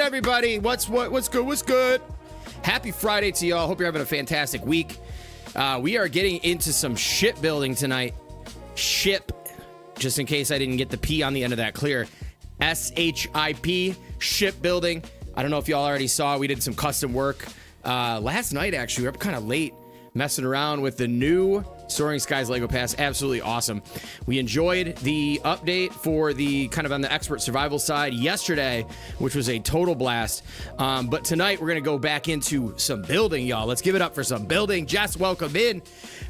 everybody? What's good? Happy Friday to y'all. Hope you're having a fantastic week. We are getting into some shipbuilding tonight. Ship, just in case I didn't get the P on the end of that clear. S-H-I-P, shipbuilding. I don't know if y'all already saw, we did some custom work last night, actually. We were up kind of late messing around with the new Soaring Skies Lego Pass. Absolutely awesome. We enjoyed the update for the kind of on the expert survival side yesterday, which was a total blast. But tonight we're going to go back into some building, y'all. Let's give it up for some building. Jess, welcome in.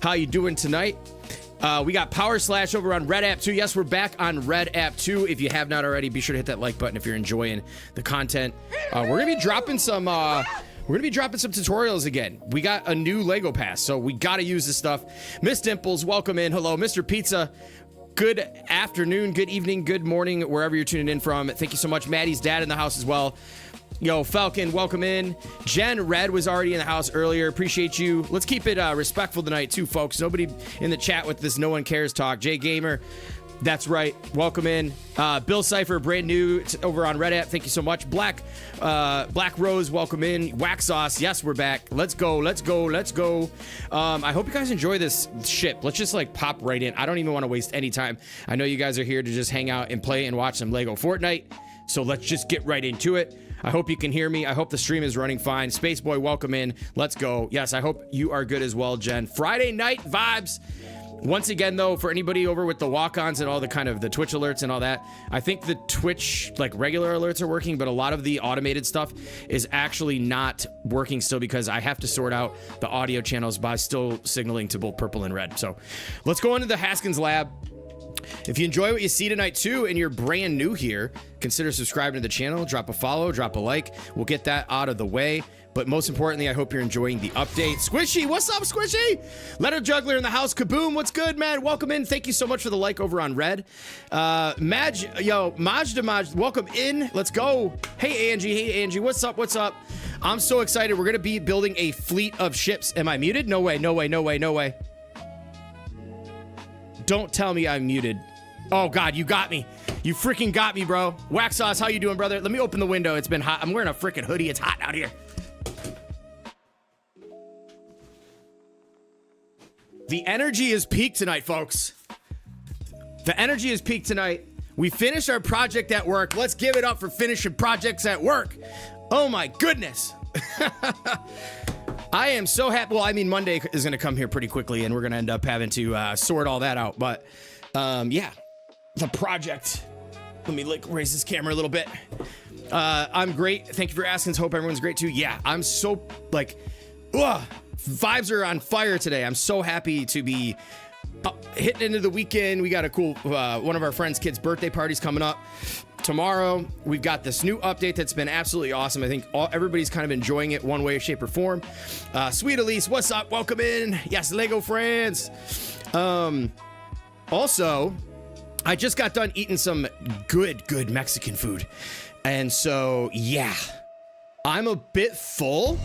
How you doing tonight? We got Power Slash over on Red App 2. Yes, we're back on Red App 2. If you have not already, be sure to hit that like button if you're enjoying the content. We're going to be dropping some... We're going to be dropping some tutorials again. We got a new Lego Pass, so we got to use this stuff. Miss Dimples, welcome in. Hello, Mr. Pizza. Good afternoon, good evening, good morning, wherever you're tuning in from. Thank you so much. Maddie's dad in the house as well. Yo, Falcon, welcome in. Jen Red was already in the house earlier. Appreciate you. Let's keep it respectful tonight, too, folks. Nobody in the chat with this no one cares talk. Jay Gamer. That's right. Welcome in. Bill Cipher, brand new over on Reddit. Thank you so much. Black Rose, welcome in. Wax Sauce, yes, we're back. Let's go. I hope you guys enjoy this ship. Let's just like pop right in. I don't even want to waste any time. I know you guys are here to just hang out and play and watch some Lego Fortnite. So let's just get right into it. I hope you can hear me. I hope the stream is running fine. Space Boy, welcome in. Let's go. Yes, I hope you are good as well, Jen. Friday night vibes. Once again, though, for anybody over with the walk-ons and all the kind of the Twitch alerts and all that, I think the Twitch, like, regular alerts are working, but a lot of the automated stuff is actually not working still because I have to sort out the audio channels by still signaling to both purple and red. So let's go into the Haskins lab. If you enjoy what you see tonight, too, and you're brand new here, consider subscribing to the channel, drop a follow, drop a like. We'll get that out of the way. But most importantly, I hope you're enjoying the update. Squishy, what's up, Squishy? Letter Juggler in the house. Kaboom, what's good, man? Welcome in. Thank you so much for the like over on Red. Maj, welcome in. Let's go. Hey, Angie, what's up? I'm so excited. We're going to be building a fleet of ships. Am I muted? No way. Don't tell me I'm muted. Oh, God, you got me. You freaking got me, bro. Wax Sauce, how you doing, brother? Let me open the window. It's been hot. I'm wearing a freaking hoodie. It's hot out here. The energy is peaked tonight, folks. The energy is peaked tonight. We finished our project at work. Let's give it up for finishing projects at work. Oh, my goodness. I am so happy. Well, I mean, Monday is going to come here pretty quickly, and we're going to end up having to sort all that out. But, yeah, the project. Let me raise this camera a little bit. I'm great. Thank you for asking. Hope everyone's great, too. Yeah, I'm so, vibes are on fire today. I'm so happy to be hitting into the weekend. We got a cool, one of our friends' kids' birthday parties coming up tomorrow. We've got this new update that's been absolutely awesome. I think everybody's kind of enjoying it one way, shape, or form. Sweet Elise, what's up? Welcome in. Yes, Lego friends. Also, I just got done eating some good Mexican food. And so, yeah, I'm a bit full.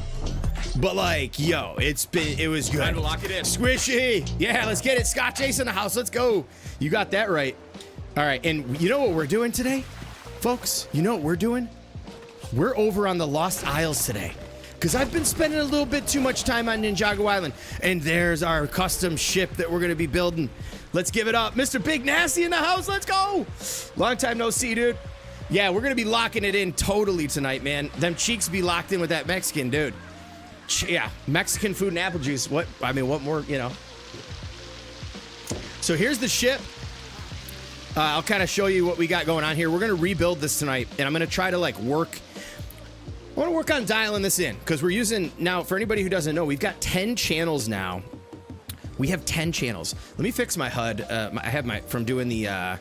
But it was good. Time to lock it in. Squishy. Yeah, let's get it. Scott Jason in the house. Let's go. You got that right. All right. And you know what we're doing today, folks? You know what we're doing? We're over on the Lost Isles today. Because I've been spending a little bit too much time on Ninjago Island. And there's our custom ship that we're going to be building. Let's give it up. Mr. Big Nasty in the house. Let's go. Long time no see, dude. Yeah, we're going to be locking it in totally tonight, man. Them cheeks be locked in with that Mexican, dude. Yeah, Mexican food and apple juice. What more, So here's the ship. I'll kind of show you what we got going on here. We're going to rebuild this tonight, and I'm going to try to I want to work on dialing this in because we're using, now for anybody who doesn't know, we've got 10 channels now. We have 10 channels. Let me fix my HUD. I have from doing the,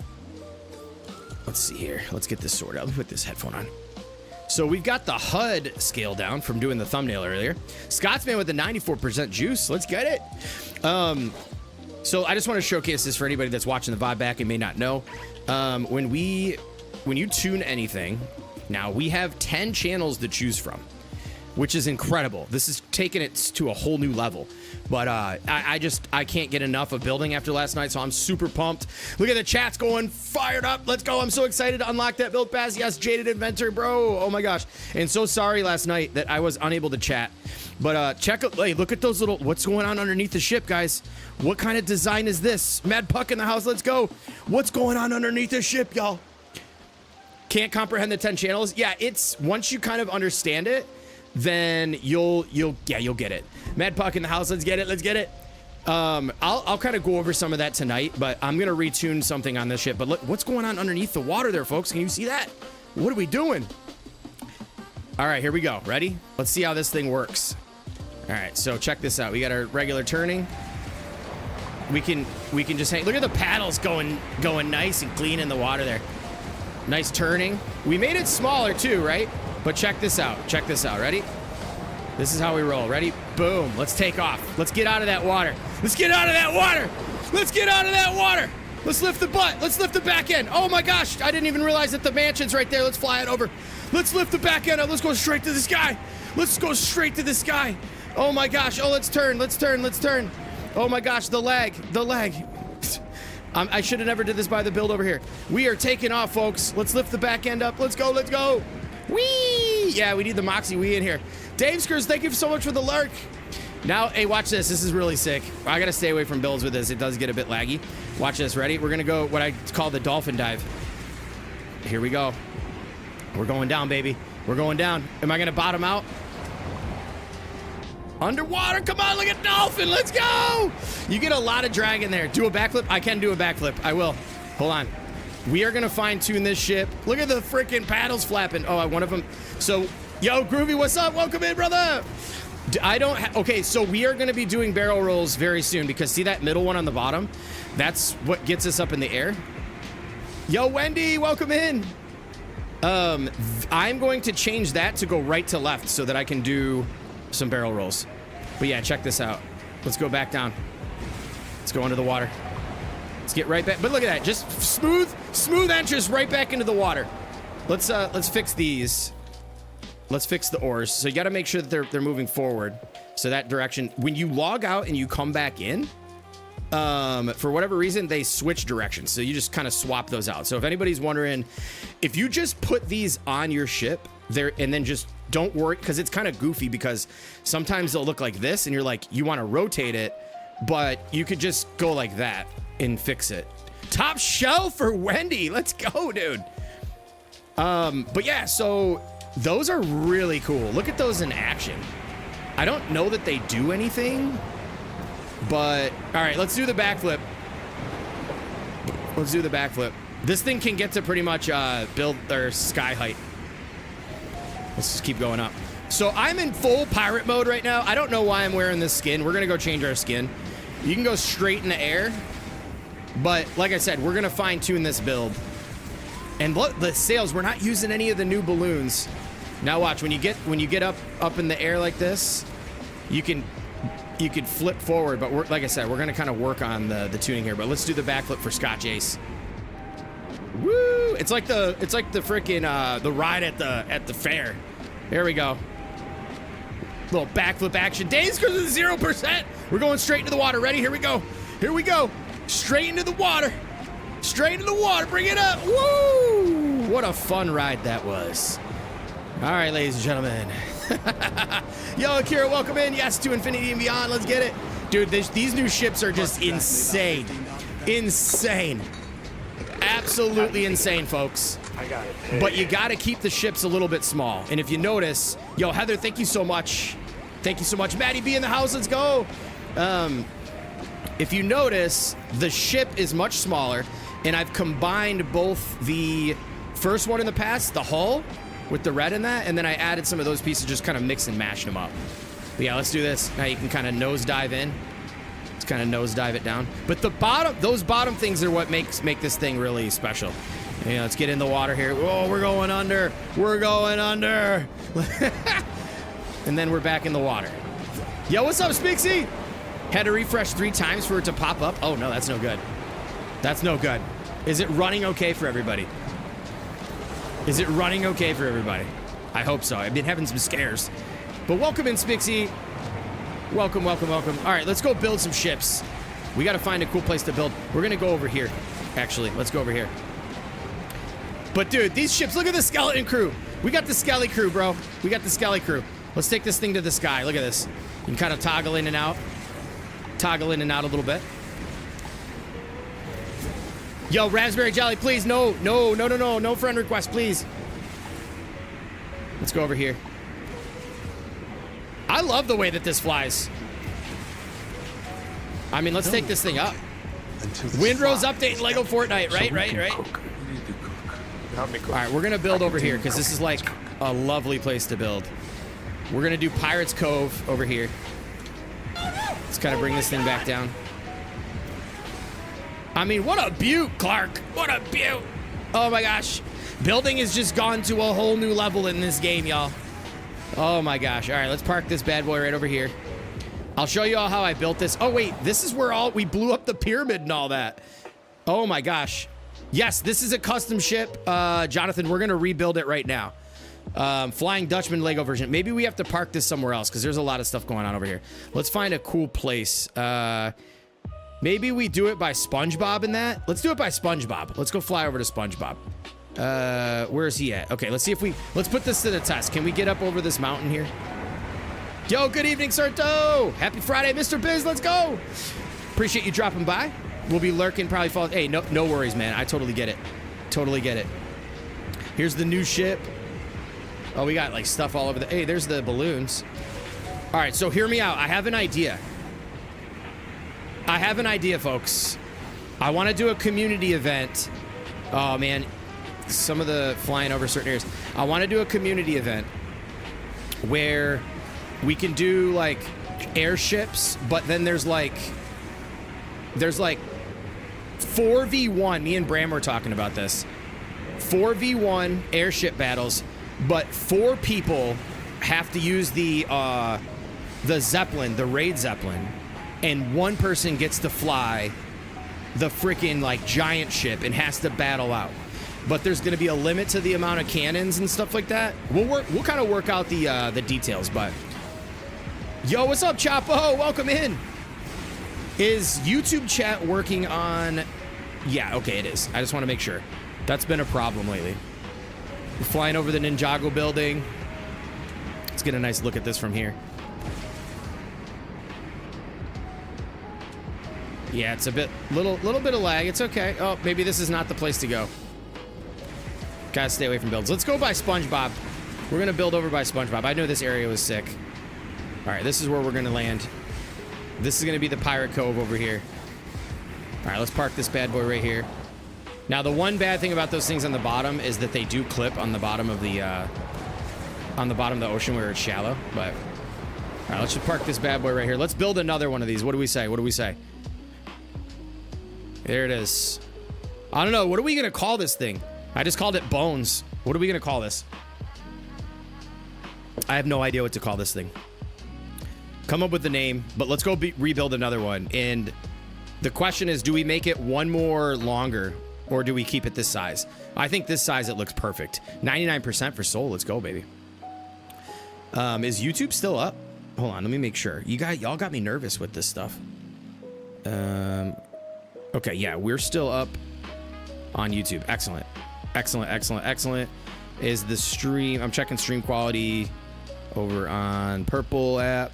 let's see here. Let's get this sorted out. Let me put this headphone on. So we've got the HUD scale down from doing the thumbnail earlier. Scotsman with the 94% juice. Let's get it. So I just want to showcase this for anybody that's watching the VOD back and may not know. When you tune anything, now we have 10 channels to choose from. which is incredible. This is taking it to a whole new level. But I can't get enough of building after last night, so I'm super pumped. Look at the chat's going fired up. Let's go. I'm so excited to unlock that build pass. Yes, Jaded Inventor, bro. Oh my gosh. And so sorry last night that I was unable to chat. But hey, look at those little, what's going on underneath the ship, guys? What kind of design is this? Mad Puck in the house, let's go. What's going on underneath the ship, y'all? Can't comprehend the 10 channels. Yeah, it's, once you kind of understand it, then you'll get it. Mad Puck in the house, let's get it. I'll kind of go over some of that tonight, but I'm gonna retune something on this ship. But look, what's going on underneath the water there, folks? Can you see that? What are we doing? All right, here we go. Ready? Let's see how this thing works. All right, so check this out. We got our regular turning. We can just hang. Look at the paddles going nice and clean in the water there. Nice turning. We made it smaller too, right? But check this out. Check this out. Ready? This is how we roll. Ready? Boom. Let's take off. Let's get out of that water. Let's get out of that water. Let's get out of that water. Let's lift the butt. Let's lift the back end. Oh my gosh. I didn't even realize that the mansion's right there. Let's fly it over. Let's lift the back end up. Let's go straight to the sky. Let's go straight to the sky. Oh my gosh. Oh, let's turn. Let's turn. Let's turn. Oh my gosh. The lag. The lag. I should have never did this by the build over here. We are taking off, folks. Let's lift the back end up. Let's go. Let's go. Whee! Yeah, we need the Moxie Wee in here. Dave Skurs, thank you so much for the lurk. Now, hey, watch this. This is really sick. I got to stay away from builds with this. It does get a bit laggy. Watch this. Ready? We're going to go what I call the dolphin dive. Here we go. We're going down, baby. We're going down. Am I going to bottom out? Underwater. Come on, look at dolphin. Let's go. You get a lot of drag in there. Do a backflip. I can do a backflip. I will. Hold on. We are going to fine tune this ship. Look at the freaking paddles flapping. Oh, one of them. So, yo, Groovy, what's up? Welcome in, brother. Okay, so we are going to be doing barrel rolls very soon because see that middle one on the bottom? That's what gets us up in the air. Yo, Wendy, welcome in. I'm going to change that to go right to left so that I can do some barrel rolls. But yeah, check this out. Let's go back down. Let's go under the water. Let's get right back. But look at that. Just smooth entrance right back into the water. Let's fix these. Let's fix the oars. So you got to make sure that they're moving forward. So that direction. When you log out and you come back in, for whatever reason, they switch directions. So you just kind of swap those out. So if anybody's wondering, if you just put these on your ship there and then just don't worry, because it's kind of goofy because sometimes they'll look like this and you're like, you want to rotate it, but you could just go like that and fix it. Top shelf for Wendy. Let's go, dude. But yeah, so those are really cool. Look at those in action. I don't know that they do anything, but all right, let's do the backflip. Let's do the backflip. This thing can get to pretty much build or sky height. Let's just keep going up. So I'm in full pirate mode right now. I don't know why I'm wearing this skin. We're gonna go change our skin. You can go straight in the air, but like I said, we're gonna fine tune this build. And look, the sails, we're not using any of the new balloons. Now watch, when you get up in the air like this, you can flip forward, but like I said, we're gonna kind of work on the tuning here. But let's do the backflip for Scotch Ace. Woo! It's like the freaking the ride at the fair. There we go. Little backflip action. Dave's goes with 0%. We're going straight into the water. Ready? Here we go. Here we go. Straight into the water. Straight into the water. Bring it up. Woo! What a fun ride that was. All right, ladies and gentlemen. Yo, Akira, welcome in. Yes, to infinity and beyond. Let's get it. Dude, these new ships are just insane. Insane. Absolutely insane, folks. I got it. But you got to keep the ships a little bit small. And if you notice, yo, Heather, thank you so much. Thank you so much. Maddie B in the house. Let's go. If you notice, the ship is much smaller, and I've combined both the first one in the past, the hull, with the red in that, and then I added some of those pieces, just kind of mix and mash them up. But yeah, let's do this. Now you can kind of nose dive in. Let's kind of nose dive it down. But those bottom things are what make this thing really special. Yeah, let's get in the water here. Oh, we're going under. We're going under. And then we're back in the water. Yo, what's up, Spixie? Had to refresh 3 times for it to pop up. Oh, no, that's no good. That's no good. Is it running okay for everybody? Is it running okay for everybody? I hope so. I've been having some scares. But welcome in, Spixie. Welcome, welcome, welcome. All right, let's go build some ships. We got to find a cool place to build. We're going to go over here, actually. Let's go over here. But, dude, these ships, look at the skeleton crew. We got the skelly crew, bro. We got the skelly crew. Let's take this thing to the sky. Look at this. You can kind of toggle in and out. Toggle in and out a little bit. Yo, Raspberry Jelly, please. No, no, no, no, no. No friend request, please. Let's go over here. I love the way that this flies. I mean, let's take this thing up. Windrose update in Lego Fortnite, right? All right, we're going to build over here because this is like a lovely place to build. We're going to do Pirates Cove over here. Let's kind of bring this thing back down. I mean, what a beaut, Clark. What a beaut. Oh, my gosh. Building has just gone to a whole new level in this game, y'all. Oh, my gosh. All right, let's park this bad boy right over here. I'll show you all how I built this. Oh, wait. This is where we blew up the pyramid and all that. Oh, my gosh. Yes, this is a custom ship. Jonathan, we're going to rebuild it right now. Flying Dutchman Lego version. Maybe we have to park this somewhere else because there's a lot of stuff going on over here. Let's find a cool place. Maybe we do it by SpongeBob in that. Let's do it by SpongeBob. Let's go fly over to SpongeBob. Where is he at? Okay, let's see if let's put this to the test. Can we get up over this mountain here? Yo, good evening, Serto. Happy Friday, Mr. Biz. Let's go. Appreciate you dropping by. We'll be lurking, probably fall. Hey, no worries, man. I totally get it. Totally get it. Here's the new ship. Oh, we got like stuff all over hey, there's the balloons. All right, so hear me out. I have an idea. Folks. I want to do a community event. Oh, man. Some of the flying over certain areas. I want to do a community event where we can do like airships, but then there's like 4v1. Me and Bram were talking about this. 4v1 airship battles, but 4 people have to use the Zeppelin, the Raid Zeppelin, and 1 person gets to fly the freaking like giant ship and has to battle out. But there's going to be a limit to the amount of cannons and stuff like that. We'll kind of work out the details, but yo, what's up, Chapo? Welcome in. Is YouTube chat working on? Yeah, okay, it is. I just want to make sure. That's been a problem lately. We're flying over the Ninjago building. Let's get a nice look at this from here. Yeah, it's a little bit of lag. It's okay. Oh, maybe this is not the place to go. Gotta stay away from builds. Let's go by SpongeBob. We're gonna build over by SpongeBob. I know this area was sick. All right, this is where we're gonna land. This is gonna be the Pirate Cove over here. All right, let's park this bad boy right here. Now, the one bad thing about those things on the bottom is that they do clip on the bottom of the ocean where it's shallow. But all right, let's just park this bad boy right here. Let's build another one of these. What do we say? What do we say? There it is. I don't know. What are we gonna call this thing? I just called it Bones. What are we gonna call this? I have no idea what to call this thing. Come up with the name, but let's go rebuild another one. And the question is, do we make it one more longer, or do we keep it this size? I think this size, it looks perfect. 99% for Soul. Let's go, baby. Is YouTube still up? Hold on, let me make sure. Y'all got me nervous with this stuff. Okay, yeah, we're still up on YouTube. Excellent. Excellent, excellent, excellent. Is the stream... I'm checking stream quality over on Purple app.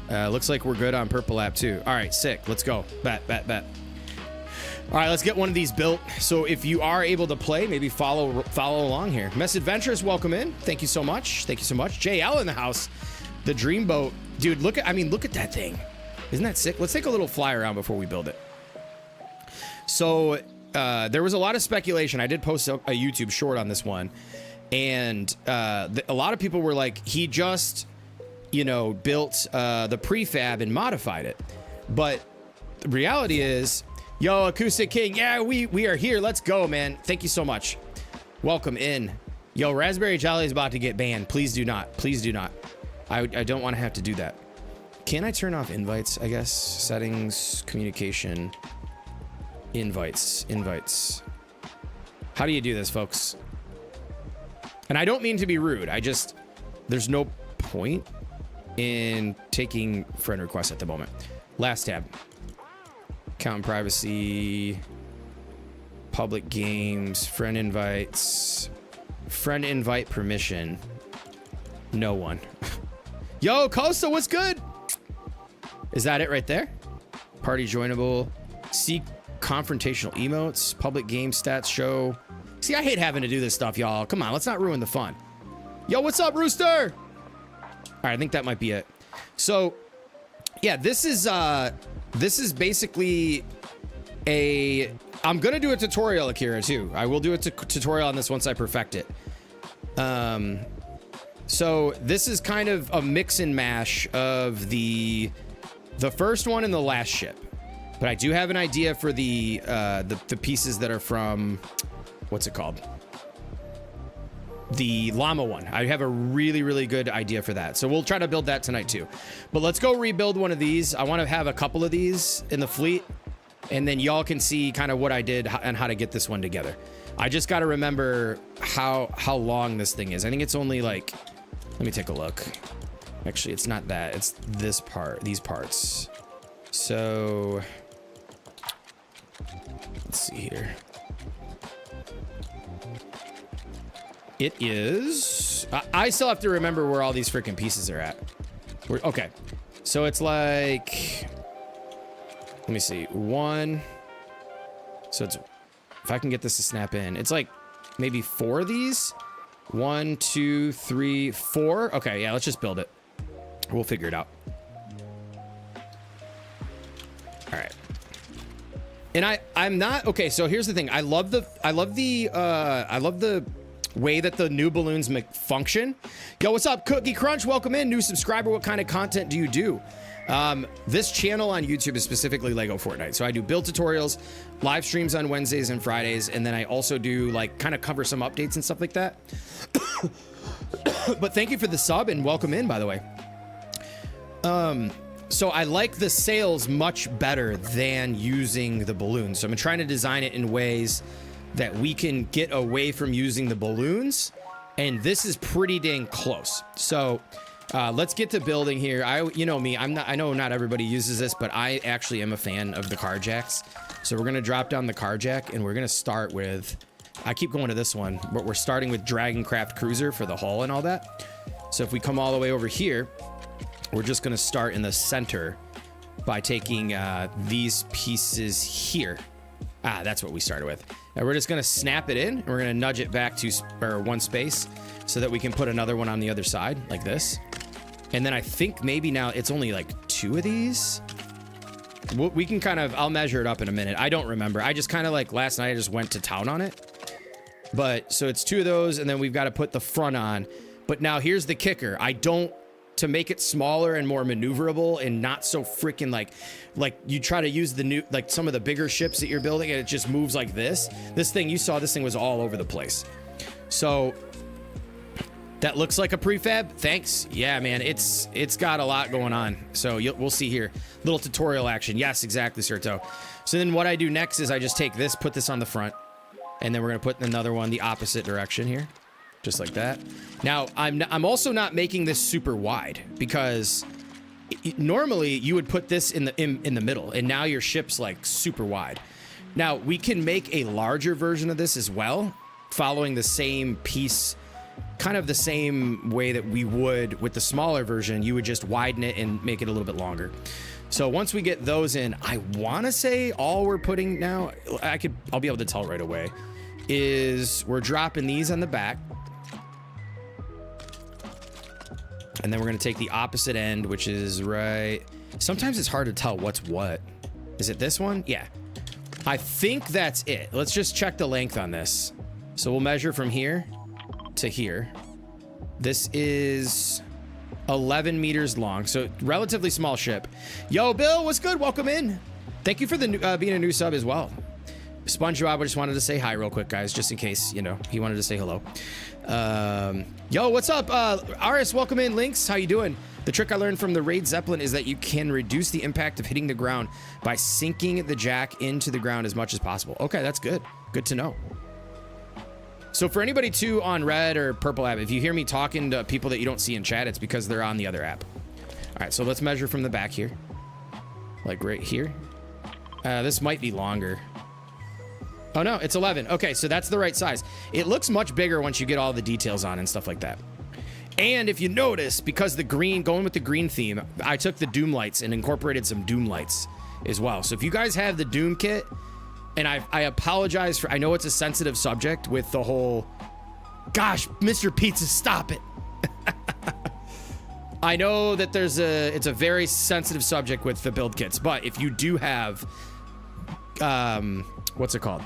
Looks like we're good on Purple app, too. All right, sick. Let's go. Bet. All right, let's get one of these built. So if you are able to play, maybe follow along here. Mess Adventures, welcome in. Thank you so much. Thank you so much. JL in the house. The Dreamboat. Dude, look at that thing. Isn't that sick? Let's take a little fly around before we build it. So there was a lot of speculation. I did post a YouTube short on this one. And a lot of people were like, he just, built the prefab and modified it. But the reality is... Yo, Acoustic King. Yeah, we are here. Let's go, man. Thank you so much. Welcome in. Yo, Raspberry Jelly is about to get banned. Please do not. Please do not. I don't want to have to do that. Can I turn off invites, I guess? Settings, communication, invites. How do you do this, folks? And I don't mean to be rude. There's no point in taking friend requests at the moment. Last tab. Account and privacy. Public games. Friend invites. Friend invite permission. No one. Yo, Costa, what's good? Is that it right there? Party joinable. See confrontational emotes. Public game stats show. See, I hate having to do this stuff, y'all. Come on, let's not ruin the fun. Yo, what's up, Rooster? All right, I think that might be it. So, yeah, this is basically a... I'm going to do a tutorial, Akira, too. I will do a tutorial on this once I perfect it. So this is kind of a mix and mash of the first one and the last ship. But I do have an idea for the pieces that are from... What's it called? The llama one. I have a really, really good idea for that. So we'll try to build that tonight too. But let's go rebuild one of these. I want to have a couple of these in the fleet. And then y'all can see kind of what I did and how to get this one together. I just got to remember how long this thing is. I think it's only like... Let me take a look. Actually, it's not that. It's this part. These parts. So... Let's see here. It is... I still have to remember where all these freaking pieces are at. Okay. So it's like... Let me see. One. So it's... If I can get this to snap in. It's like maybe 4 of these. 1, 2, 3, 4. Okay, yeah, let's just build it. We'll figure it out. All right. And I'm not... Okay, so here's the thing. I love the way that the new balloons function. Yo, what's up, Cookie Crunch? Welcome in, new subscriber. What kind of content do you do? This channel on YouTube is specifically Lego Fortnite. So I do build tutorials, live streams on Wednesdays and Fridays, and then I also do like kind of cover some updates and stuff like that. But thank you for the sub and welcome in, by the way. So I like the sails much better than using the balloons. So I'm trying to design it in ways that we can get away from using the balloons, and this is pretty dang close. So let's get to building here. You know me, I know not everybody uses this, but I actually am a fan of the car jacks. So we're gonna drop down the car jack, and we're gonna start with, I keep going to this one, but we're starting with Dragoncraft Cruiser for the hull and all that. So if we come all the way over here, we're just gonna start in the center by taking these pieces here. That's what we started with. And we're just gonna snap it in, and we're gonna nudge it back to one space so that we can put another one on the other side, like this. And then I think maybe now it's only like 2 of these. We can kind of, I'll measure it up in a minute. I don't remember. I just kind of like last night I just went to town on it. But so it's 2 of those, and then we've got to put the front on. But now here's the kicker. To make it smaller and more maneuverable and not so freaking like you try to use the new, like some of the bigger ships that you're building and it just moves like this. This thing, you saw this thing was all over the place. So that looks like a prefab. Thanks. Yeah, man, it's got a lot going on. So we'll see here. Little tutorial action. Yes, exactly, Serto. So then what I do next is I just take this, put this on the front, and then we're gonna put another one the opposite direction here. Just like that. Now, I'm also not making this super wide because normally you would put this in the middle, and now your ship's like super wide. Now, we can make a larger version of this as well, following the same piece, kind of the same way that we would with the smaller version. You would just widen it and make it a little bit longer. So once we get those in, I want to say all we're putting now, I'll be able to tell right away, is we're dropping these on the back. And then we're going to take the opposite end, which is right... Sometimes it's hard to tell what's what. Is it this one? Yeah. I think that's it. Let's just check the length on this. So we'll measure from here to here. This is 11 meters long, so relatively small ship. Yo, Bill, what's good? Welcome in. Thank you for the being a new sub as well. SpongeBob, I just wanted to say hi real quick, guys, just in case, you know, he wanted to say hello. Yo, what's up? Aris, welcome in. Lynx, how you doing? The trick I learned from the Raid Zeppelin is that you can reduce the impact of hitting the ground by sinking the jack into the ground as much as possible. Okay, that's good. Good to know. So for anybody too on red or purple app, if you hear me talking to people that you don't see in chat, it's because they're on the other app. All right, so let's measure from the back here. Like right here. This might be longer. Oh no, it's 11. Okay, so that's the right size. It looks much bigger once you get all the details on and stuff like that. And if you notice, because the green, going with the green theme, I took the Doom lights and incorporated some Doom lights as well. So if you guys have the Doom kit, and I apologize for, I know it's a sensitive subject with the whole, gosh, Mr. Pizza, stop it. I know that it's a very sensitive subject with the build kits, but if you do have, what's it called?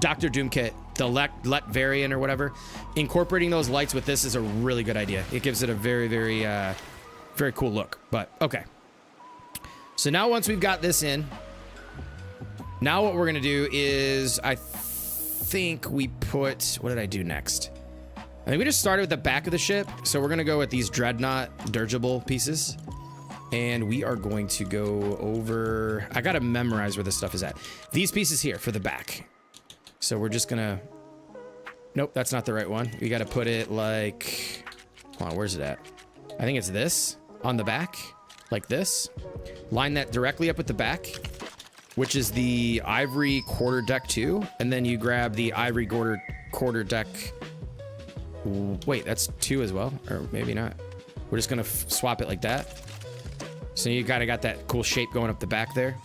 Dr. Doom kit, the let variant or whatever, incorporating those lights with this is a really good idea. It gives it a very, very, very cool look, but okay. So now once we've got this in, now what we're gonna do is, I think we put, what did I do next? I think we just started with the back of the ship. So we're gonna go with these Dreadnought dirigible pieces. And we are going to go over, I gotta memorize where this stuff is at. These pieces here for the back. So we're just gonna, nope, that's not the right one. We gotta put it like, hold on, where's it at? I think it's this, on the back, like this. Line that directly up with the back, which is the ivory quarter deck 2. And then you grab the ivory quarter deck, wait, that's 2 as well, or maybe not. We're just gonna swap it like that. So you got that cool shape going up the back there.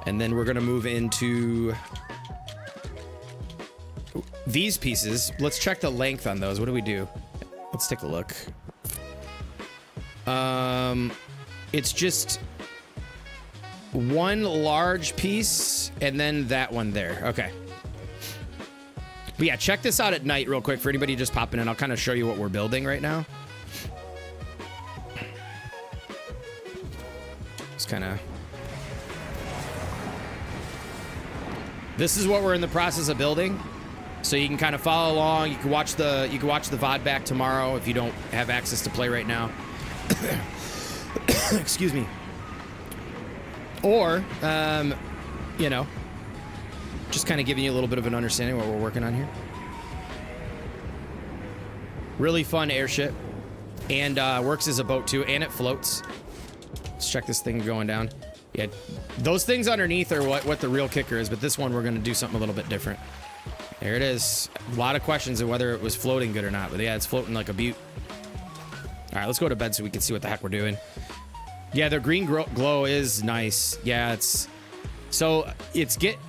And then we're gonna move into these pieces. Let's check the length on those. What do we do? Let's take a look. It's just one large piece and then that one there. Okay. But yeah, check this out at night real quick for anybody just popping in. I'll kind of show you what we're building right now. It's kind of, this is what we're in the process of building. So you can kind of follow along. You can watch the VOD back tomorrow if you don't have access to play right now. Excuse me. Or, you know, just kind of giving you a little bit of an understanding of what we're working on here. Really fun airship, and works as a boat too, and it floats. Let's check this thing going down. Yeah, those things underneath are what the real kicker is, but this one we're gonna do something a little bit different. There it is. A lot of questions of whether it was floating good or not, but yeah, it's floating like a beaut. All right, let's go to bed so we can see what the heck we're doing. Yeah, the green glow is nice. Yeah, it's... So,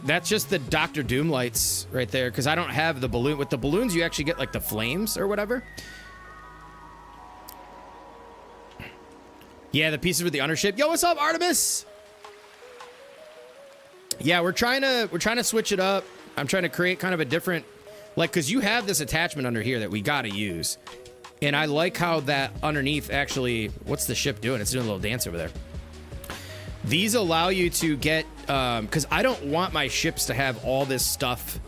that's just the Dr. Doom lights right there, because I don't have the balloon. With the balloons, you actually get, like, the flames or whatever. Yeah, the pieces with the undership. Yo, what's up, Artemis? Yeah, we're trying to switch it up. I'm trying to create kind of a different... Like, because you have this attachment under here that we gotta use. And I like how that underneath actually... What's the ship doing? It's doing a little dance over there. These allow you to get... Because I don't want my ships to have all this stuff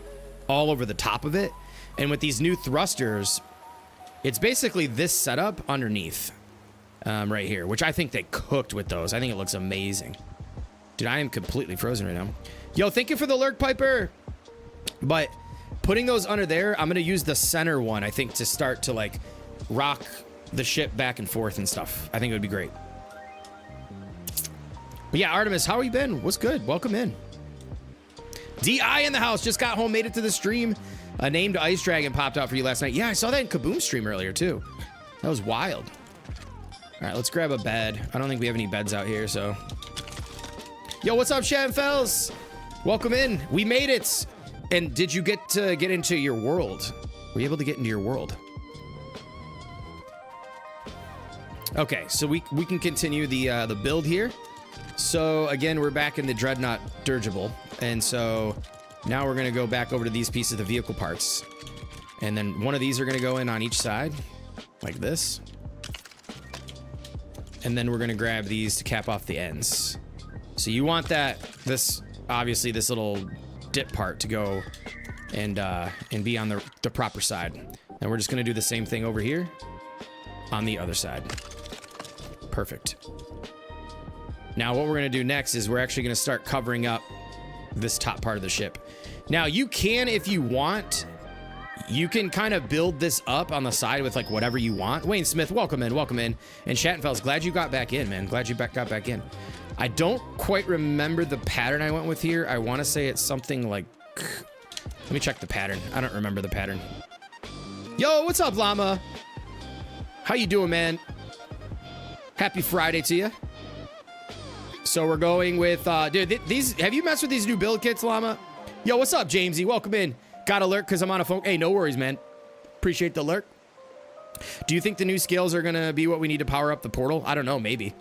all over the top of it. And with these new thrusters, it's basically this setup underneath. Right here. Which I think they cooked with those. I think it looks amazing. Dude, I am completely frozen right now. Yo, thank you for the lurk, Piper. But putting those under there, I'm going to use the center one, I think, to start to, like, rock the ship back and forth and stuff. I think it would be great. But yeah, Artemis, how have you been? What's good? Welcome in. DI in the house. Just got home, made it to the stream. A named Ice Dragon popped out for you last night. Yeah, I saw that in Kaboom stream earlier, too. That was wild. All right, let's grab a bed. I don't think we have any beds out here, so... Yo, what's up, Shamfells? Welcome in. We made it. And did you get to get into your world? Were you able to get into your world? Okay, so we can continue the build here. So again, we're back in the Dreadnought dirigible, and so now we're gonna go back over to these pieces of the vehicle parts, and then one of these are gonna go in on each side, like this, and then we're gonna grab these to cap off the ends. So you want this obviously this little dip part to go and be on the proper side. And we're just gonna do the same thing over here on the other side. Perfect. Now what we're gonna do next is we're actually gonna start covering up this top part of the ship. Now you can, if you want, you can kind of build this up on the side with like whatever you want. Wayne Smith, welcome in, welcome in. And Schattenfels, glad you got back in, man. Glad you got back in. I don't quite remember the pattern I went with here. I want to say it's something like, let me check the pattern. I don't remember the pattern. Yo, what's up, Llama? How you doing, man? Happy Friday to you. So we're going with, dude, these, have you messed with these new build kits, Llama? Yo, what's up, Jamesy? Welcome in. Got alert because I'm on a phone. Hey, no worries, man. Appreciate the alert. Do you think the new scales are going to be what we need to power up the portal? I don't know, maybe.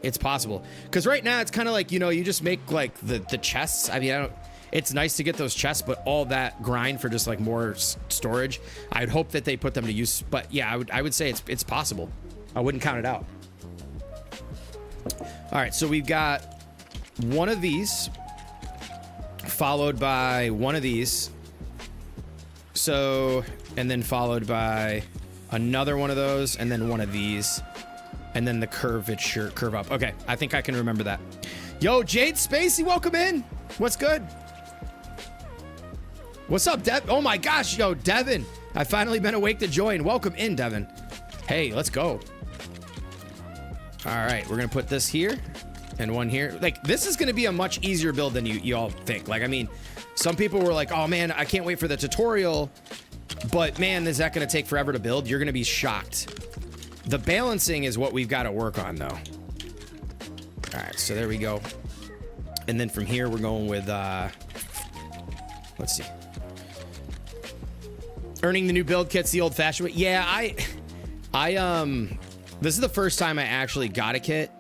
It's possible. Because right now, it's kind of like, you know, you just make, like, the chests. I mean, it's nice to get those chests, but all that grind for just, like, more storage. I'd hope that they put them to use. But, yeah, I would say it's possible. I wouldn't count it out. All right, so we've got one of these, followed by one of these. So, and then followed by another one of those, and then one of these. And then the curve up. Okay, I think I can remember that. Yo, Jade Spacey, welcome in. What's good? What's up, Dev? Oh my gosh, yo, Devin. I've finally been awake to join. Welcome in, Devin. Hey, let's go. All right, we're gonna put this here and one here. Like, this is gonna be a much easier build than you all think. Like, I mean, some people were like, oh man, I can't wait for the tutorial. But man, is that gonna take forever to build? You're gonna be shocked. The balancing is what we've got to work on, though. All right, so there we go. And then from here, we're going with, let's see. Earning the new build kits the old-fashioned way. Yeah, this is the first time I actually got a kit.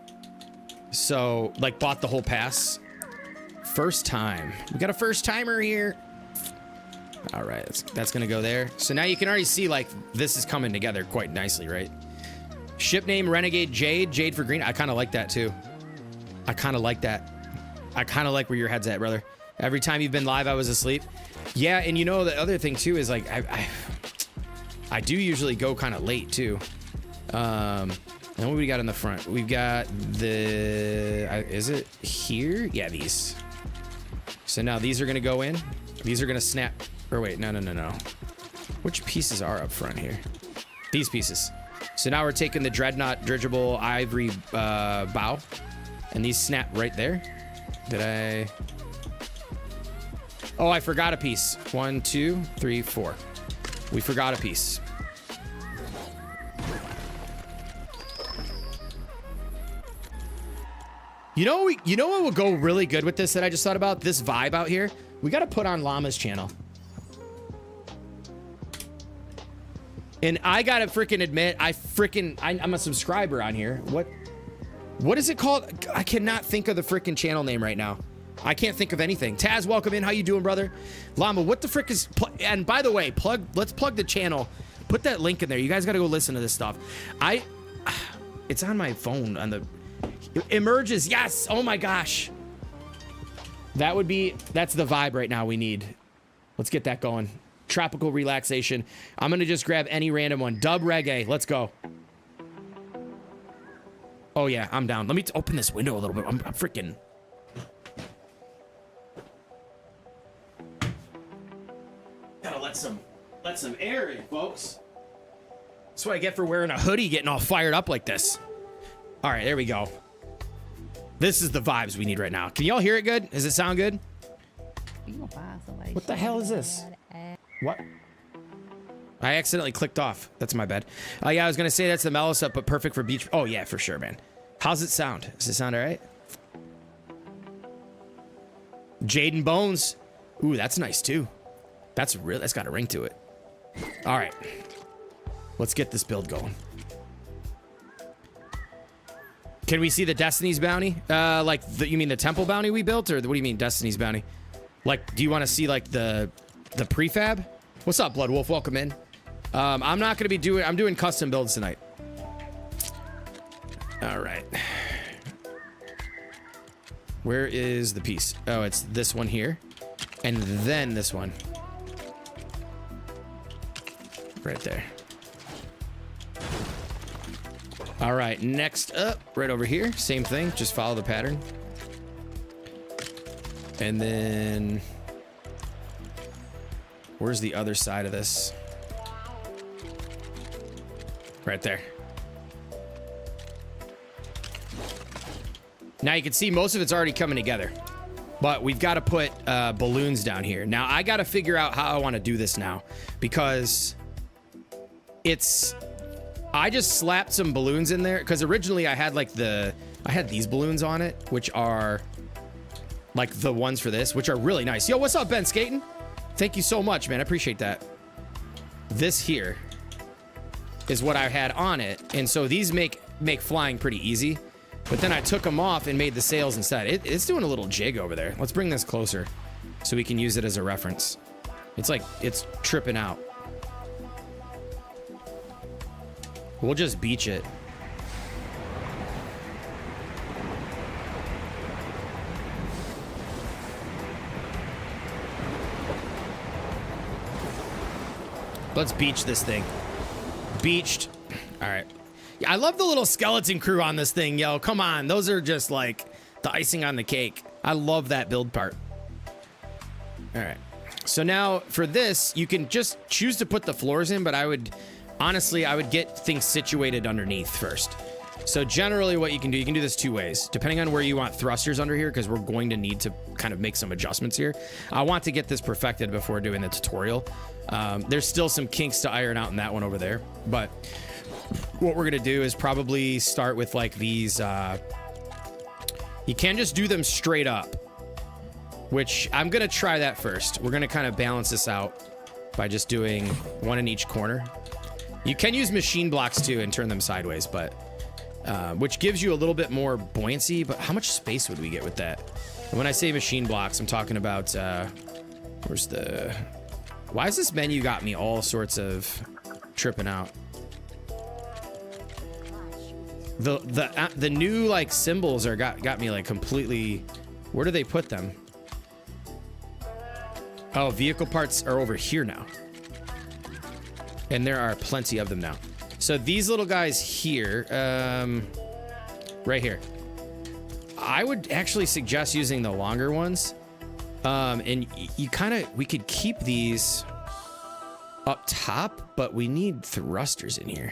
So, like, bought the whole pass. First time. We got a first-timer here. All right, that's going to go there. So now you can already see, like, this is coming together quite nicely, right? Ship name Renegade Jade. Jade for green. I kind of like that too. I kind of like that. I kind of like where your head's at, brother. Every time you've been live, I was asleep. Yeah, and you know the other thing too is like I do usually go kind of late too. And what we got in the front? We've got the is it here? Yeah, these. So now these are gonna go in. These are gonna snap. Or wait, no. Which pieces are up front here? These pieces. So now we're taking the Dreadnought dirigible ivory bow, and these snap right there. Did I? Oh, I forgot a piece. 1, 2, 3, 4. We forgot a piece. You know what will go really good with this that I just thought about? This vibe out here. We got to put on Llama's channel. And I gotta freaking admit, I'm a subscriber on here. What is it called? I cannot think of the freaking channel name right now. I can't think of anything. Taz, welcome in. How you doing, brother? Llama, what the frick is... And by the way, let's plug the channel. Put that link in there. You guys gotta go listen to this stuff. It's on my phone. Emerges. Yes. Oh my gosh. That's the vibe right now we need. Let's get that going. Tropical relaxation. I'm gonna just grab any random one. Dub reggae. Let's go. Oh yeah, I'm down. Let me open this window a little bit. I'm freaking. Gotta let some air in, folks. That's what I get for wearing a hoodie, getting all fired up like this. All right, there we go. This is the vibes we need right now. Can y'all hear it good? Does it sound good? What the hell is this? What? I accidentally clicked off. That's my bad. Yeah, I was gonna say that's the mellow stuff, but perfect for beach. Oh yeah, for sure, man. How's it sound? Does it sound all right? Jaden Bones. Ooh, that's nice too. That's got a ring to it. All right, let's get this build going. Can we see the Destiny's bounty? You mean the temple bounty we built, or what do you mean Destiny's bounty? Like, do you want to see like the prefab? What's up, Blood Wolf? Welcome in. I'm not gonna be doing. I'm doing custom builds tonight. All right. Where is the piece? Oh, it's this one here, and then this one. Right there. All right, next up, right over here, same thing, just follow the pattern. And then Where's the other side of this? Right there. Now you can see most of it's already coming together, but we've got to put balloons down here. Now I got to figure out how I want to do this now, because I just slapped some balloons in there, because originally I had like I had these balloons on it, which are like the ones for this, which are really nice. Yo, what's up, Ben Skating? Thank you so much, man. I appreciate that. This here is what I had on it, and so these make flying pretty easy. But then I took them off and made the sails instead. It's doing a little jig over there. Let's bring this closer so we can use it as a reference. It's like it's tripping out. We'll just beach it. Let's beach this thing. Beached. All right. Yeah, I love the little skeleton crew on this thing, yo. Come on. Those are just like the icing on the cake. I love that build part. All right. So now for this, you can just choose to put the floors in, but honestly, I would get things situated underneath first. So generally what you can do this two ways, depending on where you want thrusters under here, because we're going to need to kind of make some adjustments here. I want to get this perfected before doing the tutorial. There's still some kinks to iron out in that one over there, but what we're gonna do is probably start with like these. You can just do them straight up, which I'm gonna try that first. We're gonna kind of balance this out by just doing one in each corner. You can use machine blocks too and turn them sideways, but which gives you a little bit more buoyancy. But how much space would we get with that? And when I say machine blocks, I'm talking about why has this menu got me all sorts of tripping out? The new like symbols got me like completely. Where do they put them? Oh, vehicle parts are over here now, and there are plenty of them now. So these little guys here, right here, I would actually suggest using the longer ones. And we could keep these up top, but we need thrusters in here.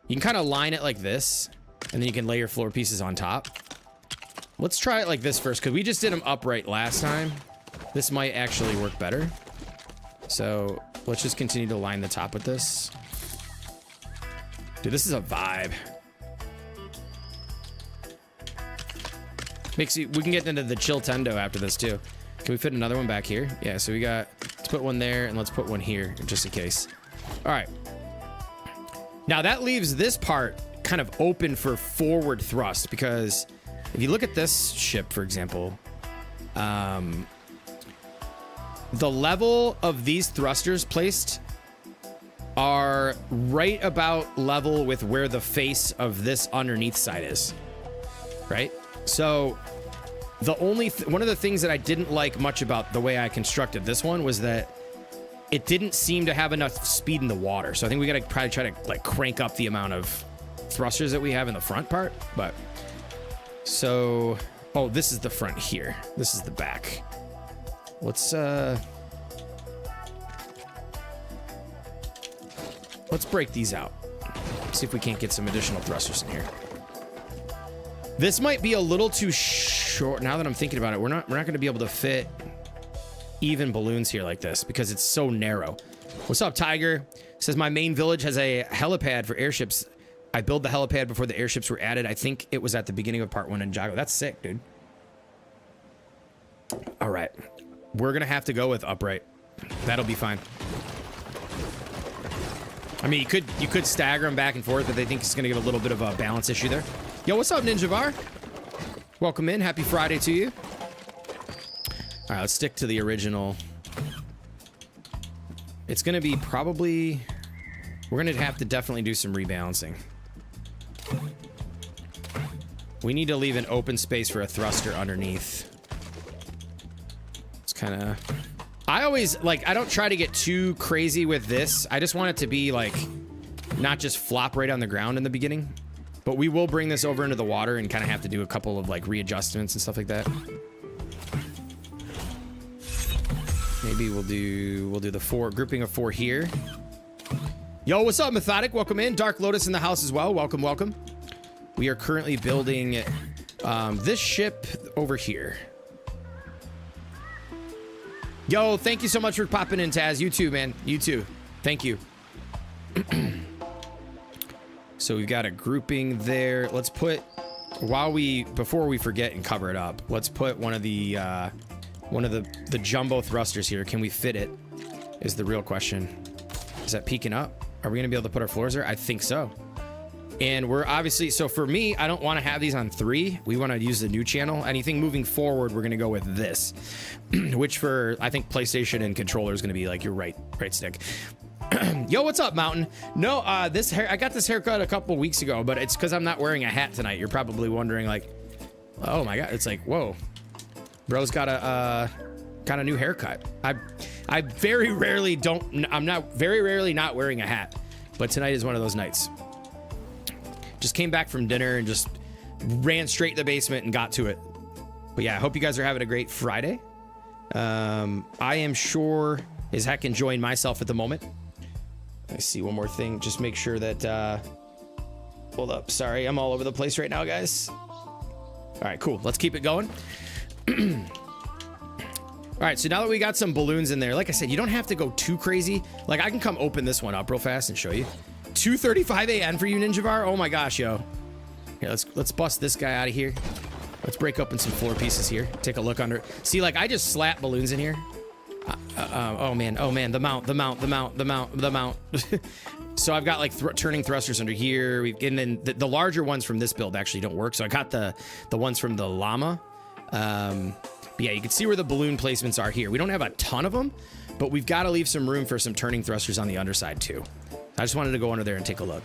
You can kind of line it like this, and then you can lay your floor pieces on top. Let's try it like this first, because we just did them upright last time. This might actually work better. So let's just continue to line the top with this. Dude, this is a vibe. We can get into the chill tendo after this too. Can we fit another one back here? Yeah, so let's put one there, and let's put one here just in case. All right. Now that leaves this part kind of open for forward thrust, because if you look at this ship, for example, the level of these thrusters placed are right about level with where the face of this underneath side is, right? So the only one of the things that I didn't like much about the way I constructed this one was that it didn't seem to have enough speed in the water. So I think we gotta probably try to like crank up the amount of thrusters that we have in the front part. But so, oh, this is the front here. This is the back. Let's break these out. See if we can't get some additional thrusters in here. This might be a little too short. Now that I'm thinking about it, we're not going to be able to fit even balloons here like this because it's so narrow. What's up, Tiger? Says my main village has a helipad for airships. I built the helipad before the airships were added. I think it was at the beginning of part 1 in Jago. That's sick, dude. All right. We're going to have to go with upright. That'll be fine. I mean, you could stagger them back and forth, but they think it's going to give a little bit of a balance issue there. Yo, what's up, Ninja Var? Welcome in. Happy Friday to you. All right, let's stick to the original. It's going to be probably... We're going to have to definitely do some rebalancing. We need to leave an open space for a thruster underneath. It's kind of... I always, like, I don't try to get too crazy with this. I just want it to be, like, not just flop right on the ground in the beginning. But we will bring this over into the water and kind of have to do a couple of, like, readjustments and stuff like that. Maybe maybe we'll do the 4 grouping of 4 here. Yo, what's up, Methodic? Welcome in. Dark Lotus in the house as well. Welcome, welcome. We are currently building this ship over here. Yo, thank you so much for popping in, Taz. You too, man. You too. Thank you. So we've got a grouping there. Let's put, before we forget and cover it up, let's put one of the jumbo thrusters here. Can we fit it? Is the real question. Is that peeking up? Are we gonna be able to put our floors there? I think so. And we're obviously, so for me, I don't want to have these on 3. We want to use the new channel. Anything moving forward, we're going to go with this, which for, I think, PlayStation and controller is going to be like your right stick. Yo, what's up, Mountain? No, I got this haircut a couple weeks ago, but it's because I'm not wearing a hat tonight. You're probably wondering, like, oh my God, it's like, whoa, bro's got a new haircut. I very rarely very rarely not wearing a hat, but tonight is one of those nights. Just came back from dinner and just ran straight to the basement and got to it. But yeah, I hope you guys are having a great Friday. I am sure as heck enjoying myself at the moment. I see one more thing. Just make sure that, hold up. Sorry, I'm all over the place right now, guys. All right, cool. Let's keep it going. All right, so now that we got some balloons in there, like I said, you don't have to go too crazy. Like, I can come open this one up real fast and show you. 2:35 a.m. for you, Ninjavar. Oh my gosh, yo. Here, let's bust this guy out of here. Let's break open some floor pieces here. Take a look under. See, like, I just slap balloons in here. Oh man, the mount. So I've got like turning thrusters under here. And then the larger ones from this build actually don't work. So I got the ones from the llama. But yeah, you can see where the balloon placements are here. We don't have a ton of them, but we've got to leave some room for some turning thrusters on the underside too. I just wanted to go under there and take a look.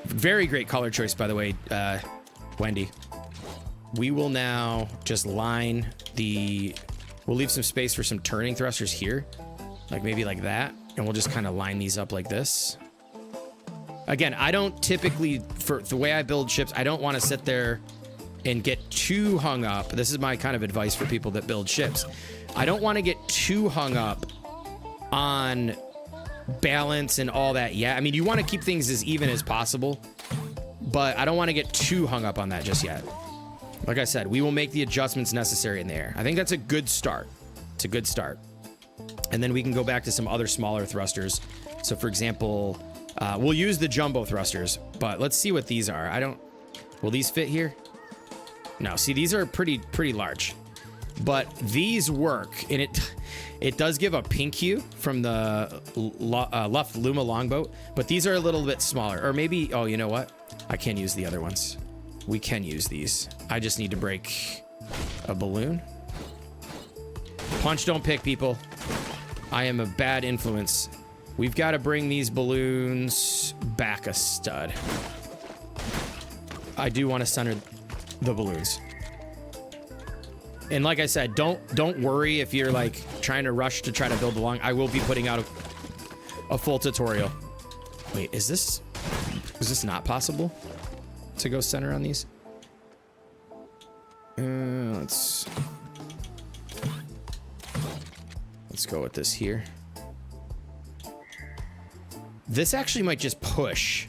Very great color choice, by the way, Wendy. We will now just line we'll leave some space for some turning thrusters here, like maybe like that, and we'll just kind of line these up like this. Again, I don't typically, for the way I build ships, I don't want to sit there and get too hung up. This is my kind of advice for people that build ships. I don't want to get too hung up on balance and all that. Yeah, I mean, you want to keep things as even as possible, but I don't want to get too hung up on that just yet. Like I said, we will make the adjustments necessary in there. I think that's a good start. It's a good start. And then we can go back to some other smaller thrusters. So for example, we'll use the jumbo thrusters, but let's see what these are. Will these fit here? No, see, these are pretty large, but these work, and it does give a pink hue from the left Luma longboat, but these are a little bit smaller. Or maybe, oh, you know what? I can use the other ones. We can use these. I just need to break a balloon. Punch, don't pick, people. I am a bad influence. We've got to bring these balloons back a stud. I do want to center the balloons. And like I said, don't worry if you're like trying to rush to try to build along. I will be putting out a full tutorial. Wait, is this not possible to go center on these? Let's go with this here. This actually might just push.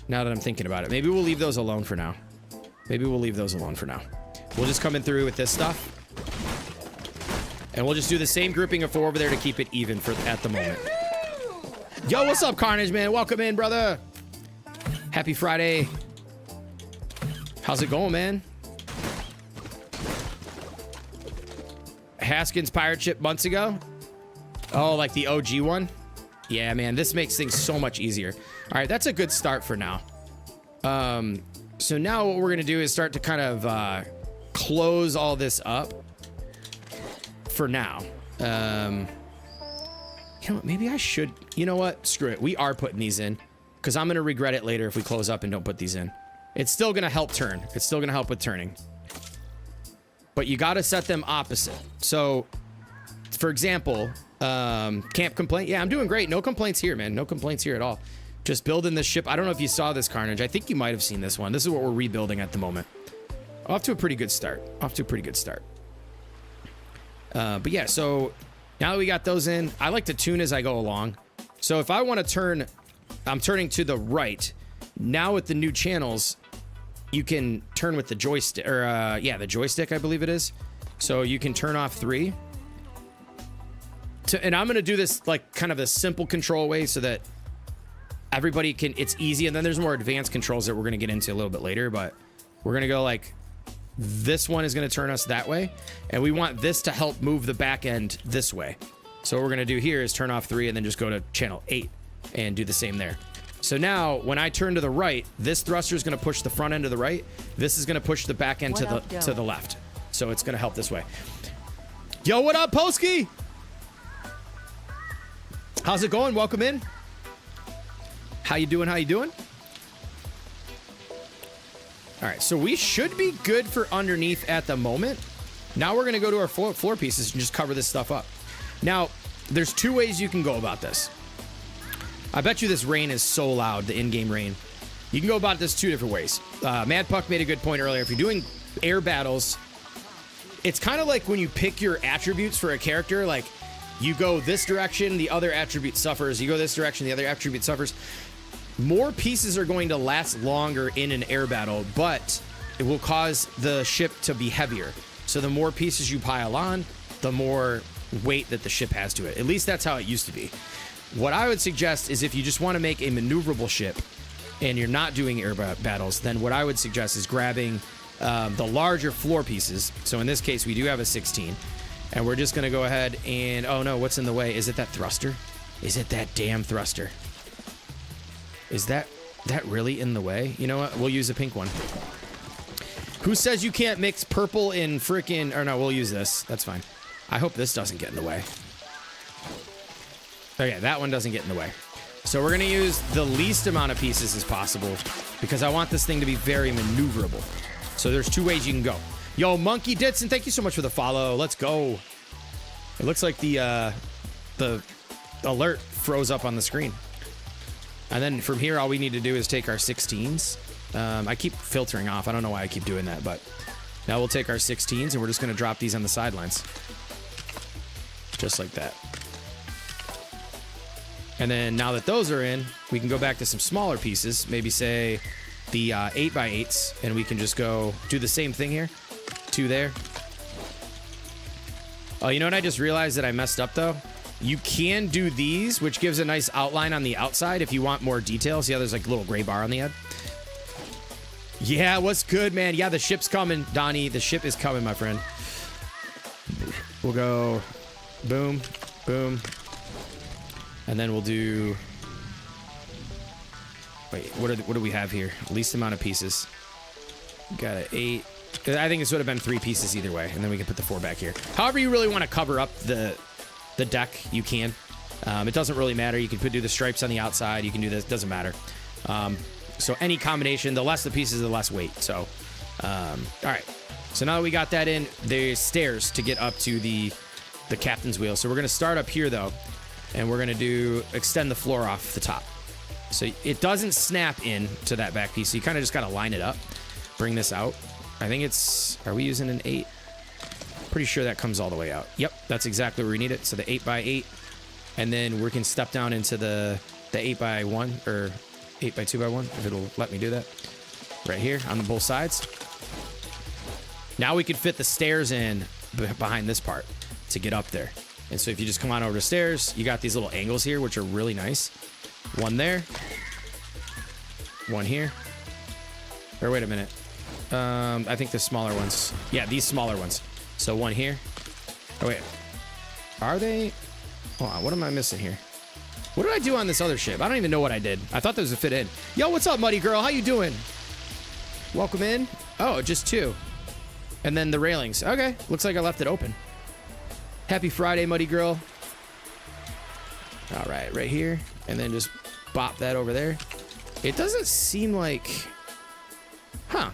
Now that I'm thinking about it, maybe we'll leave those alone for now. We'll just come in through with this stuff, and we'll just do the same grouping of 4 over there to keep it even at the moment. Yo, what's up, Carnage, man? Welcome in, brother. Happy Friday. How's it going, man? Haskins pirate ship months ago. Oh, like the OG one? Yeah, man, this makes things so much easier. All right, that's a good start for now. So now what we're gonna do is start to kind of close all this up for now. You know what, maybe I should, you know what, screw it. We are putting these in because I'm gonna regret it later if we close up and don't put these in. It's still gonna help turn. It's still gonna help with turning. But you gotta set them opposite. So, for example, can't complain. Yeah, I'm doing great. No complaints here, man. No complaints here at all. Just building this ship. I don't know if you saw this, Carnage. I think you might have seen this one. This is what we're rebuilding at the moment. Off to a pretty good start. But yeah, so Now that we got those in, I like to tune as I go along. So if I want to turn, I'm turning to the right. Now with the new channels, you can turn with the joystick, or yeah, the joystick, I believe it is. So you can turn off 3. And I'm going to do this like kind of a simple control way so that everybody can, it's easy. And then there's more advanced controls that we're going to get into a little bit later, but we're going to go like, this one is going to turn us that way. And we want this to help move the back end this way. So what we're going to do here is turn off 3 and then just go to channel 8 and do the same there. So now when I turn to the right, this thruster is going to push the front end to the right. This is going to push the back end to the left. So it's going to help this way. Yo, what up, Polsky? How's it going? Welcome in. How you doing? How you doing? All right, so we should be good for underneath at the moment. Now we're going to go to our floor pieces and just cover this stuff up. Now, there's 2 ways you can go about this. I bet you this rain is so loud, the in-game rain. You can go about this 2 different ways. Mad Puck made a good point earlier. If you're doing air battles, it's kind of like when you pick your attributes for a character, like you go this direction, the other attribute suffers. You go this direction, the other attribute suffers. More pieces are going to last longer in an air battle, but it will cause the ship to be heavier. So the more pieces you pile on, the more weight that the ship has to it. At least that's how it used to be. What I would suggest is if you just want to make a maneuverable ship and you're not doing air battles, then what I would suggest is grabbing the larger floor pieces. So in this case, we do have a 16. And we're just going to go ahead and... Oh, no. What's in the way? Is it that thruster? Is it that damn thruster? Is that really in the way? You know what? We'll use a pink one. Who says you can't mix purple in freaking... Or no, we'll use this. That's fine. I hope this doesn't get in the way. Okay, that one doesn't get in the way. So we're going to use the least amount of pieces as possible because I want this thing to be very maneuverable. So there's 2 ways you can go. Yo, Monkey Ditson, thank you so much for the follow. Let's go. It looks like the alert froze up on the screen. And then from here, all we need to do is take our 16s. I keep filtering off. I don't know why I keep doing that, but now we'll take our 16s and we're just going to drop these on the sidelines. Just like that. And then now that those are in, we can go back to some smaller pieces. Maybe say the 8x8s, and we can just go do the same thing here. 2 there. Oh, you know what I just realized that I messed up, though? You can do these, which gives a nice outline on the outside if you want more details. Yeah, there's like a little gray bar on the end. Yeah, what's good, man? Yeah, the ship's coming, Donnie. The ship is coming, my friend. We'll go boom, boom. And then we'll do... Wait, what do we have here? Least amount of pieces. Got an 8. I think this would have been 3 pieces either way. And then we can put the 4 back here. However you really want to cover up the deck, you can. It doesn't really matter. You can do the stripes on the outside. You can do this. Doesn't matter. So any combination, the less the pieces, the less weight. So, all right. So now that we got that in, there's stairs to get up to the captain's wheel. So we're going to start up here, though. And we're going to extend the floor off the top. So it doesn't snap in to that back piece. So you kind of just got to line it up. Bring this out. I think it's... Are we using an 8? Pretty sure that comes all the way out. Yep, that's exactly where we need it. So the 8x8. And then we can step down into the 8x1 or 8x2x1 if it'll let me do that. Right here on both sides. Now we can fit the stairs in behind this part to get up there. And so if you just come on over the stairs, you got these little angles here, which are really nice. One there. One here. Or wait a minute. I think the smaller ones. Yeah, these smaller ones. So one here. Oh, wait. Are they? Hold on, what am I missing here? What did I do on this other ship? I don't even know what I did. I thought those would fit in. Yo, what's up, Muddy Girl? How you doing? Welcome in. Oh, just 2. And then the railings. Okay, looks like I left it open. Happy Friday, Muddy Girl. All right, right here. And then just bop that over there. It doesn't seem like... Huh.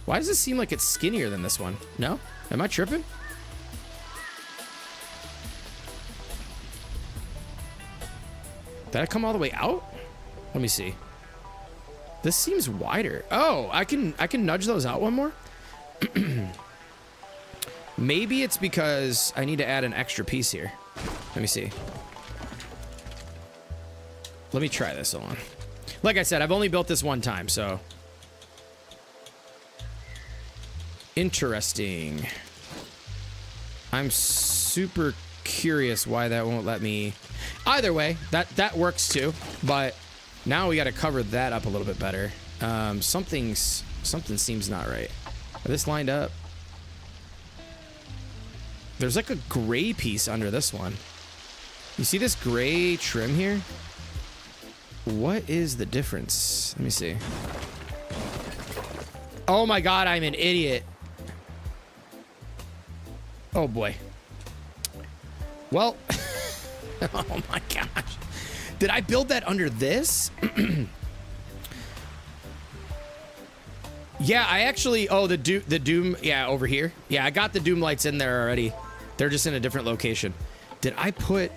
Why does it seem like it's skinnier than this one? No? Am I tripping? Did I come all the way out? Let me see. This seems wider. Oh, I can nudge those out one more? Maybe it's because I need to add an extra piece here. Let me see. Let me try this on. Like I said, I've only built this one time, so. Interesting. I'm super curious why that won't let me. Either way, that works too, but now we got to cover that up a little bit better. Something seems not right. Are this lined up? There's like a gray piece under this one. You see this gray trim here? What is the difference? Let me see. Oh my God, I'm an idiot. Oh boy. Well, oh my gosh. Did I build that under this? Yeah, I actually, oh, the Doom, yeah, over here. Yeah, I got the Doom lights in there already. They're just in a different location. Did I put...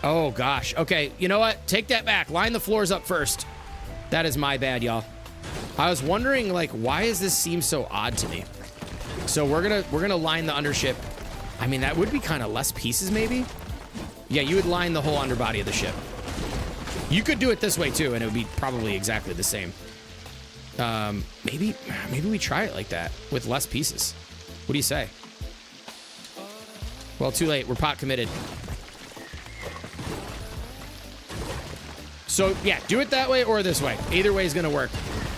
Oh gosh, okay, you know what? Take that back, line the floors up first. That is my bad, y'all. I was wondering, like, why does this seem so odd to me? So we're gonna line the undership. I mean, that would be kind of less pieces, maybe? Yeah, you would line the whole underbody of the ship. You could do it this way too, and it would be probably exactly the same. Maybe we try it like that with less pieces. What do you say? Well, too late. We're pot committed. So yeah, do it that way or this way. Either way is gonna work.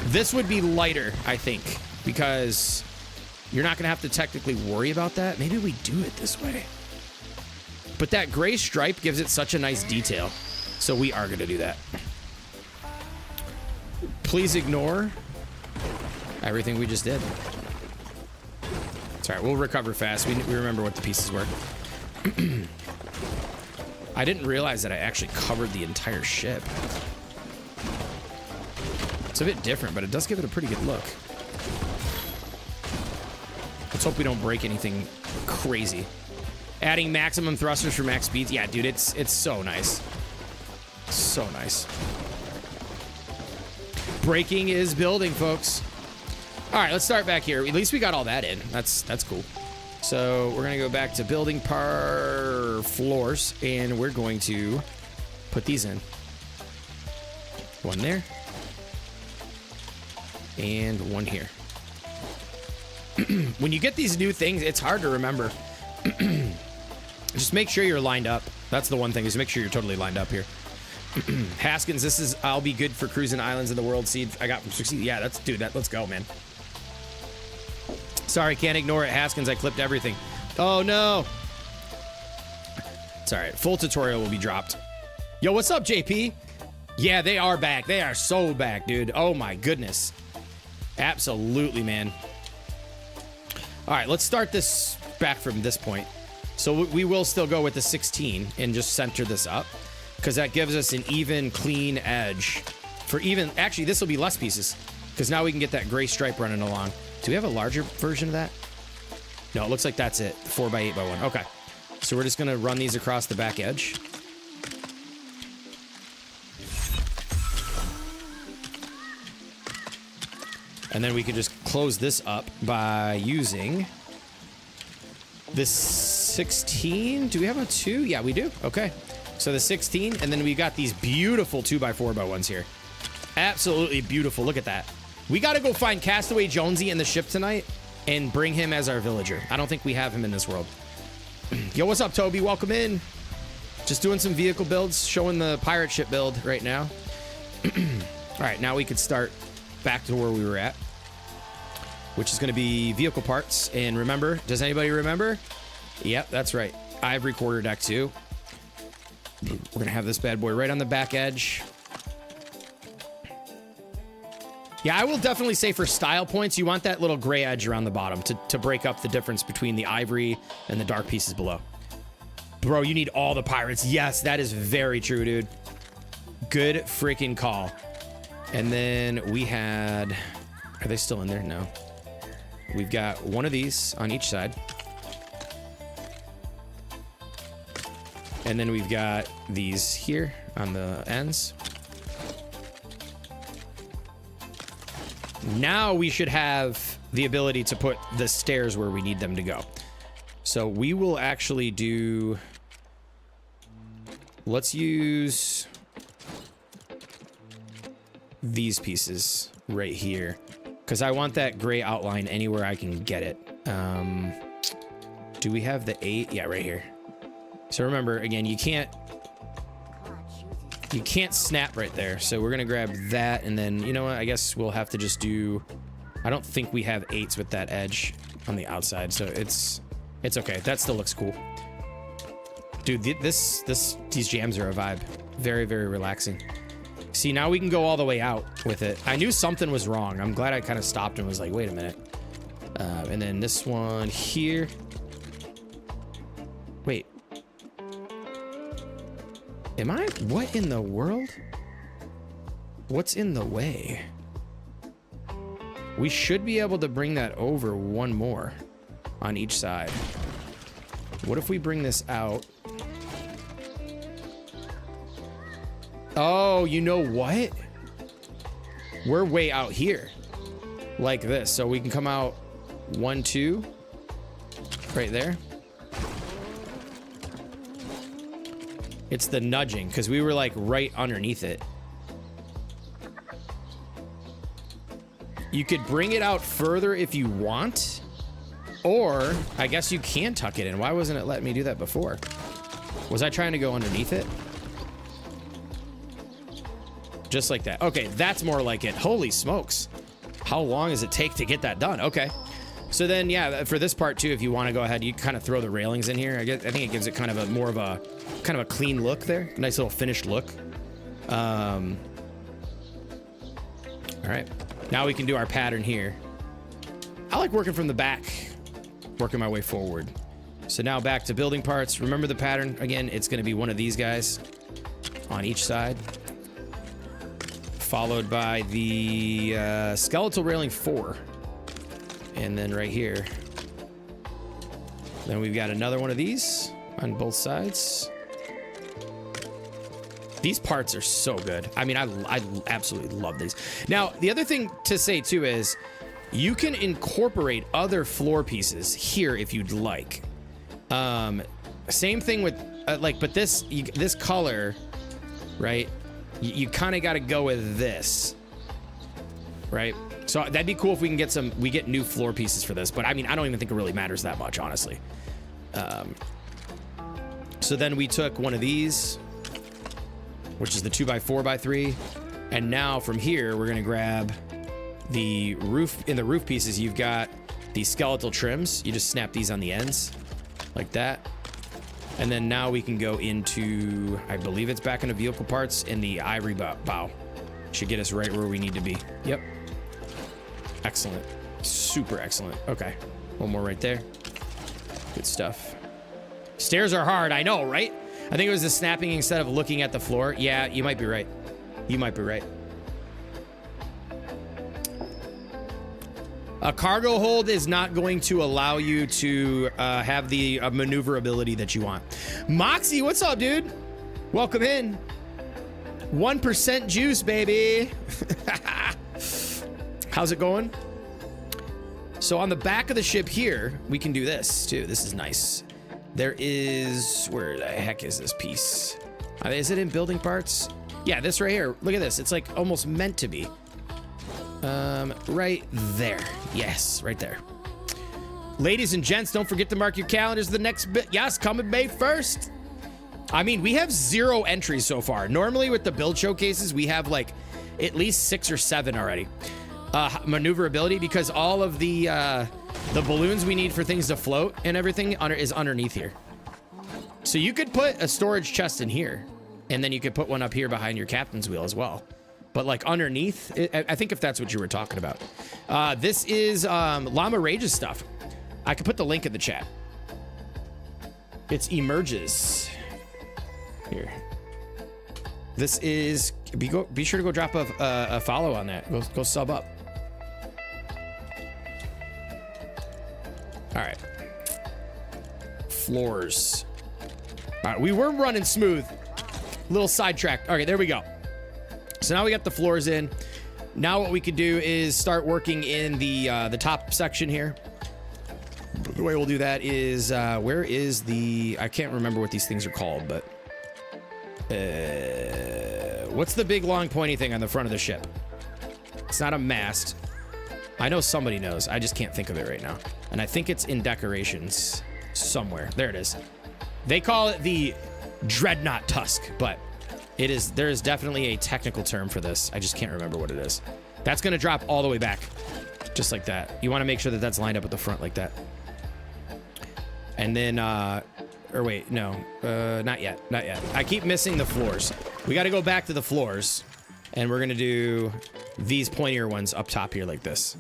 This would be lighter, I think, because you're not gonna have to technically worry about that. Maybe we do it this way. But that gray stripe gives it such a nice detail. So we are gonna do that. Please ignore everything we just did. It's all right, we'll recover fast. We remember what the pieces were. I didn't realize that I actually covered the entire ship. It's a bit different, but it does give it a pretty good look. Let's hope we don't break anything crazy. Adding maximum thrusters for max speeds. Yeah, dude, it's so nice. So nice. Braking is building, folks. All right, let's start back here. At least we got all that in. That's cool. So we're gonna go back to building floors, and we're going to put these in. One there, and one here. When you get these new things, it's hard to remember. Just make sure you're lined up. That's the one thing, is make sure you're totally lined up here. Haskins, this is I'll be good for cruising islands in the world seed I got from Succeed. Yeah, let's go, man. Sorry, can't ignore it, Haskins. I clipped everything. Oh no. It's all right. Full tutorial will be dropped. Yo, what's up, JP? Yeah, they are back. They are so back, dude. Oh my goodness. Absolutely, man. All right, let's start this back from this point. So we will still go with the 16 and just center this up, because that gives us an even, clean edge. For even, actually, this will be less pieces, because now we can get that gray stripe running along. Do we have a larger version of that? No, it looks like that's it. 4x8x1. Okay. So we're just going to run these across the back edge. And then we can just close this up by using this 16. Do we have a 2? Yeah, we do. Okay. So the 16, and then we got these beautiful 2x4x1s here. Absolutely beautiful. Look at that. We got to go find Castaway Jonesy in the ship tonight and bring him as our villager. I don't think we have him in this world. Yo, what's up, Toby? Welcome in. Just doing some vehicle builds, showing the pirate ship build right now. All right, now we could start back to where we were at, which is going to be vehicle parts. And remember, does anybody remember? Yep, that's right. Ivory quarter deck 2. We're going to have this bad boy right on the back edge. Yeah, I will definitely say for style points, you want that little gray edge around the bottom to break up the difference between the ivory and the dark pieces below. Bro, you need all the pirates. Yes, that is very true, dude. Good freaking call. And then we had... Are they still in there? No. We've got one of these on each side. And then we've got these here on the ends. Now we should have the ability to put the stairs where we need them to go. So we will actually do... Let's use these pieces right here, because I want that gray outline anywhere I can get it. Do we have the 8? Yeah, right here. So remember, again, you can't snap right there. So we're gonna grab that, and then, you know what, I guess we'll have to just do... I don't think we have 8s with that edge on the outside, so it's okay. That still looks cool. Dude, these jams are a vibe. Very, very relaxing. See, now we can go all the way out with it. I knew something was wrong. I'm glad I kind of stopped and was like, wait a minute. And then this one here. Wait. Am I? What in the world? What's in the way? We should be able to bring that over one more on each side. What if we bring this out? Oh, you know what? We're way out here. Like this. So we can come out 1, 2. Right there. It's the nudging, because we were like right underneath it. You could bring it out further if you want. Or, I guess you can tuck it in. Why wasn't it letting me do that before? Was I trying to go underneath it? Just like that. Okay, that's more like it. Holy smokes. How long does it take to get that done? Okay. So then, yeah, for this part too, if you want to go ahead, you kind of throw the railings in here. I think it gives it kind of a more of a kind of a clean look there. Nice little finished look. All right. Now we can do our pattern here. I like working from the back, working my way forward. So now back to building parts. Remember the pattern. Again, it's going to be one of these guys on each side, followed by the skeletal railing 4. And then right here. Then we've got another one of these on both sides. These parts are so good. I mean, I absolutely love these. Now, the other thing to say too is you can incorporate other floor pieces here if you'd like. Same thing with but this color, right? You kind of got to go with this, right? So that'd be cool if we can get we get new floor pieces for this. But I mean, I don't even think it really matters that much, honestly. So then we took one of these, which is the 2x4x3. And now from here, we're going to grab the roof. In the roof pieces, you've got these skeletal trims. You just snap these on the ends like that. And then now we can go into, I believe it's back into vehicle parts, in the ivory bow. Should get us right where we need to be. Yep. Excellent. Super excellent. Okay. One more right there. Good stuff. Stairs are hard. I know, right? I think it was the snapping instead of looking at the floor. Yeah, you might be right. You might be right. A cargo hold is not going to allow you to have the maneuverability that you want. Moxie, what's up, dude? Welcome in. 1% juice, baby. How's it going? So on the back of the ship here, we can do this too. This is nice. There is, where the heck is this piece? Is it in building parts? Yeah, this right here. Look at this. It's like almost meant to be. Right there. Yes, right there. Ladies and gents, don't forget to mark your calendars the next bit. Yes, coming May 1st. I mean, we have 0 entries so far. Normally with the build showcases, we have like at least 6 or 7 already. Maneuverability, because all of the balloons we need for things to float and everything is underneath here. So you could put a storage chest in here, and then you could put one up here behind your captain's wheel as well. But like underneath, I think if that's what you were talking about. This is Llama Rage's stuff. I could put the link in the chat. It's Emerges. Here. This is, be sure to go drop a follow on that. Go sub up. All right. Floors. All right, we were running smooth. Little sidetrack. Okay, there we go. So now we got the floors in. Now what we could do is start working in the top section here. The way we'll do that is, where is the... I can't remember what these things are called, but... what's the big, long, pointy thing on the front of the ship? It's not a mast. I know somebody knows. I just can't think of it right now. And I think it's in decorations somewhere. There it is. They call it the Dreadnought Tusk, but there is definitely a technical term for this. I just can't remember what it is. That's going to drop all the way back, just like that. You want to make sure that that's lined up at the front like that. And then, or wait, no, not yet, not yet. I keep missing the floors. We got to go back to the floors, and we're going to do these pointier ones up top here like this.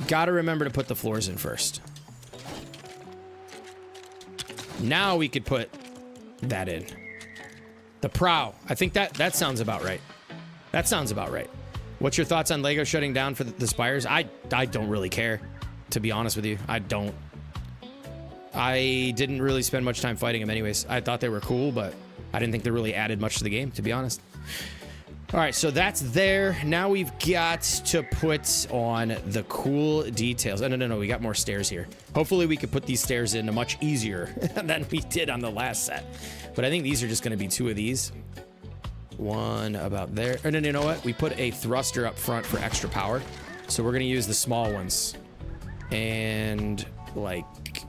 Got to remember to put the floors in first. Now we could put that in. The prow. I think that sounds about right. That sounds about right. What's your thoughts on Lego shutting down for the spires? I don't really care, to be honest with you. I don't. I didn't really spend much time fighting them anyways. I thought they were cool, but I didn't think they really added much to the game, to be honest. All right, so that's there. Now we've got to put on the cool details. Oh, no, we got more stairs here. Hopefully we could put these stairs in much easier than we did on the last set. But I think these are just going to be 2 of these. One about there. Oh, no, you know what? We put a thruster up front for extra power. So we're going to use the small ones. And like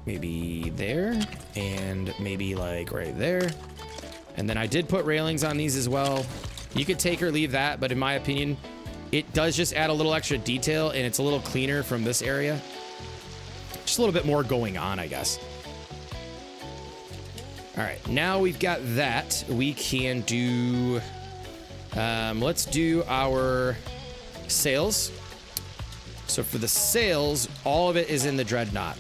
maybe there. And maybe like right there. And then I did put railings on these as well. You could take or leave that, but in my opinion, it does just add a little extra detail, and it's a little cleaner from this area. Just a little bit more going on, I guess. All right, now we've got that. We can do... let's do our sails. So for the sails, all of it is in the Dreadnought.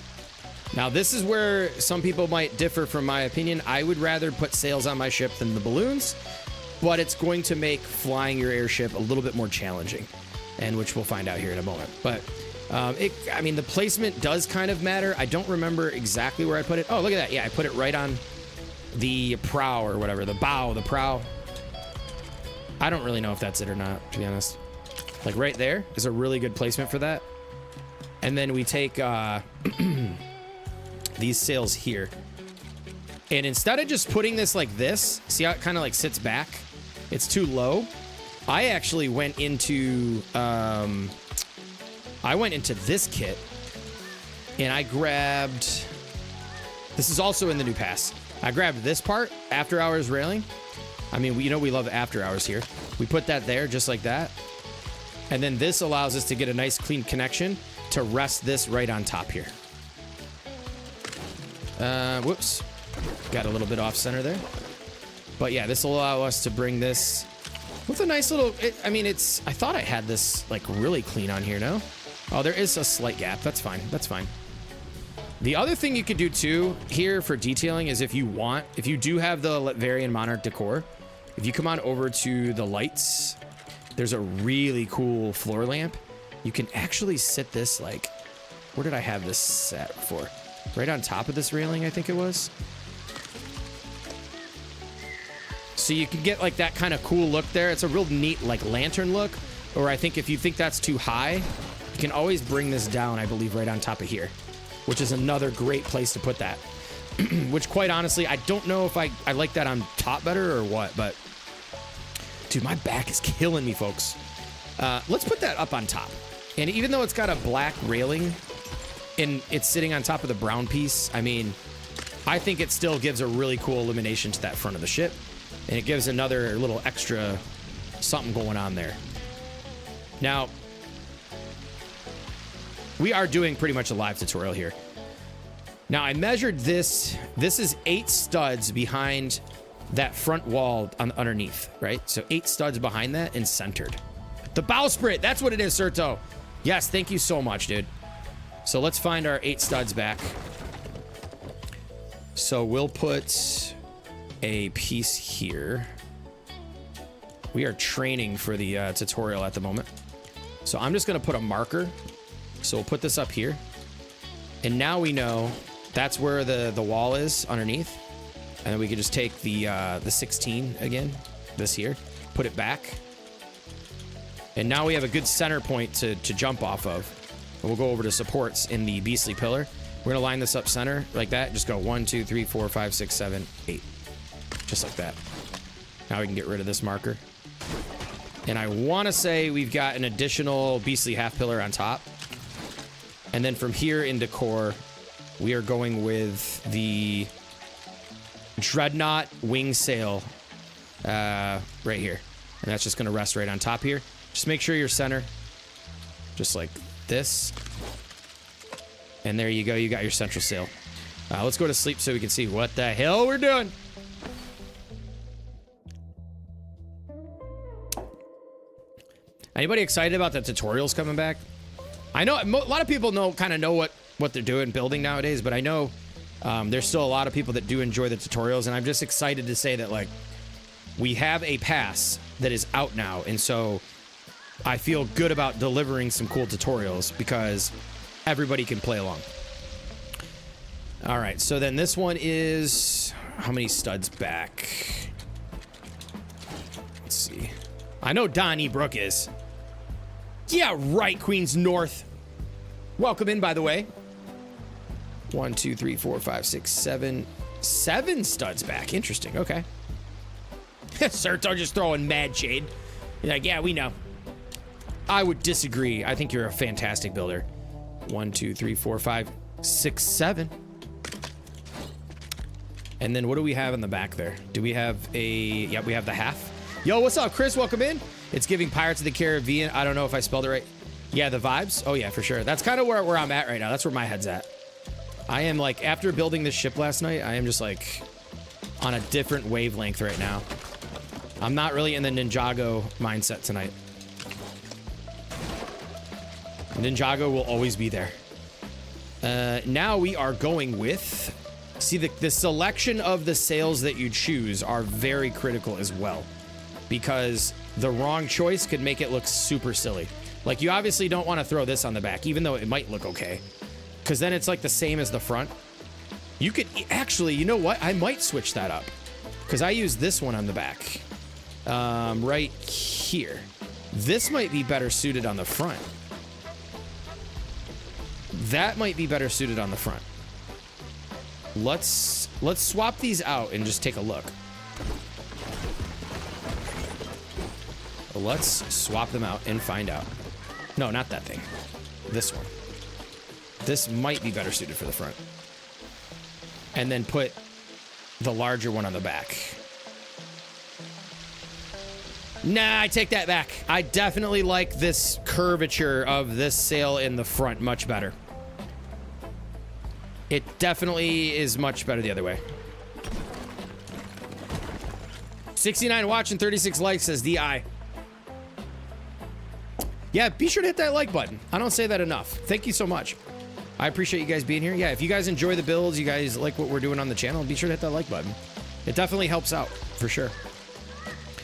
Now, this is where some people might differ from my opinion. I would rather put sails on my ship than the balloons. But it's going to make flying your airship a little bit more challenging, and which we'll find out here in a moment. But I mean, the placement does kind of matter. I don't remember exactly where I put it. Oh, look at that. Yeah, I put it right on the prow or whatever, the bow, the prow. I don't really know if that's it or not, to be honest. Like right there is a really good placement for that. And then we take these sails here. And instead of just putting this like this, see how it kind of like sits back? It's too low. I actually went into this kit and I grabbed, this is also in the new pass. I grabbed this part, after hours railing. I mean, we love after hours here. We put that there just like that. And then this allows us to get a nice clean connection to rest this right on top here. Whoops. Got a little bit off center there. But yeah, this will allow us to bring this with a nice little, I thought I had this like really clean on here, no? Oh, there is a slight gap. That's fine. That's fine. The other thing you could do too here for detailing is if you do have the Varian Monarch decor, if you come on over to the lights, there's a really cool floor lamp. You can actually sit this like, where did I have this set for? Right on top of this railing, I think it was. So you can get like that kind of cool look there. It's a real neat like lantern look. Or I think if you think that's too high, you can always bring this down, I believe, right on top of here, which is another great place to put that. Which quite honestly, I don't know if I like that on top better or what, but dude, my back is killing me, folks. Let's put that up on top. And even though it's got a black railing and it's sitting on top of the brown piece, I mean, I think it still gives a really cool illumination to that front of the ship. And it gives another little extra something going on there. Now, we are doing pretty much a live tutorial here. Now, I measured this. This is 8 studs behind that front wall underneath, right? So 8 studs behind that and centered. The bowsprit, that's what it is, Serto. Yes, thank you so much, dude. So let's find our 8 studs back. So we'll put a piece here. We are training for the tutorial at the moment. So I'm just gonna put a marker. So we'll put this up here. And now we know that's where the wall is underneath. And then we can just take the 16 again, this here, put it back. And now we have a good center point to jump off of. And we'll go over to supports in the beastly pillar. We're gonna line this up center like that. Just go 1, 2, 3, 4, 5, 6, 7, 8. Just like that. Now we can get rid of this marker. And I want to say we've got an additional beastly half pillar on top. And then from here in decor, we are going with the dreadnought wing sail right here. And that's just going to rest right on top here. Just make sure you're center. Just like this. And there you go. You got your central sail. Let's go to sleep so we can see what the hell we're doing. Anybody excited about the tutorials coming back? I know a lot of people kind of know what they're doing building nowadays, but I know there's still a lot of people that do enjoy the tutorials, and I'm just excited to say that, like, we have a pass that is out now, and so I feel good about delivering some cool tutorials because everybody can play along. All right, so then this one is how many studs back? Let's see. I know Don E. Brook is. Yeah, right, Queens North. Welcome in, by the way. 1, 2, 3, 4, 5, 6, 7. 7 studs back. Interesting. Okay. Serto just throwing mad shade. You're like, yeah, we know. I would disagree. I think you're a fantastic builder. 1, 2, 3, 4, 5, 6, 7. And then what do we have in the back there? Do we have a... Yep, we have the half. Yo, what's up, Chris? Welcome in. It's giving Pirates of the Caribbean. I don't know if I spelled it right. Yeah, the vibes. Oh, yeah, for sure. That's kind of where I'm at right now. That's where my head's at. I am, like, after building this ship last night, I am just, like, on a different wavelength right now. I'm not really in the Ninjago mindset tonight. Ninjago will always be there. Now we are going with... See, the selection of the sails that you choose are very critical as well. Because the wrong choice could make it look super silly. Like, you obviously don't want to throw this on the back, even though it might look okay. Because then it's like the same as the front. You could... Actually, you know what? I might switch that up. Because I use this one on the back. Right here. This might be better suited on the front. That might be better suited on the front. Let's swap these out and just take a look. Let's swap them out and find out. No, not that thing. This one. This might be better suited for the front. And then put the larger one on the back. Nah, I take that back. I definitely like this curvature of this sail in the front much better. It definitely is much better the other way. 69 watching, 36 likes, says DI. Yeah, be sure to hit that like button. I don't say that enough. Thank you so much. I appreciate you guys being here. Yeah, if you guys enjoy the builds, you guys like what we're doing on the channel, be sure to hit that like button. It definitely helps out, for sure.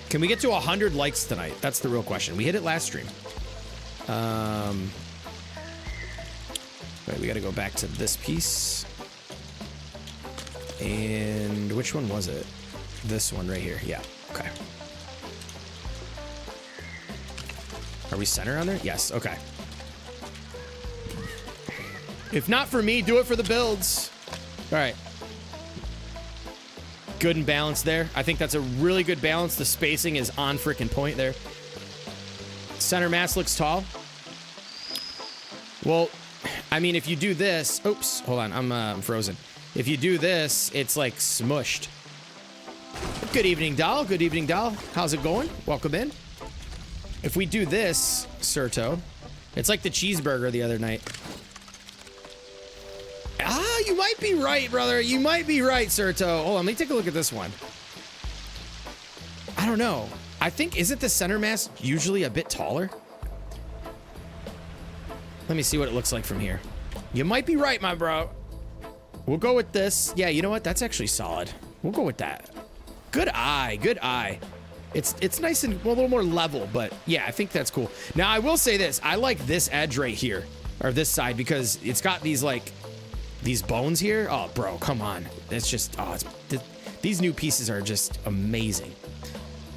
Can we get to 100 likes tonight? That's the real question. We hit it last stream. Right, we got to go back to this piece. And which one was it? This one right here. Yeah, okay. Are we center on there? Yes, okay. If not for me, do it for the builds. All right. Good and balanced there. I think that's a really good balance. The spacing is on freaking point there. Center mass looks tall. Well, I mean, if you do this... Oops, hold on. I'm frozen. If you do this, it's like smushed. Good evening, doll. Good evening, doll. How's it going? Welcome in. If we do this, Serto, it's like the cheeseburger the other night. Ah, you might be right, brother. You might be right, Serto. Hold on, let me take a look at this one. I don't know. I think, isn't the center mass usually a bit taller? Let me see what it looks like from here. You might be right, my bro. We'll go with this. Yeah, you know what? That's actually solid. We'll go with that. Good eye. Good eye. It's nice and a little more level, but yeah, I think that's cool. Now, I will say this. I like this edge right here, or this side, because it's got these, like, these bones here. Oh, bro, come on. It's just, oh, these new pieces are just amazing.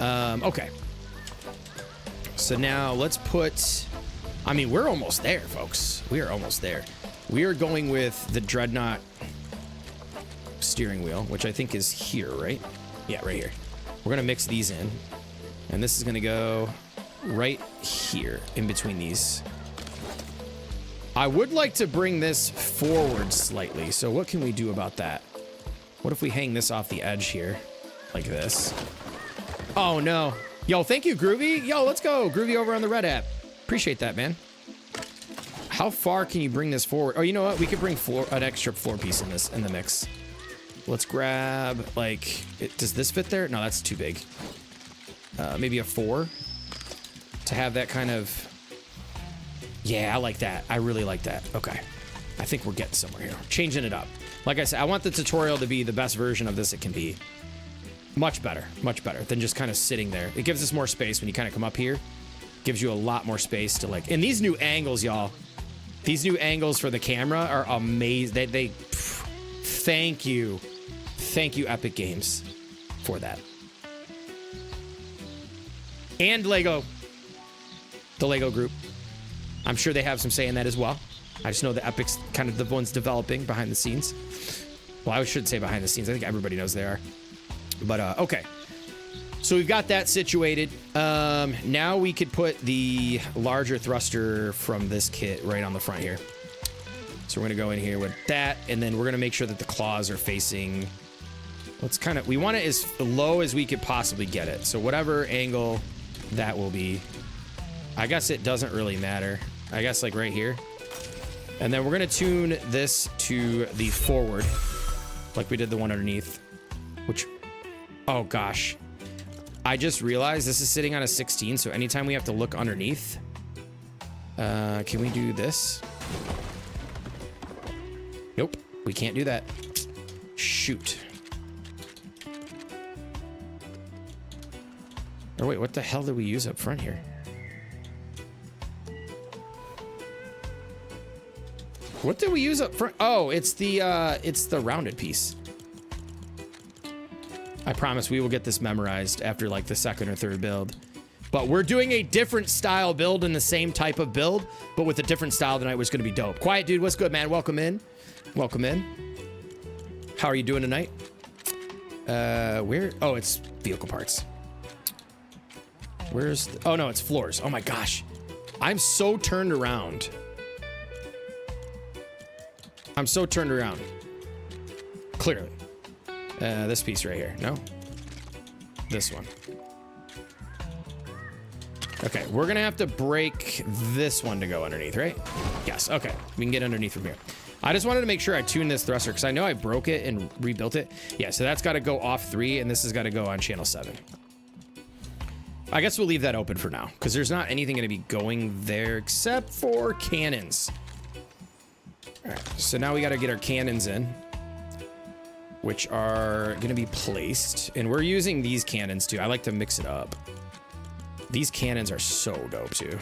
Okay. So now let's put, I mean, we're almost there, folks. We are almost there. We are going with the Dreadnought steering wheel, which I think is here, right? Yeah, right here. We're gonna mix these in, and this is gonna go right here in between these. I would like to bring this forward slightly, so what can we do about that? What if we hang this off the edge here, like this? Oh no. Yo, thank you, Groovy. Yo, let's go. Groovy over on the Red app. Appreciate that, man. How far can you bring this forward? Oh, you know what? We could bring an extra floor piece in the mix. Let's grab, like, does this fit there? No, that's too big. Maybe a 4 to have that kind of. Yeah, I like that. I really like that. Okay. I think we're getting somewhere here. Changing it up. Like I said, I want the tutorial to be the best version of this it can be. Much better than just kind of sitting there. It gives us more space when you kind of come up here. Gives you a lot more space to like, and these new angles, y'all. These new angles for the camera are amazing. They thank you. Thank you, Epic Games, for that. And Lego. The Lego group. I'm sure they have some say in that as well. I just know the Epic's kind of the ones developing behind the scenes. Well, I should say behind the scenes. I think everybody knows they are. But, okay. So we've got that situated. Now we could put the larger thruster from this kit right on the front here. So we're going to go in here with that, and then we're going to make sure that the claws are facing... Let's kind of... We want it as low as we could possibly get it. So whatever angle that will be. I guess it doesn't really matter. I guess like right here. And then we're going to tune this to the forward, like we did the one underneath, which... Oh, gosh. I just realized this is sitting on a 16, so anytime we have to look underneath... can we do this? Nope, we can't do that. Shoot. Or wait, what the hell did we use up front here? What did we use up front? Oh, it's the rounded piece. I promise we will get this memorized after like the second or third build. But we're doing a different style build in the same type of build, but with a different style tonight, which is going to be dope. Quiet Dude, what's good, man? Welcome in. Welcome in. How are you doing tonight? Where? Oh, it's vehicle parts. Where's... Oh, no, it's floors. Oh, my gosh. I'm so turned around. I'm so turned around. Clearly. This piece right here. No? This one. Okay, we're gonna have to break this one to go underneath, right? Yes, okay. We can get underneath from here. I just wanted to make sure I tuned this thruster because I know I broke it and rebuilt it. Yeah, so that's got to go off 3, and this has got to go on channel 7. I guess we'll leave that open for now because there's not anything going to be going there except for cannons. All right, so now we got to get our cannons in, which are going to be placed. And we're using these cannons too. I like to mix it up. These cannons are so dope too.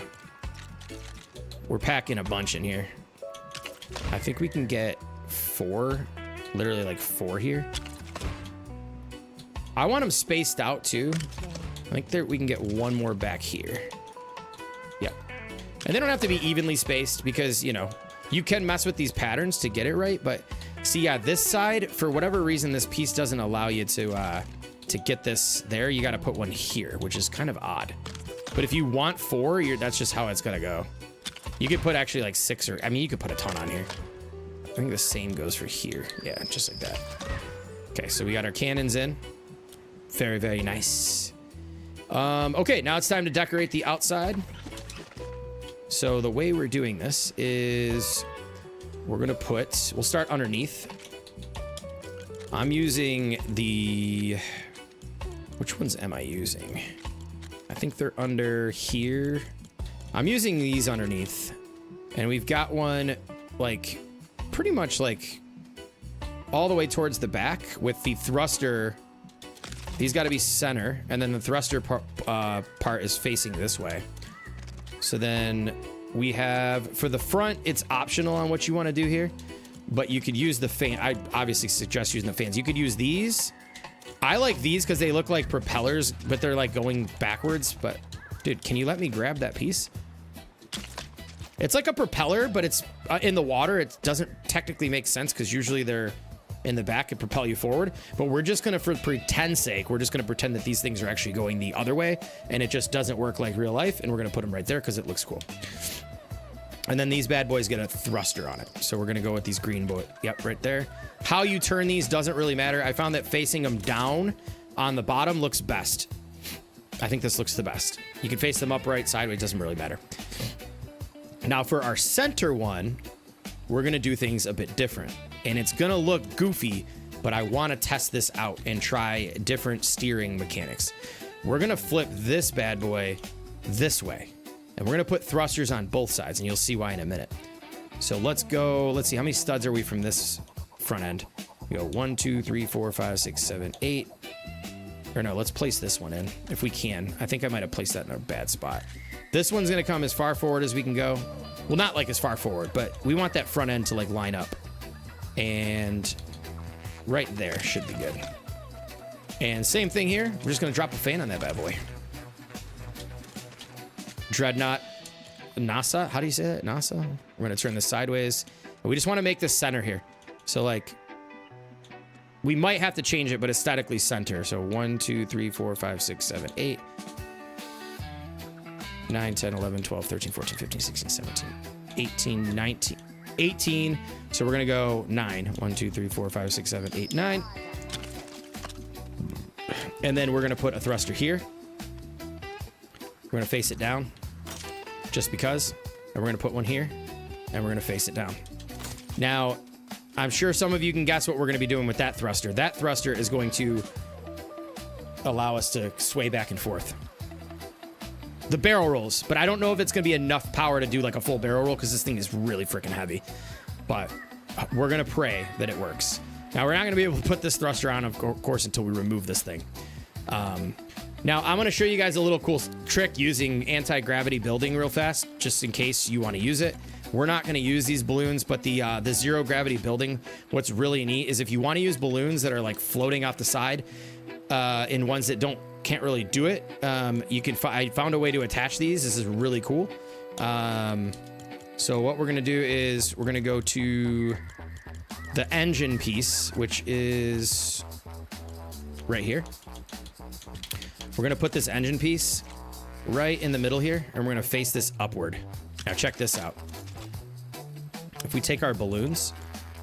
We're packing a bunch in here. I think we can get 4, literally like 4 here. I want them spaced out too. I think there we can get 1 more back here. Yeah. And they don't have to be evenly spaced because, you know, you can mess with these patterns to get it right. But see, yeah, this side, for whatever reason, this piece doesn't allow you to get this there. You got to put one here, which is kind of odd. But if you want 4, that's just how it's going to go. You could put actually like 6 or, I mean, you could put a ton on here. I think the same goes for here. Yeah, just like that. Okay, so we got our cannons in. Very, very nice. Okay, now it's time to decorate the outside. So the way we're doing this is we're going to we'll start underneath. I'm using which ones am I using? I think they're under here. I'm using these underneath, and we've got one like pretty much like all the way towards the back with the thruster. These got to be center, and then the thruster part is facing this way. So then we have, for the front, it's optional on what you want to do here, but you could use the fan. I obviously suggest using the fans. You could use these. I like these because they look like propellers, but they're like going backwards, but Dude, can you let me grab that piece? It's like a propeller, but it's in the water. It doesn't technically make sense because usually they're in the back and propel you forward. But we're just going to, for pretend's sake, we're just going to pretend that these things are actually going the other way and it just doesn't work like real life. And we're going to put them right there because it looks cool. And then these bad boys get a thruster on it. So we're going to go with these green boy. Yep, right there. How you turn these doesn't really matter. I found that facing them down on the bottom looks best. I think this looks the best. You can face them upright, sideways, doesn't really matter. Now for our center one, we're gonna do things a bit different. And it's gonna look goofy, but I wanna test this out and try different steering mechanics. We're gonna flip this bad boy this way. And we're gonna put thrusters on both sides, and you'll see why in a minute. So let's go, let's see, how many studs are we from this front end? We go 1, 2, 3, 4, 5, 6, 7, 8. Or no, let's place this one in if we can. I think I might have placed that in a bad spot. This one's gonna come as far forward as we can go. Well, not like as far forward, but we want that front end to like line up. And right there should be good. And same thing here. We're just gonna drop a fan on that bad boy. Dreadnought, NASA, how do you say that? NASA? We're gonna turn this sideways. We just wanna make this center here. So like, we might have to change it, but aesthetically center. So 1, 2, 3, 4, 5, 6, 7, 8, 9, 10, 11, 12, 13, 14, 15, 16, 17, 18, 19, 18. So we're going to go 9. 1, 2, 3, 4, 5, 6, 7, 8, 9. And then we're going to put a thruster here. We're going to face it down just because. And we're going to put one here and we're going to face it down. Now, I'm sure some of you can guess what we're going to be doing with that thruster. That thruster is going to allow us to sway back and forth. The barrel rolls, but I don't know if it's going to be enough power to do like a full barrel roll because this thing is really freaking heavy. But we're going to pray that it works. Now, we're not going to be able to put this thruster on, of course, until we remove this thing. Now, I'm going to show you guys a little cool trick using anti-gravity building real fast, just in case you want to use it. We're not going to use these balloons, but the zero gravity building, what's really neat is if you want to use balloons that are like floating off the side in ones that can't really do it, you can. I found a way to attach these. This is really cool. So what we're going to do is we're going to go to the engine piece, which is right here. We're going to put this engine piece right in the middle here, and we're going to face this upward. Now check this out. If we take our balloons,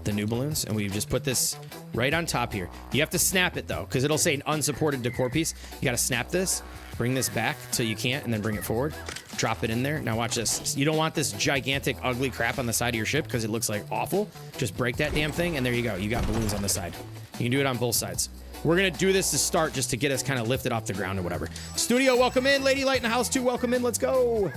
the new balloons, and we just put this right on top here. You have to snap it though, because it'll say an unsupported decor piece. You got to snap this, bring this back till you can't, and then bring it forward. Drop it in there. Now watch this. You don't want this gigantic, ugly crap on the side of your ship because it looks like awful. Just break that damn thing, and there you go. You got balloons on the side. You can do it on both sides. We're going to do this to start just to get us kind of lifted off the ground or whatever. Studio, welcome in. Lady Light in the house too, welcome in. Let's go.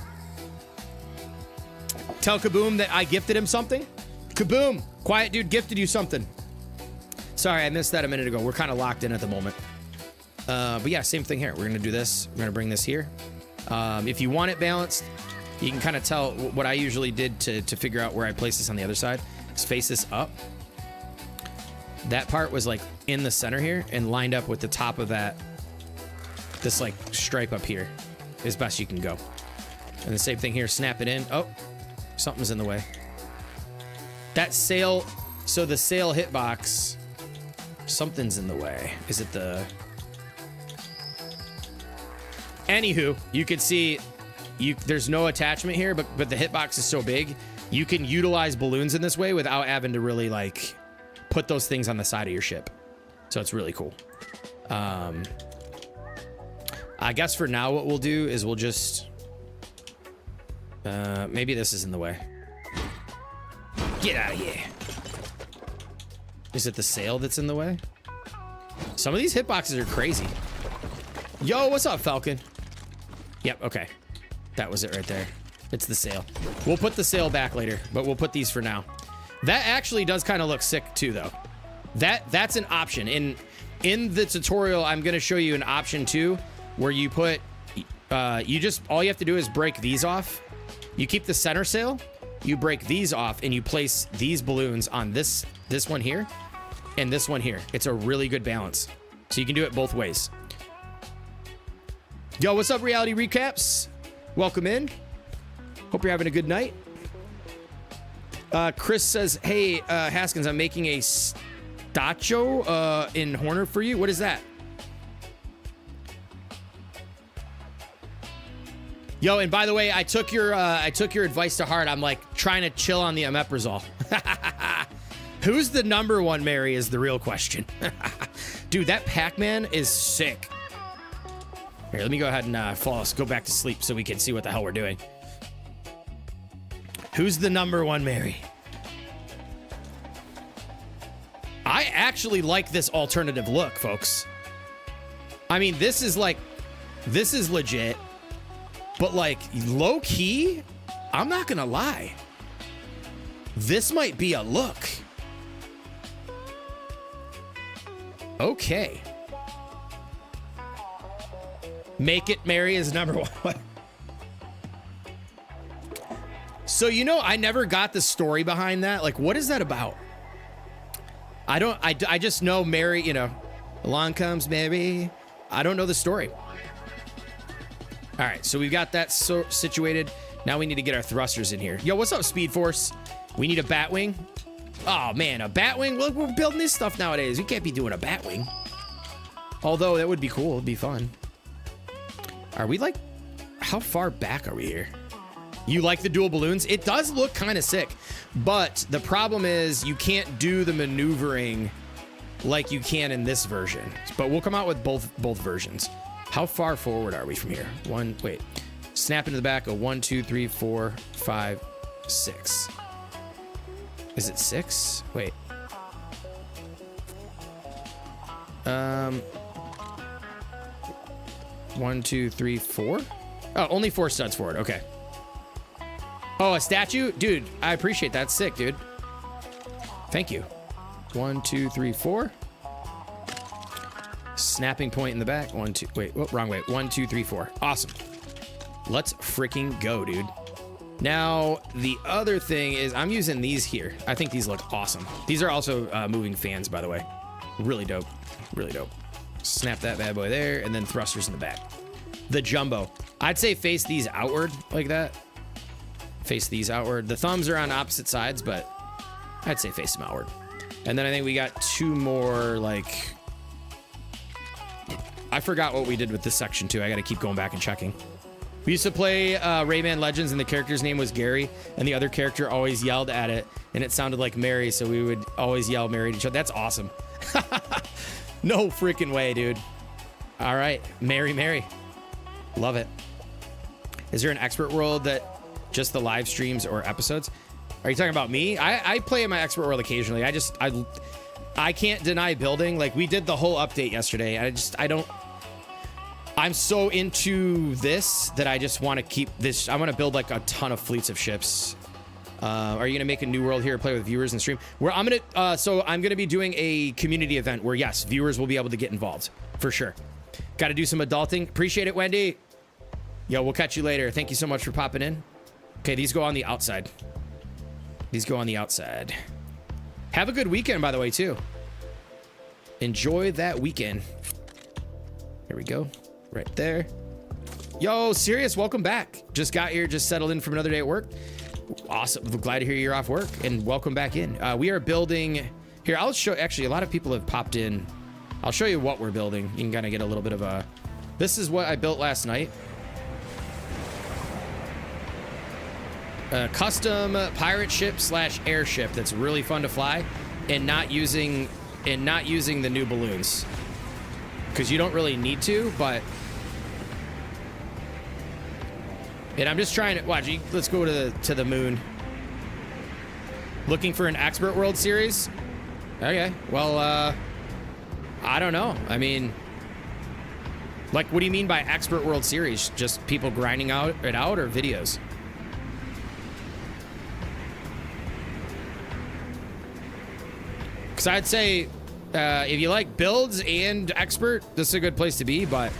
Tell Kaboom that I gifted him something. Kaboom, quiet dude gifted you something. Sorry, I missed that a minute ago. We're kind of locked in at the moment. But yeah, same thing here. We're going to do this. We're going to bring this here. If you want it balanced, you can kind of tell what I usually did to figure out where I place this on the other side. Is face this up. That part was like in the center here and lined up with the top of that, this like stripe up here as best you can go. And the same thing here, snap it in. Oh, something's in the way. That sail, so the sail hitbox, something's in the way. Is it the... Anywho, you can see there's no attachment here, but the hitbox is so big, you can utilize balloons in this way without having to really like put those things on the side of your ship. So it's really cool. I guess for now what we'll do is we'll just... maybe this is in the way. Get out of here. Is it the sail that's in the way? Some of these hitboxes are crazy. Yo, what's up, Falcon? Yep, okay. That was it right there. It's the sail. We'll put the sail back later, but we'll put these for now. That actually does kind of look sick too, though. That's an option. In the tutorial, I'm going to show you an option too, where you put, all you have to do is break these off. You keep the center sail, you break these off, and you place these balloons on this one here and this one here. It's a really good balance. So you can do it both ways. Yo, what's up, Reality Recaps? Welcome in. Hope you're having a good night. Chris says, hey, Haskins, I'm making a stacho in Horner for you. What is that? Yo, and by the way, I took your advice to heart. I'm like trying to chill on the omeprazole. Who's the number one Mary is the real question. Dude, that Pac-Man is sick. Here, let me go ahead and go back to sleep so we can see what the hell we're doing. Who's the number one Mary? I actually like this alternative look, folks. I mean, this is legit. But like, low key, I'm not gonna lie. This might be a look. Okay. Make it Mary is number one. So, you know, I never got the story behind that. Like, what is that about? I just know Mary, you know, along comes Mary. I don't know the story. All right, so we've got that situated. Now we need to get our thrusters in here. Yo, what's up, Speed Force? We need a Batwing. Oh, man, a Batwing? Look, we're building this stuff nowadays. We can't be doing a Batwing. Although, that would be cool. It'd be fun. Are we, like... How far back are we here? You like the dual balloons? It does look kind of sick. But the problem is you can't do the maneuvering like you can in this version. But we'll come out with both versions. How far forward are we from here? Wait. Snap into the back. 1, 2, 3, 4, 5, 6. Is it 6? Wait. 1, 2, 3, 4? Oh, only 4 studs forward. Okay. Oh, a statue? Dude, I appreciate that. Sick, dude. Thank you. 1, 2, 3, 4. Snapping point in the back. 1, 2. Wait, wrong way. 1, 2, 3, 4. Awesome. Let's freaking go, dude. Now, the other thing is I'm using these here. I think these look awesome. These are also moving fans, by the way. Really dope. Really dope. Snap that bad boy there, and then thrusters in the back. The jumbo. I'd say face these outward like that. Face these outward. The thumbs are on opposite sides, but I'd say face them outward. And then I think we got 2 more, like... I forgot what we did with this section, too. I got to keep going back and checking. We used to play Rayman Legends, and the character's name was Gary, and the other character always yelled at it, and it sounded like Mary, so we would always yell Mary to each other. That's awesome. No freaking way, dude. All right. Mary. Love it. Is there an expert world that just the live streams or episodes? Are you talking about me? I play in my expert world occasionally. I can't deny building. Like, we did the whole update yesterday. I'm so into this that I just want to keep this. I want to build like a ton of fleets of ships. Are you gonna make a new world here, play with viewers and stream? I'm gonna be doing a community event where, yes, viewers will be able to get involved for sure. Got to do some adulting. Appreciate it, Wendy. Yo, we'll catch you later. Thank you so much for popping in. Okay, these go on the outside. Have a good weekend, by the way, too. Enjoy that weekend. Here we go. Right there. Yo, Sirius, welcome back. Just got here, just settled in from another day at work. Awesome. Glad to hear you're off work, and welcome back in. We are building... Here, I'll show... Actually, a lot of people have popped in. I'll show you what we're building. You can kind of get a little bit of a... This is what I built last night. A custom pirate ship / airship that's really fun to fly, and not using the new balloons, because you don't really need to. But and I'm just trying to watch. Let's go to the moon. Looking for an expert world series. Okay, well, I don't know. I mean, like, what do you mean by expert world series? Just people grinding it out, or videos? Because I'd say if you like builds and expert, this is a good place to be. But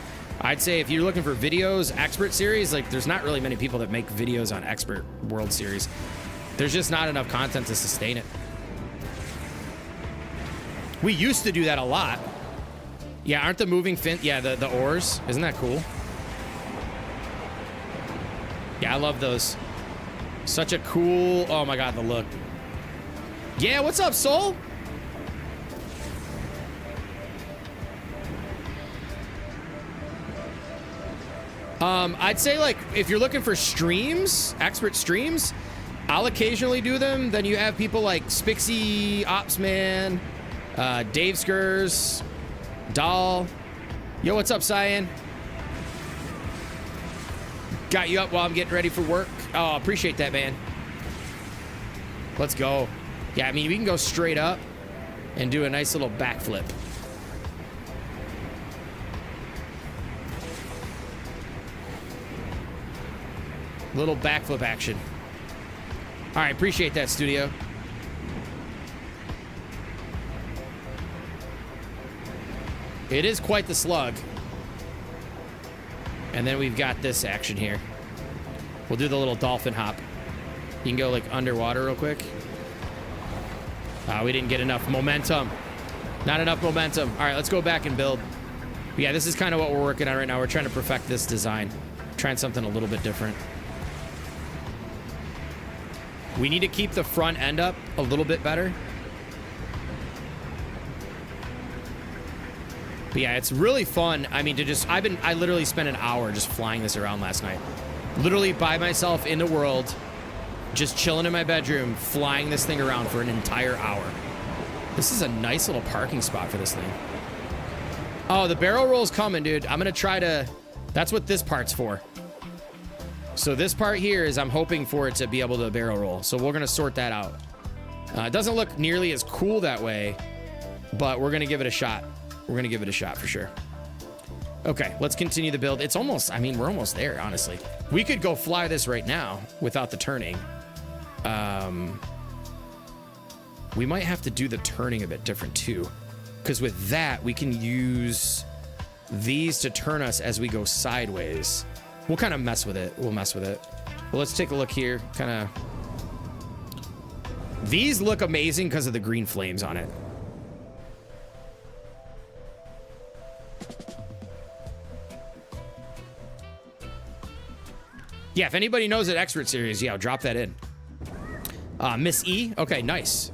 I'd say if you're looking for videos, expert series, like, there's not really many people that make videos on expert world series. There's just not enough content to sustain it. We used to do that a lot. Yeah, aren't the moving fin... Yeah, the oars. Isn't that cool? Yeah, I love those. Such a cool, oh my God, the look. Yeah, what's up, Soul? I'd say, like, if you're looking for streams, expert streams, I'll occasionally do them. Then you have people like Spixie, Opsman, Dave Skurs, Doll. Yo, what's up, Cyan? Got you up while I'm getting ready for work. Oh, appreciate that, man. Let's go. Yeah, I mean, we can go straight up and do a nice little backflip. Little backflip action. All right, appreciate that, studio. It is quite the slug. And then we've got this action here. We'll do the little dolphin hop. You can go like underwater real quick. We didn't get enough momentum. Not enough momentum. All right, let's go back and build. But yeah, this is kind of what we're working on right now. We're trying to perfect this design. Trying something a little bit different. We need to keep the front end up a little bit better. But yeah, it's really fun. I mean, I literally spent an hour just flying this around last night. Literally by myself in the world, just chilling in my bedroom, flying this thing around for an entire hour. This is a nice little parking spot for this thing. Oh, the barrel roll's coming, dude. I'm gonna try to, that's what this part's for. So this part here is I'm hoping for it to be able to barrel roll. So we're gonna sort that out. It doesn't look nearly as cool that way, but we're gonna give it a shot. We're gonna give it a shot for sure. Okay, let's continue the build. It's almost, I mean, we're almost there, honestly. We could go fly this right now without the turning. We might have to do the turning a bit different too. Because with that, we can use these to turn us as we go sideways. We'll kind of mess with it. We'll mess with it. Well, let's take a look here. Kind of. These look amazing because of the green flames on it. Yeah, if anybody knows an expert series, yeah, drop that in. Miss E. Okay, nice.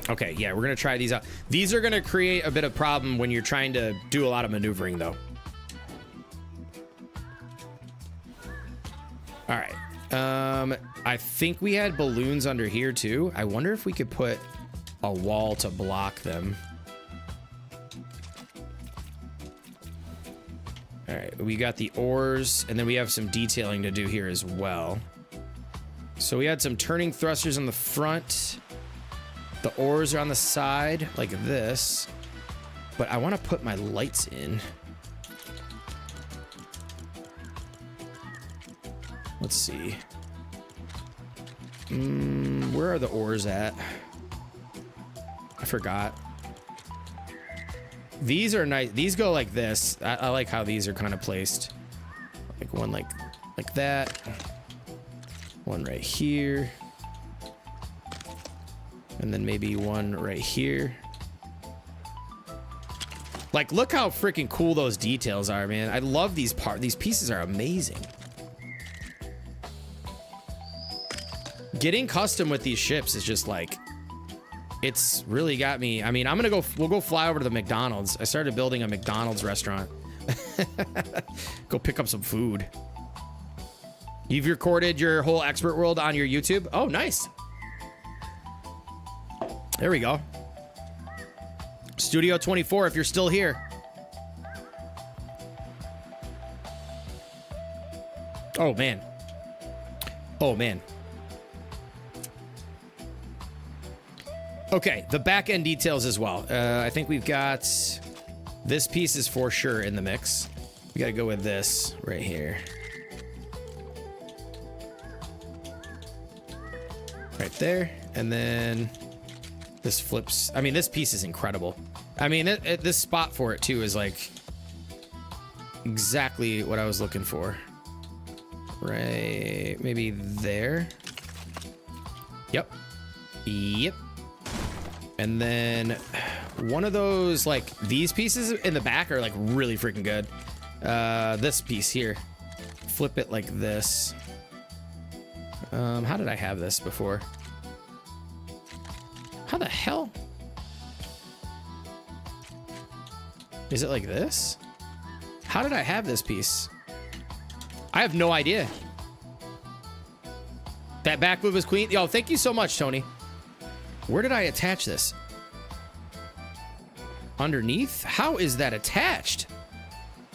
Okay, yeah, we're gonna try these out. These are gonna create a bit of problem when you're trying to do a lot of maneuvering, though. All right. I think we had balloons under here too. I wonder if we could put a wall to block them. All right, we got the oars, and then we have some detailing to do here as well. So we had some turning thrusters on the front. The oars are on the side, like this. But I want to put my lights in. Let's see. Where are the oars at? I forgot. These are nice. These go like this. I like how these are kind of placed. Like one like that. One right here. And then maybe one right here. Like, look how freaking cool those details are, man. I love these parts. These pieces are amazing. Getting custom with these ships is just like, it's really got me. I mean, we'll go fly over to the McDonald's. I started building a McDonald's restaurant. Go pick up some food. You've recorded your whole expert world on your YouTube? Oh, nice. There we go. Studio 24, if you're still here. Oh, man. Oh, man. Okay, the back end details as well. I think we've got this piece is for sure in the mix. We got to go with this right here. Right there. And then this flips. I mean, this piece is incredible. I mean, this spot for it too is like exactly what I was looking for. Right, maybe there. Yep. Yep. And then one of those, like, these pieces in the back are like really freaking good. This piece here flip it like this. How did I have this before? How the hell? Is it like this? How did I have this piece? I have no idea. That back move is queen. Yo, thank you so much, Tony. Where did I attach this? Underneath? How is that attached?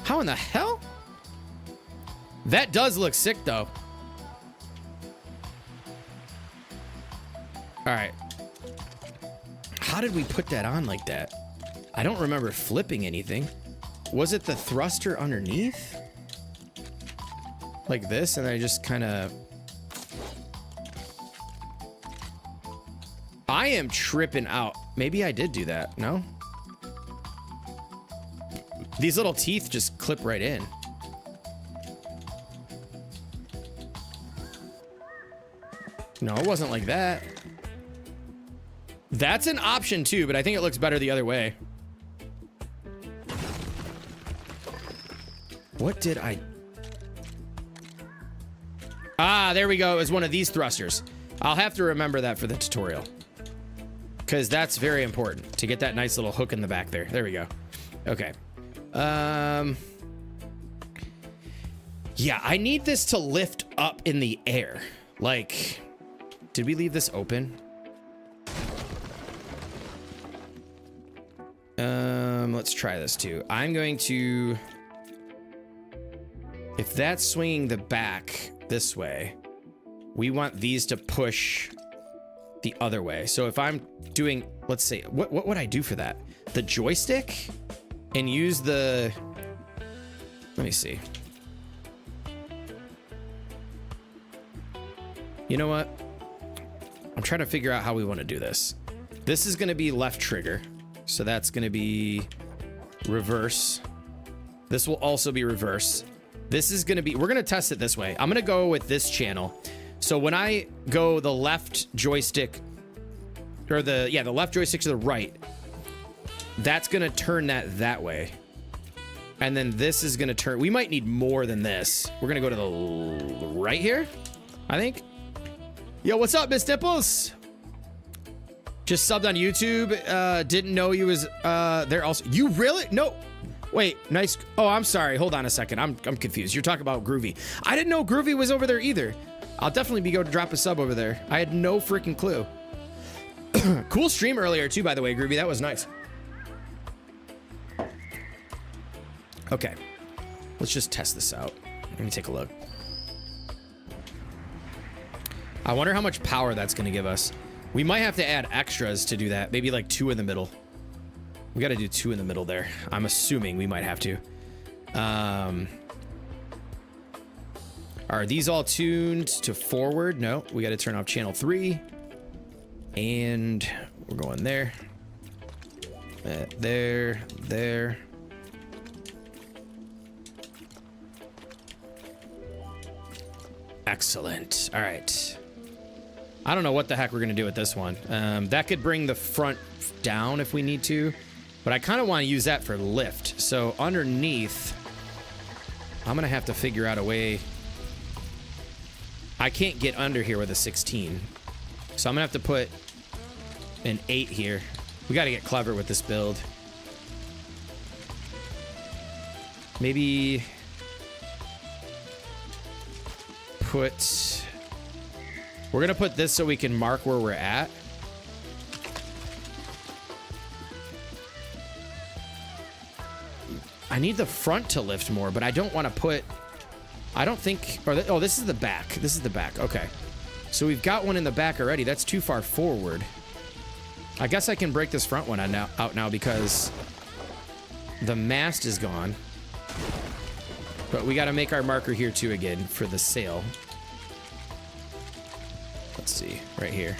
How in the hell? That does look sick, though. All right. How did we put that on like that? I don't remember flipping anything. Was it the thruster underneath? Like this, and I just kind of... I am tripping out. Maybe I did do that, no? These little teeth just clip right in. No, it wasn't like that. That's an option too, but I think it looks better the other way. What did I... Ah, there we go. It was one of these thrusters. I'll have to remember that for the tutorial. Because that's very important to get that nice little hook in the back there. There we go. Okay. Yeah, I need this to lift up in the air. Like, did we leave this open? Let's try this too. I'm going to... If that's swinging the back this way, we want these to push the other way. So if I'm doing, let's say, what would I do for that? The joystick and use the, let me see. You know what? I'm trying to figure out how we want to do this. This is going to be left trigger. So that's going to be reverse. This will also be reverse. This is going to be, we're going to test it this way. I'm going to go with this channel. So when I go the left joystick, or the left joystick to the right, that's going to turn that way. And then this is going to turn, we might need more than this. We're going to go to the right here, I think. Yo, what's up, Miss Dimples? Just subbed on YouTube. Didn't know you was there also. You really? No. Wait, nice. Oh, I'm sorry. Hold on a second. I'm confused. You're talking about Groovy. I didn't know Groovy was over there either. I'll definitely be going to drop a sub over there. I had no freaking clue. Cool stream earlier too, by the way, Groovy. That was nice. Okay. Let's just test this out. Let me take a look. I wonder how much power that's going to give us. We might have to add extras to do that. Maybe like 2 in the middle. We got to do 2 in the middle there. I'm assuming we might have to. Are these all tuned to forward? No, we got to turn off channel 3. And we're going there. There. Excellent. All right. I don't know what the heck we're going to do with this one. That could bring the front down if we need to. But I kind of want to use that for lift. So underneath, I'm going to have to figure out a way. I can't get under here with a 16. So I'm going to have to put an 8 here. We got to get clever with this build. Maybe put... We're going to put this so we can mark where we're at. I need the front to lift more, but I don't want to put... I don't think... Oh, this is the back. This is the back. Okay. So we've got one in the back already. That's too far forward. I guess I can break this front one out now because the mast is gone. But we got to make our marker here too again for the sail. Let's see, right here.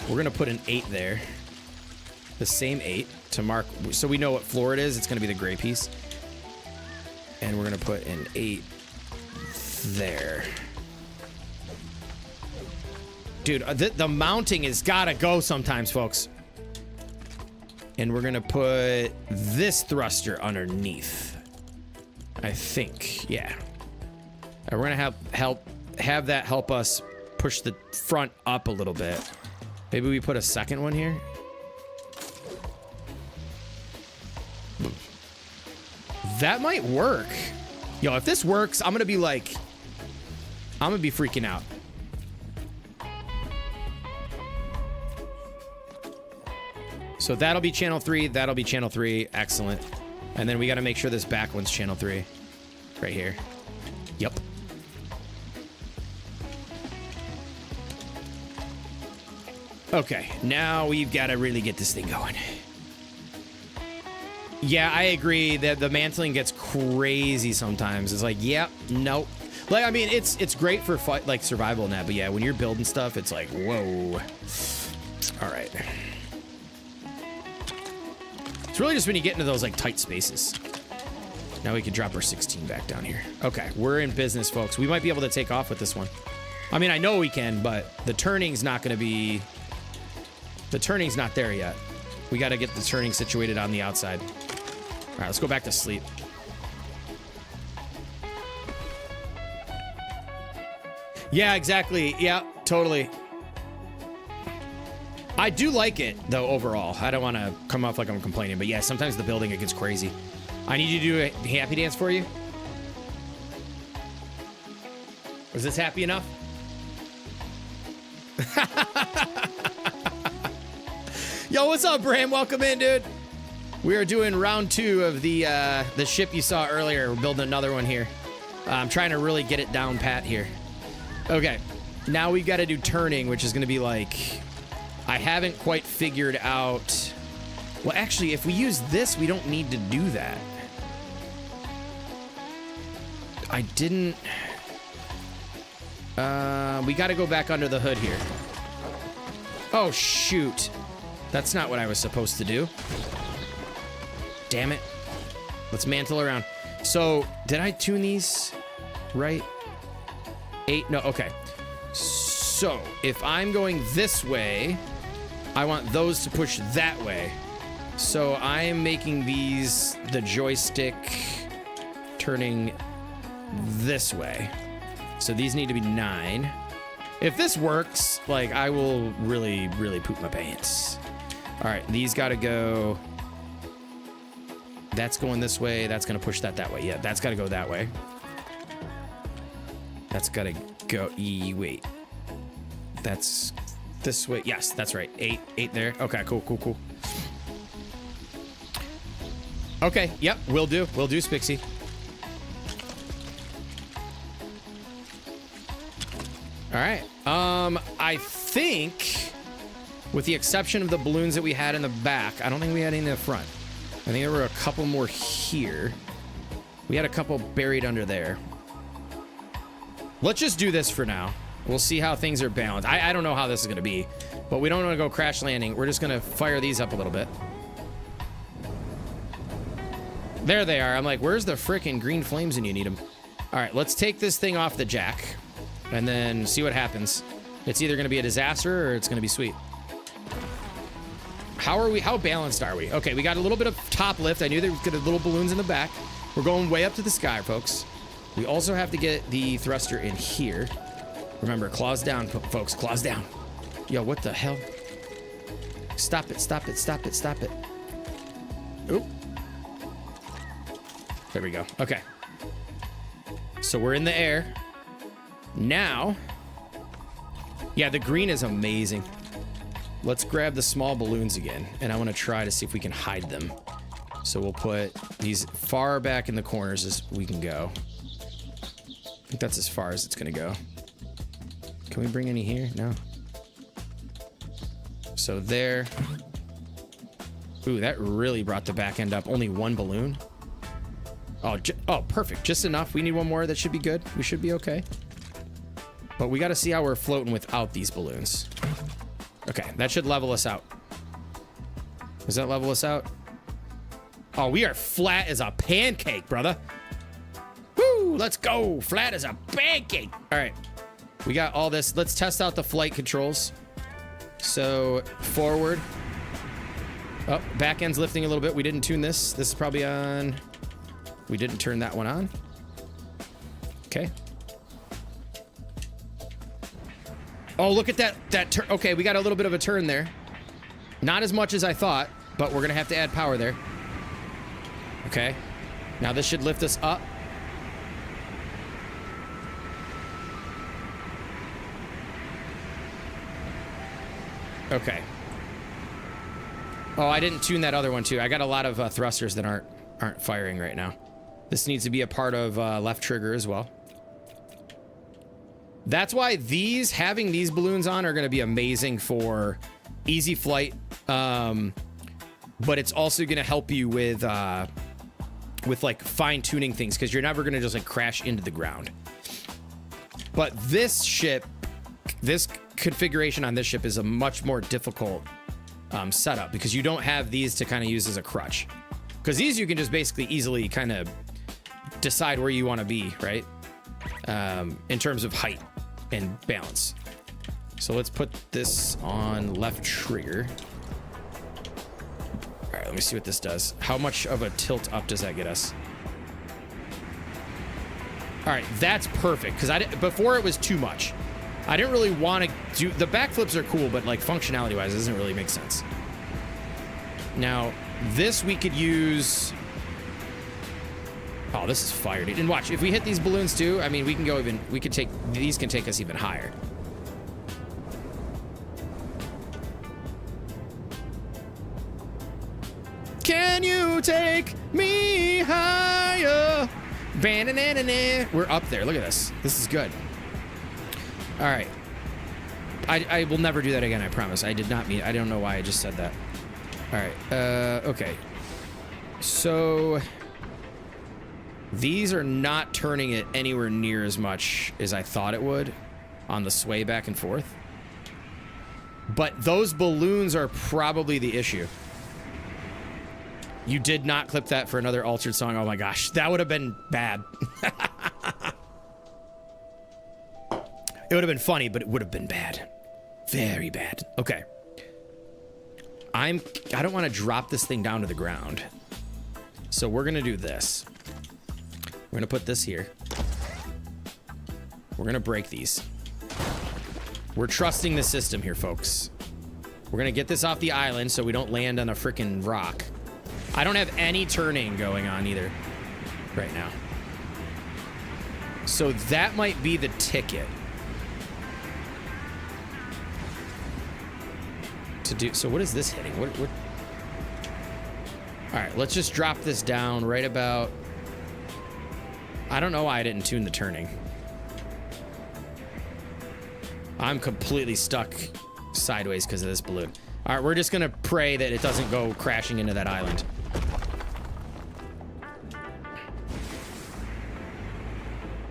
We're going to put an 8 there. The same 8 to mark, so we know what floor it is. It's going to be the gray piece. And we're going to put an 8 there. Dude, the mounting has got to go sometimes, folks. And we're going to put this thruster underneath. I think, yeah. And we're gonna have that help us push the front up a little bit. Maybe we put a second one here. That might work. Yo, if this works, I'm gonna be freaking out. So that'll be channel 3. That'll be channel 3. Excellent. And then we got to make sure this back one's channel 3. Right here. Yep. Okay. Now we've got to really get this thing going. Yeah, I agree that the mantling gets crazy sometimes. It's like, yep, nope. Like, I mean, it's great for fight, like survival and that, but yeah, when you're building stuff, it's like, whoa. All right. It's really just when you get into those like tight spaces. Now we can drop our 16 back down here. Okay, we're in business, folks. We might be able to take off with this one. I mean, I know we can, but the turning's not going to be... The turning's not there yet. We got to get the turning situated on the outside. All right, let's go back to sleep. Yeah, exactly. Yeah, totally. I do like it, though, overall. I don't want to come off like I'm complaining, but yeah, sometimes the building, it gets crazy. I need you to do a happy dance for you. Was this happy enough? Yo, what's up, Bram? Welcome in, dude. We are doing round 2 of the ship you saw earlier. We're building another one here. I'm trying to really get it down pat here. Okay, now we've got to do turning, which is going to be like... I haven't quite figured out... Well, actually, if we use this, we don't need to do that. I didn't... we got to go back under the hood here. Oh, shoot. That's not what I was supposed to do. Damn it. Let's mantle around. So, did I tune these right? 8? No, okay. So, if I'm going this way... I want those to push that way. So I am making these the joystick turning this way. So these need to be 9. If this works, like, I will really, really poop my pants. All right, these got to go. That's going this way. That's going to push that way. Yeah, that's got to go that way. That's got to go. Wait. That's... This way. Yes, that's right. 8 there. Okay, cool. Okay, yep, will do, Spixie. All right. I think, with the exception of the balloons that we had in the back, I don't think we had any in the front. I think there were a couple more here. We had a couple buried under there. Let's just do this for now. We'll see how things are balanced. I don't know how this is going to be, but we don't want to go crash landing. We're just going to fire these up a little bit. There they are. I'm like, where's the frickin' green flames when you need them? All right, let's take this thing off the jack and then see what happens. It's either going to be a disaster or it's going to be sweet. How balanced are we? Okay, we got a little bit of top lift. I knew there were little balloons in the back. We're going way up to the sky, folks. We also have to get the thruster in here. Remember, claws down, folks. Claws down. Yo, what the hell? Stop it. Oop. There we go. Okay. So we're in the air. Now. Yeah, the green is amazing. Let's grab the small balloons again. And I want to try to see if we can hide them. So we'll put these far back in the corners as we can go. I think that's as far as it's going to go. Can we bring any here? No. So there. Ooh, that really brought the back end up. Only 1 balloon. Oh, perfect. Just enough. We need 1 more. That should be good. We should be okay. But we got to see how we're floating without these balloons. Okay, that should level us out. Does that level us out? Oh, we are flat as a pancake, brother. Woo, let's go. Flat as a pancake. All right. We got all this. Let's test out the flight controls. So, forward. Oh, back end's lifting a little bit. We didn't tune this. This is probably on. We didn't turn that one on. Okay. Oh, look at that turn. Okay, we got a little bit of a turn there. Not as much as I thought, but we're gonna have to add power there. Okay. Now this should lift us up. Okay. Oh, I didn't tune that other one too. I got a lot of thrusters that aren't firing right now. This needs to be a part of left trigger as well. That's why having these balloons on are going to be amazing for easy flight. But it's also going to help you with like fine tuning things, because you're never going to just like crash into the ground. But this ship, this configuration on this ship is a much more difficult setup, because you don't have these to kind of use as a crutch. Because these you can just basically easily kind of decide where you want to be, right? In terms of height and balance. So let's put this on left trigger. All right, let me see what this does. How much of a tilt up does that get us? All right, that's perfect, because before it was too much. I didn't really want to do... The backflips are cool, but like functionality-wise, it doesn't really make sense. Now, this we could use... Oh, this is fired. And watch, if we hit these balloons too, I mean, we can go even... We could take... These can take us even higher. Can you take me higher? Ba-na-na-na-na. We're up there. Look at this. This is good. All right. I will never do that again, I promise. I did not mean... I don't know why I just said that. All right. Okay. So... These are not turning it anywhere near as much as I thought it would on the sway back and forth. But those balloons are probably the issue. You did not clip that for another altered song. Oh my gosh, that would have been bad. It would have been funny, but it would have been bad. Very bad. Okay. I don't want to drop this thing down to the ground. So we're going to do this. We're going to put this here. We're going to break these. We're trusting the system here, folks. We're going to get this off the island so we don't land on a freaking rock. I don't have any turning going on either right now. So that might be the ticket. To do... So what is this hitting? What... All right, let's just drop this down right about... I don't know why I didn't tune the turning. I'm completely stuck sideways because of this balloon. All right, we're just gonna pray that it doesn't go crashing into that island.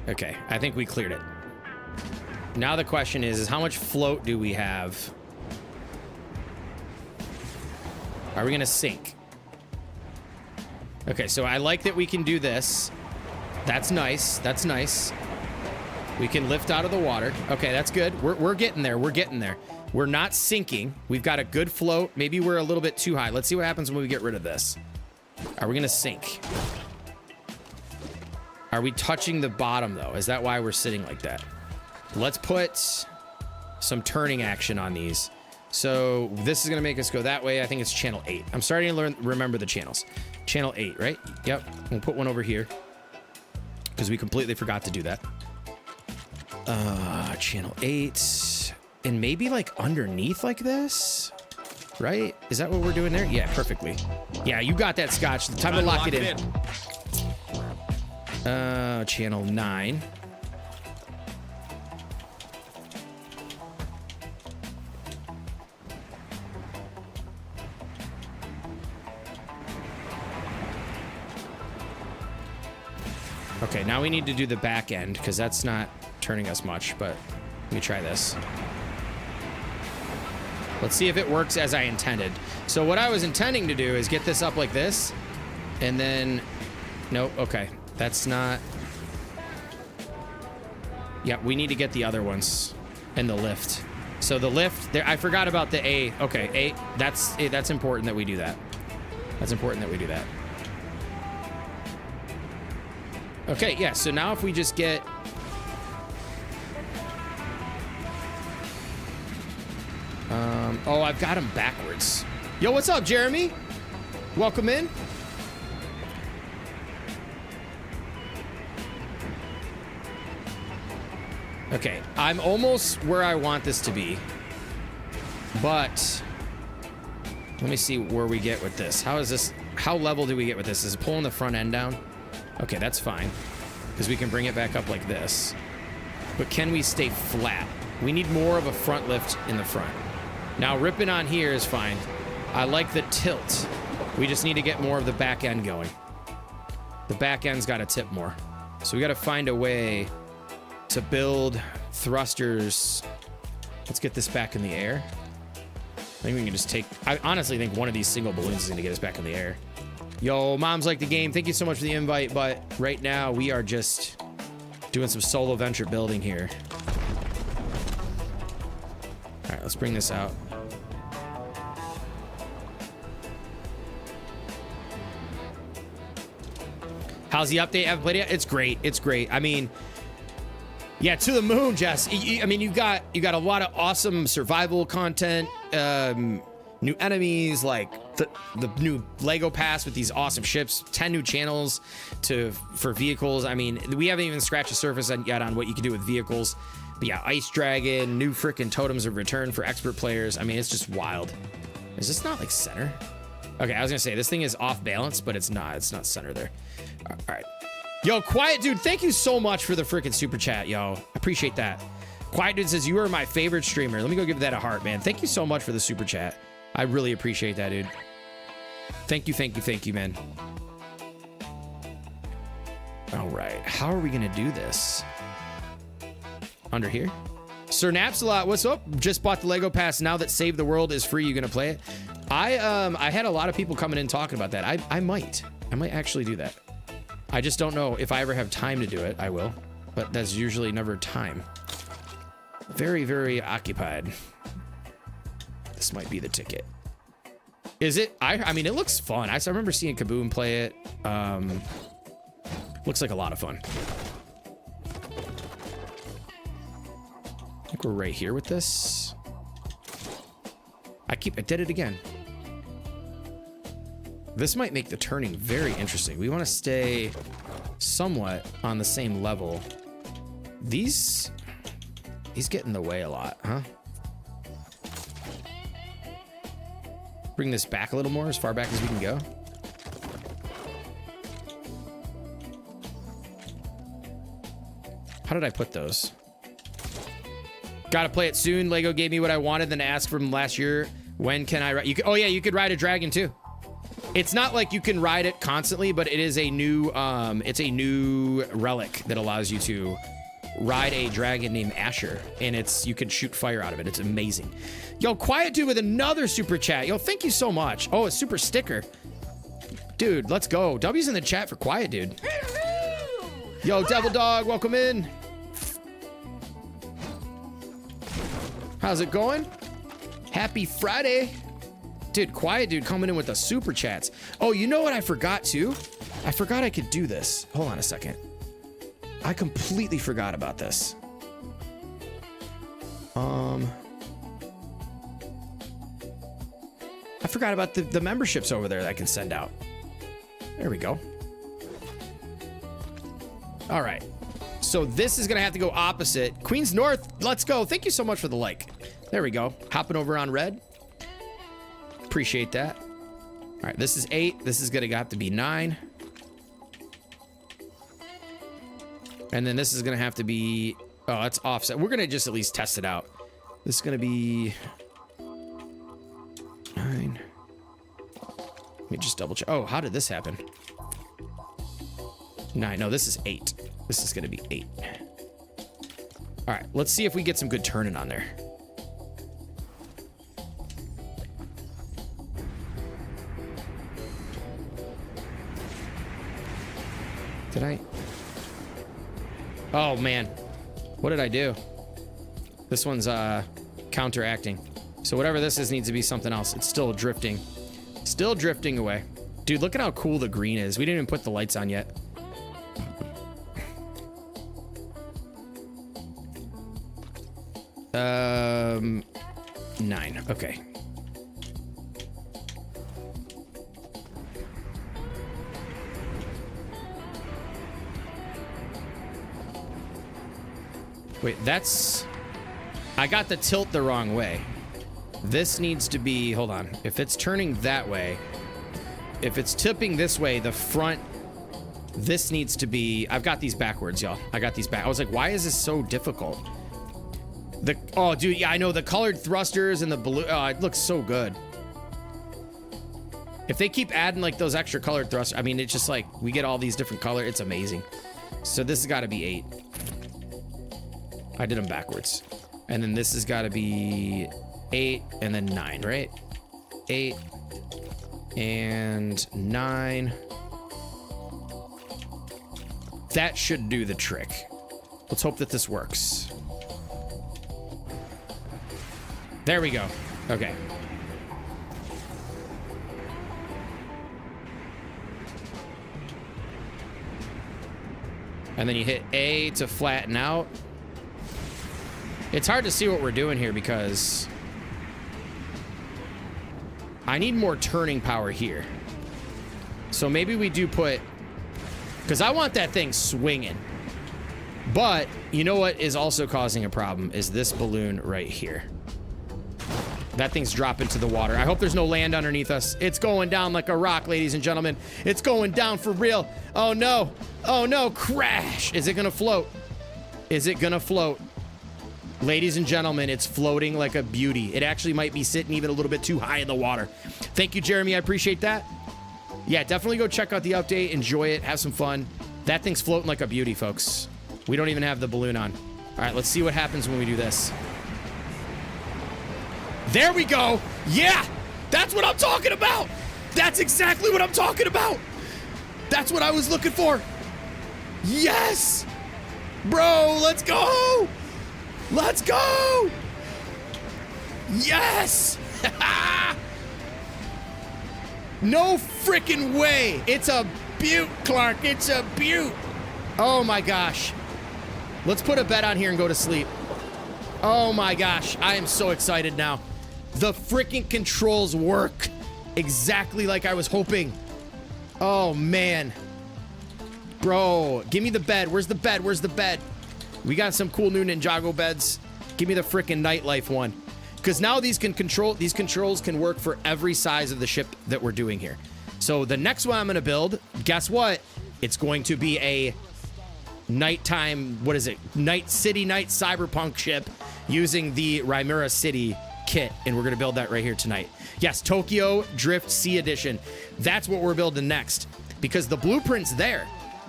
Okay, I think we cleared it. Now the question is how much float do we have? Are we gonna sink? Okay, so I like that we can do this. That's nice. That's nice. We can lift out of the water. Okay, that's good. We're getting there. We're getting there. We're not sinking. We've got a good float. Maybe we're a little bit too high. Let's see what happens when we get rid of this. Are we gonna sink? Are we touching the bottom though? Is that why we're sitting like that? Let's put some turning action on these. So this is gonna make us go that way. I think it's channel 8. I'm starting to remember the channels. Channel 8, right? Yep. We'll put one over here because we completely forgot to do that. Channel 8, and maybe like underneath like this, right? Is that what we're doing there? Yeah, perfectly. Yeah, you got that, Scotch. Time to lock it in. Channel 9. Okay, now we need to do the back end because that's not turning us much, but let me try this. Let's see if it works as I intended. So what I was intending to do is get this up like this, and then... Nope, okay. That's not... Yep, we need to get the other ones and the lift. So the lift, there, I forgot about the A. Okay, A, that's important that we do that. That's important that we do that. Okay, yeah, so now if we just get... Oh, I've got them backwards. Yo, what's up, Jeremy? Welcome in. Okay, I'm almost where I want this to be. But let me see where we get with this. How is this? How level do we get with this? Is it pulling the front end down? Okay, that's fine. Because we can bring it back up like this. But can we stay flat? We need more of a front lift in the front. Now, ripping on here is fine. I like the tilt. We just need to get more of the back end going. The back end's got to tip more. So we got to find a way to build thrusters. Let's get this back in the air. I think we can just take... I honestly think one of these single balloons is going to get us back in the air. Yo, Moms Like the Game, thank you so much for the invite, but right now we are just doing some solo venture building here. All right, let's bring this out. How's the update? Haven't played it yet? It's great. It's great. I mean, yeah, to the moon, Jess. I mean, you got a lot of awesome survival content, new enemies, like the new Lego pass with these awesome ships, 10 new channels for vehicles. I mean, we haven't even scratched the surface yet on what you can do with vehicles. But yeah, Ice Dragon, new freaking totems of return for expert players. I mean, it's just wild. Is this not like center? Okay, I was gonna say this thing is off balance, but it's not. It's not center there. All right. Yo, Quiet Dude, thank you so much for the freaking super chat, yo. Appreciate that. Quiet Dude says, you are my favorite streamer. Let me go give that a heart, man. Thank you so much for the super chat. I really appreciate that, dude. Thank you, man. All right. How are we going to do this? Under here? Sir Napsalot, what's up? Just bought the Lego Pass. Now that Save the World is free, you going to play it? I had a lot of people coming in talking about that. I might actually do that. I just don't know if I ever have time to do it. I will, but that's usually never time. Very, very occupied. This might be the ticket. Is it? I mean, it looks fun. I remember seeing Kaboom play it. Looks like a lot of fun. I think we're right here with this. I did it again. This might make the turning very interesting. We want to stay somewhat on the same level. These get in the way a lot, huh? Bring this back a little more, as far back as we can go. How did I put those? Gotta play it soon. Lego gave me what I wanted, then asked from last year. When can I ride? Oh yeah, you could ride a dragon too. It's not like you can ride it constantly, but it is a new relic that allows you to ride a dragon named Asher, and you can shoot fire out of it. It's amazing. Yo, Quiet Dude with another super chat. Yo, thank you so much. Oh, a super sticker. Dude, let's go. W's in the chat for Quiet Dude. Yo, Devil Dog, welcome in. How's it going? Happy Friday. Dude, Quiet Dude coming in with the super chats. Oh, you know what I forgot too? I forgot I could do this. Hold on a second. I completely forgot about this. I forgot about the memberships over there that I can send out. There we go. All right. So this is going to have to go opposite. Queens North, let's go. Thank you so much for the like. There we go. Hopping over on red. Appreciate that. All right, this is 8. This is going to have to be 9. And then this is going to have to be... Oh, that's offset. We're going to just at least test it out. This is going to be... 9. Let me just double check. Oh, how did this happen? 9. No, this is 8. This is going to be 8. All right, let's see if we get some good turning on there. Did I? Oh, man. What did I do? This one's counteracting. So whatever this is needs to be something else. It's still drifting. Still drifting away. Dude, look at how cool the green is. We didn't even put the lights on yet. 9. Okay. Wait, that's... I got the tilt the wrong way. This needs to be... Hold on. If it's turning that way... If it's tipping this way, the front... This needs to be... I've got these backwards, y'all. I got these back. I was like, why is this so difficult? Oh, dude, yeah, I know. The colored thrusters and the blue... Oh, it looks so good. If they keep adding, like, those extra colored thrusters... I mean, it's just like, we get all these different colors. It's amazing. So this has got to be 8. I did them backwards. And then this has got to be 8 and then 9, right? 8 and 9. That should do the trick. Let's hope that this works. There we go. Okay. And then you hit A to flatten out. It's hard to see what we're doing here because I need more turning power here. So maybe we do put, because I want that thing swinging. But you know what is also causing a problem is this balloon right here. That thing's dropping to the water. I hope there's no land underneath us. It's going down like a rock, ladies and gentlemen. It's going down for real. Oh no. Oh no, crash. Is it gonna float? Is it gonna float? Ladies and gentlemen, it's floating like a beauty. It actually might be sitting even a little bit too high in the water. Thank you, Jeremy. I appreciate that. Yeah, definitely go check out the update. Enjoy it. Have some fun. That thing's floating like a beauty, folks. We don't even have the balloon on. All right, let's see what happens when we do this. There we go. Yeah, that's what I'm talking about. That's exactly what I'm talking about. That's what I was looking for. Yes. Bro, let's go. Let's go! Yes! No freaking way! It's a beaut, Clark. It's a beaut. Oh my gosh. Let's put a bet on here and go to sleep. Oh my gosh. I am so excited now. The freaking controls work exactly like I was hoping. Oh man. Bro, give me the bed. Where's the bed? Where's the bed? We got some cool new Ninjago beds. Give me the frickin' nightlife one. Because now these controls can work for every size of the ship that we're doing here. So the next one I'm gonna build, guess what? It's going to be a nighttime, what is it? Night Cyberpunk ship using the Rymera City kit. And we're gonna build that right here tonight. Yes, Tokyo Drift Sea Edition. That's what we're building next. Because the blueprint's there.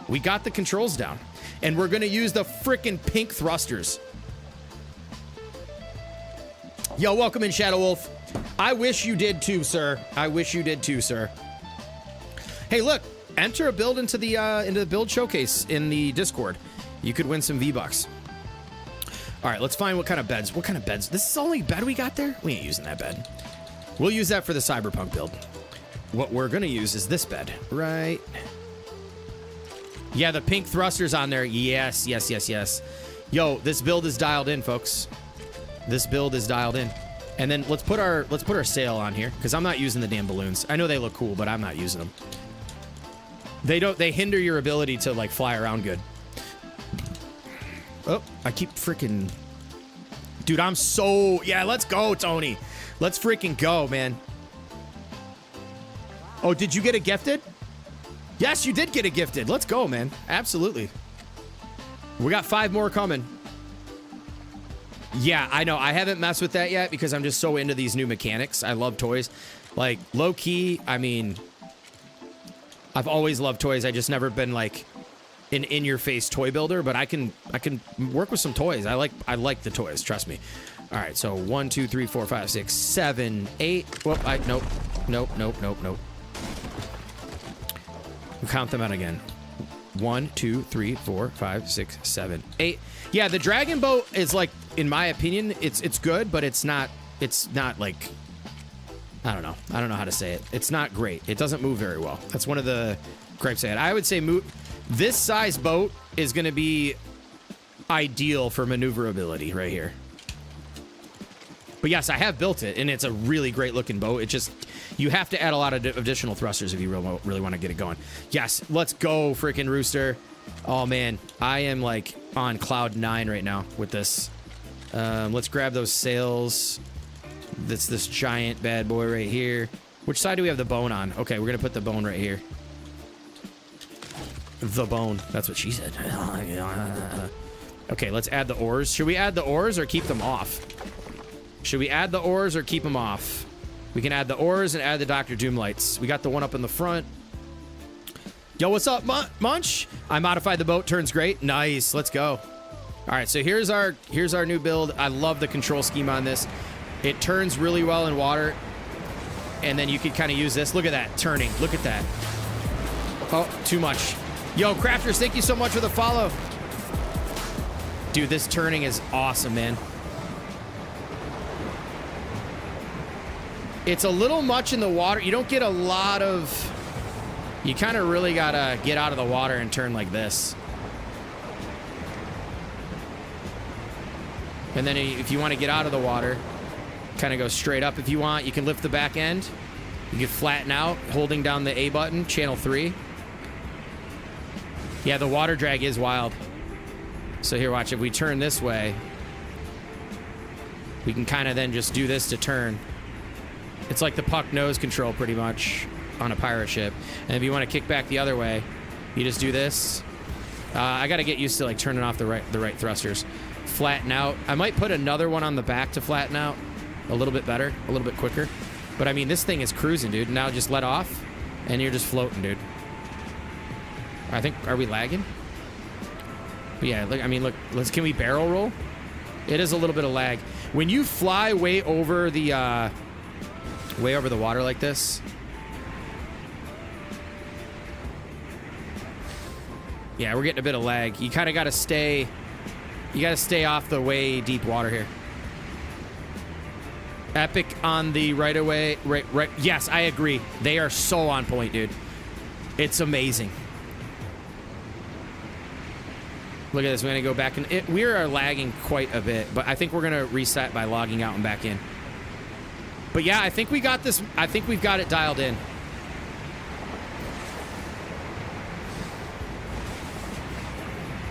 We got the controls down. And we're gonna use the frickin' pink thrusters. Yo, welcome in, Shadow Wolf. I wish you did too, sir. I wish you did too, sir. Hey, look, enter a build into the build showcase in the Discord. You could win some V-Bucks. All right, let's find what kind of beds. What kind of beds? This is the only bed we got there? We ain't using that bed. We'll use that for the Cyberpunk build. What we're gonna use is this bed, right? Yeah, the pink thrusters on there. Yes, yes, yes, yes. Yo, this build is dialed in, folks. This build is dialed in. And then let's put our sail on here because I'm not using the damn balloons. I know they look cool, but I'm not using them. They hinder your ability to like fly around good. Oh, I keep freaking... Dude, I'm so... Yeah, let's go, Tony. Let's freaking go, man. Oh, did you get a gifted? Yes, you did get a gifted. Let's go, man. Absolutely. We got 5 more coming. Yeah, I know. I haven't messed with that yet because I'm just so into these new mechanics. I love toys. Like, low-key, I mean... I've always loved toys. I just never been, like, an in-your-face toy builder, but I can work with some toys. I like the toys, trust me. All right, so 1, 2, 3, 4, 5, 6, 7, 8... Whoop, nope. Nope, nope, nope, nope. We'll count them out again. 1, 2, 3, 4, 5, 6, 7, 8. Yeah, the dragon boat is like, in my opinion, it's good, but it's not like, I don't know how to say it. It's not great. It doesn't move very well. That's one of the gripes I had. I would say this size boat is going to be ideal for maneuverability right here. But yes, I have built it, and it's a really great looking boat. It just, you have to add a lot of additional thrusters if you really want to get it going. Yes, let's go, freaking Rooster. Oh man, I am like on cloud 9 right now with this. Let's grab those sails. That's this giant bad boy right here. Which side do we have the bone on? Okay, we're gonna put the bone right here. The bone. That's what she said. Okay, let's add the oars. Should we add the oars or keep them off? Should we add the oars or keep them off? We can add the oars and add the Dr. Doom lights. We got the one up in the front. Yo, what's up, Munch? I modified the boat. Turns great. Nice. Let's go. All right, so here's our new build. I love the control scheme on this. It turns really well in water. And then you could kind of use this. Look at that turning. Look at that. Oh, too much. Yo, Crafters, thank you so much for the follow. Dude, this turning is awesome, man. It's a little much in the water. You don't get a lot of... You kind of really got to get out of the water and turn like this. And then if you want to get out of the water, kind of go straight up if you want. You can lift the back end. You can flatten out, holding down the A button, channel 3. Yeah, the water drag is wild. So here, watch. If we turn this way, we can kind of then just do this to turn. It's like the puck nose control pretty much on a pirate ship. And if you want to kick back the other way, you just do this. I got to get used to like turning off the right thrusters. Flatten out. I might put another one on the back to flatten out a little bit better, a little bit quicker. But I mean, this thing is cruising, dude. Now just let off, and you're just floating, dude. I think, are we lagging? But yeah, look, I mean, look, can we barrel roll? It is a little bit of lag. When you fly way over the water like this. Yeah, we're getting a bit of lag. You kind of got to stay, off the way deep water here. Epic on the right away, right. Yes, I agree. They are so on point, dude. It's amazing. Look at this. We're going to go back and we are lagging quite a bit, but I think we're going to reset by logging out and back in. But yeah, I think we got this. I think we've got it dialed in.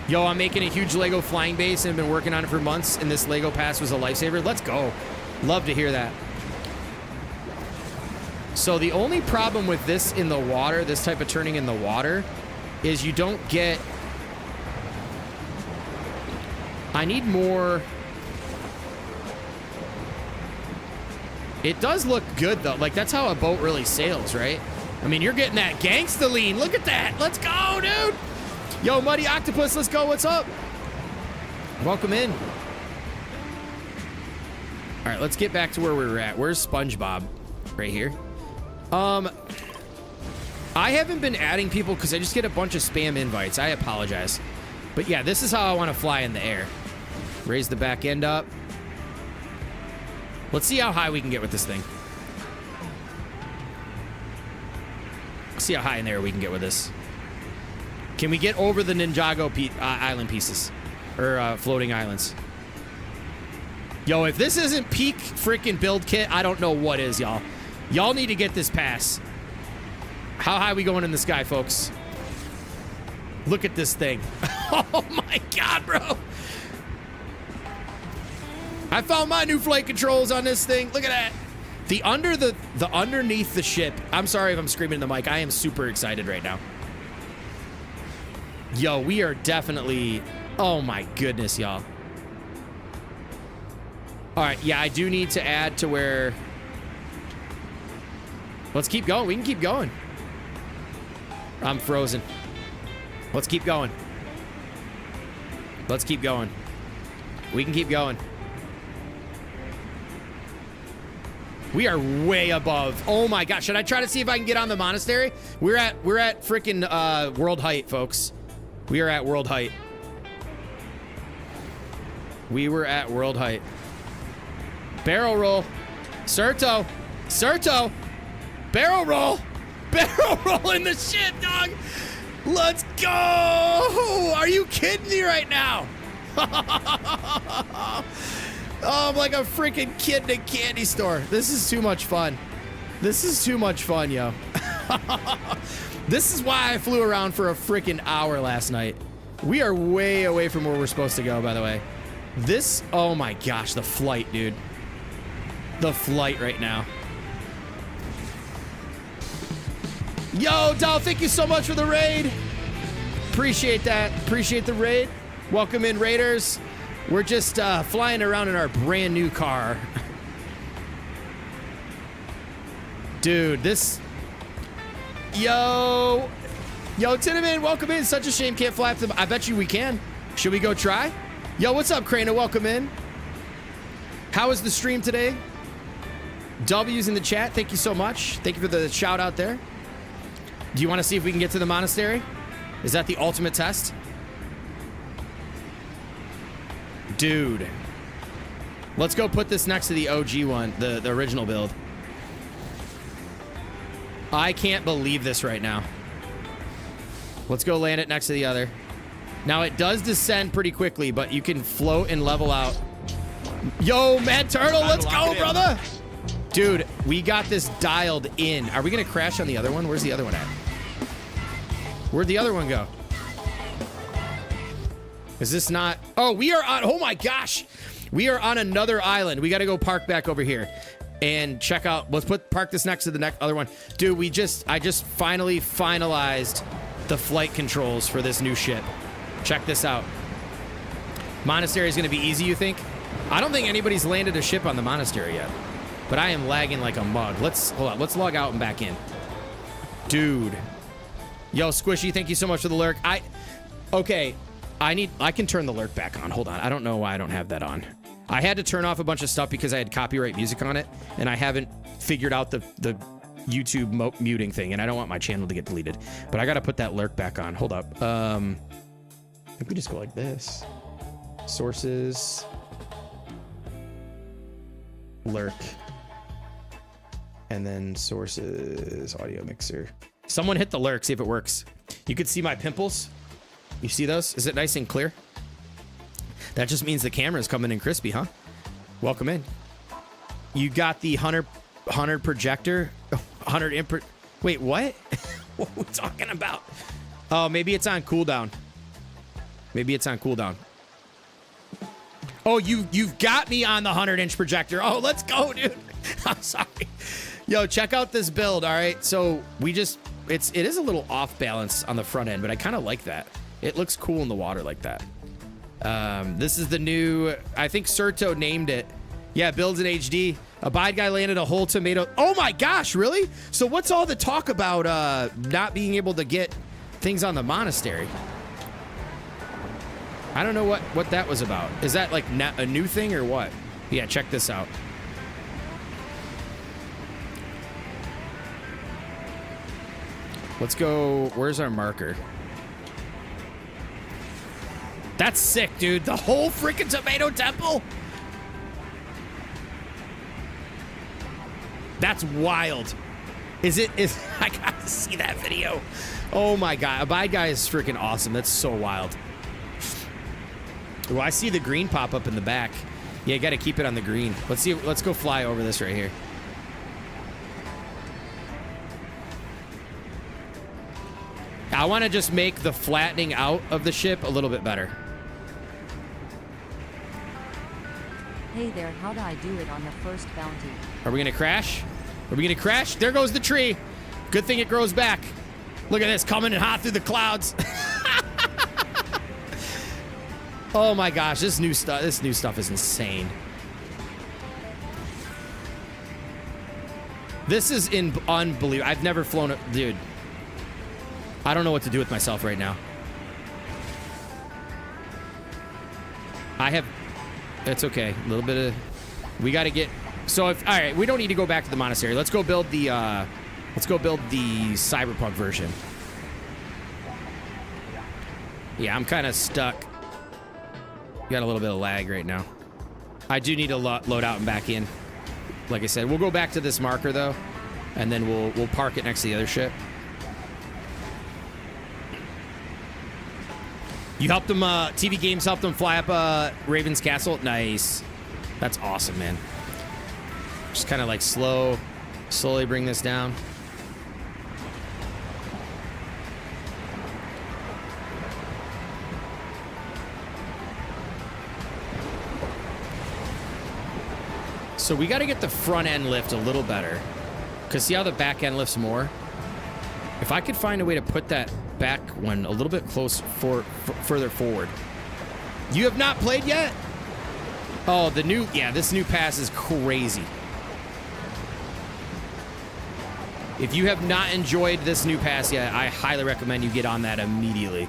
Yo, I'm making a huge Lego flying base and have been working on it for months, and this Lego pass was a lifesaver. Let's go. Love to hear that. So the only problem with this in the water, this type of turning in the water, is you don't get... I need more... It does look good, though. Like, that's how a boat really sails, right? I mean, you're getting that gangsta lean. Look at that. Let's go, dude. Yo, Muddy Octopus, let's go. What's up? Welcome in. All right, let's get back to where we were at. Where's SpongeBob? Right here. I haven't been adding people because I just get a bunch of spam invites. I apologize. But yeah, this is how I want to fly in the air. Raise the back end up. Let's see how high we can get with this thing. Let's see how high in the air we can get with this. Can we get over the Ninjago island pieces? Or floating islands? Yo, if this isn't peak freaking build kit, I don't know what is, y'all. Y'all need to get this pass. How high are we going in the sky, folks? Look at this thing. Oh my God, bro. I found my new flight controls on this thing. Look at that. The underneath the ship. I'm sorry if I'm screaming in the mic. I am super excited right now. Yo, we are definitely... Oh my goodness, y'all. All right, yeah, I do need to add to where... Let's keep going. We can keep going. I'm frozen. Let's keep going. Let's keep going. We can keep going. We are way above. Oh my gosh. Should I try to see if I can get on the monastery? We're at freaking world height, folks. We are at world height. We were at world height. Barrel roll. Serto. Serto. Barrel roll. Barrel roll in the shit, dog. Let's go. Are you kidding me right now? Oh Oh, I'm like a freaking kid in a candy store. This is too much fun. This is too much fun, yo. This is why I flew around for a freaking hour last night. We are way away from where we're supposed to go, by the way. This, oh my gosh, the flight, dude. The flight right now. Yo, Dal, thank you so much for the raid. Appreciate that. Appreciate the raid. Welcome in, Raiders. We're just flying around in our brand new car. Dude, this... Yo, Tinnaman, welcome in. Such a shame can't fly up to... I bet you we can. Should we go try? Yo, what's up, Crana? Welcome in. How was the stream today? W's in the chat. Thank you so much. Thank you for the shout out there. Do you want to see if we can get to the monastery? Is that the ultimate test? Dude. Let's go put this next to the OG one, the original build. I can't believe this right now. Let's go land it next to the other. Now, it does descend pretty quickly, but you can float and level out. Yo, Mad Turtle, let's go, brother! Dude, we got this dialed in. Are we going to crash on the other one? Where's the other one at? Where'd the other one go? Is this not... Oh, we are on... Oh, my gosh. We are on another island. We got to go park back over here and check out... Let's park this next to the next other one. Dude, I just finally finalized the flight controls for this new ship. Check this out. Monastery is going to be easy, you think? I don't think anybody's landed a ship on the monastery yet. But I am lagging like a mug. Hold on. Let's log out and back in. Dude. Yo, Squishy, thank you so much for the lurk. Okay. I can turn the lurk back on. Hold on. I don't know why I don't have that on. I had to turn off a bunch of stuff because I had copyright music on it, and I haven't figured out the YouTube muting thing, and I don't want my channel to get deleted. But I got to put that lurk back on. Hold up. If we just go like this. Sources. Lurk. And then sources, audio mixer. Someone hit the lurk, see if it works. You could see my pimples. You see those? Is it nice and clear? That just means the camera's coming in crispy, huh? Welcome in. You got the 100 projector? 100 imp... Wait, what? What are we talking about? Oh, maybe it's on cooldown. Maybe it's on cooldown. Oh, you've got me on the 100-inch projector. Oh, let's go, dude. I'm sorry. Yo, check out this build, all right? So it is a little off balance on the front end, but I kind of like that. It looks cool in the water like that. This is the new, I think Serto named it. Yeah, builds in HD. Abide guy landed a whole tomato. Oh my gosh, really? So what's all the talk about not being able to get things on the monastery? I don't know what that was about. Is that like a new thing or what? Yeah, check this out. Let's go. Where's our marker? That's sick, dude. The whole freaking tomato temple? That's wild. I got to see that video. Oh my God. Abide guy is freaking awesome. That's so wild. Well, I see the green pop up in the back. Yeah, you got to keep it on the green. Let's see. Let's go fly over this right here. I want to just make the flattening out of the ship a little bit better. Hey there, how'd I do it on the first bounty? Are we going to crash? Are we going to crash? There goes the tree. Good thing it grows back. Look at this, coming in hot through the clouds. Oh my gosh, this new stuff is insane. This is unbelievable. I've never flown a... Dude. I don't know what to do with myself right now. It's okay. A little bit of... We got to get... So if... All right, we don't need to go back to the monastery. Let's go build the... Cyberpunk version. Yeah, I'm kind of stuck. Got a little bit of lag right now. I do need to load out and back in. Like I said, we'll go back to this marker though, and then we'll park it next to the other ship. You helped them. TV Games helped them fly up Raven's Castle. Nice. That's awesome, man. Just kind of like slowly bring this down. So we got to get the front end lift a little better. Because see how the back end lifts more? If I could find a way to put that back one a little bit further forward. You have not played yet? Oh, this new pass is crazy. If you have not enjoyed this new pass yet, I highly recommend you get on that immediately.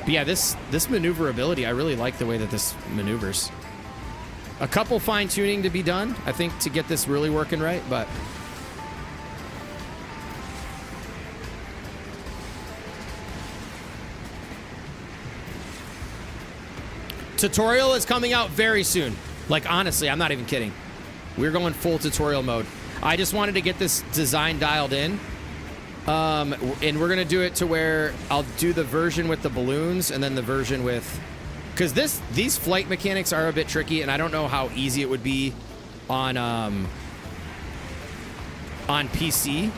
But yeah, this maneuverability, I really like the way that this maneuvers. A couple fine-tuning to be done, I think, to get this really working right, but... Tutorial is coming out very soon. Like, honestly, I'm not even kidding. We're going full tutorial mode. I just wanted to get this design dialed in. And we're going to do it to where I'll do the version with the balloons and then the version with... Because these flight mechanics are a bit tricky, and I don't know how easy it would be on PC.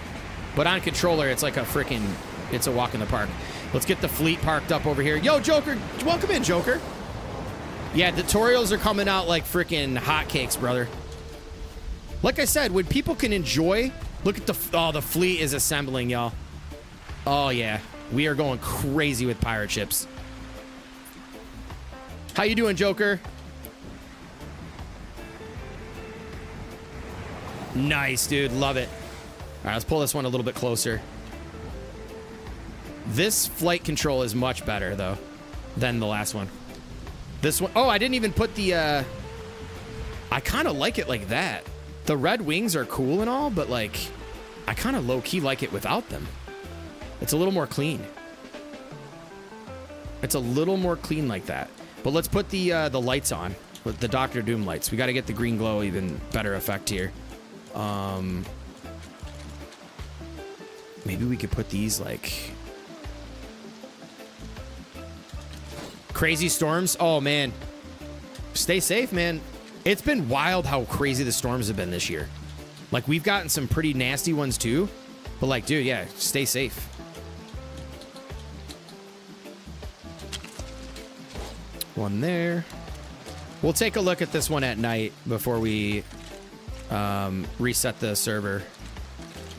But on controller, it's like it's a walk in the park. Let's get the fleet parked up over here. Yo, Joker! Welcome in, Joker! Yeah, tutorials are coming out like freaking hotcakes, brother. Like I said, when people can enjoy... Look at the fleet is assembling, y'all. Oh, yeah. We are going crazy with pirate ships. How you doing, Joker? Nice, dude. Love it. All right, let's pull this one a little bit closer. This flight control is much better, though, than the last one. This one... Oh, I didn't even put the... I kind of like it like that. The red wings are cool and all, but, like, I kind of low-key like it without them. It's a little more clean. It's a little more clean like that. But let's put the lights on. The Doctor Doom lights. We got to get the green glow even better effect here. Maybe we could put these, like... Crazy storms? Oh, man. Stay safe, man. It's been wild how crazy the storms have been this year. Like, we've gotten some pretty nasty ones, too. But, like, dude, yeah, stay safe. One there. We'll take a look at this one at night before we reset the server.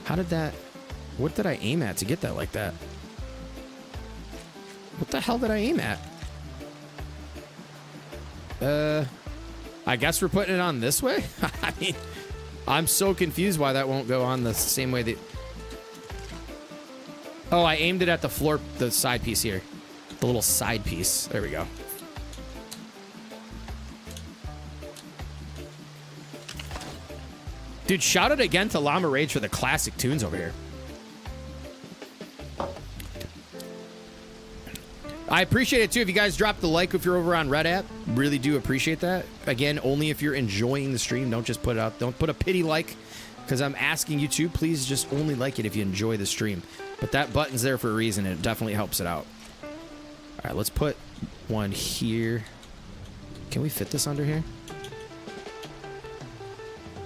How did that... What did I aim at to get that like that? What the hell did I aim at? I guess we're putting it on this way? I mean, I'm so confused why that won't go on the same way that... Oh, I aimed it at the floor, the side piece here. The little side piece. There we go. Dude, shout out again to Llama Rage for the classic tunes over here. I appreciate it, too, if you guys drop the like if you're over on Red App. Really do appreciate that. Again, only if you're enjoying the stream. Don't just put it out. Don't put a pity like, because I'm asking you to. Please just only like it if you enjoy the stream. But that button's there for a reason, and it definitely helps it out. All right, let's put one here. Can we fit this under here?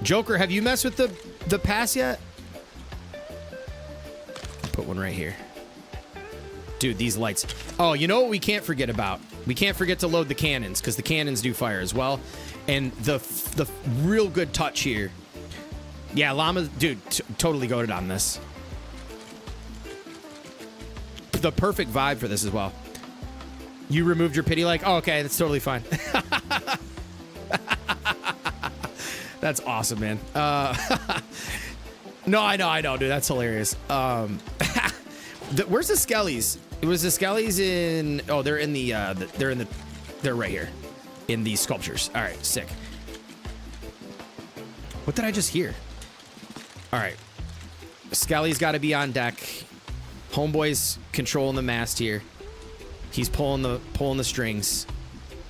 Joker, have you messed with the pass yet? I'll put one right here. Dude, these lights. Oh, you know what we can't forget about? We can't forget to load the cannons, because the cannons do fire as well. And the real good touch here. Yeah, Llama, dude, totally goated on this. The perfect vibe for this as well. You removed your pity like? Oh, okay, that's totally fine. That's awesome, man. No, I know, dude. That's hilarious. Where's the Skellies? It was the Skellies in... Oh, they're in the... They're right here. In the sculptures. All right, sick. What did I just hear? All right. Skelly's got to be on deck. Homeboy's controlling the mast here. He's pulling the strings.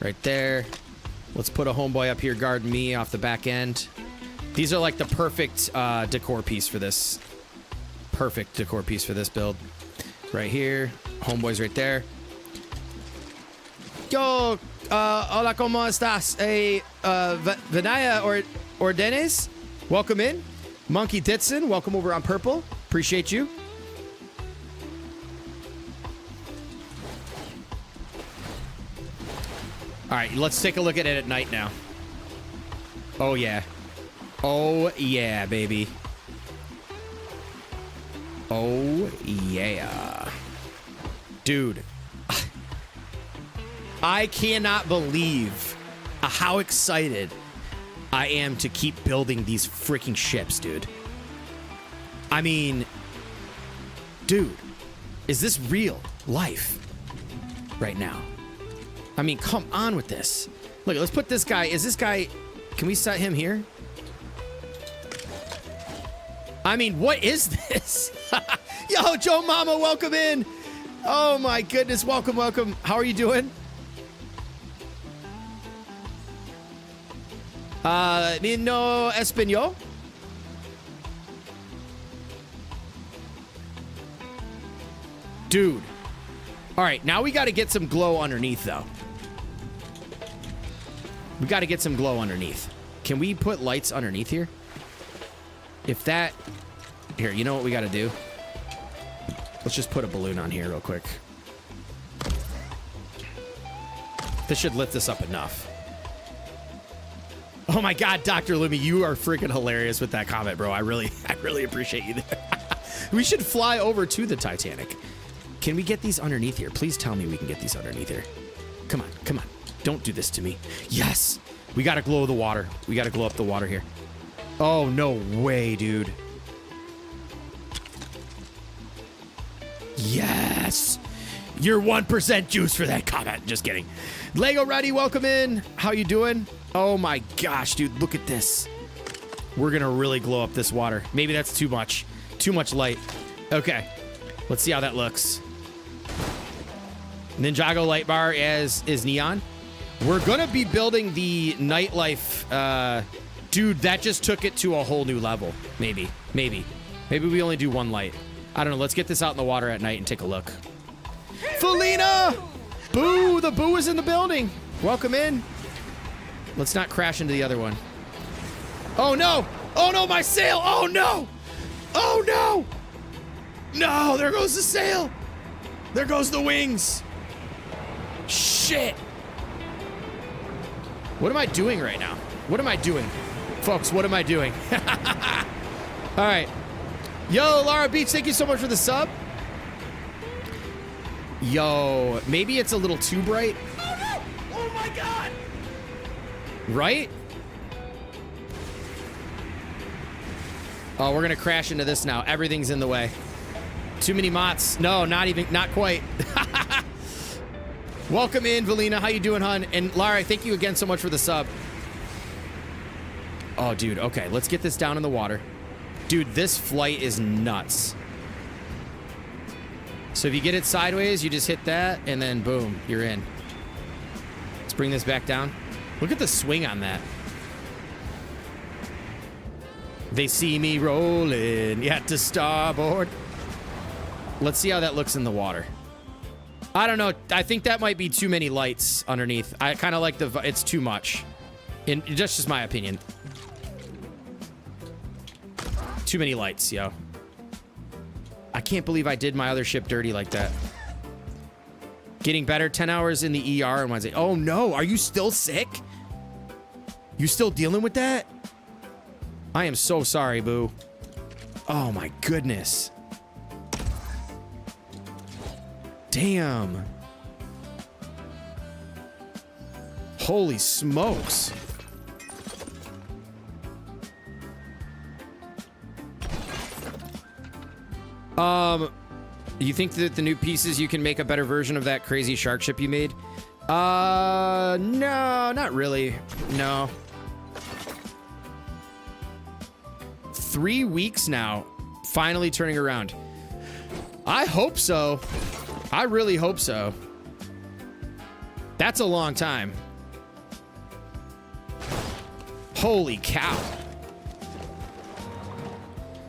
Right there. Let's put a homeboy up here guarding me off the back end. These are like the perfect decor piece for this. Perfect decor piece for this build. right here. Homeboy's right there. Yo, hola, ¿cómo estás? Vinaya or Dennis, welcome in. Monkey Ditson, welcome over on Purple. Appreciate you. All right, let's take a look at it at night now. Oh, yeah. Oh, yeah, baby. Oh, yeah. Dude. I cannot believe how excited I am to keep building these freaking ships, dude. I mean, dude, is this real life right now? I mean, come on with this. Look, let's put this guy. Is this guy... Can we set him here? I mean, what is this? Yo, Joe Mama, welcome in. Oh, my goodness. Welcome, welcome. How are you doing? Nino Espanol? Dude. All right, now we got to get some glow underneath, though. We got to get some glow underneath. Can we put lights underneath here? If that... Here, you know what we got to do? Let's just put a balloon on here real quick. This should lift this up enough. Oh my God, Dr. Lumi, you are freaking hilarious with that comment, bro. I really appreciate you there. We should fly over to the Titanic. Can we get these underneath here? Please tell me we can get these underneath here. Come on, come on. Don't do this to me. Yes! We gotta glow the water. We gotta glow up the water here. Oh, no way, dude. Yes! You're 1% juice for that comment. Just kidding. Lego Ready, welcome in. How you doing? Oh my gosh, dude, look at this. We're gonna really glow up this water. Maybe that's too much. Too much light. Okay, let's see how that looks. Ninjago light bar is neon. We're gonna be building the nightlife. Dude, that just took it to a whole new level. Maybe we only do one light. I don't know. Let's get this out in the water at night and take a look. Felina! Boo! The boo is in the building. Welcome in. Let's not crash into the other one. Oh no! Oh no, my sail! Oh no! Oh no! No, there goes the sail! There goes the wings! Shit! What am I doing right now? What am I doing? Folks, what am I doing? Alright. Yo, Lara Beach, thank you so much for the sub. Yo, maybe it's a little too bright. Oh no! Oh my God! Right? Oh, we're gonna crash into this now. Everything's in the way. Too many mots. No, not quite. Welcome in, Valina. How you doing, hon? And Lara, thank you again so much for the sub. Oh, dude. Okay, let's get this down in the water. Dude, this flight is nuts. So if you get it sideways, you just hit that, and then boom, you're in. Let's bring this back down. Look at the swing on that. They see me rolling, yeah, to starboard. Let's see how that looks in the water. I don't know. I think that might be too many lights underneath. I kind of like it's too much. That's just my opinion. Too many lights, yo. I can't believe I did my other ship dirty like that. Getting better. 10 hours in the ER on Wednesday. Oh no, are you still sick? You still dealing with that? I am so sorry, boo. Oh my goodness. Damn. Holy smokes. You think that the new pieces you can make a better version of that crazy shark ship you made? No, not really. No. 3 weeks now, finally turning around. I hope so. I really hope so. That's a long time. Holy cow.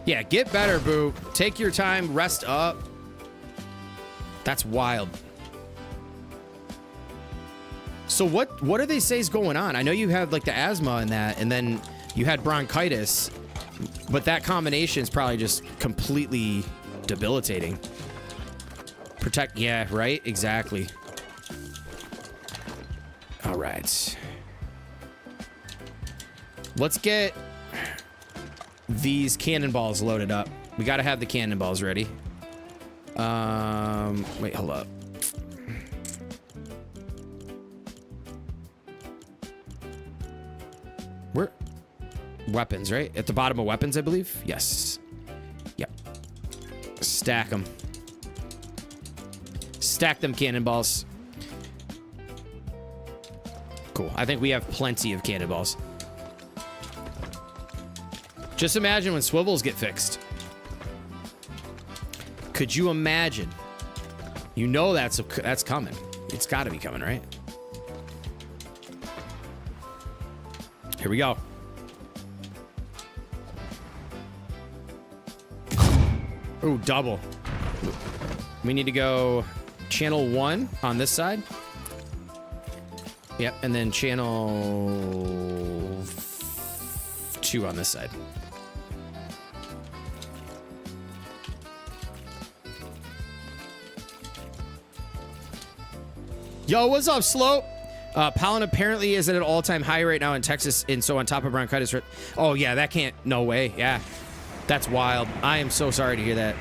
Yeah, get better, boo. Take your time, rest up. That's wild. So what do they say is going on? I know you have like the asthma and that, and then you had bronchitis, but that combination is probably just completely debilitating. Yeah, right? Exactly. All right. Let's get these cannonballs loaded up. We got to have the cannonballs ready. Wait, hold up. Where? Weapons, right? At the bottom of weapons, I believe? Yes. Yep. Stack them. Stack them cannonballs. Cool. I think we have plenty of cannonballs. Just imagine when swivels get fixed. Could you imagine? You know that's coming. It's got to be coming, right? Here we go. Ooh, double. We need to go channel 1 on this side. Yep, and then channel 2 on this side. Yo, what's up, Slope? Pollen apparently is at an all-time high right now in Texas, and so on top of bronchitis. Oh, yeah, that can't... No way. Yeah. That's wild. I am so sorry to hear that.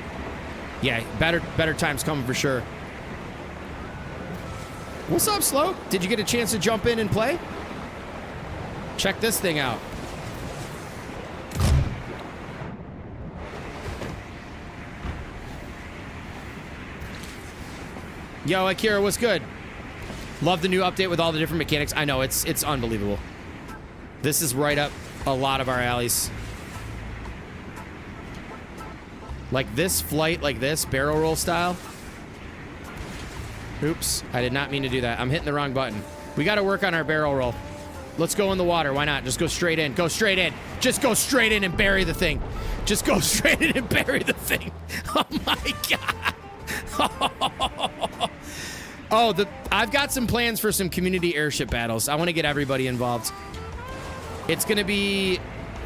Yeah, better times coming for sure. What's up, Slope? Did you get a chance to jump in and play? Check this thing out. Yo, Akira, what's good? Love the new update with all the different mechanics. I know, it's unbelievable. This is right up a lot of our alleys. Like this flight, like this, barrel roll style. Oops, I did not mean to do that. I'm hitting the wrong button. We got to work on our barrel roll. Let's go in the water. Why not? Just go straight in. Go straight in. Just go straight in and bury the thing. Just go straight in and bury the thing. Oh my God. Oh, I've got some plans for some community airship battles. I want to get everybody involved. It's going to be...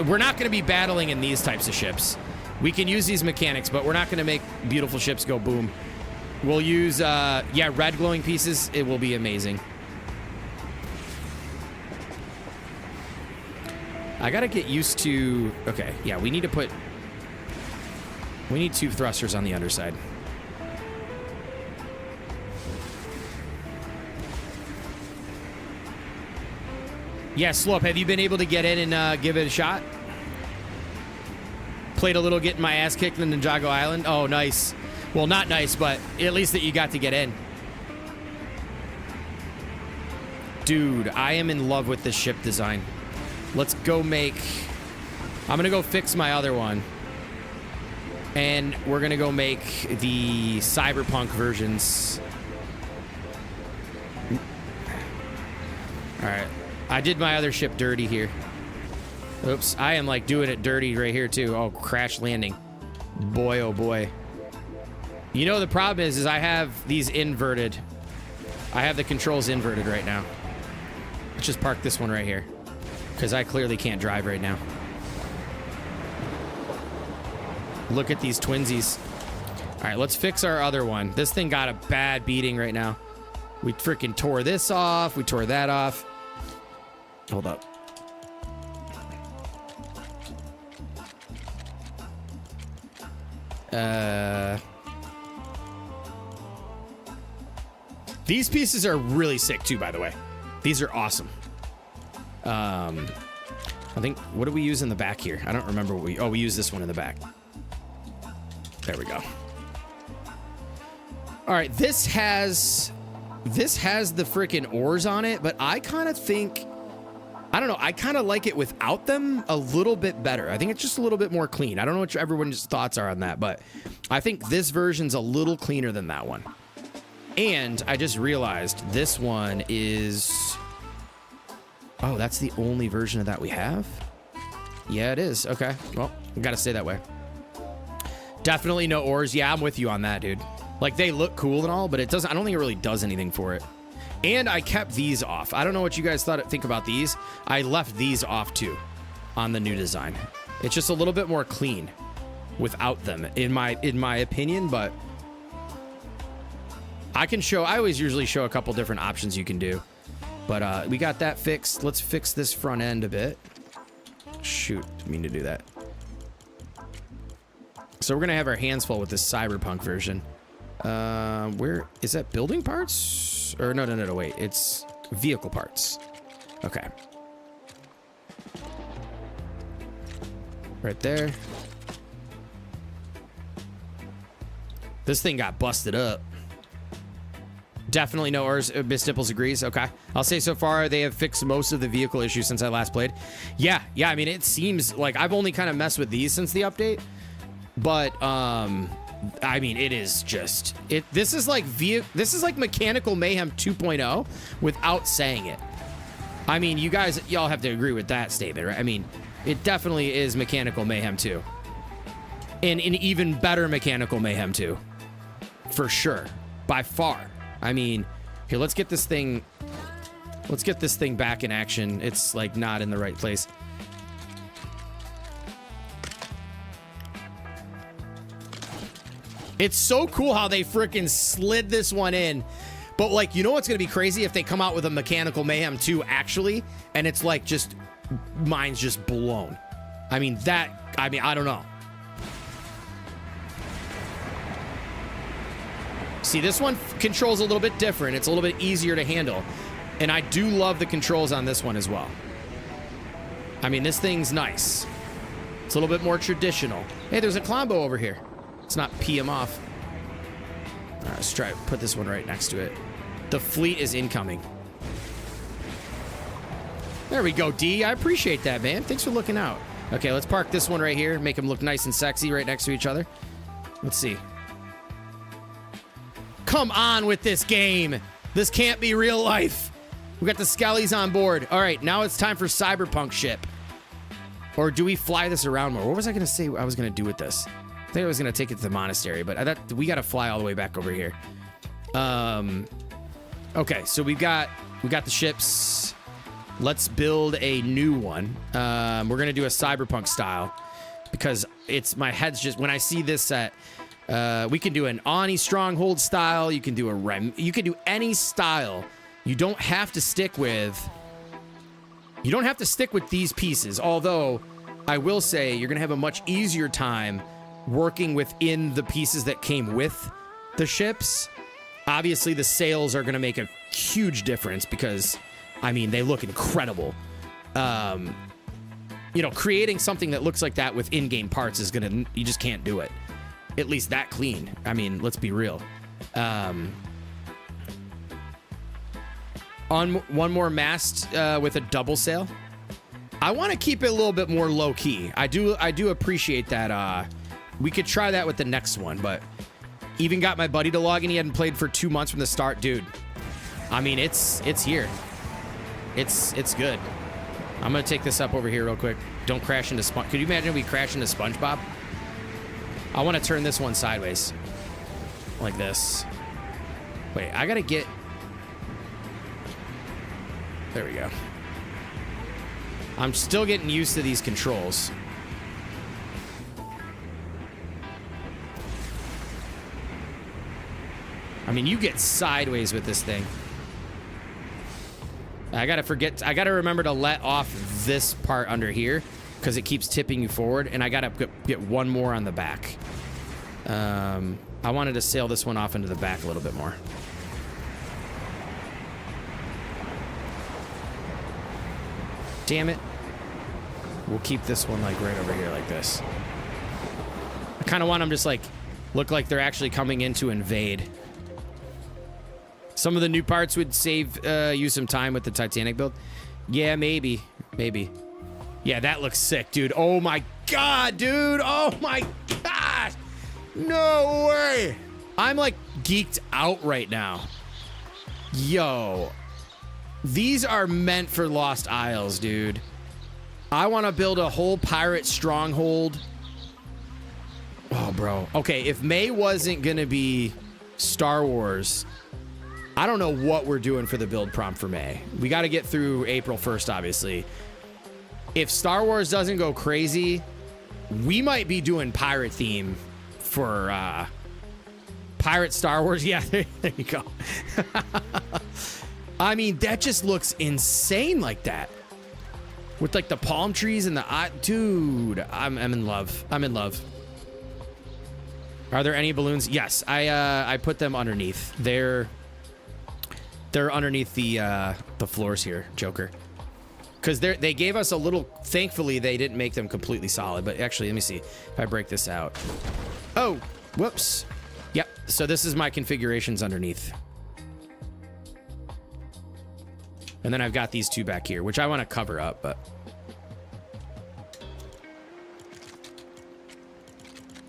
We're not going to be battling in these types of ships. We can use these mechanics, but we're not going to make beautiful ships go boom. We'll use, yeah, red glowing pieces. It will be amazing. I got to get used to... Okay, yeah, we need to put... We need 2 thrusters on the underside. Yeah, Slope, have you been able to get in and give it a shot? Played a little getting my ass kicked in Ninjago Island. Oh, nice. Well, not nice, but at least that you got to get in. Dude, I am in love with this ship design. Let's go make... I'm going to go fix my other one. And we're going to go make the Cyberpunk versions. All right. I did my other ship dirty here. Oops, I am like doing it dirty right here too. Oh, crash landing. Boy, oh boy. You know the problem is I have these inverted. I have the controls inverted right now. Let's just park this one right here. Because I clearly can't drive right now. Look at these twinsies. All right, let's fix our other one. This thing got a bad beating right now. We freaking tore this off. We tore that off. Hold up. These pieces are really sick too, by the way. These are awesome. I think, what do we use in the back here? I don't remember what we use this one in the back. There we go. All right, this has the freaking oars on it, but I kind of think, I don't know, I kind of like it without them a little bit better. I think it's just a little bit more clean. I don't know what everyone's thoughts are on that, but I think this version's a little cleaner than that one. And I just realized this one is... Oh, that's the only version of that we have? Yeah, it is. Okay. Well, we got to stay that way. Definitely no oars. Yeah, I'm with you on that, dude. Like, they look cool and all, but it doesn't, I don't think it really does anything for it. And I kept these off. I don't know what you guys think about these. I left these off too on the new design. It's just a little bit more clean without them, in my opinion, but I always usually show a couple different options you can do. But we got that fixed. Let's fix this front end a bit. Shoot, didn't mean to do that. So we're gonna have our hands full with this Cyberpunk version. Where is that? Building parts? Or no, wait. It's vehicle parts. Okay. Right there. This thing got busted up. Definitely no errors. Miss Dipples agrees. Okay. I'll say so far they have fixed most of the vehicle issues since I last played. Yeah. I mean, it seems like I've only kind of messed with these since the update. But, I mean, it is just... This is like Mechanical Mayhem 2.0 without saying it. I mean, y'all have to agree with that statement, right? I mean, it definitely is Mechanical Mayhem 2. And an even better Mechanical Mayhem 2. For sure. By far. I mean, here, let's get this thing back in action. It's like not in the right place. It's so cool how they freaking slid this one in. But like, you know what's going to be crazy if they come out with a Mechanical Mayhem 2 actually, and it's like just mine's just blown. I mean, I don't know. See, this one controls a little bit different. It's a little bit easier to handle. And I do love the controls on this one as well. I mean, this thing's nice. It's a little bit more traditional. Hey, there's a Klombo over here. Let's not pee him off. All right, let's try to put this one right next to it. The fleet is incoming. There we go, D. I appreciate that, man. Thanks for looking out. Okay, let's park this one right here. Make them look nice and sexy right next to each other. Let's see. Come on with this game. This can't be real life. We got the Skellies on board. All right, now it's time for Cyberpunk ship. Or do we fly this around more? What was I going to say I was going to do with this? I think I was going to take it to the monastery, but I thought we got to fly all the way back over here. Okay, so we got the ships. Let's build a new one. We're going to do a Cyberpunk style because my head's just, when I see this set, we can do an Ani Stronghold style. You can do you can do any style. You don't have to stick with these pieces. Although I will say you're going to have a much easier time working within the pieces that came with the ships. Obviously the sails are going to make a huge difference because, I mean, they look incredible. You know, creating something that looks like that with in-game parts you just can't do it. At least that clean. I mean, let's be real. On one more mast with a double sail. I want to keep it a little bit more low key. I do appreciate that. We could try that with the next one, but even got my buddy to log in. He hadn't played for 2 months from the start, dude. I mean, it's here. It's good. I'm gonna take this up over here real quick. Don't crash into Sponge. Could you imagine if we crash into SpongeBob? I want to turn this one sideways. Like this. Wait, I gotta get... There we go. I'm still getting used to these controls. I mean, you get sideways with this thing. I gotta remember to let off this part under here because it keeps tipping you forward, and I gotta get one more on the back. I wanted to sail this one off into the back a little bit more. Damn it. We'll keep this one like right over here like this. I kind of want them just like look like they're actually coming in to invade. Some of the new parts would save you some time with the Titanic build. Yeah, maybe. Yeah, that looks sick, dude. Oh my god, dude. Oh my gosh. No way. I'm like geeked out right now. Yo. These are meant for Lost Isles, dude. I want to build a whole pirate stronghold. Oh, bro. Okay, if May wasn't going to be Star Wars. I don't know what we're doing for the build prompt for May. We got to get through April 1st, obviously. If Star Wars doesn't go crazy, we might be doing pirate theme for Pirate Star Wars. Yeah, there you go. I mean, that just looks insane like that. With like the palm trees and the dude, I'm in love. I'm in love. Are there any balloons? Yes, I put them underneath. They're underneath the floors here, Joker. Because they gave us a little. Thankfully, they didn't make them completely solid. But actually, let me see if I break this out. Oh, whoops. Yep. So this is my configurations underneath. And then I've got these two back here, which I want to cover up, but.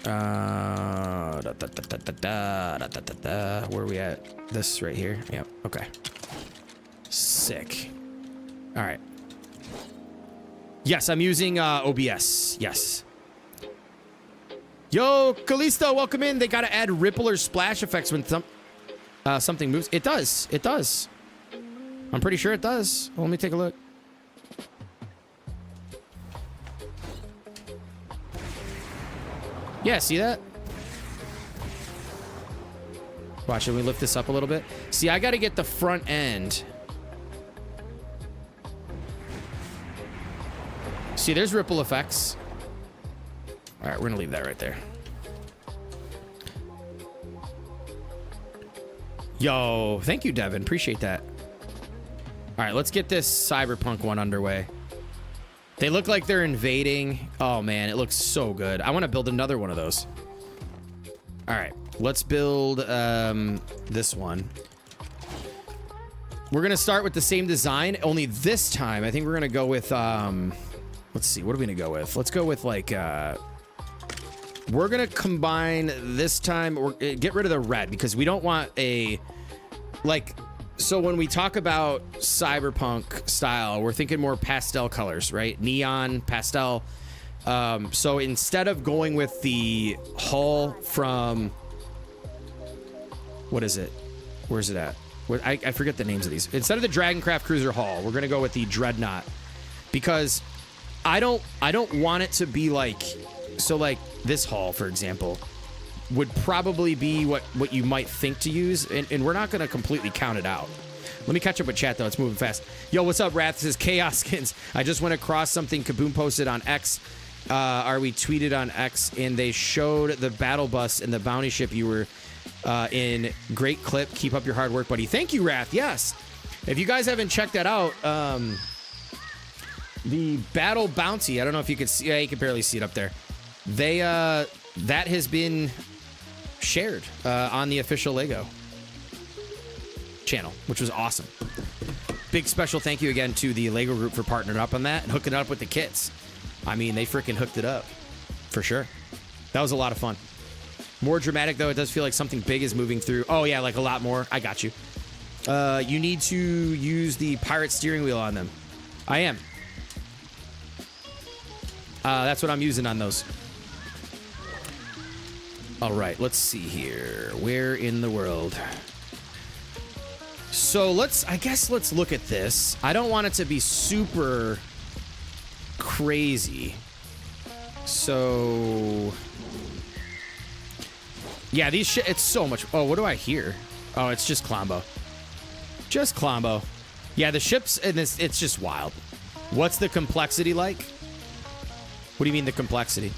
Where are we at? This right here. Yep. Okay. Sick. All right. Yes, I'm using OBS. Yes. Yo, Kalisto, welcome in. They got to add ripple or splash effects when something moves. It does. It does. I'm pretty sure it does. Well, let me take a look. Yeah, see that? Watch, should we lift this up a little bit? See, I got to get the front end. See, there's ripple effects. All right, we're going to leave that right there. Yo, thank you, Devin. Appreciate that. All right, let's get this Cyberpunk one underway. They look like they're invading. Oh, man, it looks so good. I want to build another one of those. All right, let's build this one. We're going to start with the same design, only this time I think we're going to go with... let's see, what are we going to go with? Let's go with, like... we're going to combine this time... or get rid of the red, because we don't want a... like... So when we talk about cyberpunk style, we're thinking more pastel colors, right? Neon, pastel. So instead of going with the hull from... what is it? Where's it at? I forget the names of these. Instead of the Dragoncraft Cruiser hull, we're going to go with the Dreadnought. Because I don't want it to be like... So like this hull, for example, would probably be what you might think to use, and we're not going to completely count it out. Let me catch up with chat, though. It's moving fast. Yo, what's up, Wrath? This is Chaos Skins. I just went across something Kaboom posted on X. We tweeted on X, and they showed the battle bus and the bounty ship you were in. Great clip. Keep up your hard work, buddy. Thank you, Wrath. Yes. If you guys haven't checked that out, the battle bounty, I don't know if you can see. Yeah, you can barely see it up there. They, that has been... shared on the official Lego channel, which was awesome. Big special thank you again to the Lego group for partnering up on that and hooking it up with the kits. I mean, they freaking hooked it up for sure. That was a lot of fun. More dramatic though, it does feel like something big is moving through. Oh yeah, like a lot more. I got you. You need to use the pirate steering wheel on them. I am. That's what I'm using on those. All right, let's see here. Where in the world? So I guess let's look at this. I don't want it to be super crazy. So, yeah, it's so much. Oh, what do I hear? Oh, it's just Clombo. Just Clombo. Yeah, the ships in this, it's just wild. What's the complexity like? What do you mean the complexity?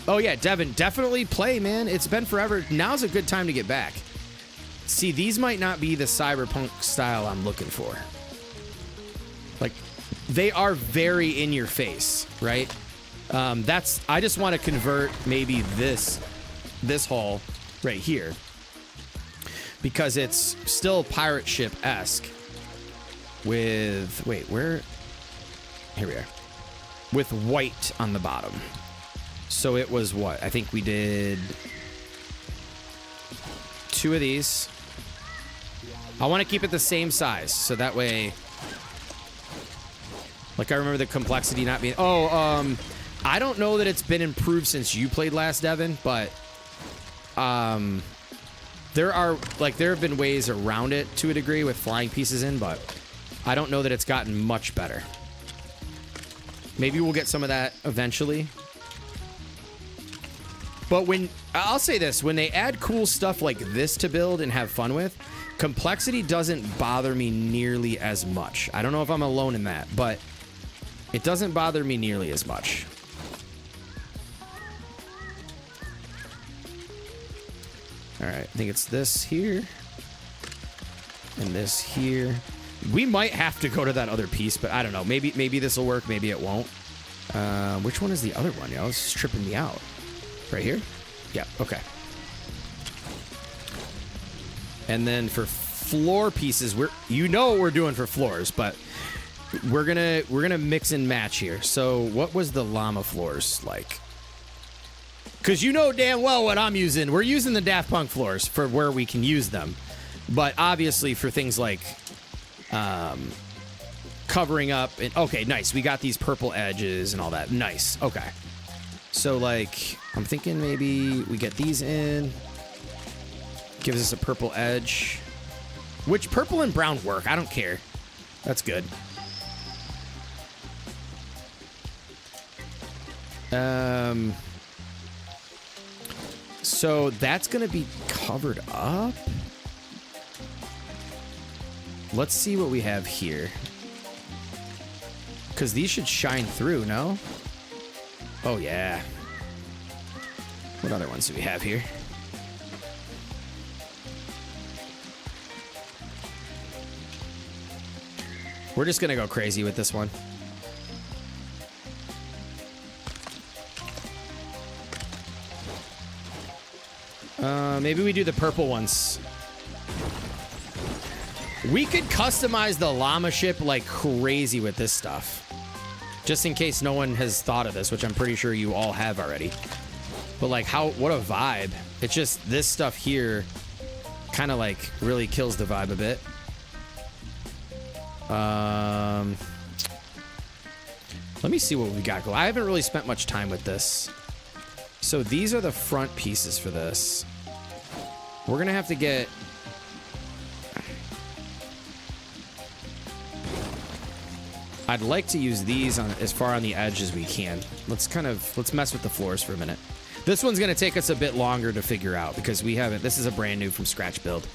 Oh, yeah, Devin, definitely play, man. It's been forever. Now's a good time to get back. See, these might not be the cyberpunk style I'm looking for. Like, they are very in your face, right? I just want to convert maybe this hull right here. Because it's still pirate ship-esque. With, wait, where? Here we are. With white on the bottom. So it was what? I think we did 2 of these. I want to keep it the same size, so that way... Like, I remember the complexity not being... Oh, I don't know that it's been improved since you played last, Devin, but there have been ways around it to a degree with flying pieces in, but I don't know that it's gotten much better. Maybe we'll get some of that eventually. But I'll say this, when they add cool stuff like this to build and have fun with, complexity doesn't bother me nearly as much. I don't know if I'm alone in that, but it doesn't bother me nearly as much. All right, I think it's this here and this here. We might have to go to that other piece, but I don't know. Maybe this will work. Maybe it won't. Which one is the other one? Yeah, it's tripping me out. Right here? Yeah, okay. And then for floor pieces, you know what we're doing for floors, but we're gonna mix and match here. So what was the llama floors like? Because you know damn well what I'm using. We're using the Daft Punk floors for where we can use them. But obviously for things like covering up and okay, nice. We got these purple edges and all that. Nice. Okay. So like I'm thinking maybe we get these in. Gives us a purple edge. Which purple and brown work. I don't care. That's good. So that's gonna be covered up. Let's see what we have here. Because these should shine through, no? Oh, yeah. What other ones do we have here? We're just going to go crazy with this one. Maybe we do the purple ones. We could customize the llama ship like crazy with this stuff. Just in case no one has thought of this, which I'm pretty sure you all have already. But like what a vibe. It's just this stuff here kind of like really kills the vibe a bit. Let me see what we got going. I haven't really spent much time with this. So these are the front pieces for this. We're going to have to get... I'd like to use these on as far on the edge as we can. Let's mess with the floors for a minute. This one's going to take us a bit longer to figure out because we haven't... This is a brand new from scratch build.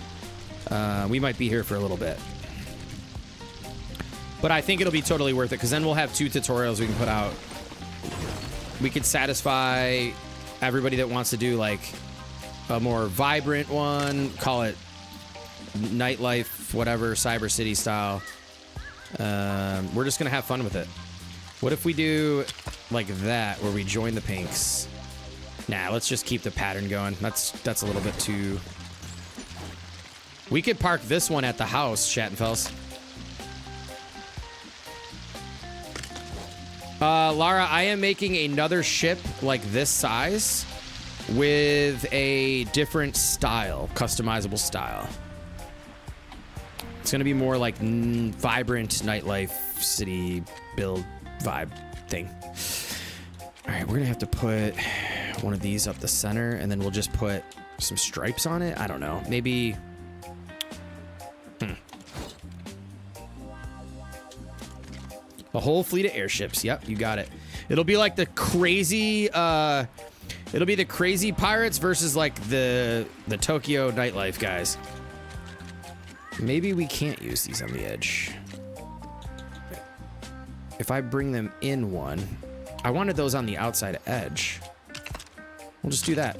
We might be here for a little bit. But I think it'll be totally worth it because then we'll have 2 tutorials we can put out. We could satisfy everybody that wants to do like a more vibrant one, call it nightlife, whatever, Cyber City style. We're just gonna have fun with it. What if we do like that, where we join the pinks? Nah, let's just keep the pattern going. That's a little bit too... We could park this one at the house, Shattenfels. Lara, I am making another ship like this size with a different style, customizable style. It's going to be more like vibrant nightlife city build vibe thing. All right, we're going to have to put one of these up the center, and then we'll just put some stripes on it. I don't know. Maybe... A whole fleet of airships. Yep, you got it. It'll be like the crazy... it'll be the crazy pirates versus like the Tokyo nightlife guys. Maybe we can't use these on the edge. If I bring them in one... I wanted those on the outside edge. We'll just do that.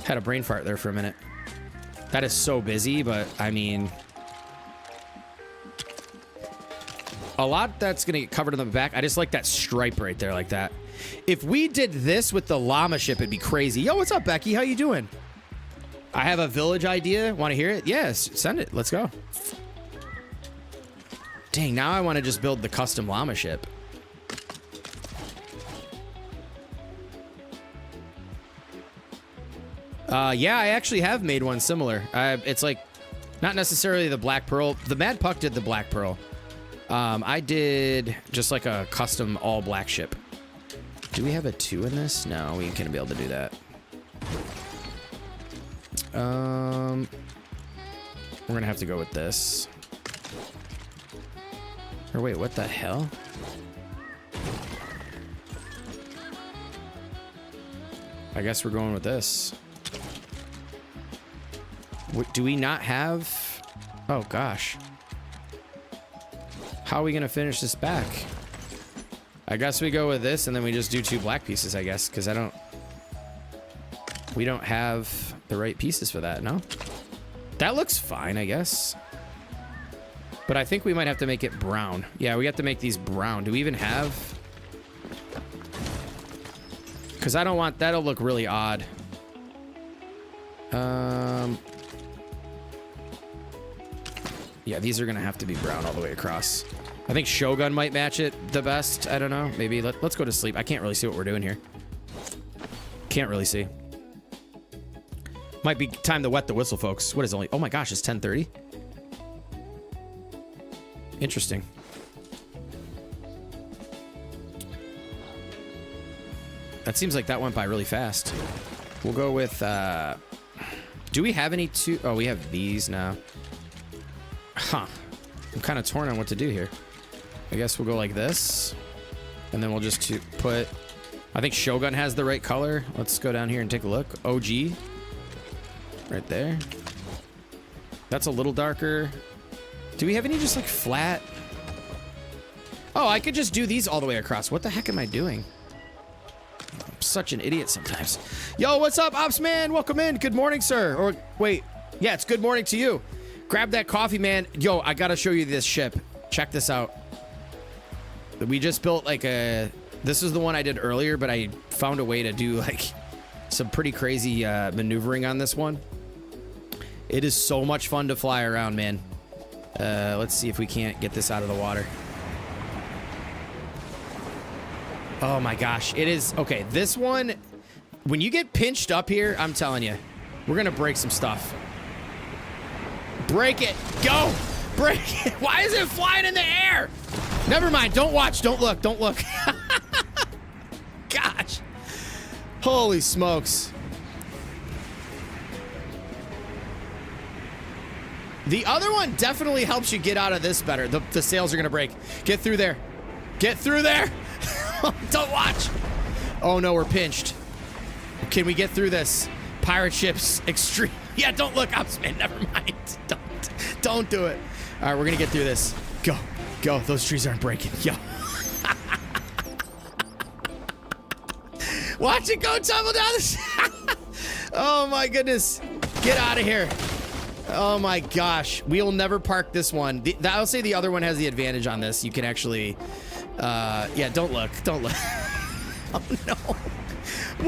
Had a brain fart there for a minute. That is so busy, but I mean... A lot that's going to get covered in the back. I just like that stripe right there like that. If we did this with the llama ship, it'd be crazy. Yo, what's up, Becky? How you doing? I have a village idea. Want to hear it? Yes, send it. Let's go. Dang, now I want to just build the custom llama ship. Yeah, I actually have made one similar. It's like not necessarily the Black Pearl. The Mad Puck did the Black Pearl. I did just like a custom all black ship. Do we have a 2 in this? No, we ain't gonna be able to do that. We're gonna have to go with this. Or wait, what the hell? I guess we're going with this. Do we not have... Oh, gosh. How are we going to finish this back? I guess we go with this, and then we just do 2 black pieces, I guess, because we don't have the right pieces for that, no? That looks fine, I guess. But I think we might have to make it brown. Yeah, we have to make these brown. Do we even have... Because I don't want... That'll look really odd. Yeah, these are going to have to be brown all the way across. I think Shogun might match it the best. I don't know. Maybe let's go to sleep. I can't really see what we're doing here. Can't really see. Might be time to wet the whistle, folks. What is it only... Oh my gosh, it's 10:30? Interesting. That seems like that went by really fast. We'll go with... Do we have any two... Oh, we have these now. Huh. I'm kind of torn on what to do here. I guess we'll go like this. And then we'll just put... I think Shogun has the right color. Let's go down here and take a look. OG. Right there. That's a little darker. Do we have any just like flat? Oh, I could just do these all the way across. What the heck am I doing? I'm such an idiot sometimes. Yo, what's up, Ops Man? Welcome in. Good morning, sir. Or wait. Yeah, it's good morning to you. Grab that coffee, man. Yo, I gotta show you this ship. Check this out. We just built like a... This is the one I did earlier, but I found a way to do like some pretty crazy maneuvering on this one. It is so much fun to fly around, man. Let's see if we can't get this out of the water. Oh my gosh, it is... Okay, this one, when you get pinched up here, I'm telling you, we're gonna break some stuff. Break it. Go. Break it. Why is it flying in the air? Never mind. Don't watch. Don't look. Don't look. Gosh. Holy smokes. The other one definitely helps you get out of this better. The sails are going to break. Get through there. Get through there. Don't watch. Oh, no. We're pinched. Can we get through this? Pirate ships. Extreme. Yeah, don't look up, man. Never mind. Don't do it. All right, we're going to get through this. Go. Go. Those trees aren't breaking. Yo. Watch it go tumble down the... Oh, my goodness. Get out of here. Oh, my gosh. We'll never park this one. I'll say the other one has the advantage on this. You can actually... yeah, don't look. Don't look. Oh, no.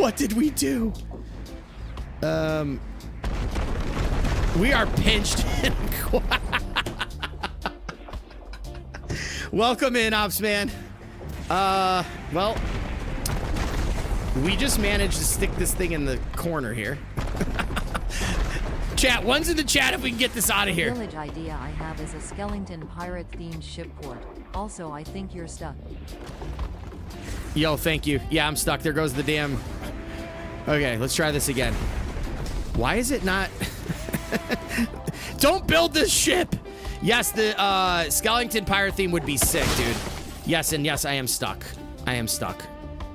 What did we do? We are pinched. Welcome in, Ops Man. Well, we just managed to stick this thing in the corner here. Chat, one's in the chat if we can get this out of here. The village idea I have is a skeleton pirate-themed ship port. Also, I think you're stuck. Yo, thank you. Yeah, I'm stuck. There goes the damn... Okay, let's try this again. Why is it not... Don't build this ship! Yes, the skeleton pirate theme would be sick, dude. Yes, and yes, I am stuck. I am stuck.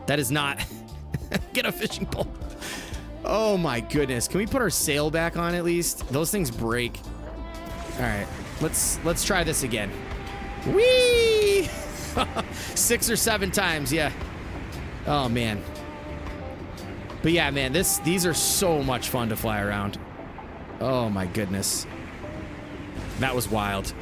That is not... Get a fishing pole. Oh my goodness. Can we put our sail back on at least? Those things break. All right, let's try this again. Whee! 6 or 7 times, yeah. Oh man. But yeah, man, these are so much fun to fly around. Oh my goodness. That was wild.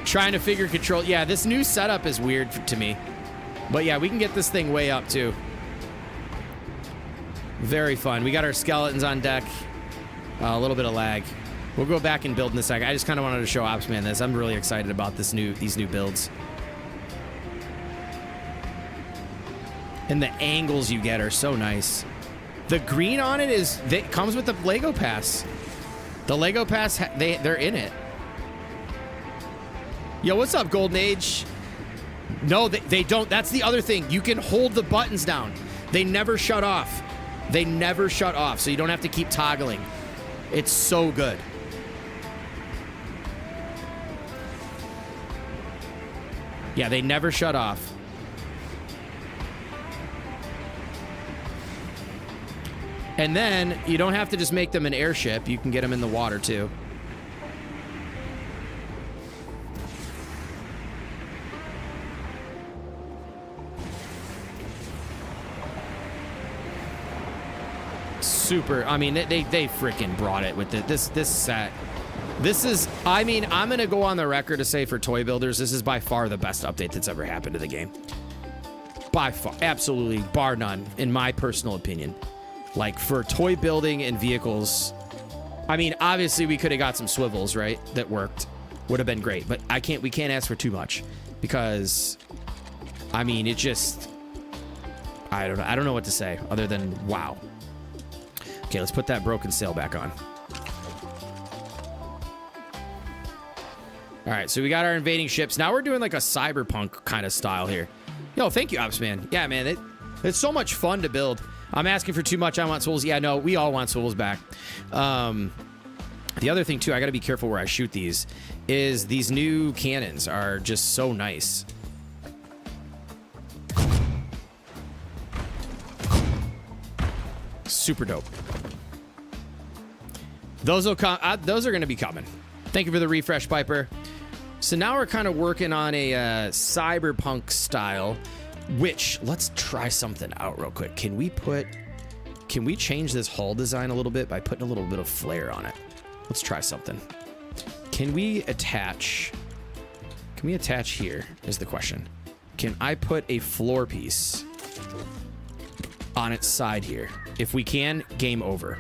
Trying to figure control. Yeah, this new setup is weird to me. But yeah, we can get this thing way up too. Very fun. We got our skeletons on deck. A little bit of lag. We'll go back and build in a second. I just kind of wanted to show Opsman this. I'm really excited about these new builds. And the angles you get are so nice. The green on it comes with the Lego Pass. The Lego Pass, they're in it. Yo, what's up, Golden Age? No, they don't. That's the other thing. You can hold the buttons down. They never shut off. They never shut off, so you don't have to keep toggling. It's so good. Yeah, they never shut off. And then you don't have to just make them an airship. You can get them in the water too. Super. I mean, they freaking brought it with it. This set. This is, I mean, I'm going to go on the record to say for toy builders, this is by far the best update that's ever happened to the game. By far. Absolutely. Bar none, in my personal opinion. Like, for toy building and vehicles, I mean, obviously we could have got some swivels, right? That worked. Would have been great. But we can't ask for too much. Because, I mean, it just, I don't know what to say other than wow. Okay, let's put that broken sail back on. All right, so we got our invading ships. Now we're doing like a cyberpunk kind of style here. Yo, thank you, Ops Man. Yeah, man, it's so much fun to build. I'm asking for too much. I want swivels. Yeah, no, we all want swivels back. The other thing, too, I got to be careful where I shoot these, is these new cannons are just so nice. Super dope. Those will come. Those are going to be coming. Thank you for the refresh, Piper. So now we're kind of working on a cyberpunk style, which let's try something out real quick. Can we change this hull design a little bit by putting a little bit of flair on it? Let's try something. Can we attach here is the question. Can I put a floor piece on its side here? If we can, game over.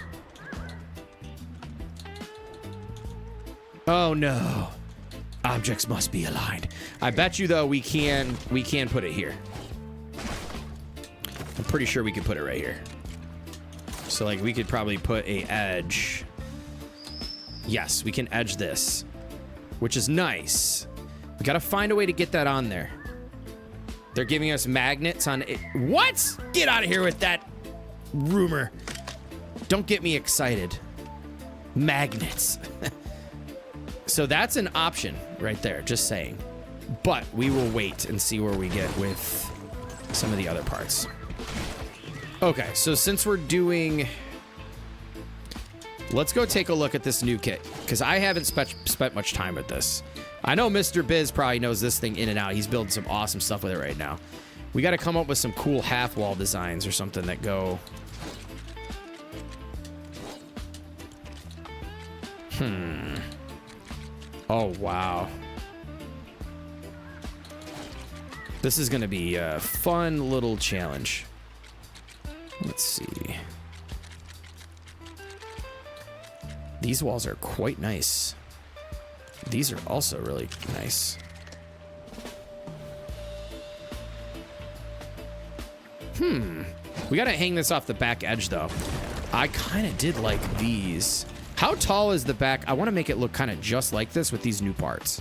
Oh no. Objects must be aligned. I bet you though we can put it here. I'm pretty sure we could put it right here. So like we could probably put a edge. Yes, we can edge this, which is nice. We gotta find a way to get that on there. They're giving us magnets on it. What? Get out of here with that rumor. Don't get me excited. Magnets. So that's an option right there, just saying. But we will wait and see where we get with some of the other parts. Okay, so since we're doing... Let's go take a look at this new kit, because I haven't spent much time with this. I know Mr. Biz probably knows this thing in and out. He's building some awesome stuff with it right now. We got to come up with some cool half-wall designs or something that go... Oh, wow. This is going to be a fun little challenge. Let's see. These walls are quite nice. These are also really nice. We got to hang this off the back edge, though. I kind of did like these. How tall is the back? I want to make it look kind of just like this with these new parts.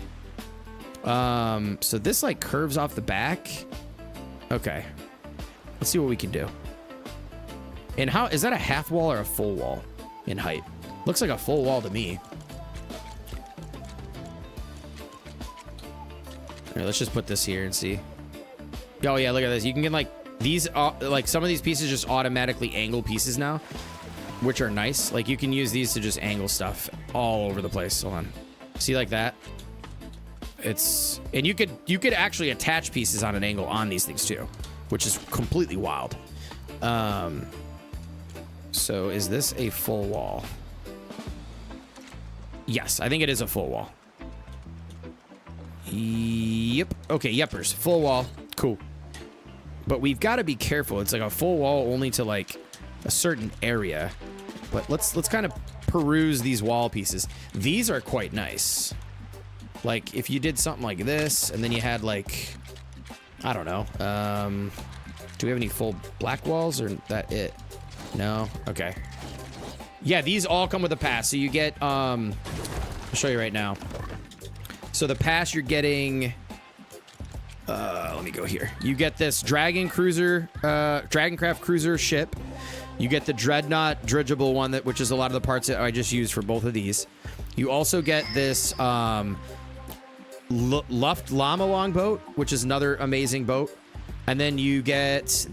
So this like curves off the back. Okay. Let's see what we can do. And how is that a half wall or a full wall in height? Looks like a full wall to me. All right, let's just put this here and see. Oh yeah, look at this. You can get like these, like some of these pieces just automatically angle pieces now, which are nice. Like you can use these to just angle stuff all over the place. Hold on. See like that? It's, and you could actually attach pieces on an angle on these things too, which is completely wild. So is this a full wall? Yes, I think it is a full wall. Yep. Okay, yepers. Full wall. Cool. But we've got to be careful. It's like a full wall only to like a certain area. But let's kind of peruse these wall pieces. These are quite nice. Like if you did something like this and then you had like, I don't know. Do we have any full black walls or that it? No? Okay. Yeah, these all come with a pass. So you get, I'll show you right now. So the pass you're getting Let me go here. You get this Dragoncraft cruiser ship. You get the Dreadnought dirigible one, which is a lot of the parts that I just used for both of these. You also get this Luft Llama longboat, which is another amazing boat. And then you get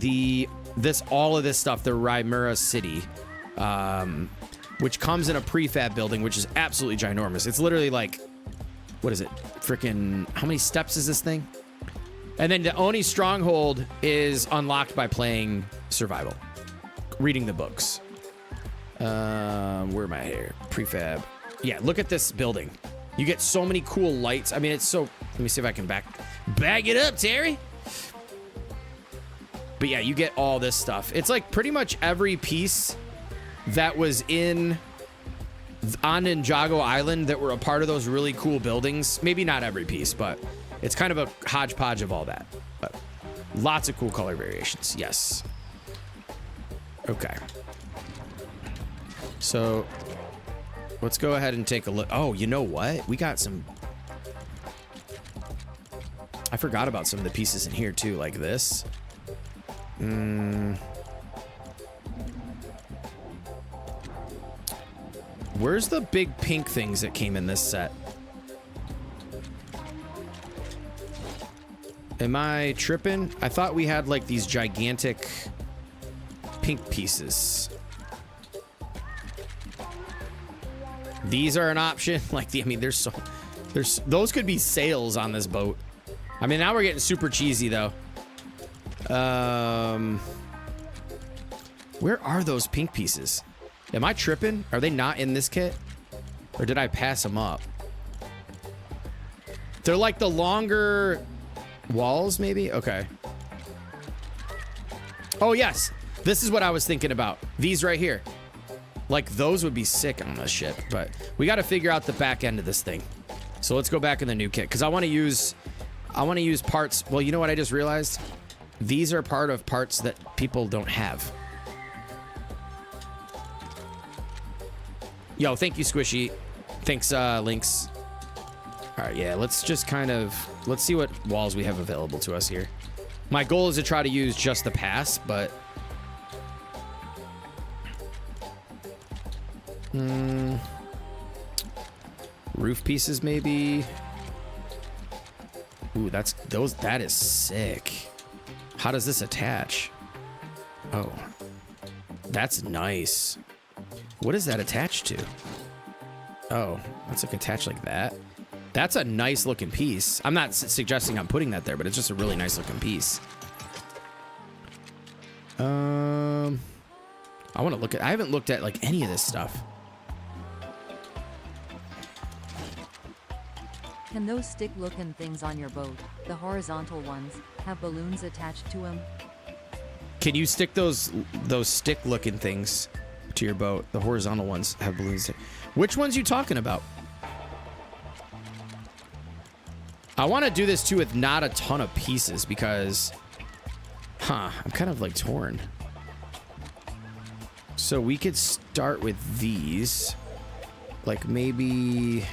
all of this stuff, the Rymura City, which comes in a prefab building, which is absolutely ginormous. It's literally like, what is it? Freaking, how many steps is this thing? And then the Oni Stronghold is unlocked by playing survival, reading the books. Where am I here? Prefab. Yeah, look at this building. You get so many cool lights. I mean, it's so... Let me see if I can bag it up, Terry. But yeah, you get all this stuff. It's like pretty much every piece that was on Ninjago Island that were a part of those really cool buildings. Maybe not every piece, but it's kind of a hodgepodge of all that. But lots of cool color variations. Yes. Okay. So let's go ahead and take a look. Oh, you know what? We got some... I forgot about some of the pieces in here too, like this. Where's the big pink things that came in this set? Am I tripping? I thought we had like these gigantic pink pieces. These are an option. Like those could be sails on this boat. I mean, now we're getting super cheesy though. Where are those pink pieces? Am I tripping? Are they not in this kit? Or did I pass them up? They're like the longer walls, maybe? Okay. Oh, yes. This is what I was thinking about. These right here. Like, those would be sick on this ship. But we got to figure out the back end of this thing. So let's go back in the new kit. Because I want to use parts. Well, you know what I just realized? These are part of parts that people don't have. Yo, thank you, Squishy. Thanks, Lynx. All right, yeah, let's just let's see what walls we have available to us here. My goal is to try to use just the pass, but... Roof pieces, maybe? Ooh, that is sick. How does this attach? Oh, that's nice. What is that attached to? Oh, that's like attached like that. That's a nice looking piece. I'm not suggesting I'm putting that there, but it's just a really nice looking piece. I want to look at... I haven't looked at like any of this stuff. Can those stick-looking things on your boat, the horizontal ones, have balloons attached to them? Can you stick those stick-looking things to your boat? The horizontal ones have balloons. Which ones you talking about? I want to do this too with not a ton of pieces because, I'm kind of like torn. So we could start with these, like maybe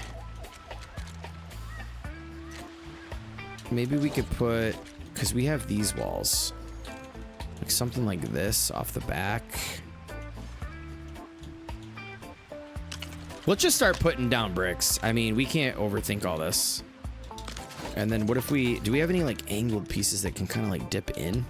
we could put, because we have these walls, like something like this off the back. Let's just start putting down bricks. I mean, we can't overthink all this. And then what if do we have any like angled pieces that can kind of like dip in?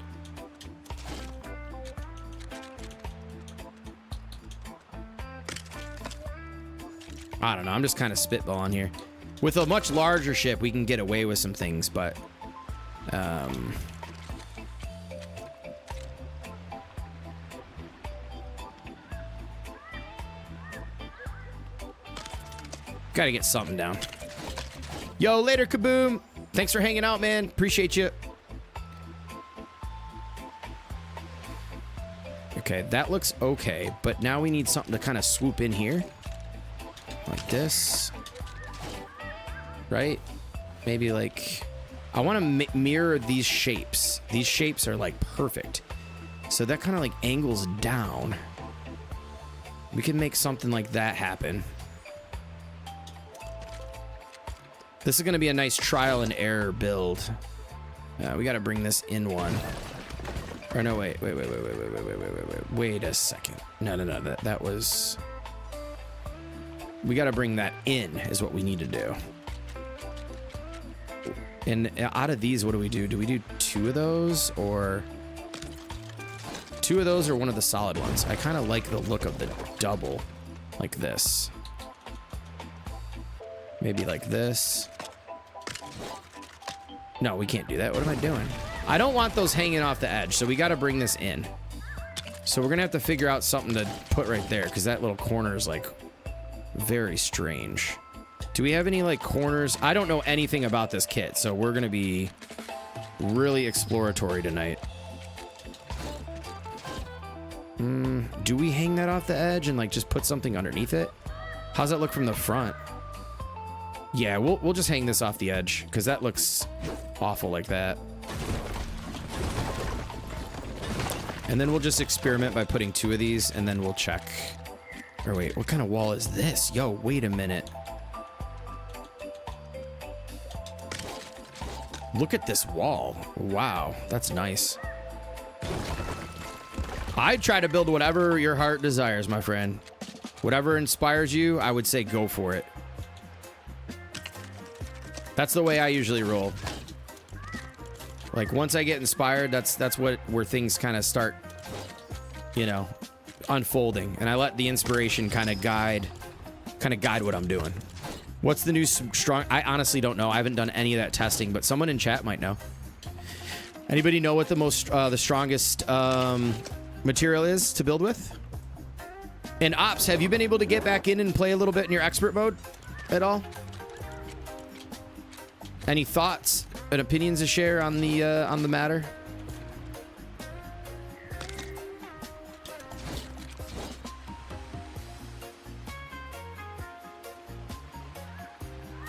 I don't know. I'm just kind of spitballing here. With a much larger ship, we can get away with some things, but gotta get something down. Yo, later, Kaboom. Thanks for hanging out, man. Appreciate you. Okay, that looks okay, but now we need something to kind of swoop in here. Like this. Right? Maybe like... I want to mirror these shapes. These shapes are like perfect. So that kind of like angles down. We can make something like that happen. This is going to be a nice trial and error build. We got to bring this in one. Or no, wait a second. No, that was... We got to bring that in is what we need to do. And out of these, what do we do? Do we do 2 of those or... 2 of those or one of the solid ones? I kind of like the look of the double. Like this. Maybe like this. No, we can't do that. What am I doing? I don't want those hanging off the edge, so we got to bring this in. So we're going to have to figure out something to put right there, because that little corner is, like, very strange. Do we have any, like, corners? I don't know anything about this kit, so we're going to be really exploratory tonight. Do we hang that off the edge and, like, just put something underneath it? How's that look from the front? Yeah, we'll just hang this off the edge, because that looks awful like that. And then we'll just experiment by putting 2 of these, and then we'll check. Or wait, what kind of wall is this? Yo, wait a minute. Look at this wall. Wow, that's nice. I try to build whatever your heart desires, my friend. Whatever inspires you, I would say go for it. That's the way I usually roll. Like, once I get inspired, that's where things kind of start, you know, unfolding. And I let the inspiration kind of guide what I'm doing. What's the new strong... I honestly don't know. I haven't done any of that testing, but someone in chat might know. Anybody know what the strongest material is to build with? And Ops, have you been able to get back in and play a little bit in your expert mode at all? Any thoughts and opinions to share on the matter?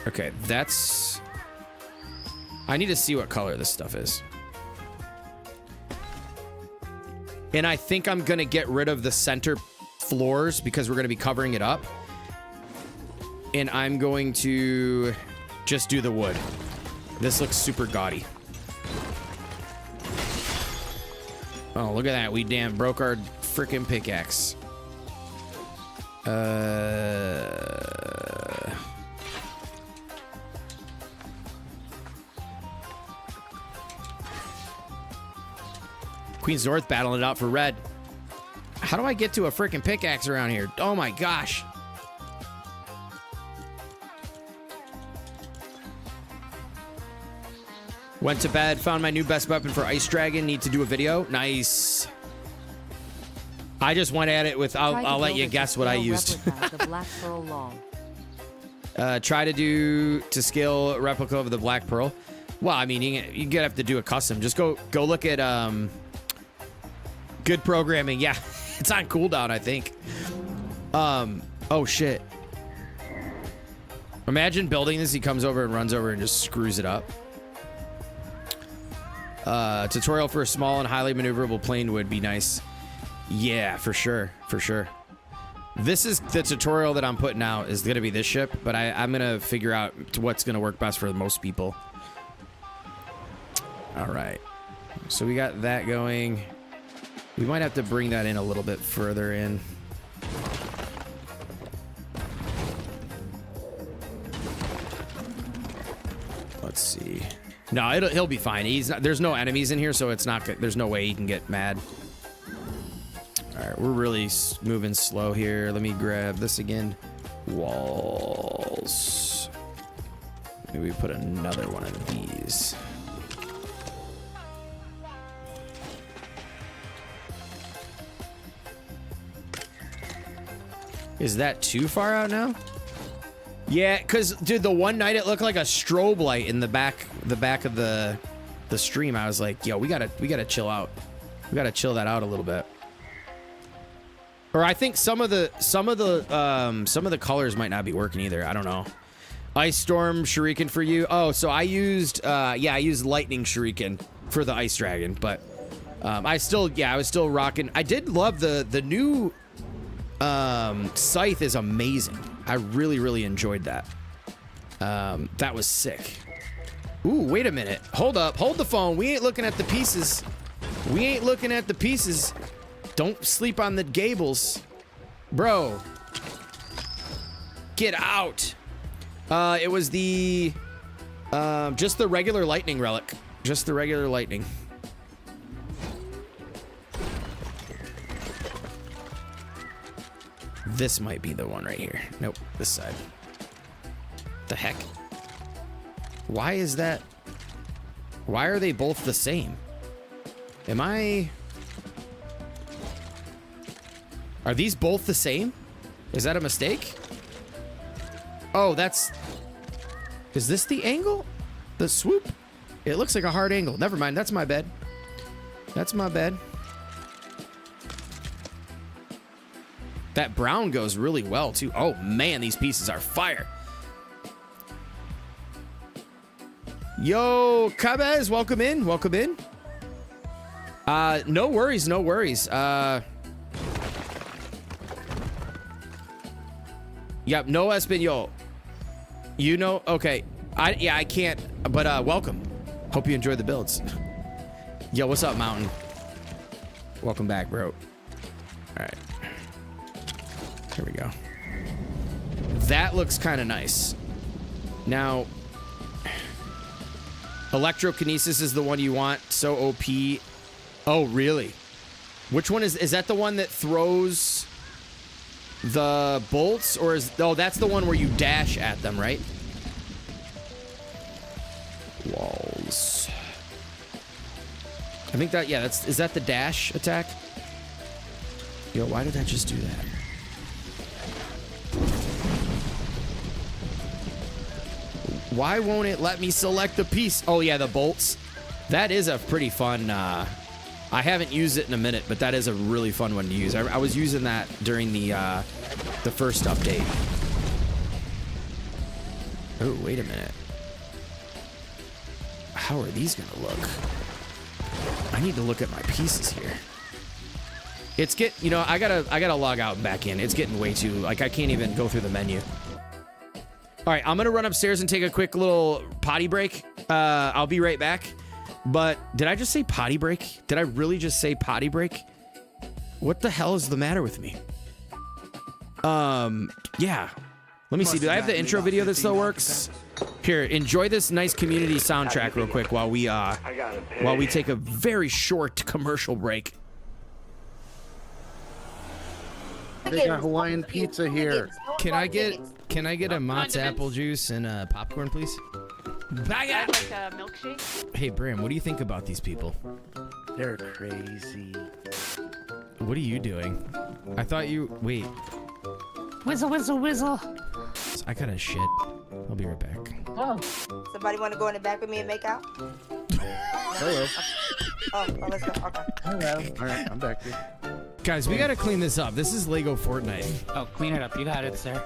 Okay, that's... I need to see what color this stuff is. And I think I'm going to get rid of the center floors because we're going to be covering it up. And I'm going to just do the wood. This looks super gaudy. Oh, look at that. We damn broke our freaking pickaxe. Queen's North battling it out for red. How do I get to a freaking pickaxe around here? Oh my gosh. Went to bed, found my new best weapon for Ice Dragon. Need to do a video. Nice. I just went at it with, I'll let you guess what I used. The Black Pearl log. Try to scale replica of the Black Pearl. Well, I mean, you're gonna have to do a custom. Just go look at good programming. Yeah, it's on cooldown, I think. Oh shit. Imagine building this. He comes over and runs over and just screws it up. Tutorial for a small and highly maneuverable plane would be nice. Yeah, for sure. For sure. This is the tutorial that I'm putting out is going to be this ship, but I'm going to figure out what's going to work best for most people. All right. So we got that going. We might have to bring that in a little bit further in. Let's see. No, he'll be fine. There's no enemies in here, so it's not good. There's no way he can get mad. All right, we're really moving slow here. Let me grab this again. Walls. Maybe we put another one of these. Is that too far out now? Yeah, because, dude, the one night it looked like a strobe light in the back of the stream. I was like, yo, we gotta chill out. We gotta chill that out a little bit. Or I think some of the colors might not be working either. I don't know. Ice Storm Shuriken for you. Oh, so I used Lightning Shuriken for the Ice Dragon, but I was still rocking. I did love the new Scythe is amazing. I really enjoyed that. That was sick. Ooh, wait a minute. Hold up. Hold the phone. We ain't looking at the pieces. We ain't looking at the pieces. Don't sleep on the gables. Bro. Get out. It was the... just the regular lightning relic. Just the regular lightning. This might be the one right here. Nope, this side. The heck? Why is that? Why are they both the same? Am I... Are these both the same? Is that a mistake? Oh, that's... Is this the angle? The swoop? It looks like a hard angle. Never mind, that's my bad. That's my bad. That brown goes really well, too. Oh, man, these pieces are fire. Yo, Cabez, welcome in. Welcome in. No worries, no worries. Yep, no Espanol. You know, okay. I can't, but welcome. Hope you enjoyed the builds. Yo, what's up, Mountain? Welcome back, bro. All right. Here we go. That looks kind of nice. Now, electrokinesis is the one you want. So OP. Oh, really? Which one is that the one that throws the bolts, or is... Oh, that's the one where you dash at them, right? Walls. I think that, yeah, is that the dash attack? Yo, why did I just do that? Why won't it let me select the piece? Oh, yeah, the bolts. That is a pretty fun... I haven't used it in a minute, but that is a really fun one to use. I was using that during the first update. Oh, wait a minute. How are these going to look? I need to look at my pieces here. It's you know, I gotta log out and back in. It's getting way too... Like, I can't even go through the menu. All right, I'm going to run upstairs and take a quick little potty break. I'll be right back. But did I just say potty break? Did I really just say potty break? What the hell is the matter with me? Yeah. Let me see. Do I have the intro video that still works? Here, enjoy this nice community soundtrack real quick while we take a very short commercial break. They got Hawaiian pizza here. Can I get a Mott's apple juice and popcorn, please? Bag it! Like a milkshake? Hey, Bram, what do you think about these people? They're crazy. What are you doing? I thought you... Wait. Whizzle, whizzle, whizzle. I gotta shit. I'll be right back. Oh. Somebody want to go in the back with me and make out? Hello. Oh, let's go. Okay. Hello. All right, I'm back here. Guys, we gotta clean this up. This is Lego Fortnite. Oh, clean it up. You got it, sir.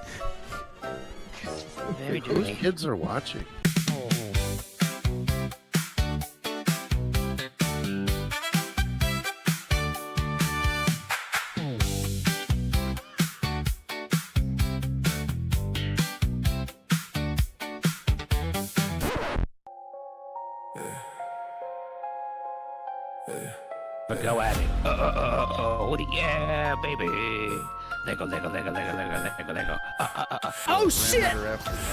Very Whose dirty. kids are watching? Go at it. Oh, yeah, baby. Lego, Lego, Lego, Lego, Lego, Lego, Lego. Oh, shit!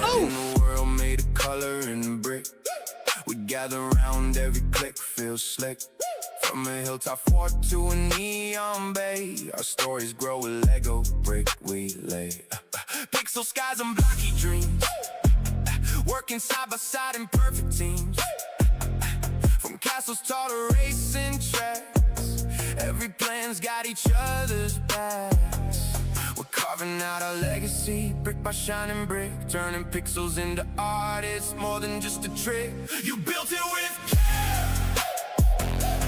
Oh! The world made a color in brick. We gather around, every click feels slick. From a hilltop fort to a neon bay, our stories grow with Lego brick we lay. Pixel skies and blocky dreams, working side by side in perfect teams. From castles tall to racing tracks, every plan's got each other's backs. We're carving out our legacy, brick by shining brick, turning pixels into art. It's more than just a trick. You built it with care.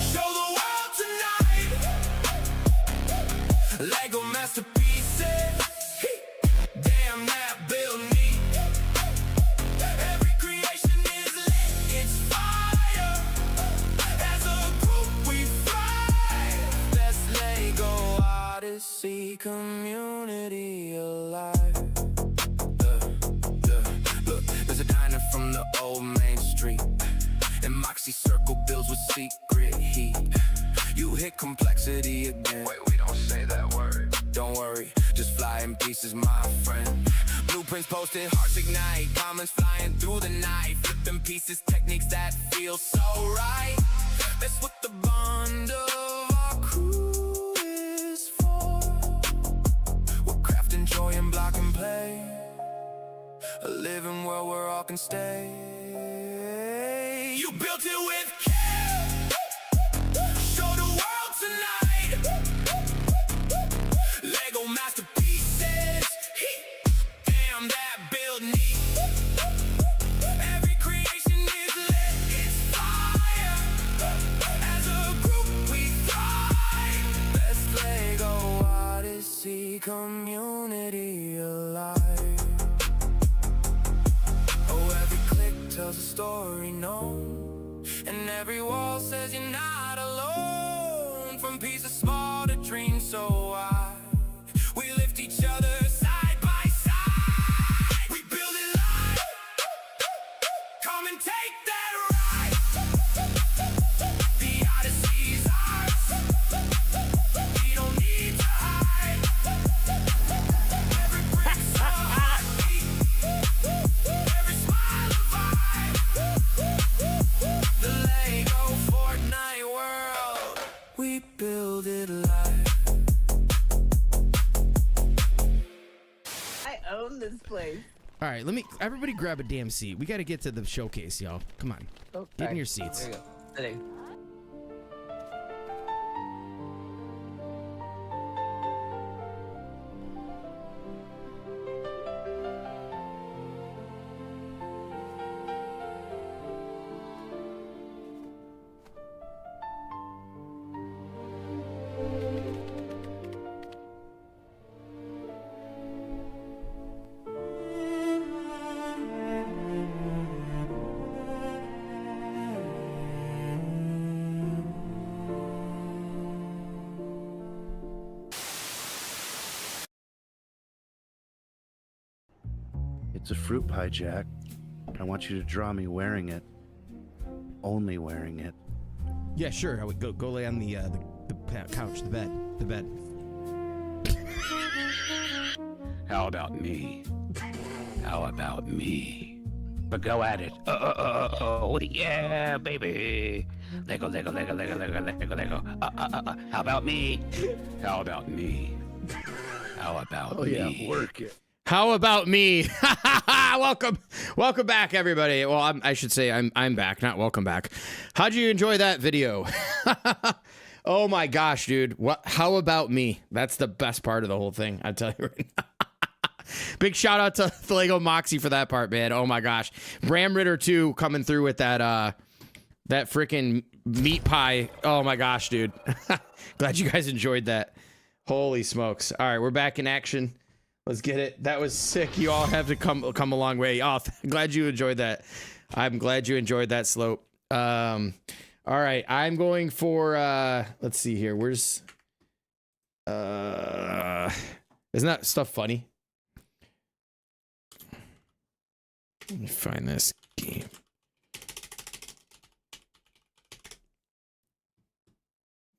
Show the world tonight. Lego masterpieces. Damn, that build neat. Every creation is lit. It's fire. As a group we thrive. That's Lego Odyssey community alive. Look, there's a diner from the old main street. secret heat. You hit complexity again. Wait, we don't say that word. Don't worry, just fly in pieces, my friend. Blueprints posted, hearts ignite, comments flying through the night. Flipping pieces, techniques that feel so right. That's what the bond of our crew is for. We're crafting joy and block and play. A living world where all can stay. You built it with care. Show the world tonight. Lego masterpieces. Damn, that build neat. Every creation is lit. It's fire. As a group we thrive. Best Lego Odyssey community alive. Tells a story known, and every wall says you're not alone. From pieces small to dreams so wide, we lift each other side by side. We build it live. Come and take that ride. The Odyssey's ours. We don't need to hide. Every brick's a heartbeat. Every smile a vibe. The Lego Fortnite world, we build it live. I own this place. All right, everybody grab a damn seat. We got to get to the showcase, y'all. Come on. Oh, Get in your seats. There you go. Sitting. It's a fruit pie, Jack. I want you to draw me wearing it. Only wearing it. Yeah, sure. I would go lay on the couch, the bed. How about me? How about me? But go at it. Oh, yeah, baby. Lego, Lego, Lego, Lego, Lego, Lego, Lego. How about me? How about me? How about me? Oh yeah, work it. How about me? welcome back, everybody. Well, I should say I'm back, not welcome back. How'd you enjoy that video? Oh my gosh, dude! How about me? That's the best part of the whole thing. I tell you right now. Big shout out to the Lego Moxie for that part, man. Oh my gosh, Bram Ritter 2 coming through with that freaking meat pie. Oh my gosh, dude. Glad you guys enjoyed that. Holy smokes! All right, we're back in action. Let's get it. That was sick. You all have to come a long way. Oh, glad you enjoyed that. I'm glad you enjoyed that slope. All right, I'm going for let's see here. Where's isn't that stuff funny? Let me find this game.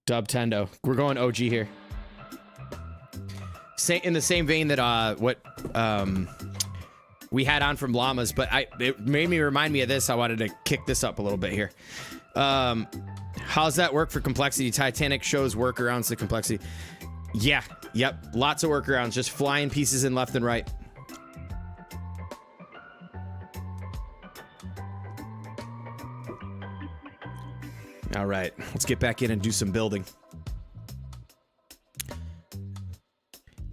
Dubtendo. We're going OG here. In the same vein that what we had on from Llamas, but it made me remind me of this. I wanted to kick this up a little bit here. How's that work for complexity? Titanic shows workarounds to complexity. Yeah, yep, lots of workarounds, just flying pieces in left and right. All right, let's get back in and do some building.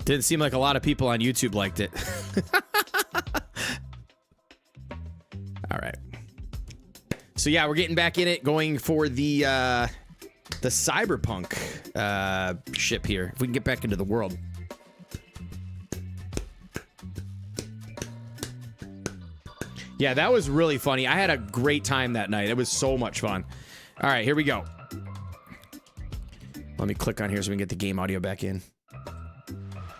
Didn't seem like a lot of people on YouTube liked it. All right. So yeah, we're getting back in it, going for the Cyberpunk ship here. If we can get back into the world. Yeah, that was really funny. I had a great time that night. It was so much fun. All right, here we go. Let me click on here so we can get the game audio back in.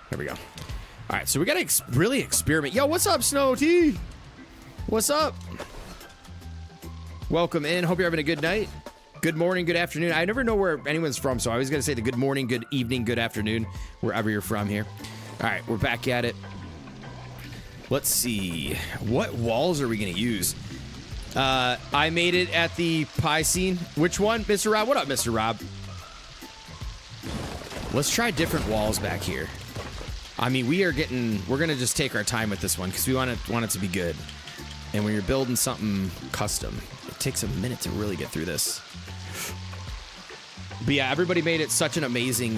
There we go. All right, so we gotta really experiment. Yo, what's up, Snow T? What's up? Welcome in. Hope you're having a good night. Good morning, good afternoon. I never know where anyone's from, so I always got to say the good morning, good evening, good afternoon, wherever you're from here. All right, we're back at it. Let's see. What walls are we going to use? I made it at the pie scene. Which one? Mr. Rob? What up, Mr. Rob? Let's try different walls back here. I mean, we're going to just take our time with this one because we want it to be good. And when you're building something custom, it takes a minute to really get through this. But yeah, everybody made it such an amazing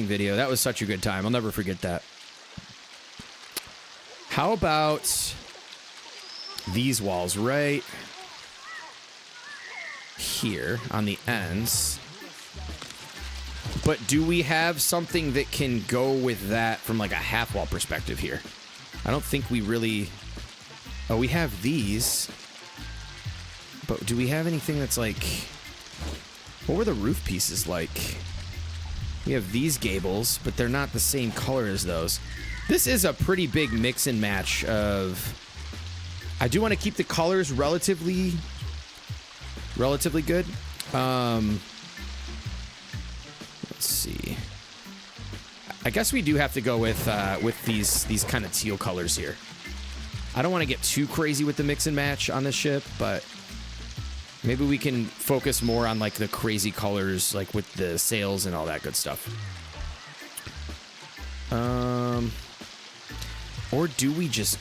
video. That was such a good time. I'll never forget that. How about these walls right here on the ends? But do we have something that can go with that from like a half wall perspective here? I don't think we really... Oh, we have these. But do we have anything that's like... What were the roof pieces like? We have these gables, but they're not the same color as those. This is a pretty big mix and match of... I do want to keep the colors relatively good. Let's see. I guess we do have to go with these kind of teal colors here. I don't want to get too crazy with the mix and match on this ship, but maybe we can focus more on like the crazy colors, like with the sails and all that good stuff. Or do we just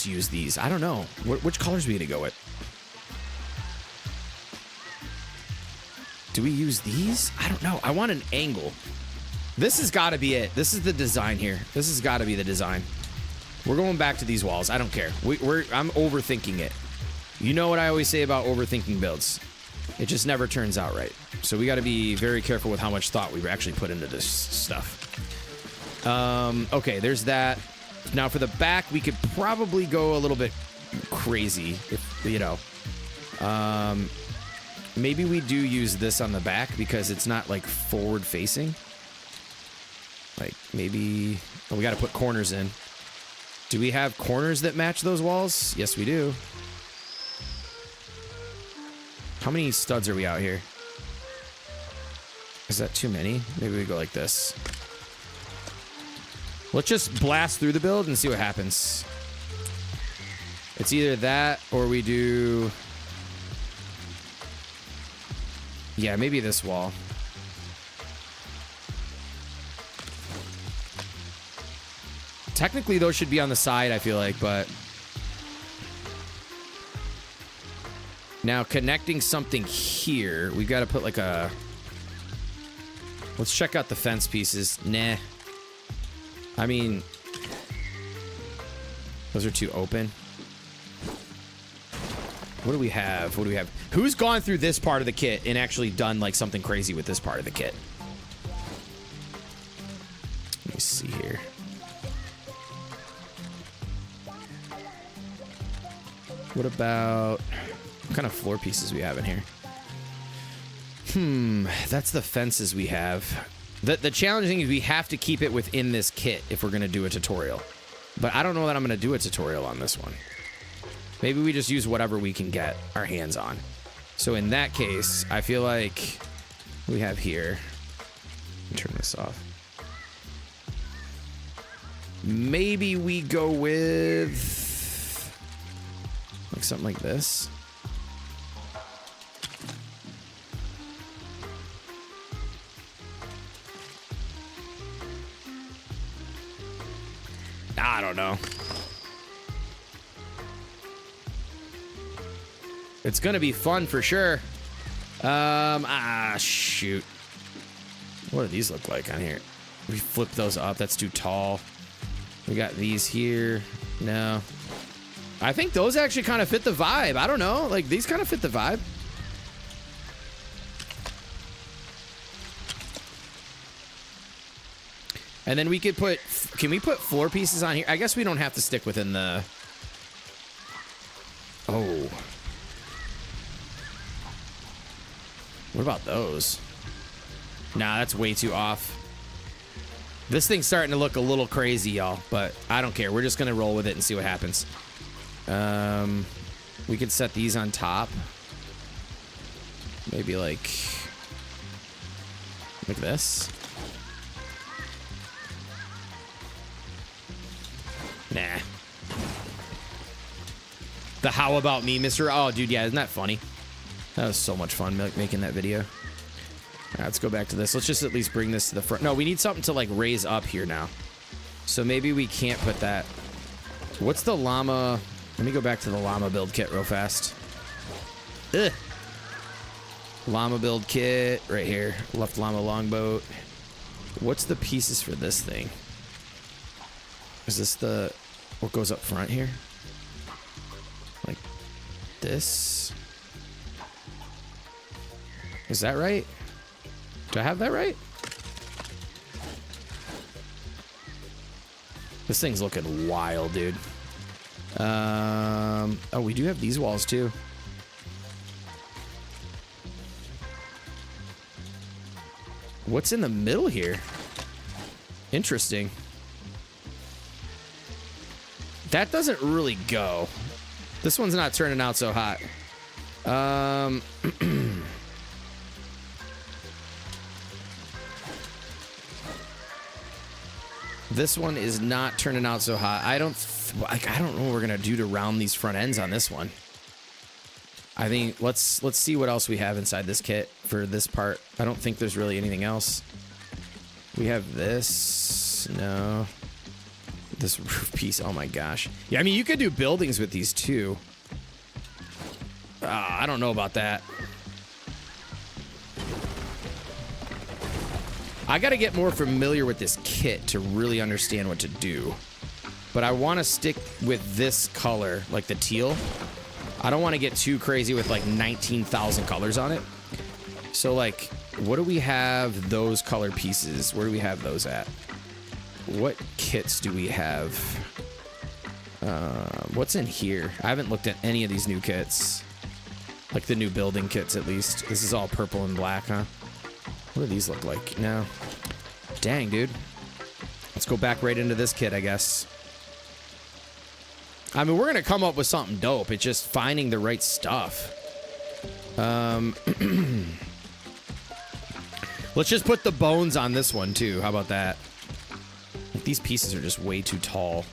use these? I don't know. Which colors are we gonna go with? Do we use these? I don't know. I want an angle. This has got to be it. This is the design here. This has got to be the design. We're going back to these walls. I don't care. I'm overthinking it. You know what I always say about overthinking builds. It just never turns out right. So we got to be very careful with how much thought we actually put into this stuff. Okay, there's that. Now for the back, we could probably go a little bit crazy, if you know. Maybe we do use this on the back because it's not like forward facing. Like maybe, oh, we got to put corners in. Do we have corners that match those walls? Yes, we do. How many studs are we out here? Is that too many? Maybe we go like this. Let's just blast through the build and see what happens. It's either that or we do... Yeah, maybe this wall. Technically, those should be on the side, I feel like, but... Now, connecting something here, we've got to put like a... Let's check out the fence pieces. Nah. I mean... Those are too open. What do we have? What do we have? Who's gone through this part of the kit and actually done like something crazy with this part of the kit? Let me see here. What about... What kind of floor pieces we have in here? That's the fences we have. The challenging thing is we have to keep it within this kit if we're going to do a tutorial. But I don't know that I'm going to do a tutorial on this one. Maybe we just use whatever we can get our hands on. So in that case, I feel like we have here... Let me turn this off. Maybe we go with... like something like this. I don't know. It's gonna be fun for sure. Shoot. What do these look like on here? We flip those up. That's too tall. We got these here. No. I think those actually kind of fit the vibe. I don't know. Like, these kind of fit the vibe. And then we could put... Can we put floor pieces on here? I guess we don't have to stick within the... Oh. What about those? Nah, that's way too off. This thing's starting to look a little crazy, y'all. But I don't care. We're just going to roll with it and see what happens. We could set these on top. Maybe like this. Nah. The how about me, Mr. Oh, dude, yeah, isn't that funny? That was so much fun making that video. All right, let's go back to this. Let's just at least bring this to the front. No, we need something to like raise up here now. So maybe we can't put that. What's the llama? Let me go back to the llama build kit real fast. Ugh. Llama build kit right here. Left llama longboat. What's the pieces for this thing? Is this the what goes up front here? Like this? Is that right? Do I have that right? This thing's looking wild, dude. Oh, we do have these walls too. What's in the middle here? Interesting. That doesn't really go. This one's not turning out so hot. This one is not turning out so hot. I don't know what we're gonna do to round these front ends on this one. I think let's see what else we have inside this kit for this part. I don't think there's really anything else. We have this. No. This roof piece. Oh my gosh. Yeah, I mean you could do buildings with these too. I don't know about that. I got to get more familiar with this kit to really understand what to do. But I want to stick with this color, like the teal. I don't want to get too crazy with like 19,000 colors on it. So like, what do we have those color pieces? Where do we have those at? What kits do we have? What's in here? I haven't looked at any of these new kits. Like the new building kits, at least. This is all purple and black, huh? What do these look like? No. Dang, dude. Let's go back right into this kit, I guess. I mean, we're going to come up with something dope. It's just finding the right stuff. Let's just put the bones on this one, too. How about that? These pieces are just way too tall.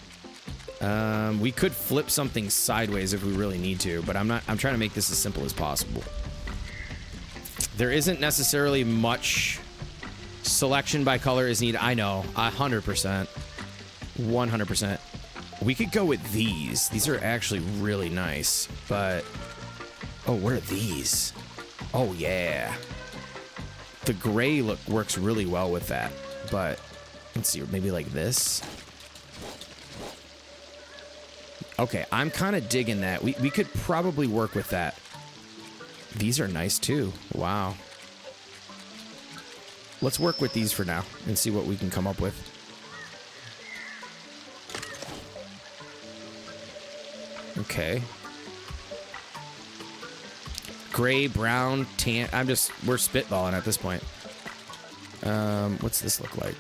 We could flip something sideways if we really need to, but I'm trying to make this as simple as possible. There isn't necessarily much selection by color is needed. I know, 100%. 100%. We could go with these. These are actually really nice, but... Oh, what are these? Oh, yeah. The gray look works really well with that, but... Let's see, maybe like this. Okay, I'm kind of digging that. We could probably work with that. These are nice too. Wow. Let's work with these for now and see what we can come up with. Okay. Gray, brown, tan. We're spitballing at this point. What's this look like?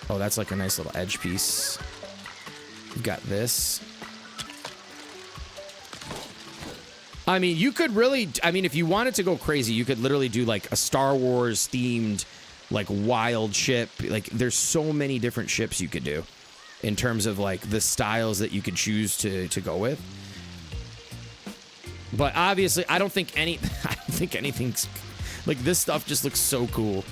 Oh, that's like a nice little edge piece. We've got this. I mean, you could really, if you wanted to go crazy, you could literally do like a Star Wars themed, like wild ship. Like there's so many different ships you could do in terms of like the styles that you could choose to go with. But obviously, I don't think anything's like this stuff just looks so cool.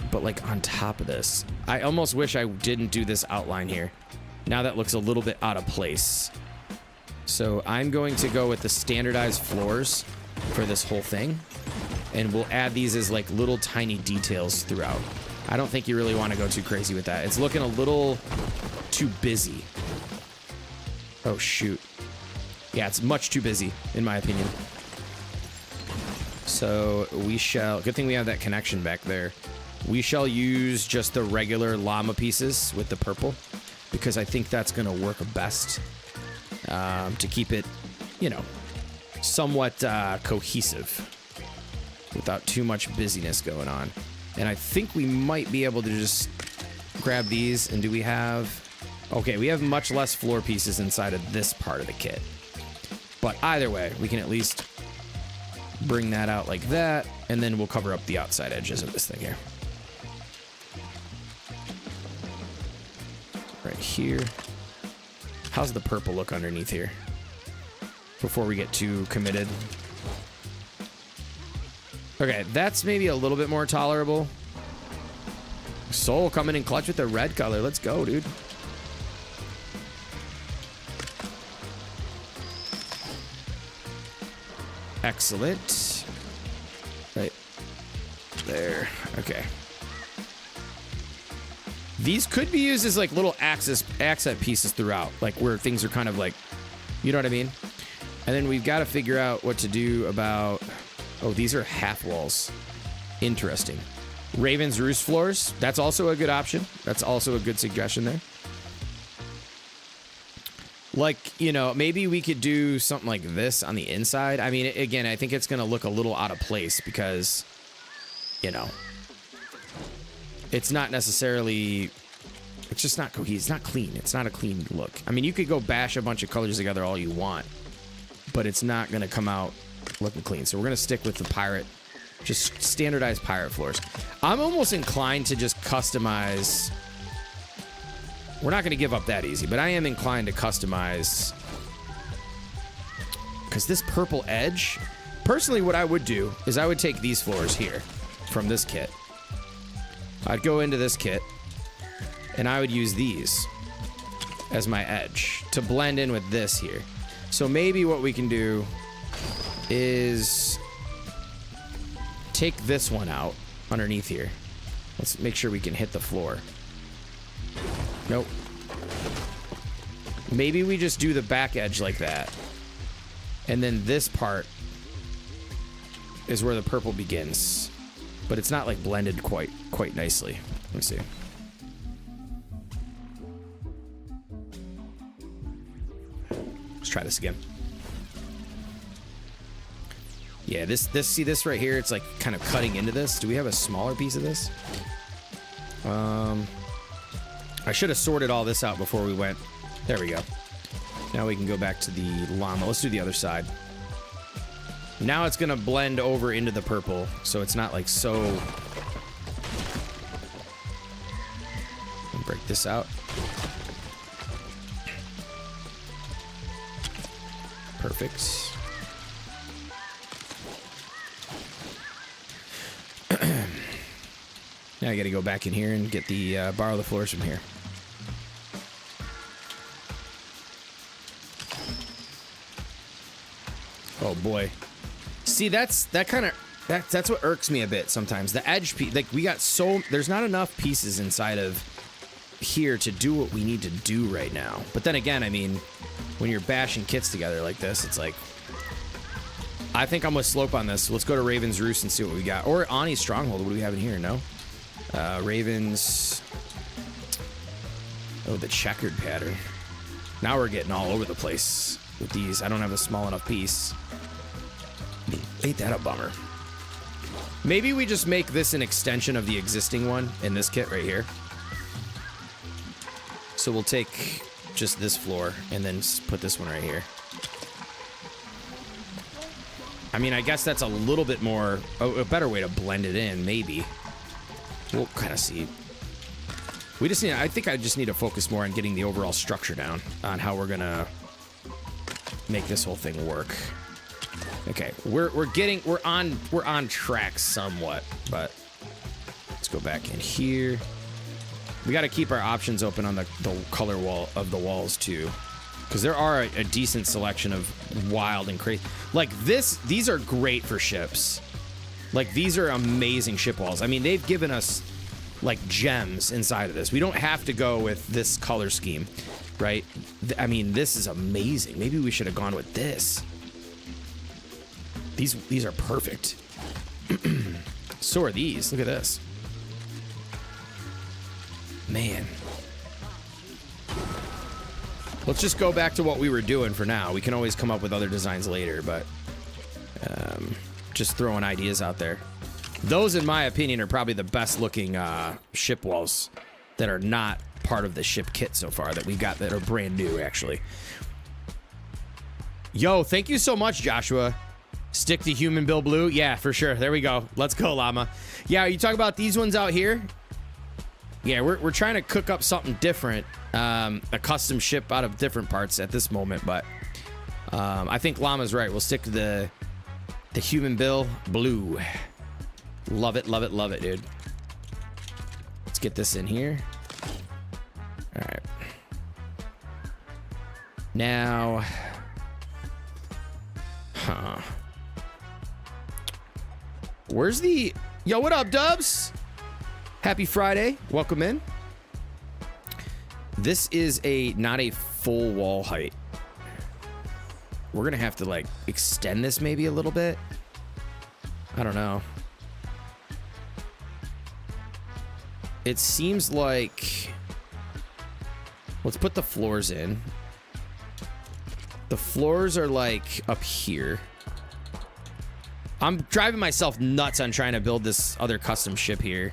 But like on top of this, I almost wish I didn't do this outline here. Now that looks a little bit out of place. So I'm going to go with the standardized floors for this whole thing. And we'll add these as like little tiny details throughout. I don't think you really want to go too crazy with that. It's looking a little too busy. Oh, shoot. Yeah, it's much too busy, in my opinion. So we shall... Good thing we have that connection back there. We shall use just the regular llama pieces with the purple, because I think that's going to work best to keep it, you know, somewhat cohesive without too much busyness going on. And I think we might be able to just grab these. And do we have... Okay, we have much less floor pieces inside of this part of the kit. But either way, we can at least bring that out like that, and then we'll cover up the outside edges of this thing here. Right here. How's the purple look underneath here? Before we get too committed. Okay, that's maybe a little bit more tolerable. Soul coming in clutch with the red color. Let's go, dude. Excellent. Right there. Okay. These could be used as like little accent pieces throughout, like where things are kind of like, you know what I mean? And then we've got to figure out what to do about, oh, these are half walls. Interesting. Raven's roost floors. That's also a good option. That's also a good suggestion there. Like, you know, maybe we could do something like this on the inside. I mean, again, I think it's going to look a little out of place because, you know, it's not necessarily, it's just not cohesive. It's not clean. It's not a clean look. I mean, you could go bash a bunch of colors together all you want, but it's not going to come out looking clean. So we're going to stick with the pirate, just standardized pirate floors. I'm almost inclined to just customize. We're not going to give up that easy, but I am inclined to customize because this purple edge, personally, what I would do is I would take these floors here from this kit. I'd go into this kit and I would use these as my edge to blend in with this here. So maybe what we can do is take this one out underneath here. Let's make sure we can hit the floor. Nope. Maybe we just do the back edge like that. And then this part is where the purple begins. But it's not like blended quite nicely. Let me see. Let's try this again. Yeah, see this right here? It's like kind of cutting into this. Do we have a smaller piece of this? I should have sorted all this out before we went. There we go. Now we can go back to the llama. Let's do the other side. Now it's going to blend over into the purple, so it's not like so... Break this out. Perfect. Now I got to go back in here and get the borrow the floors from here. Oh boy. See, that's what irks me a bit sometimes. The edge piece, like there's not enough pieces inside of here to do what we need to do right now. But then again, I mean, when you're bashing kits together like this, it's like, I think I'm with Slope on this. Let's go to Raven's Roost and see what we got. Or Ani's Stronghold. What do we have in here? No? Raven's... Oh, the checkered pattern. Now we're getting all over the place with these. I don't have a small enough piece. Ain't that a bummer? Maybe we just make this an extension of the existing one in this kit right here. So we'll take just this floor and then put this one right here. I mean, I guess that's a little bit more, a better way to blend it in, maybe. We'll kind of see. We just need, I think I just need to focus more on getting the overall structure down on how we're gonna make this whole thing work. Okay, we're on track somewhat, but let's go back in here. We got to keep our options open on the color wall of the walls too, because there are a decent selection of wild and crazy. Like these are great for ships. Like these are amazing ship walls. I mean, they've given us like gems inside of this. We don't have to go with this color scheme, right? I mean, this is amazing. Maybe we should have gone with this. These are perfect. So are these. Look at this. Man. Let's just go back to what we were doing for now. We can always come up with other designs later, but just throwing ideas out there. Those, in my opinion, are probably the best looking ship walls that are not part of the ship kit so far that we've got that are brand new, actually. Yo, thank you so much, Joshua. Stick to human bill blue. Yeah, for sure. There we go. Let's go, llama. Yeah, you talk about these ones out here. Yeah, we're trying to cook up something different. A custom ship out of different parts at this moment, but I think llama's right. We'll stick to the human bill blue. Love it, love it, love it, dude. Let's get this in here. All right. Now, where's the... Yo, what up, Dubs? Happy Friday. Welcome in. This is not a full wall height. We're going to have to, like, extend this maybe a little bit. I don't know. It seems like... Let's put the floors in. The floors are, like, up here. I'm driving myself nuts on trying to build this other custom ship here.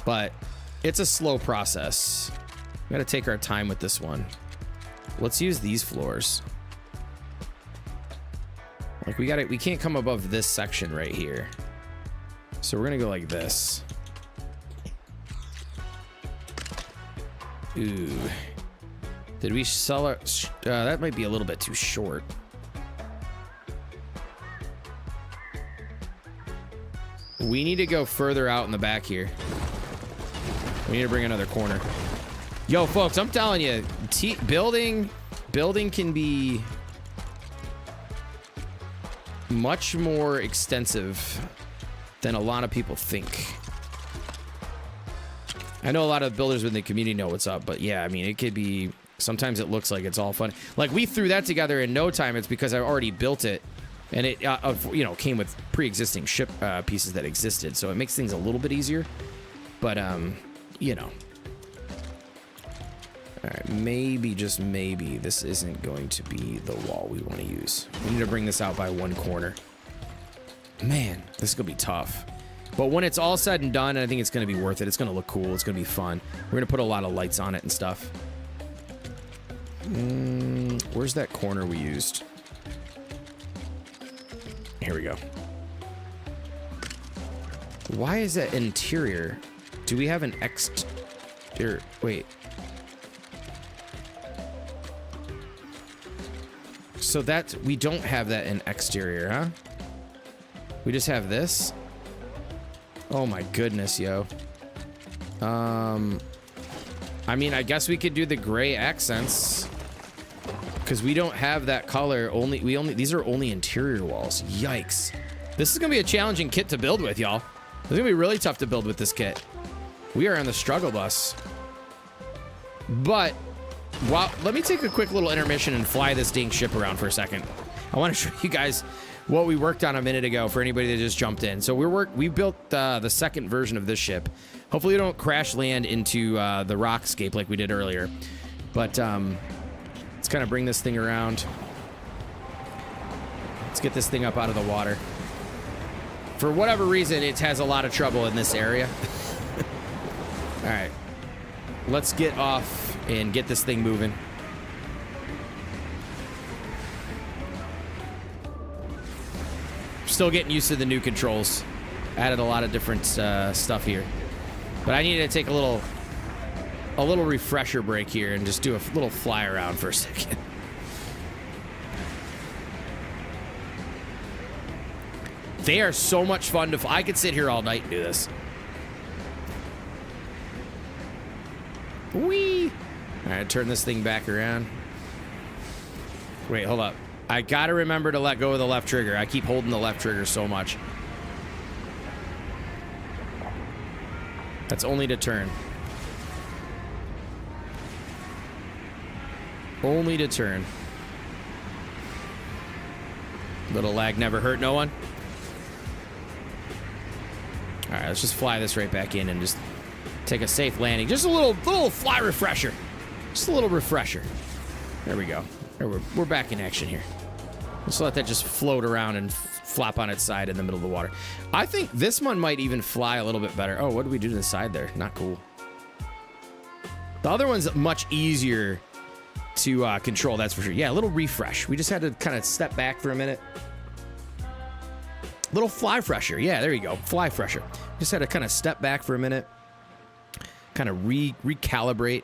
But it's a slow process. We gotta take our time with this one. Let's use these floors. Like, we can't come above this section right here. So we're gonna go like this. Ooh. Did we sell our... that might be a little bit too short. We need to go further out in the back here. We need to bring another corner. Yo, folks, I'm telling you, building can be much more extensive than a lot of people think. I know a lot of builders within the community know what's up, but yeah, I mean, it could be... Sometimes it looks like it's all fun. Like, we threw that together in no time. It's because I already built it, and it, you know, came with pre-existing ship pieces that existed, so it makes things a little bit easier. But, you know. All right, maybe, just maybe, this isn't going to be the wall we want to use. We need to bring this out by one corner. Man, this is going to be tough. But when it's all said and done, I think it's going to be worth it. It's going to look cool. It's going to be fun. We're going to put a lot of lights on it and stuff. Where's that corner we used? Here we go. Why is that interior? Do we have an exterior? Wait. So that we don't have that in exterior, huh? We just have this? Oh my goodness, yo. I mean, I guess we could do the gray accents. Because we don't have that color. These are only interior walls. Yikes. This is going to be a challenging kit to build with, y'all. It's going to be really tough to build with this kit. We are on the struggle bus. But, let me take a quick little intermission and fly this dang ship around for a second. I want to show you guys what we worked on a minute ago for anybody that just jumped in. So we built the second version of this ship. Hopefully we don't crash land into the rockscape like we did earlier. But let's kind of bring this thing around. Let's get this thing up out of the water. For whatever reason, it has a lot of trouble in this area. All right. Let's get off and get this thing moving. Still getting used to the new controls. Added a lot of different stuff here. But I needed to take a little refresher break here and just do a little fly around for a second. They are so much fun to... I could sit here all night and do this. Whee! All right, turn this thing back around. Wait, hold up. I gotta remember to let go of the left trigger. I keep holding the left trigger so much. That's only to turn. Only to turn. Little lag never hurt no one. All right, let's just fly this right back in and just take a safe landing. Just a little fly refresher. Just a little refresher. There we go. We're back in action here. Let's let that just float around and flop on its side in the middle of the water. I think this one might even fly a little bit better. Oh, what did we do to the side there? Not cool. The other one's much easier to control, that's for sure. Yeah, a little refresh. We just had to kind of step back for a minute. Little fly fresher. Yeah, there you go. Fly fresher. Just had to kind of step back for a minute, kind of recalibrate,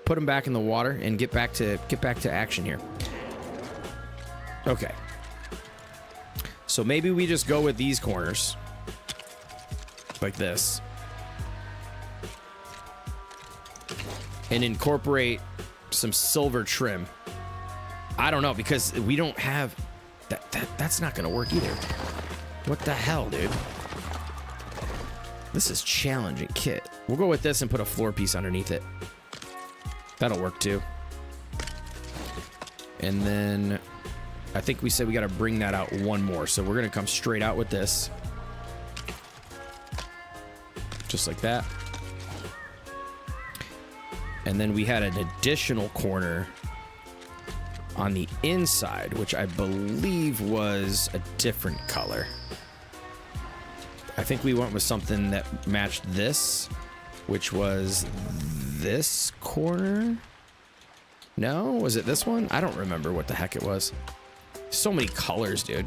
put them back in the water, and get back to action here. Okay. So maybe we just go with these corners, like this, and incorporate some silver trim. I don't know, because we don't have that's not gonna work either. What the hell, dude? This is challenging kit. We'll go with this and put a floor piece underneath it. That'll work too. And then I think we said we got to bring that out one more. So we're going to come straight out with this. Just like that. And then we had an additional corner on the inside, which I believe was a different color. I think we went with something that matched this, which was this corner. No, was it this one? I don't remember what the heck it was. So many colors, dude.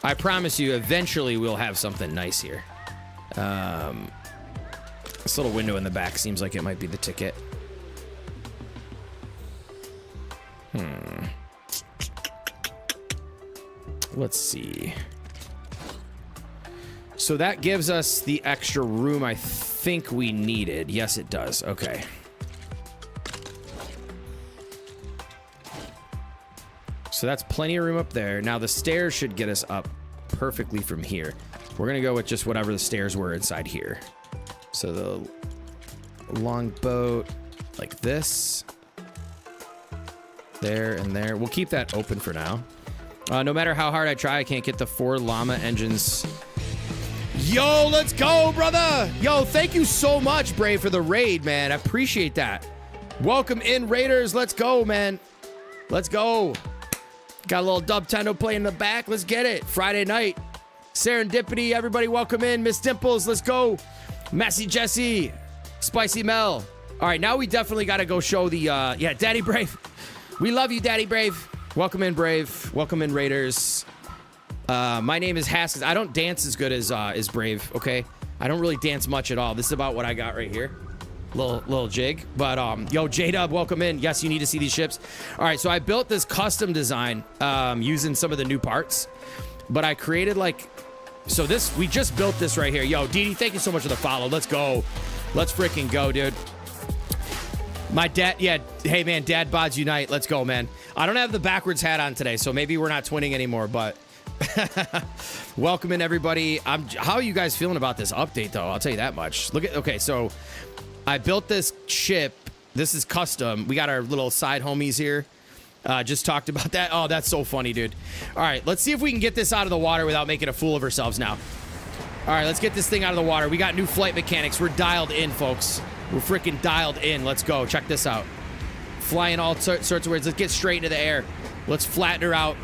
I promise you, eventually we'll have something nice here. This little window in the back seems like it might be the ticket. Let's see. So that gives us the extra room I think we needed. Yes, it does. Okay. So that's plenty of room up there. Now the stairs should get us up perfectly from here. We're going to go with just whatever the stairs were inside here. So the long boat like this. There and there. We'll keep that open for now. No matter how hard I try, I can't get the 4 llama engines. Yo, let's go, brother. Yo, thank you so much, Brave, for the raid, man. I appreciate that. Welcome in, Raiders. Let's go, man. Let's go. Got a little dub tendo playing in the back. Let's get it. Friday night. Serendipity. Everybody welcome in. Miss Dimples. Let's go. Messy Jesse. Spicy Mel. All right, now we definitely got to go show the, yeah, Daddy Brave. We love you, Daddy Brave. Welcome in, Brave. Welcome in, Raiders. My name is Haskins. I don't dance as good as Brave, okay? I don't really dance much at all. This is about what I got right here. Little jig. But, yo, J-Dub, welcome in. Yes, you need to see these ships. All right, so I built this custom design using some of the new parts. But I created, like... So this... We just built this right here. Yo, Didi, thank you so much for the follow. Let's go. Let's freaking go, dude. My dad... Yeah, hey, man, Dad Bods Unite. Let's go, man. I don't have the backwards hat on today, so maybe we're not twinning anymore, but... Welcome in, everybody. How are you guys feeling about this update, though? I'll tell you that much. Look at... Okay, so... I built this ship. This is custom. We got our little side homies here. Just talked about that. Oh, that's so funny, dude. All right, let's see if we can get this out of the water without making a fool of ourselves now. All right, let's get this thing out of the water. We got new flight mechanics. We're dialed in, folks. We're freaking dialed in. Let's go. Check this out. Flying all sorts of words. Let's get straight into the air. Let's flatten her out.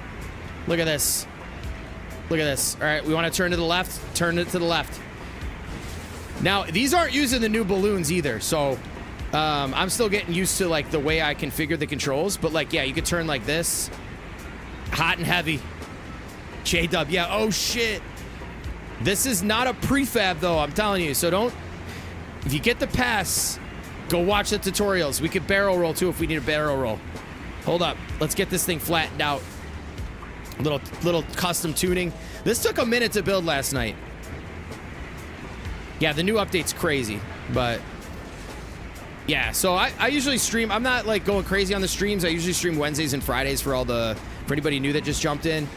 Look at this. Look at this. All right, we want to turn to the left. Turn it to the left. Now, these aren't using the new balloons either, so I'm still getting used to, like, the way I configure the controls. But, like, yeah, you could turn like this. Hot and heavy. J-Dub, yeah. Oh, shit. This is not a prefab, though, I'm telling you. So don't... If you get the pass, go watch the tutorials. We could barrel roll, too, if we need a barrel roll. Hold up. Let's get this thing flattened out. Little custom tuning. This took a minute to build last night. Yeah, the new update's crazy, but yeah, so I usually stream. I'm not like going crazy on the streams. I usually stream Wednesdays and Fridays for anybody new that just jumped in.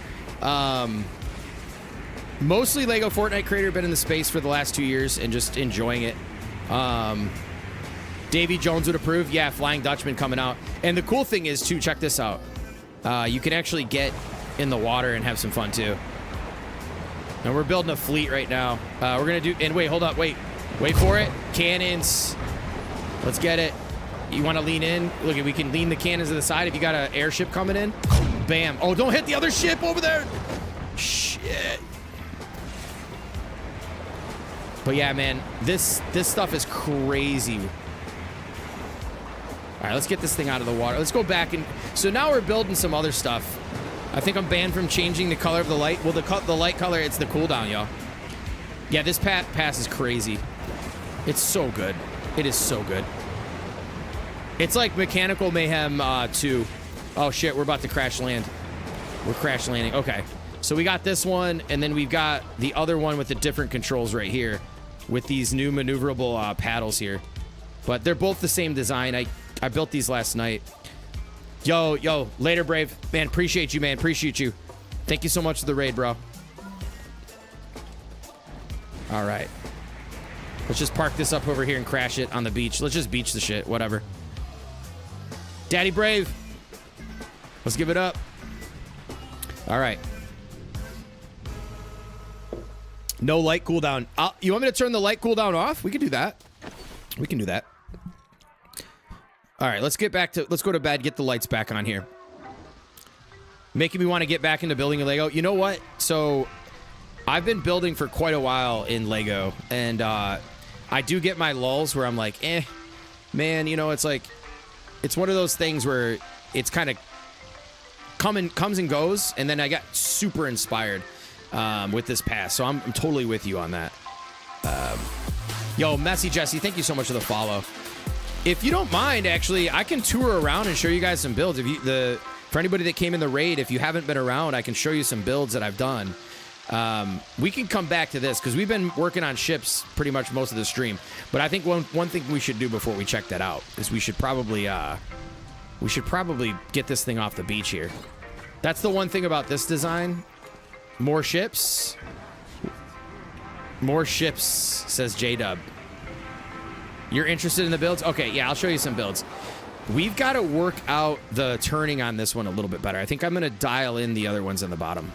Mostly Lego Fortnite creator, been in the space for the last 2 years and just enjoying it. Davy Jones would approve. Yeah, Flying Dutchman coming out. And the cool thing is too, check this out. You can actually get in the water and have some fun too. And we're building a fleet right now. We're going to do... And wait, hold up. Wait for it. Cannons. Let's get it. You want to lean in? Look, we can lean the cannons to the side if you got an airship coming in. Bam. Oh, don't hit the other ship over there. Shit. But yeah, man. This stuff is crazy. All right, let's get this thing out of the water. Let's go back and... So now we're building some other stuff. I think I'm banned from changing the color of the light. Well, the light color, it's the cooldown, y'all. Yeah, this pass is crazy. It's so good. It is so good. It's like Mechanical Mayhem 2. Oh, shit, we're about to crash land. We're crash landing. Okay. So we got this one, and then we've got the other one with the different controls right here with these new maneuverable paddles here. But they're both the same design. I built these last night. Yo, later, Brave. Man, appreciate you, man. Appreciate you. Thank you so much for the raid, bro. All right. Let's just park this up over here and crash it on the beach. Let's just beach the shit. Whatever. Daddy Brave. Let's give it up. All right. No light cooldown. You want me to turn the light cooldown off? We can do that. We can do that. All right, let's go to bed, get the lights back on here. Making me want to get back into building a Lego. You know what? So I've been building for quite a while in Lego, and I do get my lulls where I'm like, man, you know, it's like, it's one of those things where it's kind of comes and goes, and then I got super inspired with this pass, so I'm totally with you on that. Yo, Messy Jesse, thank you so much for the follow. If you don't mind, actually, I can tour around and show you guys some builds. For anybody that came in the raid, if you haven't been around, I can show you some builds that I've done. We can come back to this because we've been working on ships pretty much most of the stream. But I think one thing we should do before we check that out is we should probably get this thing off the beach here. That's the one thing about this design. More ships. More ships, says J-Dub. You're interested in the builds? Okay, yeah, I'll show you some builds. We've got to work out the turning on this one a little bit better. I think I'm going to dial in the other ones on the bottom.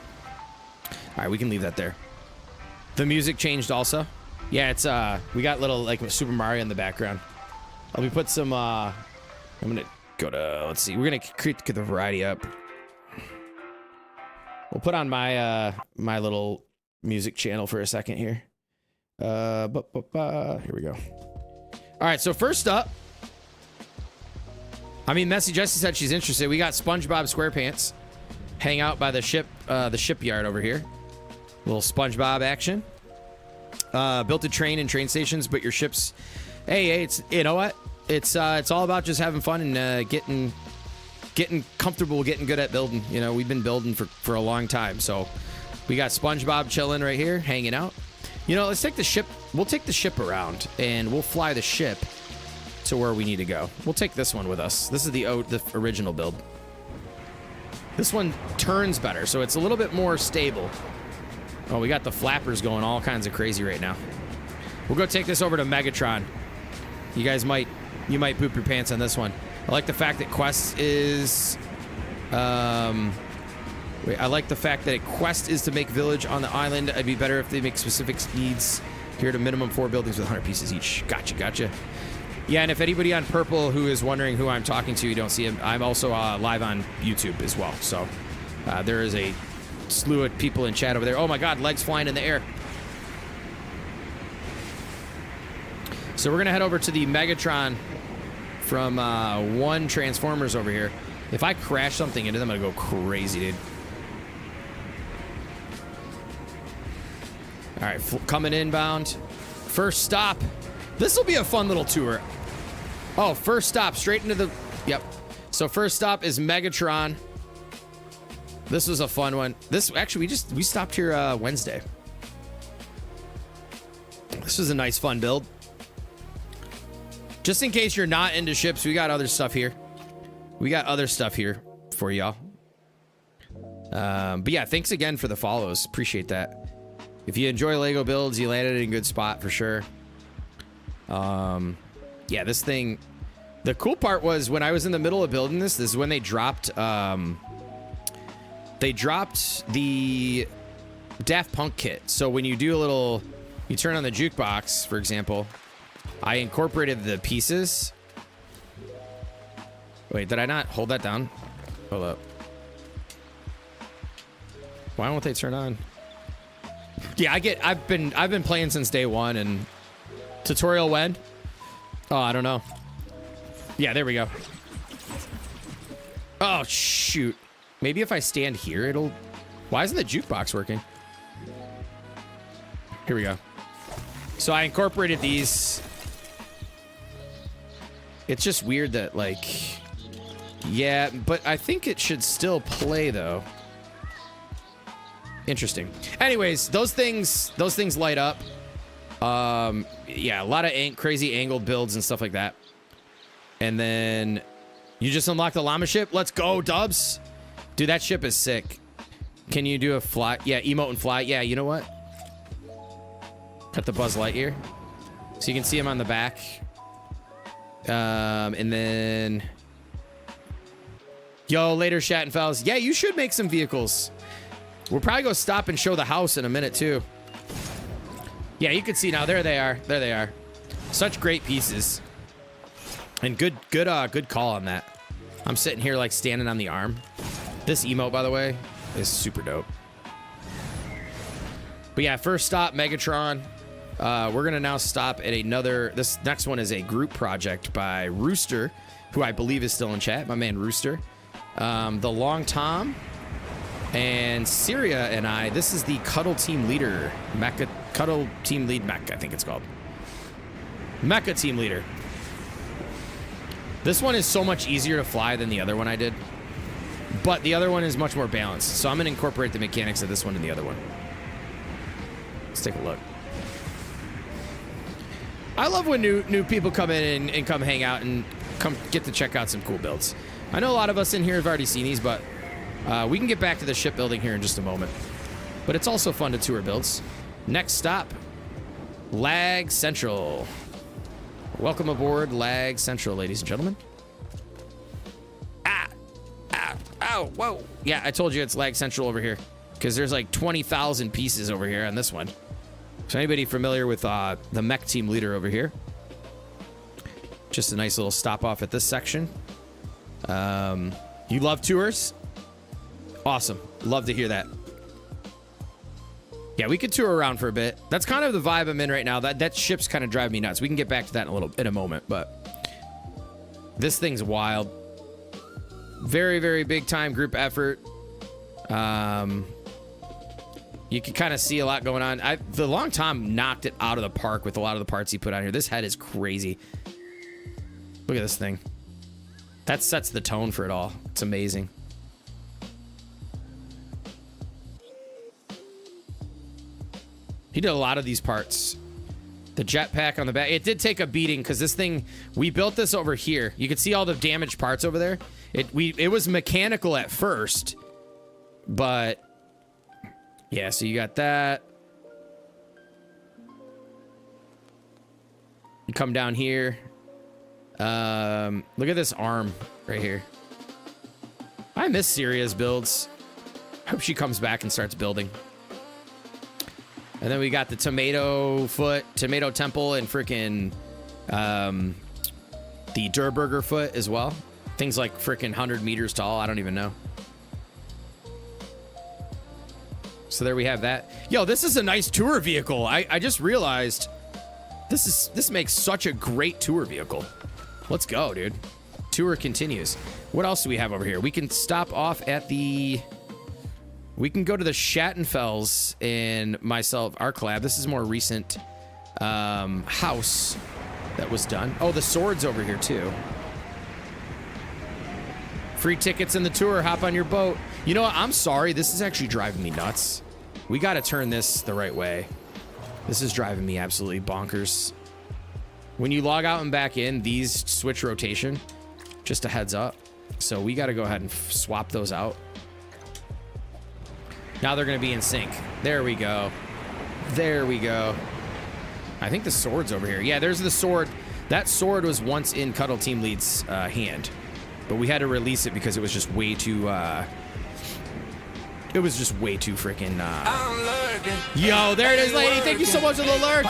All right, we can leave that there. The music changed also. Yeah, it's we got little like Super Mario in the background. Let me put some I'm going to go to, let's see. We're going to create the variety up. We'll put on my my little music channel for a second here. Here we go. All right, so first up, I mean, Messy Jessie said she's interested. We got SpongeBob SquarePants hang out by the shipyard over here. Little SpongeBob action. Built a train and train stations, but your ships. Hey, it's, you know what? It's all about just having fun and getting comfortable, getting good at building. You know, we've been building for a long time, so we got SpongeBob chilling right here, hanging out. You know, let's take the ship. We'll take the ship around, and we'll fly the ship to where we need to go. We'll take this one with us. This is the original build. This one turns better, so it's a little bit more stable. Oh, we got the flappers going all kinds of crazy right now. We'll go take this over to Megatron. You guys might poop your pants on this one. I like the fact that quest is... I like the fact that a quest is to make village on the island. It'd be better if they make specific needs here to minimum 4 buildings with 100 pieces each. Gotcha. Yeah, and if anybody on purple who is wondering who I'm talking to, you don't see him, I'm also live on YouTube as well. So there is a slew of people in chat over there. Oh my God, legs flying in the air. So we're gonna head over to the Megatron from One Transformers over here. If I crash something into them, I'm gonna go crazy, dude. All right, coming inbound. First stop. This will be a fun little tour. Oh, first stop, straight into the... Yep. So first stop is Megatron. This was a fun one. This, actually, we stopped here Wednesday. This was a nice, fun build. Just in case you're not into ships, we got other stuff here. We got other stuff here for y'all. But yeah, thanks again for the follows. Appreciate that. If you enjoy Lego builds, you landed in a good spot for sure. Yeah, this thing... The cool part was when I was in the middle of building this is when they dropped the Daft Punk kit. So when you do a little... You turn on the jukebox, for example. I incorporated the pieces. Wait, did I not hold that down? Hold up. Why won't they turn on? Yeah, I've been playing since day one, and tutorial when? Oh, I don't know. Yeah, there we go. Oh shoot. Maybe if I stand here, it'll... Why isn't the jukebox working? Here we go. So I incorporated these. It's just weird that, like... Yeah, but I think it should still play, though. Interesting. Anyways, those things light up. Yeah, a lot of crazy angled builds and stuff like that. And then you just unlock the llama ship. Let's go, Dubs. Dude, that ship is sick. Can you do a fly? Yeah, emote and fly. Yeah, you know what? Cut the Buzz Lightyear. So you can see him on the back. And then... Yo, later, Shattenfells. Yeah, you should make some vehicles. We'll probably go stop and show the house in a minute, too. Yeah, you can see now. There they are. There they are. Such great pieces. And good call on that. I'm sitting here, like, standing on the arm. This emote, by the way, is super dope. But yeah, first stop, Megatron. We're going to now stop at another... This next one is a group project by Rooster, who I believe is still in chat. My man, Rooster. The Long Tom and Syria and I. This is the Cuddle Team Leader. Cuddle Team Lead Mech, I think it's called. Mecha Team Leader. This one is so much easier to fly than the other one I did. But the other one is much more balanced. So I'm going to incorporate the mechanics of this one and the other one. Let's take a look. I love when new people come in and come hang out and come get to check out some cool builds. I know a lot of us in here have already seen these, but we can get back to the shipbuilding here in just a moment. But it's also fun to tour builds. Next stop, Lag Central. Welcome aboard Lag Central, ladies and gentlemen. Ow, whoa. Yeah, I told you it's Lag Central over here because there's like 20,000 pieces over here on this one. So anybody familiar with the Mech Team Leader over here? Just a nice little stop off at this section. You love tours? Awesome. Love to hear that. Yeah, we could tour around for a bit. That's kind of the vibe I'm in right now. That ship's kind of driving me nuts. We can get back to that in a moment, but this thing's wild. Very, very big time group effort. You can kind of see a lot going on. The Long Tom knocked it out of the park with a lot of the parts he put on here. This head is crazy. Look at this thing. That sets the tone for it all. It's amazing. He did a lot of these parts. The jetpack on the back. It did take a beating because this thing, we built this over here. You can see all the damaged parts over there. It was mechanical at first, but yeah, so you got that. You come down here. Look at this arm right here. I miss Syria's builds. Hope she comes back and starts building. And then we got the tomato foot, tomato temple, and freaking the Durburger foot as well. Things like freaking 100 meters tall. I don't even know. So there we have that. Yo, this is a nice tour vehicle. I just realized this makes such a great tour vehicle. Let's go, dude. Tour continues. What else do we have over here? We can stop off at the... We can go to the Shattenfells and our collab. This is more recent house that was done. Oh, the sword's over here, too. Free tickets in the tour. Hop on your boat. You know what? I'm sorry. This is actually driving me nuts. We got to turn this the right way. This is driving me absolutely bonkers. When you log out and back in, these switch rotation. Just a heads up. So we got to go ahead and swap those out. Now they're going to be in sync. There we go. There we go. I think the sword's over here. Yeah, there's the sword. That sword was once in Cuddle Team Lead's hand. But we had to release it because it was just way too... it was just way too freaking... Yo, there it is, lady. Thank you so much for the lurk.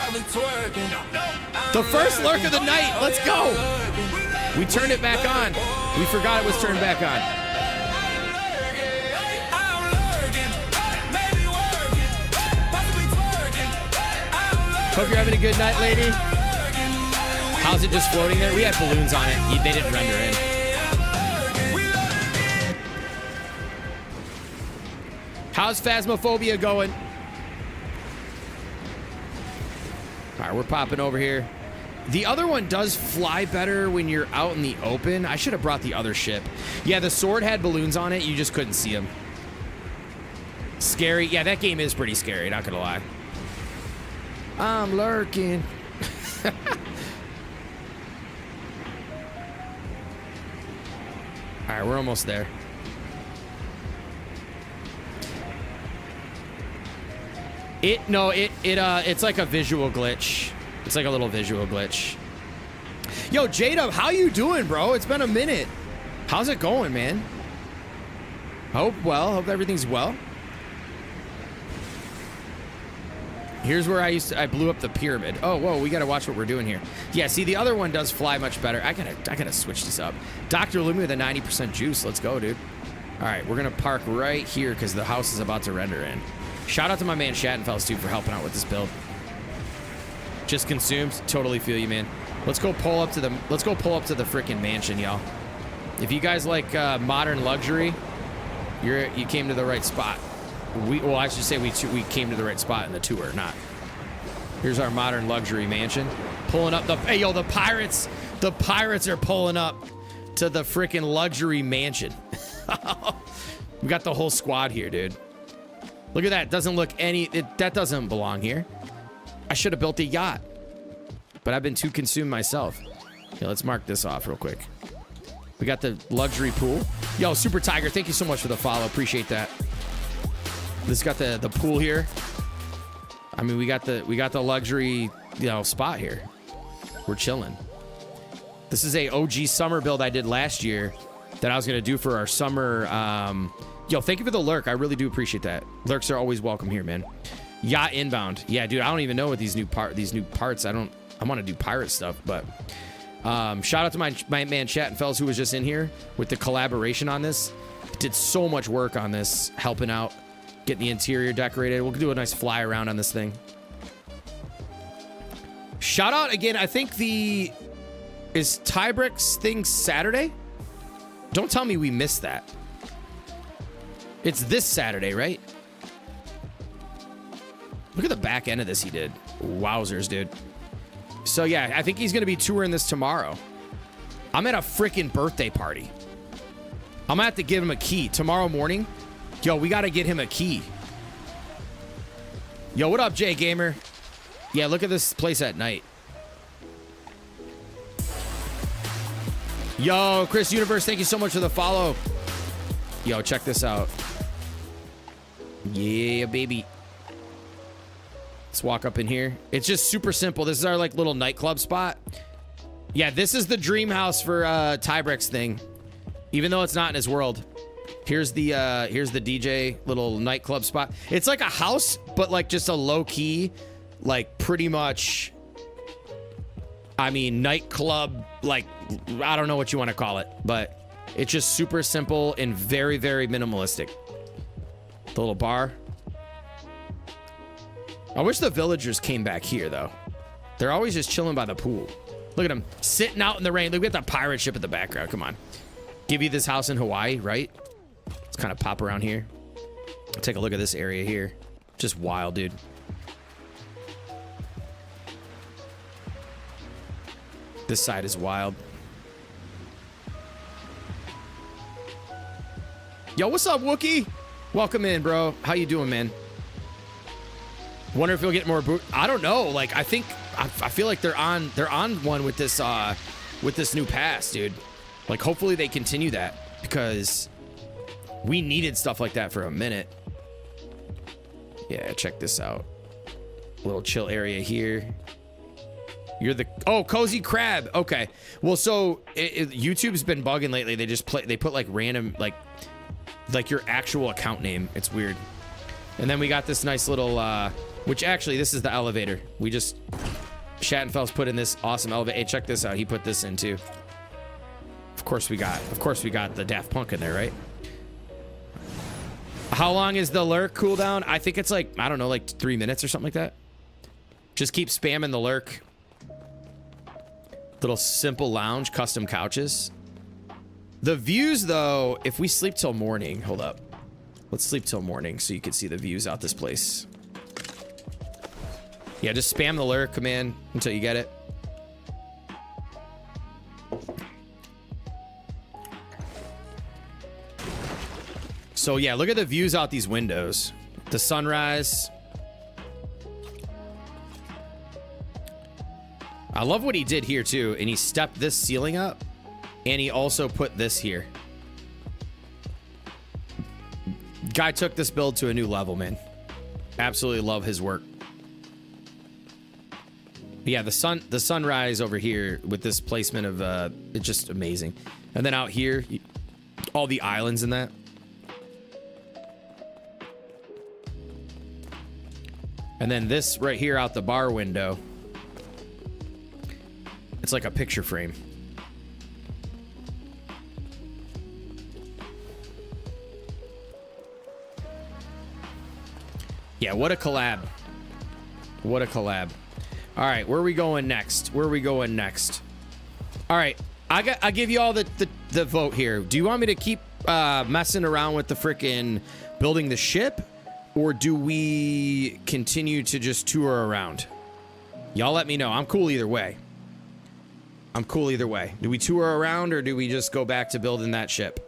The first lurk of the night. Let's go. We turned it back on. We forgot it was turned back on. Hope you're having a good night, lady. How's it just floating there? We had balloons on it. They didn't render in. How's Phasmophobia going? All right, we're popping over here. The other one does fly better when you're out in the open. I should have brought the other ship. Yeah, the sword had balloons on it. You just couldn't see them. Scary. Yeah, that game is pretty scary, not gonna lie. I'm lurking. All right, we're almost there. It's like a visual glitch. It's like a little visual glitch. Yo, J-Dub, how you doing, bro? It's been a minute. How's it going, man? Hope everything's well. Here's where I blew up the pyramid. Oh, whoa, we gotta watch what we're doing here. Yeah, see, the other one does fly much better. I gotta switch this up. Dr. Lumi with a 90% juice. Let's go, dude. All right, we're gonna park right here because the house is about to render in. Shout out to my man Shattenfels too for helping out with this build. Just consumed. Totally feel you, man. Let's go pull up to the freaking mansion, y'all. If you guys like modern luxury, you came to the right spot. I should say we came to the right spot in the tour, not. Here's our modern luxury mansion. Pulling up hey yo, the pirates are pulling up to the freaking luxury mansion. We got the whole squad here, dude. Look at that. Doesn't look that doesn't belong here. I should have built a yacht, but I've been too consumed myself. Yeah, let's mark this off real quick. We got the luxury pool. Yo, Super Tiger, thank you so much for the follow. Appreciate that. This got the pool here. I mean, we got the luxury, spot here. We're chilling. This is a OG summer build I did last year that I was gonna do for our summer. Yo, thank you for the lurk. I really do appreciate that. Lurks are always welcome here, man. Yacht inbound. Yeah, dude, I don't even know what these new parts. I want to do pirate stuff, but shout out to my man Shattenfels who was just in here with the collaboration on this. Did so much work on this, helping out, getting the interior decorated. We'll do a nice fly around on this thing. Shout out again. I think is Tybrix thing Saturday? Don't tell me we missed that. It's this Saturday, right? Look at the back end of this he did. Wowzers, dude. So yeah, I think he's gonna be touring this tomorrow. I'm at a freaking birthday party. I'm gonna have to give him a key tomorrow morning. Yo, we gotta get him a key. Yo, what up, Jay Gamer? Yeah, look at this place at night. Yo, Chris Universe, thank you so much for the follow. Yo, check this out. Yeah, baby. Let's walk up in here. It's just super simple. This is our like little nightclub spot. Yeah, this is the dream house for Tybrix thing. Even though it's not in his world. Here's the DJ little nightclub spot. It's like a house, but like just a low key, like pretty much, I mean, nightclub, like, I don't know what you want to call it, but it's just super simple and very, very minimalistic. The little bar. I wish the villagers came back here, though. They're always just chilling by the pool. Look at them sitting out in the rain. Look at the pirate ship in the background. Come on. Give you this house in Hawaii, right? Let's kind of pop around here. Take a look at this area here. Just wild, dude. This side is wild. Yo, what's up, Wookie? Welcome in, bro. How you doing, man? Wonder if you'll get more boot. I don't know. Like, I feel like they're on one with this new pass, dude. Like, hopefully they continue that because we needed stuff like that for a minute. Yeah, check this out. Little chill area here. You're the Cozy Crab. Okay. Well, so YouTube's been bugging lately. They just they put like random like your actual account name. It's weird. And then we got this nice little which actually this is the elevator. We just Shattenfels put in this awesome elevator. Hey, check this out. He put this in too. Of course we got the Daft Punk in there, right? How long is the lurk cooldown? I think it's like, I don't know, like 3 minutes or something like that. Just keep spamming the lurk. Little simple lounge, custom couches. The views, though, if we sleep till morning, hold up. Let's sleep till morning so you can see the views out this place. Yeah, just spam the lure command until you get it. So yeah, look at the views out these windows. The sunrise. I love what he did here too. And he stepped this ceiling up and he also put this here. Guy took this build to a new level, man. Absolutely love his work. Yeah, the sunrise over here with this placement of it's just amazing. And then out here, all the islands in that. And then this right here out the bar window. It's like a picture frame. Yeah, what a collab. What a collab. All right, where are we going next? Where are we going next? All right, I give you all the vote here. Do you want me to keep messing around with the frickin' building the ship? Or do we continue to just tour around? Y'all let me know. I'm cool either way. I'm cool either way. Do we tour around or do we just go back to building that ship?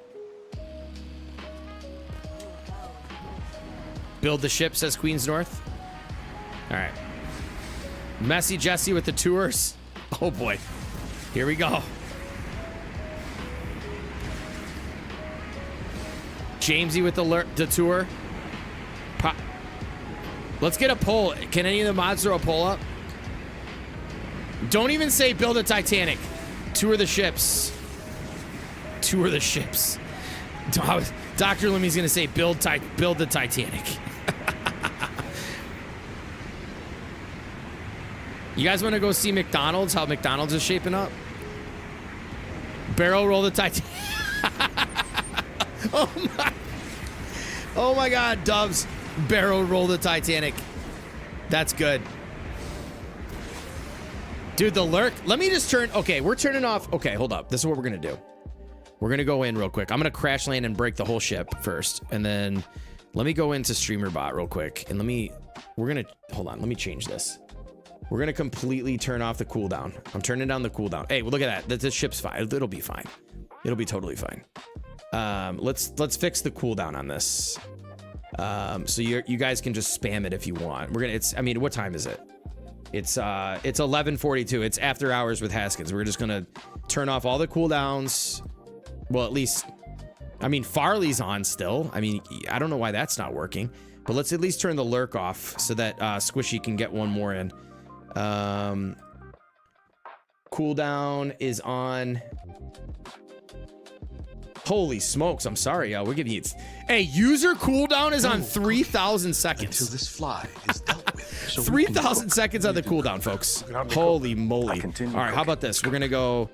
Build the ship, says Queens North. All right. Messy Jesse with the tours. Oh boy. Here we go. Jamesy with the tour. Let's get a poll. Can any of the mods throw a poll up? Don't even say build a Titanic. Tour the ships. Tour the ships. Dr. Limmy's gonna say build the Titanic. You guys want to go see McDonald's? How McDonald's is shaping up? Barrel roll the Titanic. Oh my God, Dubs. Barrel roll the Titanic. That's good. Dude, the lurk. Let me just turn. Okay, we're turning off. Okay, hold up. This is what we're going to do. We're going to go in real quick. I'm going to crash land and break the whole ship first. And then let me go into streamer bot real quick. And we're going to, hold on. Let me change this. We're going to completely turn off the cooldown. I'm turning down the cooldown. Hey, well, look at that. This ship's fine. It'll be fine. It'll be totally fine. Let's fix the cooldown on this. So you guys can just spam it if you want. I mean, what time is it? It's 11:42. It's after hours with Haskins. We're just gonna turn off all the cooldowns. Well, at least, I mean, Farley's on still. I mean, I don't know why that's not working, but let's at least turn the lurk off so that Squishy can get one more in. Cooldown is on. Holy smokes, I'm sorry, y'all. We're giving you... Hey, user cooldown is on 3,000 seconds. Until this fly is dealt with. So 3,000 seconds on the cooldown, folks. Holy moly. All right, how about this? We're going to go...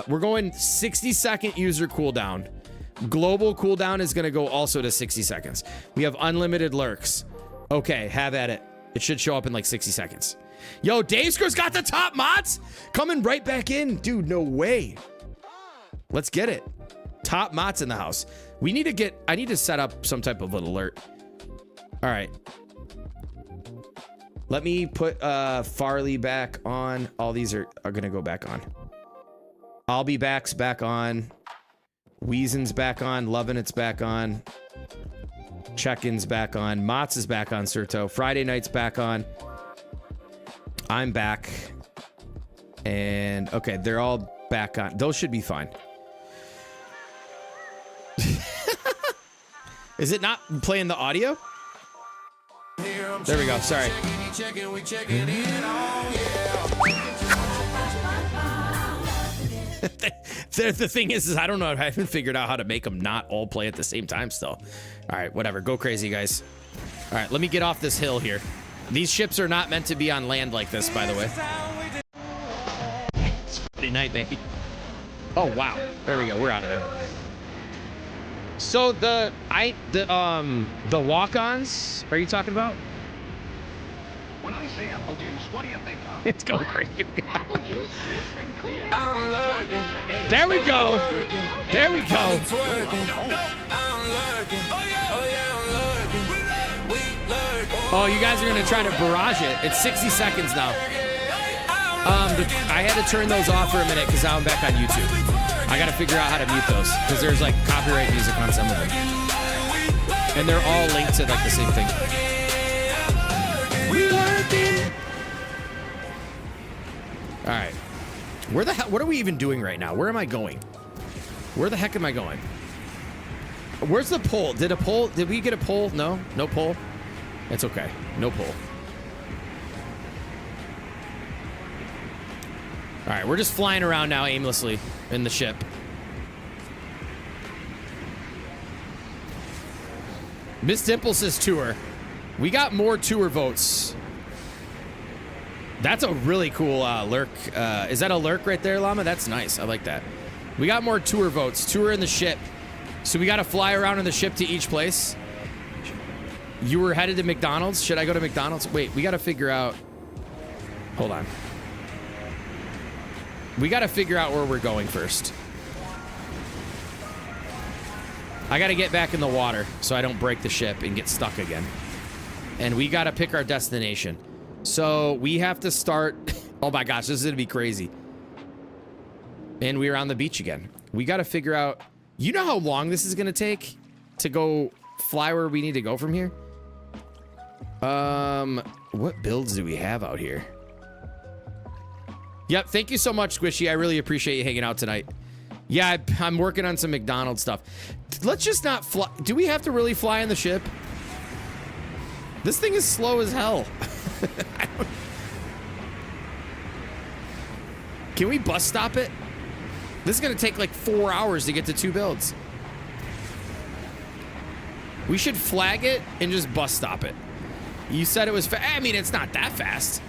we're going 60-second user cooldown. Global cooldown is going to go also to 60 seconds. We have unlimited lurks. Okay, have at it. It should show up in like 60 seconds. Yo, Dave Screw's got the top mods? Coming right back in. Dude, no way. Let's get it. Top mods in the house. I need to set up some type of an alert. All right. Let me put Farley back on. All these are going to go back on. I'll Be Back's back on. Weazen's back on. Lovin' It's back on. Check-in's back on. Mott's is back on, Serto. Friday night's back on. I'm back. And, okay, they're all back on. Those should be fine. Is it not playing the audio? There we go. Sorry. The thing is I don't know. I haven't figured out how to make them not all play at the same time still. All right, whatever. Go crazy, guys. All right, let me get off this hill here. These ships are not meant to be on land like this, by the way. It's Friday night, baby. Oh, wow. There we go. We're out of there. So the walk-ons, are you talking about? When I say apple juice, what do you think of? It's going crazy. Apple juice. I'm lurking. There we go. There we go. Twerking. I'm lurking. Oh yeah, I'm lurking. We lurking. Oh, you guys are gonna try to barrage it. It's 60 seconds now. I had to turn those off for a minute because now I'm back on YouTube. I gotta figure out how to mute those because there's like copyright music on some of them, and they're all linked to like the same thing. We lurking. All right, where the hell? What are we even doing right now? Where am I going? Where the heck am I going? Where's the pole? Did we get a pole? No pole. It's okay. No pole. All right, we're just flying around now aimlessly in the ship. Miss Dimple says tour. We got more tour votes. That's a really cool lurk. Is that a lurk right there, Llama? That's nice. I like that. We got more tour votes. Tour in the ship. So we got to fly around in the ship to each place. You were headed to McDonald's. Should I go to McDonald's? Wait, we got to figure out. Hold on. We got to figure out where we're going first. I got to get back in the water so I don't break the ship and get stuck again. And we got to pick our destination. So we have to start. Oh my gosh, this is going to be crazy. And we're on the beach again. We got to figure out. You know how long this is going to take to go fly where we need to go from here? What builds do we have out here? Yep, thank you so much, Squishy. I really appreciate you hanging out tonight. Yeah, I'm working on some McDonald's stuff. Let's just not fly. Do we have to really fly in the ship? This thing is slow as hell. Can we bus stop it? This is going to take like 4 hours to get to 2 builds. We should flag it and just bus stop it. You said it was I mean, it's not that fast.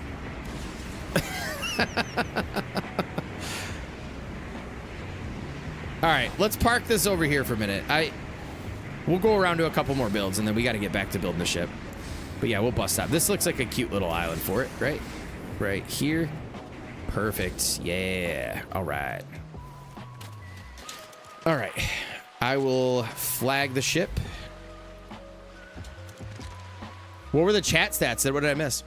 All right, let's park this over here for a minute. We'll go around to a couple more builds, and then we got to get back to building the ship. But yeah, we'll bus stop. This looks like a cute little island for it, right? Right here. Perfect. Yeah. All right. All right. I will flag the ship. What were the chat stats? What did I miss?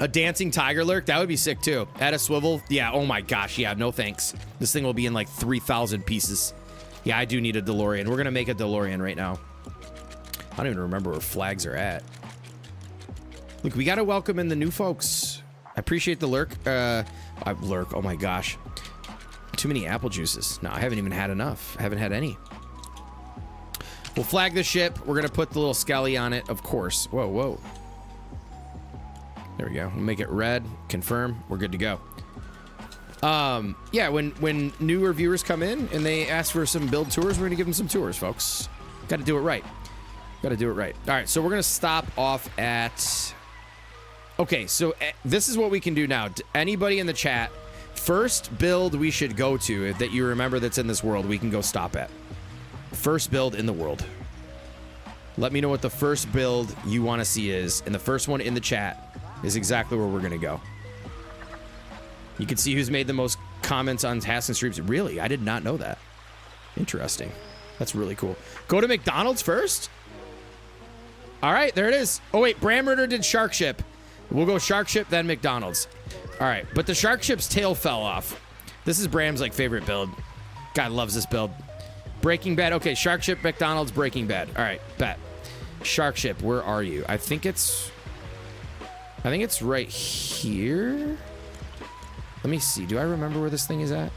A dancing tiger lurk? That would be sick too. Add a swivel? Yeah, oh my gosh. Yeah, no thanks. This thing will be in like 3,000 pieces. Yeah, I do need a DeLorean. We're going to make a DeLorean right now. I don't even remember where flags are at. Look, we got to welcome in the new folks. I appreciate the lurk. Lurk, oh my gosh. Too many apple juices. No, I haven't even had enough. I haven't had any. We'll flag the ship. We're going to put the little skelly on it, of course. Whoa, whoa. There we go. We'll make it red. Confirm. We're good to go. Yeah, when new reviewers come in and they ask for some build tours, we're going to give them some tours, folks. Got to do it right. Got to do it right. All right, so we're going to stop off at... Okay, so this is what we can do now. Anybody in the chat, first build we should go to that you remember that's in this world, we can go stop at. First build in the world. Let me know what the first build you want to see is, and the first one in the chat is exactly where we're going to go. You can see who's made the most comments on tasks and streams. Really? I did not know that. Interesting. That's really cool. Go to McDonald's first? All right, there it is. Oh, wait. Bram Murder did Shark Ship. We'll go Shark Ship, then McDonald's. All right, but the Shark Ship's tail fell off. This is Bram's like favorite build. God loves this build. Breaking Bad. Okay, Shark Ship, McDonald's, Breaking Bad. All right, bet. Shark Ship, where are you? I think it's right here. Let me see. Do I remember where this thing is at?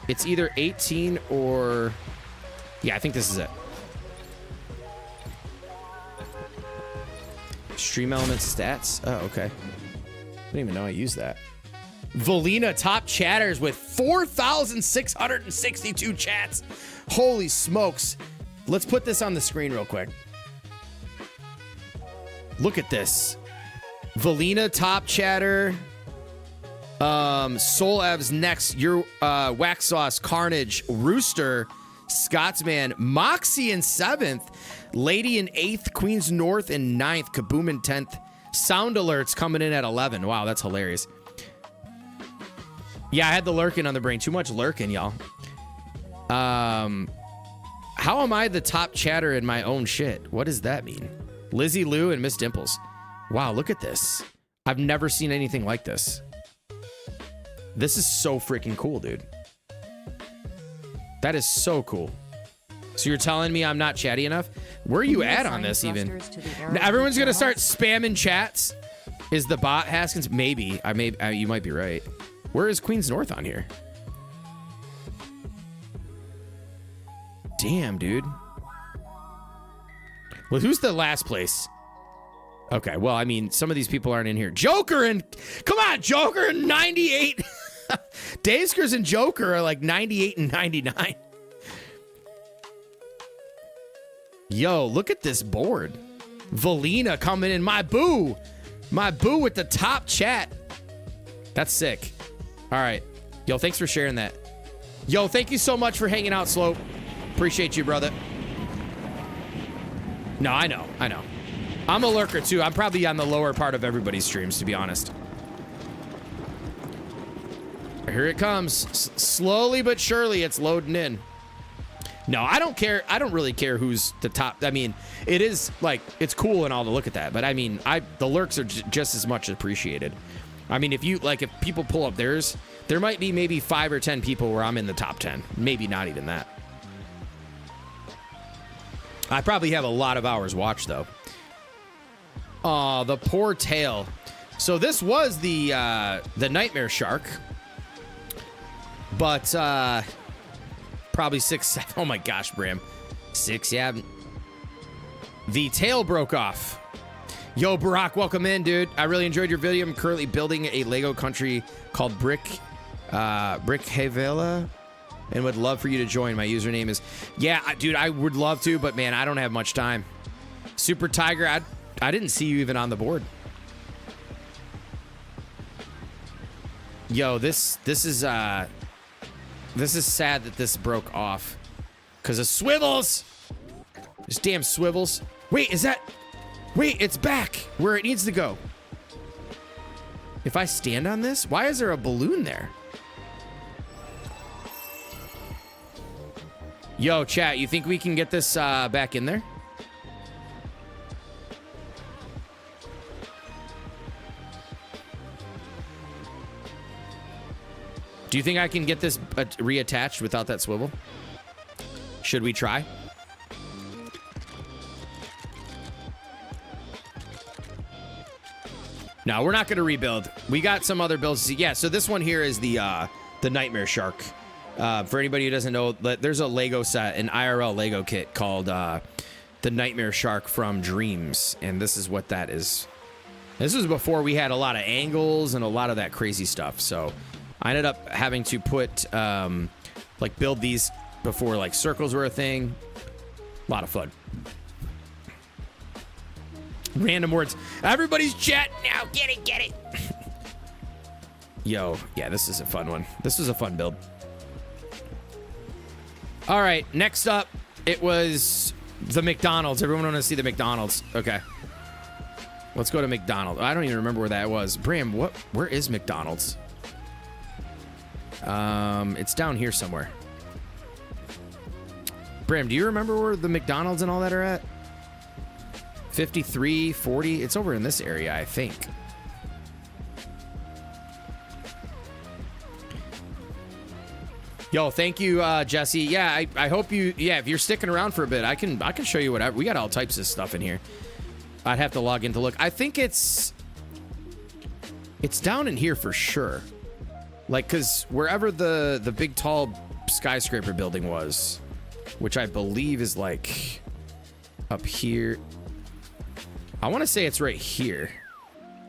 It's either 18 or... Yeah, I think this is it. Stream Elements stats. Oh, okay. I didn't even know I used that. Valina top chatters with 4,662 chats. Holy smokes. Let's put this on the screen real quick. Look at this. Valina top chatter. Soul Evs next. Your Wax Sauce, Carnage, Rooster, Scotsman, Moxie in 7th, Lady in 8th, Queens North in 9th, Kaboom in 10th. Sound alerts coming in at 11. Wow, that's hilarious. Yeah, I had the lurking on the brain. Too much lurking, y'all. How am I the top chatter in my own shit? What does that mean? Lizzie Lou and Miss Dimples. Wow, look at this. I've never seen anything like this. This is so freaking cool, dude. That is so cool. So you're telling me I'm not chatty enough? Where are you at on this even? Now, everyone's gonna start spamming chats. Is the bot Haskins? Maybe. You might be right. Where is Queens North on here? Damn, dude. Well, who's the last place? Okay, well, I mean, some of these people aren't in here. Joker and... Come on, Joker and 98. Dazekers and Joker are like 98 and 99. Yo, look at this board. Valina coming in. My boo. My boo with the top chat. That's sick. All right. Yo, thanks for sharing that. Yo, thank you so much for hanging out, Slope. Appreciate you, brother. No, I know. I'm a lurker, too. I'm probably on the lower part of everybody's streams, to be honest. Here it comes. Slowly but surely, it's loading in. No, I don't care. I don't really care who's the top. I mean, it is, like, it's cool and all to look at that. But, I mean, the lurks are just as much appreciated. I mean, if people pull up theirs, there might be maybe 5 or 10 people where I'm in the top 10. Maybe not even that. I probably have a lot of hours watched, though. Aw, the poor tail. So this was the Nightmare Shark. But, probably 6, 7. Oh, my gosh, Bram. 6, yeah. The tail broke off. Yo, Barack, welcome in, dude. I really enjoyed your video. I'm currently building a Lego country called Brickhavela, and would love for you to join. My username is... Yeah, dude, I would love to, but, man, I don't have much time. Super Tiger, I didn't see you even on the board. Yo, this is sad that this broke off. Because of swivels! These damn swivels. Wait, it's back where it needs to go. If I stand on this, why is there a balloon there? Yo, chat, you think we can get this back in there? Do you think I can get this reattached without that swivel? Should we try? No, we're not going to rebuild. We got some other builds. Yeah, so this one here is the Nightmare Shark. For anybody who doesn't know, there's a Lego set, an IRL Lego kit called the Nightmare Shark from Dreams, and this is what that is. This was before we had a lot of angles and a lot of that crazy stuff, so I ended up having to put, build these before, circles were a thing. A lot of fun. Random words. Everybody's chatting now. Get it. Yo, yeah, this is a fun one. This was a fun build. All right, next up, it was the McDonald's. Everyone want to see the McDonald's. Okay. Let's go to McDonald's. I don't even remember where that was. Bram, where is McDonald's? It's down here somewhere. Bram, do you remember where the McDonald's and all that are at? 53, 40. It's over in this area, I think. Yo, thank you, Jesse. Yeah, I hope you... Yeah, if you're sticking around for a bit, I can show you whatever. We got all types of stuff in here. I'd have to log in to look. I think it's down in here for sure. Because wherever the big, tall skyscraper building was, which I believe is, up here. I want to say it's right here.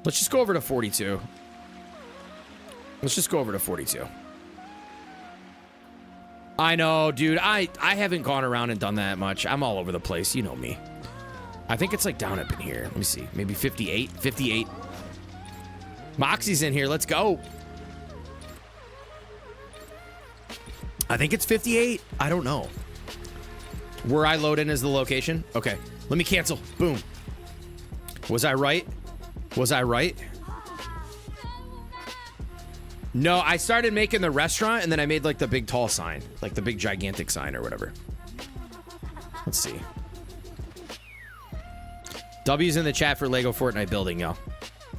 Let's just go over to 42. Let's just go over to 42. I know, dude. I haven't gone around and done that much. I'm all over the place. You know me. I think it's, down up in here. Let me see. Maybe 58? 58. Moxie's in here. Let's go. I think it's 58. I don't know. Where I load in is the location? Okay. Let me cancel. Boom. Was I right? Was I right? No, I started making the restaurant and then I made like the big tall sign. Like the big gigantic sign or whatever. Let's see. W's in the chat for Lego Fortnite building, y'all.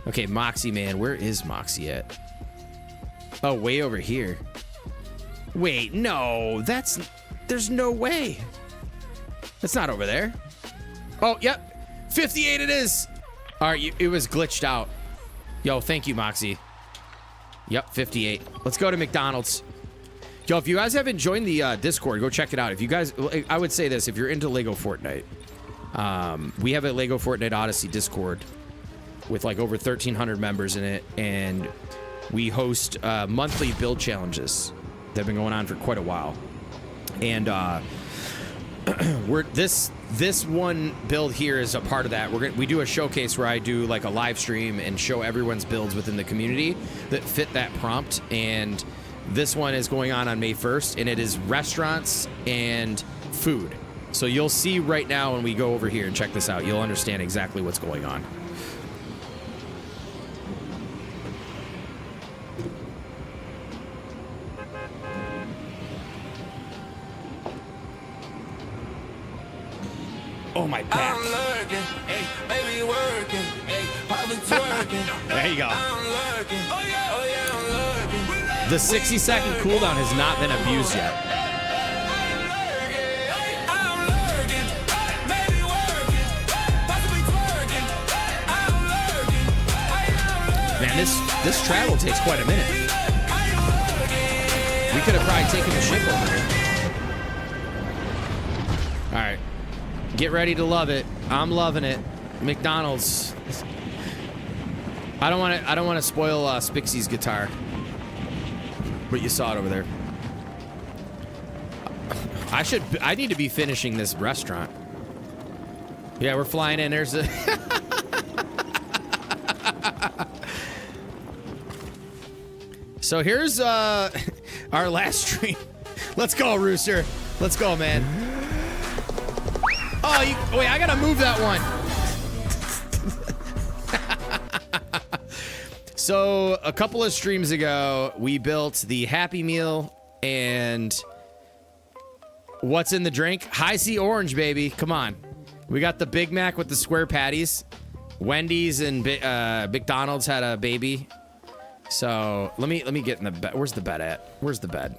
Okay, Moxie, man. Where is Moxie at? Oh, way over here. Wait, no. There's no way. That's not over there. Oh, yep. 58 it is. All right, it was glitched out. Yo, thank you, Moxie. Yep, 58. Let's go to McDonald's. Yo, if you guys haven't joined the Discord, go check it out. If you guys, I would say this, if you're into Lego Fortnite, we have a Lego Fortnite Odyssey Discord with like over 1,300 members in it, and we host monthly build challenges that have been going on for quite a while. And this one build here is a part of that. We do a showcase where I do like a live stream and show everyone's builds within the community that fit that prompt. And this one is going on May 1st, and it is restaurants and food. So you'll see right now when we go over here and check this out, you'll understand exactly what's going on. Oh, my back. I'm lurking, hey, baby working, hey, probably twerking. There you go. I'm lurking, oh yeah, I'm lurking. The 60-second cooldown has not been abused yet. I'm lurking, baby working, possibly twerking. I'm lurking, Man, this travel takes quite a minute. We could have probably taken the ship over here. All right. Get ready to love it. I'm loving it. McDonald's. I don't want to spoil Spixie's guitar. But you saw it over there. I need to be finishing this restaurant. Yeah, we're flying in. There's a So here's our last stream. Let's go, Rooster. Let's go, man. Oh, wait, I gotta move that one. So a couple of streams ago, we built the Happy Meal and what's in the drink? High C Orange, baby. Come on. We got the Big Mac with the square patties. Wendy's and McDonald's had a baby. So let me get in the bed. Where's the bed at? Where's the bed?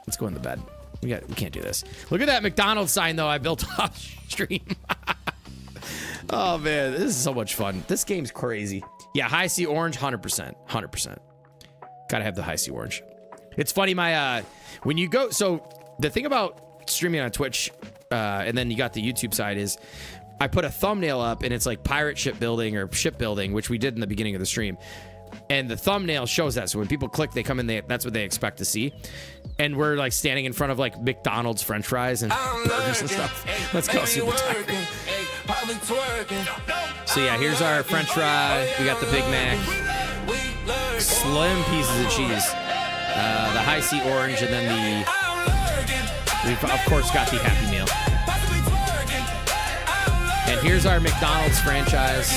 Let's go in the bed. We can't do this. Look at that McDonald's sign though I built off stream. Oh man, this is so much fun. This game's crazy. Yeah, High C Orange, 100%. 100%. Gotta have the High C Orange. It's funny, when you go, so the thing about streaming on Twitch, and then you got the YouTube side is, I put a thumbnail up and it's like pirate shipbuilding or shipbuilding, which we did in the beginning of the stream. And the thumbnail shows that. So when people click, they come in, that's what they expect to see. And we're like standing in front of like McDonald's French fries and burgers and stuff. Let's go, Super Tiger. So yeah, here's our French fry. We got the Big Mac. Slim pieces of cheese. The High C Orange, and then we've of course got the Happy Meal. And here's our McDonald's franchise.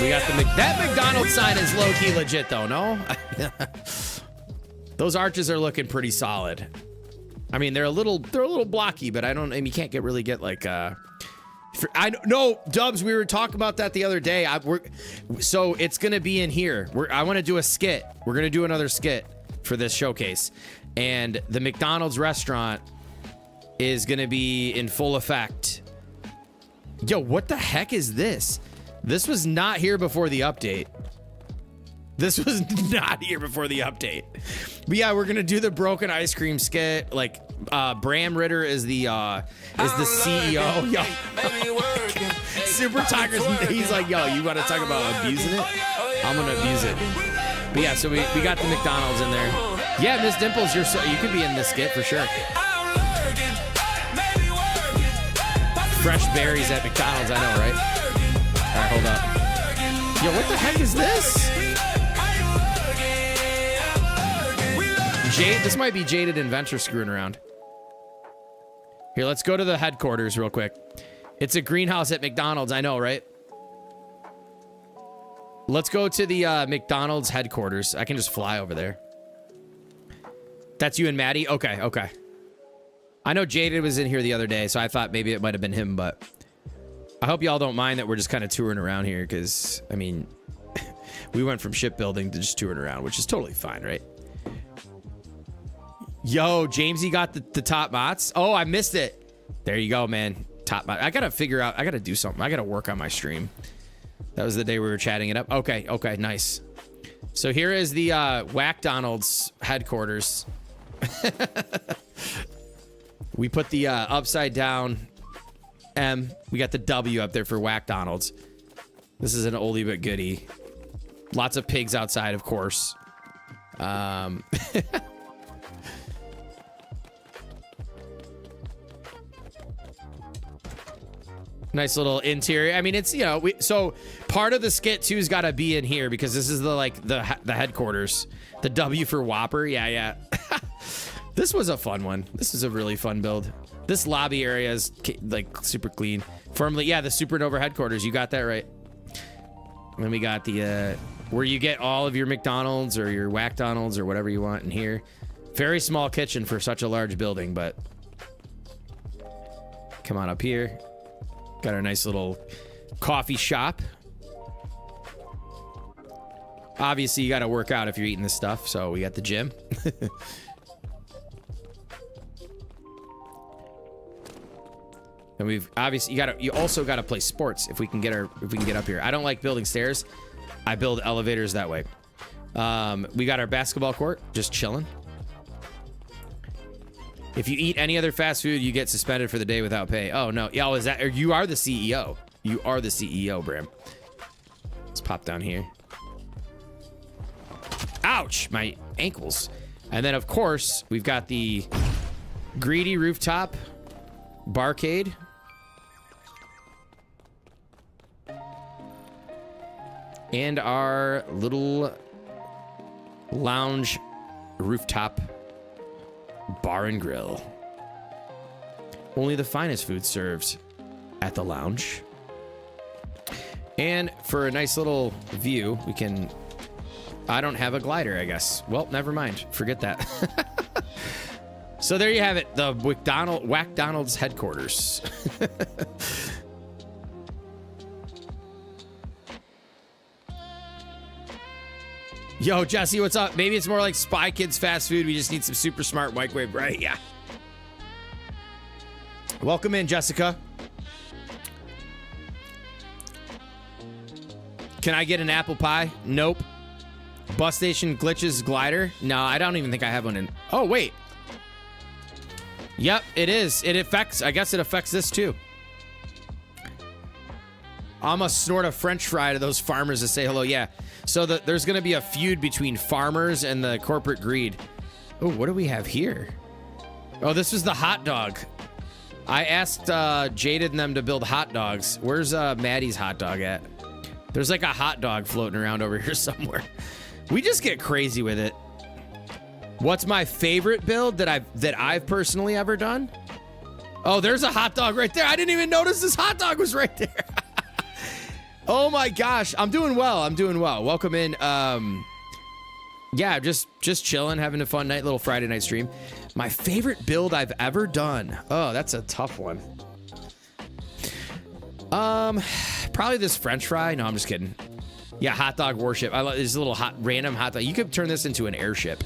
We got that McDonald's sign is low-key legit though, no? Those arches are looking pretty solid. I mean, they're a little blocky, but you can't really get like no, Dubs, we were talking about that the other day. So it's gonna be in here. I want to do a skit. We're gonna do another skit for this showcase, and the McDonald's restaurant is gonna be in full effect. Yo, what the heck is this? This was not here before the update. But yeah, we're gonna do the broken ice cream skit. Like, Bram Ritter is the CEO. Yo, Super Tiger's. He's like, yo, you want to talk about abusing it? I'm gonna abuse it. But yeah, so we got the McDonald's in there. Yeah, Miss Dimples, you could be in this skit for sure. Fresh berries at McDonald's, I know, right? All right, hold up. Yo, what the heck is this? This might be Jaded Inventor screwing around. Here, let's go to the headquarters real quick. It's a greenhouse at McDonald's. I know, right? Let's go to the McDonald's headquarters. I can just fly over there. That's you and Maddie? Okay, okay. I know Jaded was in here the other day, so I thought maybe it might have been him, but I hope y'all don't mind that we're just kind of touring around here, because, I mean, we went from shipbuilding to just touring around, which is totally fine, right? Yo, Jamesy got the top mots. Oh, I missed it. There you go, man. Top mot. I got to figure out, I got to do something. I got to work on my stream. That was the day we were chatting it up. Okay, okay, nice. So here is the McDonald's headquarters. We put the upside down M. We got the W up there for McDonald's. This is an oldie but goodie. Lots of pigs outside, of course. Nice little interior. I mean, it's, you know, so part of the skit too's got to be in here because this is the headquarters. The W for Whopper. Yeah, yeah. This was a fun one. This is a really fun build. This lobby area is like super clean. Firmly, yeah, the Supernova headquarters. You got that right. And then we got the where you get all of your McDonald's or your McDonald's or whatever you want in here. Very small kitchen for such a large building, but come on up here. Got our nice little coffee shop. Obviously, you got to work out if you're eating this stuff, so we got the gym. And we've obviously you also got to play sports if we can get up here. I don't like building stairs. I build elevators that way. We got our basketball court just chilling. If you eat any other fast food, you get suspended for the day without pay. Oh no, y'all, is that, or you are the CEO? You are the CEO, Bram. Let's pop down here. Ouch, my ankles. And then of course we've got the greedy rooftop barcade. And our little lounge rooftop bar and grill. Only the finest food served at the lounge. And for a nice little view, we can... I don't have a glider, I guess. Well, never mind. Forget that. So there you have it. The McDonald's headquarters. Yo, Jesse, what's up? Maybe it's more like Spy Kids fast food. We just need some super smart microwave, right? Yeah. Welcome in, Jessica. Can I get an apple pie? Nope. Bus station glitches glider? No, I don't even think I have one in. Oh, wait. Yep, it is. It affects, I guess it affects this too. I'm gonna snort a French fry to those farmers to say hello. Yeah. So there's going to be a feud between farmers and the corporate greed. Oh, what do we have here? Oh, this was the hot dog. I asked Jaded and them to build hot dogs. Where's Maddie's hot dog at? There's like a hot dog floating around over here somewhere. We just get crazy with it. What's my favorite build that I've personally ever done? Oh, there's a hot dog right there. I didn't even notice this hot dog was right there. Oh my gosh, I'm doing well. I'm doing well. Welcome in. Yeah, just chilling, having a fun night, little Friday night stream. My favorite build I've ever done. Oh, that's a tough one. Probably this French fry. No, I'm just kidding. Yeah, hot dog worship. I love this little random hot dog. You could turn this into an airship.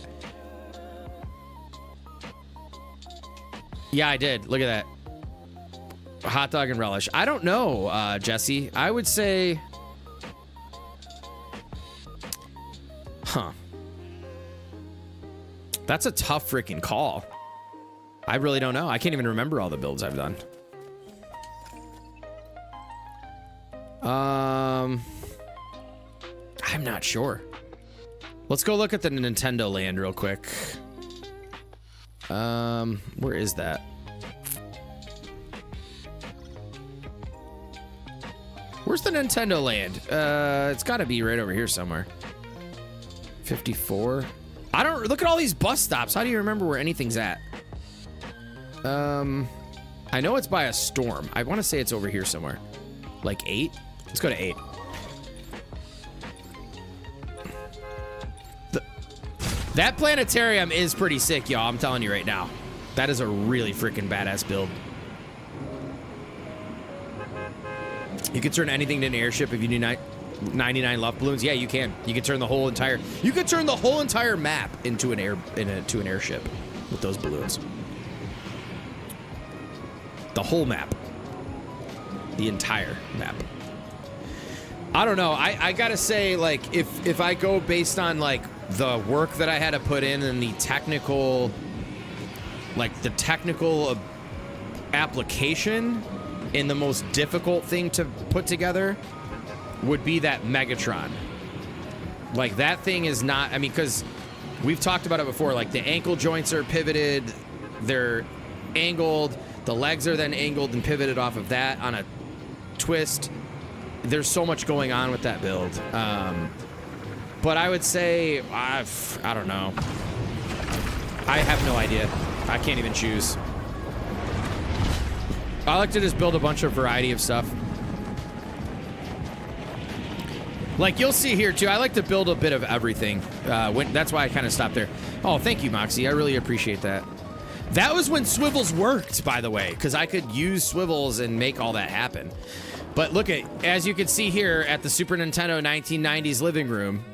Yeah, I did. Look at that. Hot dog and relish. I don't know, Jesse. I would say... Huh. That's a tough freaking call. I really don't know. I can't even remember all the builds I've done. I'm not sure. Let's go look at the Nintendo Land real quick. Where is that? Where's the Nintendo Land? It's got to be right over here somewhere. 54. I don't look at all these bus stops. How do you remember where anything's at? I know it's by a storm. I want to say it's over here somewhere. Like 8? Let's go to 8. That planetarium is pretty sick, y'all. I'm telling you right now. That is a really freaking badass build. You can turn anything into an airship if you do 99 luft balloons. Yeah, you can. You can turn the whole entire map into an airship with those balloons. The whole map. The entire map. I don't know. I gotta say, like, if I go based on like the work that I had to put in and the technical application, and the most difficult thing to put together would be that Megatron. Like, that thing is not, I mean, because we've talked about it before, like the ankle joints are pivoted, they're angled, the legs are then angled and pivoted off of that on a twist. There's so much going on with that build. But I would say, I don't know. I have no idea. I can't even choose. I like to just build a bunch of variety of stuff. Like, you'll see here, too. I like to build a bit of everything. That's why I kind of stopped there. Oh, thank you, Moxie. I really appreciate that. That was when swivels worked, by the way, because I could use swivels and make all that happen. But look as you can see here at the Super Nintendo 1990s living room,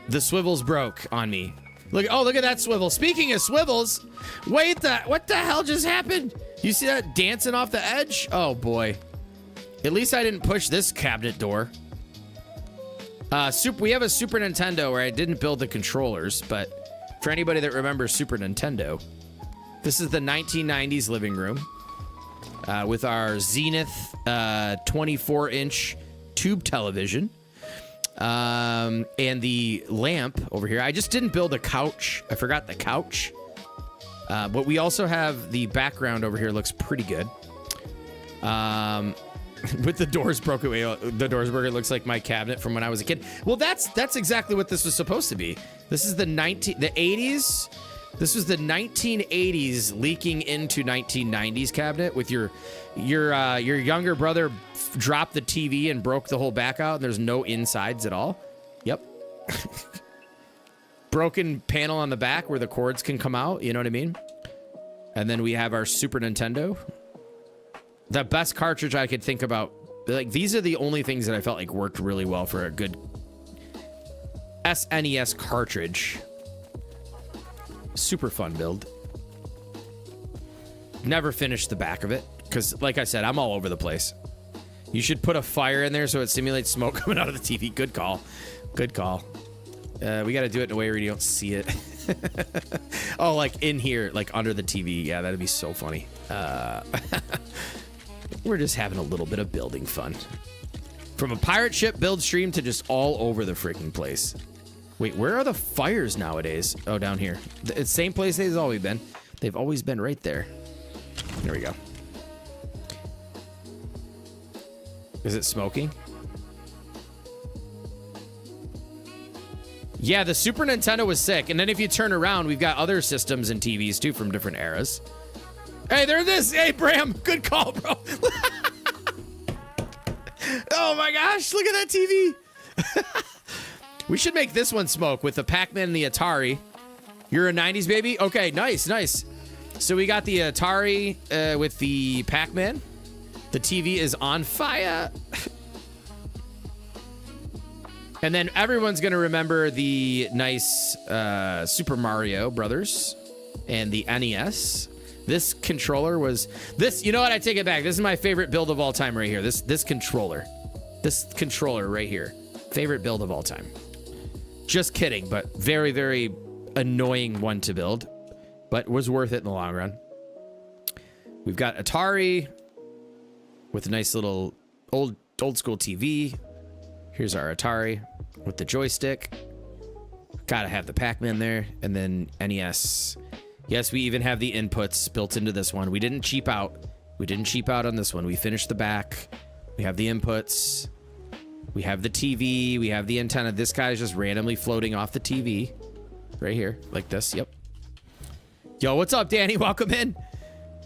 the swivels broke on me. Look at that swivel. Speaking of swivels, what the hell just happened? You see that dancing off the edge? Oh boy. At least I didn't push this cabinet door. We have a Super Nintendo where I didn't build the controllers, but for anybody that remembers Super Nintendo, this is the 1990s living room with our Zenith 24-inch tube television. And the lamp over here. I just didn't build a couch. I forgot the couch. But we also have the background over here looks pretty good. With the doors broken away. The doors broken. It looks like my cabinet from when I was a kid. Well, that's exactly what this was supposed to be. This is the 80s. This was the 1980s leaking into 1990s cabinet with your younger brother dropped the TV and broke the whole back out and there's no insides at all. Yep. Broken panel on the back where the cords can come out, you know what I mean? And then we have our Super Nintendo. The best cartridge I could think about. Like, these are the only things that I felt like worked really well for a good SNES cartridge. Super fun build. Never finished the back of it because, like I said, I'm all over the place. You should put a fire in there so it simulates smoke coming out of the TV. Good call. Good call. We got to do it in a way where you don't see it. Oh, like in here, like under the TV. Yeah, that'd be so funny. We're just having a little bit of building fun. From a pirate ship build stream to just all over the freaking place. Wait, where are the fires nowadays? Oh, down here. The same place they've always been. They've always been right there. There we go. Is it smoking? Yeah, the Super Nintendo was sick. And then if you turn around, we've got other systems and TVs too from different eras. Hey, there it is. Hey, Bram. Good call, bro. Oh my gosh, look at that TV. We should make this one smoke with the Pac-Man and the Atari. You're a 90s baby? Okay, nice, nice. So we got the Atari with the Pac-Man. The TV is on fire. And then everyone's going to remember the nice Super Mario Brothers and the NES. This controller was... You know what? I take it back. This is my favorite build of all time right here. This controller. This controller right here. Favorite build of all time. Just kidding, but very, very annoying one to build. But was worth it in the long run. We've got Atari with a nice little old school TV. Here's our Atari with the joystick. Gotta have the Pac-Man there. And then NES. Yes, we even have the inputs built into this one. We didn't cheap out. We didn't cheap out on this one. We finished the back. We have the inputs. We have the TV. We have the antenna. This guy's just randomly floating off the TV. right here, like this. Yep. Yo, what's up, Danny? Welcome in.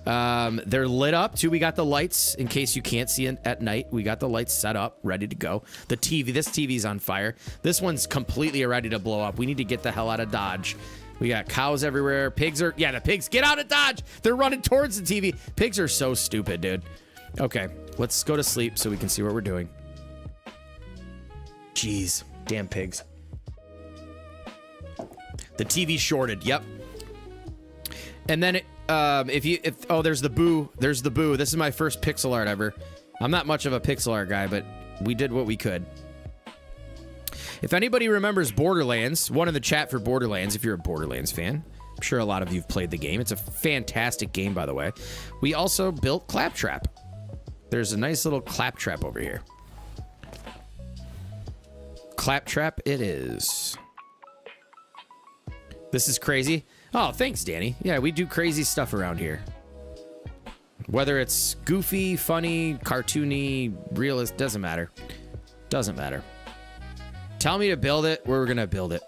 They're lit up too. We got the lights in case you can't see it at night. We got the lights set up, ready to go. The TV, this TV's on fire. This one's completely ready to blow up. We need to get the hell out of Dodge. We got cows everywhere. Pigs are, yeah, the pigs, get out of Dodge. They're running towards the TV. Pigs are so stupid, dude. Okay, let's go to sleep so we can see what we're doing. Jeez, damn pigs. The TV shorted, yep. And then oh, there's the boo. There's the boo. This is my first pixel art ever. I'm not much of a pixel art guy, but we did what we could. If anybody remembers Borderlands, one in the chat for Borderlands, if you're a Borderlands fan. I'm sure a lot of you have played the game. It's a fantastic game, by the way. We also built Claptrap. There's a nice little Claptrap over here. Claptrap it is. This is crazy. Oh, thanks, Danny. Yeah, we do crazy stuff around here. Whether it's goofy, funny, cartoony, realist, doesn't matter. Doesn't matter. Tell me to build it, we're gonna build it.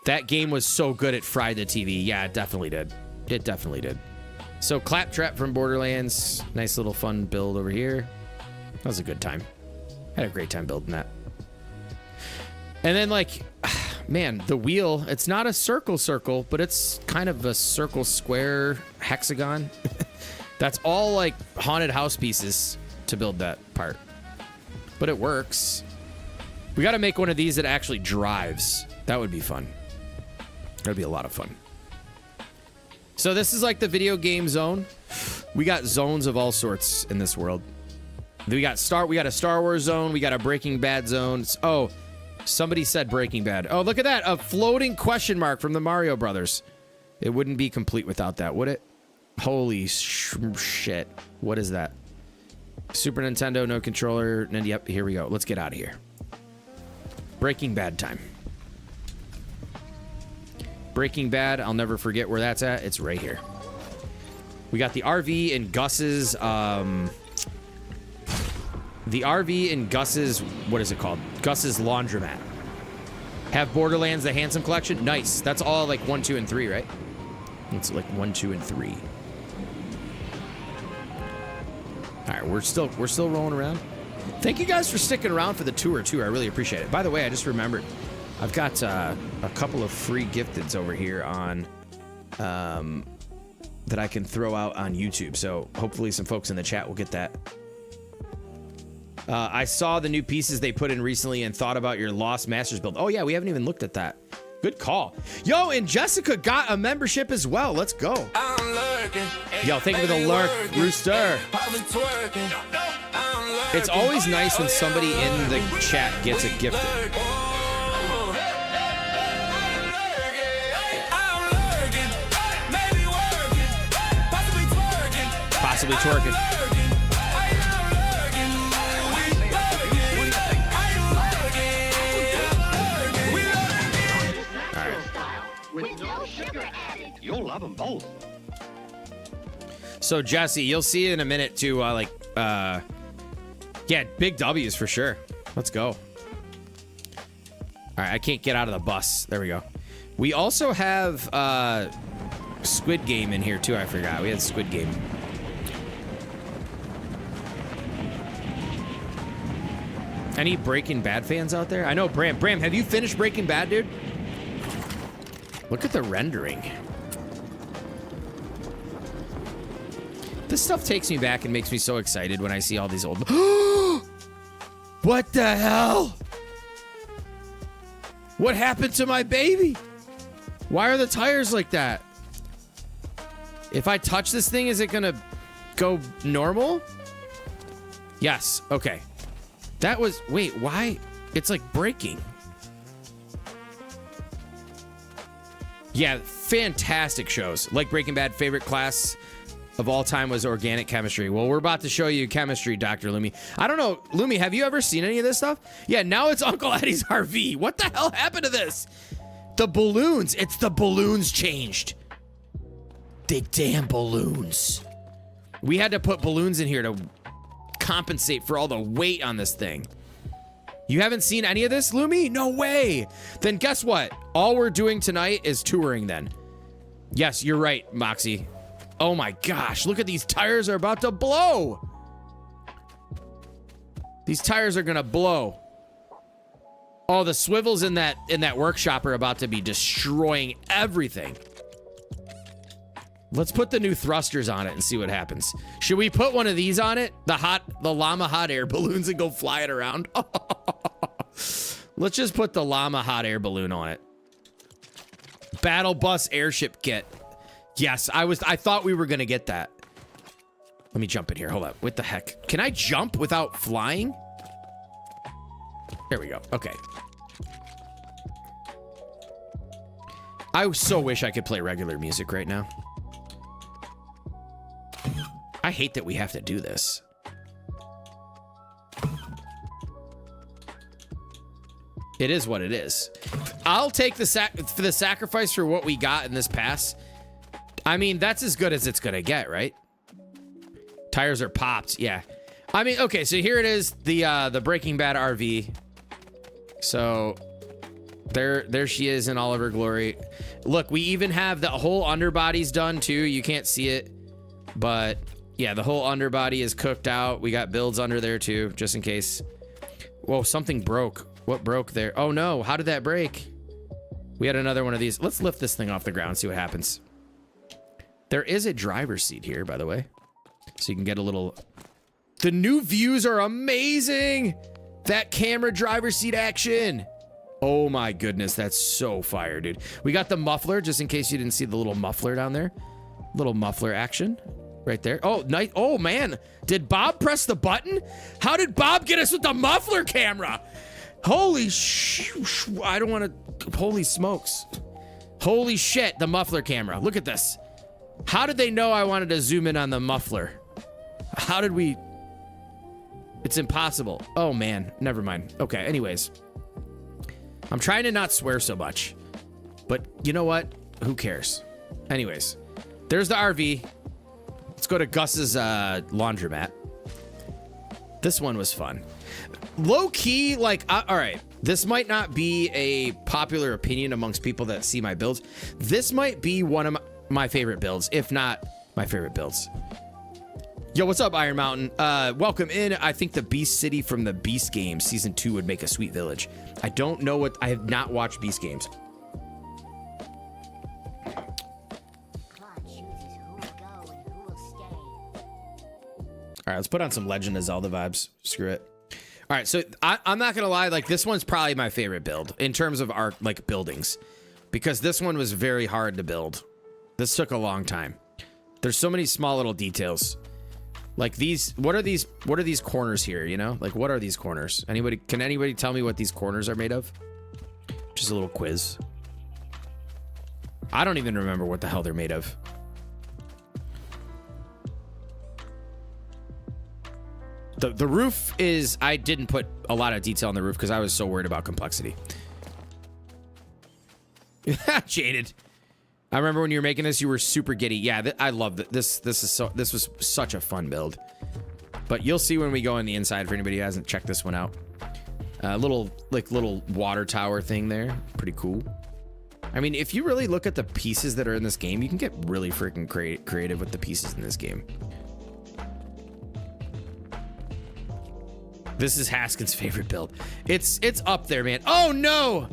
That game was so good it fried the TV. Yeah, it definitely did. It definitely did. So, Claptrap from Borderlands. Nice little fun build over here. That was a good time. Had a great time building that. And then, like, man, the wheel, it's not a circle, but it's kind of a circle, square, hexagon. That's all, like, haunted house pieces to build that part. But it works. We got to make one of these that actually drives. That would be fun. That'd be a lot of fun. So this is like the video game zone. We got zones of all sorts in this world. We got a Star Wars zone. We got a Breaking Bad zone. Oh, somebody said Breaking Bad. Oh, look at that. A floating question mark from the Mario Brothers. It wouldn't be complete without that, would it? Holy shit. What is that? Super Nintendo, no controller. And yep, here we go. Let's get out of here. Breaking Bad time. Breaking Bad, I'll never forget where that's at. It's right here. We got the RV and Gus's, what is it called? Gus's laundromat. Have Borderlands the Handsome Collection? Nice. That's all like 1, 2, and 3, right? It's like 1, 2, and 3. All right, we're still rolling around. Thank you guys for sticking around for the tour too. I really appreciate it. By the way, I just remembered I've got a couple of free gifteds over here on that I can throw out on YouTube. So hopefully some folks in the chat will get that. I saw the new pieces they put in recently and thought about your Lost Masters build. Oh yeah, we haven't even looked at that. Good call. Yo, and Jessica got a membership as well. Let's go. Yo, thank you for the lurk, Rooster. It's always nice when somebody in the chat gets a gifted. Possibly twerking. You'll love them both. So Jesse, you'll see in a minute too. Yeah, big W's for sure. Let's go. All right, I can't get out of the bus. There we go. We also have Squid Game in here too. I forgot we had Squid Game. Any Breaking Bad fans out there? I know Bram. Bram, have you finished Breaking Bad, dude? Look at the rendering. This stuff takes me back and makes me so excited when I see all these old... What the hell? What happened to my baby? Why are the tires like that? If I touch this thing, is it gonna go normal? Yes, okay. That was... Wait, why? It's like breaking. Yeah, fantastic shows. Like Breaking Bad, favorite class of all time was organic chemistry. Well, we're about to show you chemistry, Dr. Lumi. I don't know, Lumi, have you ever seen any of this stuff? Yeah, now it's Uncle Eddie's RV. What the hell happened to this? The balloons. It's the balloons changed. The damn balloons. We had to put balloons in here to compensate for all the weight on this thing. You haven't seen any of this, Lumi? No way. Then guess what? All we're doing tonight is touring then. Yes, you're right, Moxie. Oh my gosh, look at these tires are about to blow. These tires are gonna blow. Oh, the swivels in that workshop are about to be destroying everything. Let's put the new thrusters on it and see what happens. Should we put one of these on it? The llama hot air balloons and go fly it around? Let's just put the llama hot air balloon on it. Battle bus airship kit. Yes, I thought we were gonna get that. Let me jump in here. Hold up. What the heck? Can I jump without flying? There we go. Okay. I so wish I could play regular music right now. I hate that we have to do this. It is what it is. I'll take the sacrifice for what we got in this pass. I mean, that's as good as it's gonna get, right? Tires are popped. Yeah. I mean, okay, so here it is, the Breaking Bad RV. So there she is in all of her glory. Look, we even have the whole underbody's done too. You can't see it, but yeah, the whole underbody is cooked out. We got builds under there too, just in case. Whoa, something broke. What broke there? Oh no, how did that break? We had another one of these. Let's lift this thing off the ground, see what happens. There is a driver's seat here, by the way. So you can get a little... The new views are amazing! That camera driver's seat action! Oh my goodness, that's so fire, dude. We got the muffler, just in case you didn't see the little muffler down there. Little muffler action. Right there. Oh, nice. Oh, man. Did Bob press the button? How did Bob get us with the muffler camera? Holy I don't want to... Holy smokes. Holy shit, the muffler camera. Look at this. How did they know I wanted to zoom in on the muffler? How did we... It's impossible. Oh, man. Never mind. Okay, anyways. I'm trying to not swear so much. But you know what? Who cares? Anyways. There's the RV. Let's go to Gus's laundromat. This one was fun. Low-key, like... all right. This might not be a popular opinion amongst people that see my builds. This might be one of my favorite builds, if not my favorite builds. Yo, what's up, Iron Mountain? Welcome in. I think the Beast City from the Beast Games Season 2 would make a sweet village. I don't know what... I have not watched Beast Games. All right, let's put on some Legend of Zelda vibes. Screw it. All right, so I'm not gonna lie, like this one's probably my favorite build in terms of art, like buildings, because this one was very hard to build. This took a long time. There's so many small little details, like these. What are these corners here? You know, like what are these corners? Can anybody tell me what these corners are made of? Just a little quiz. I don't even remember what the hell they're made of. The roof is... I didn't put a lot of detail on the roof because I was so worried about complexity. Jaded. I remember when you were making this, you were super giddy. Yeah, I loved it. This was such a fun build. But you'll see when we go on the inside for anybody who hasn't checked this one out. Little water tower thing there. Pretty cool. I mean, if you really look at the pieces that are in this game, you can get really freaking creative with the pieces in this game. This is Haskin's favorite build. It's up there, man. Oh, no!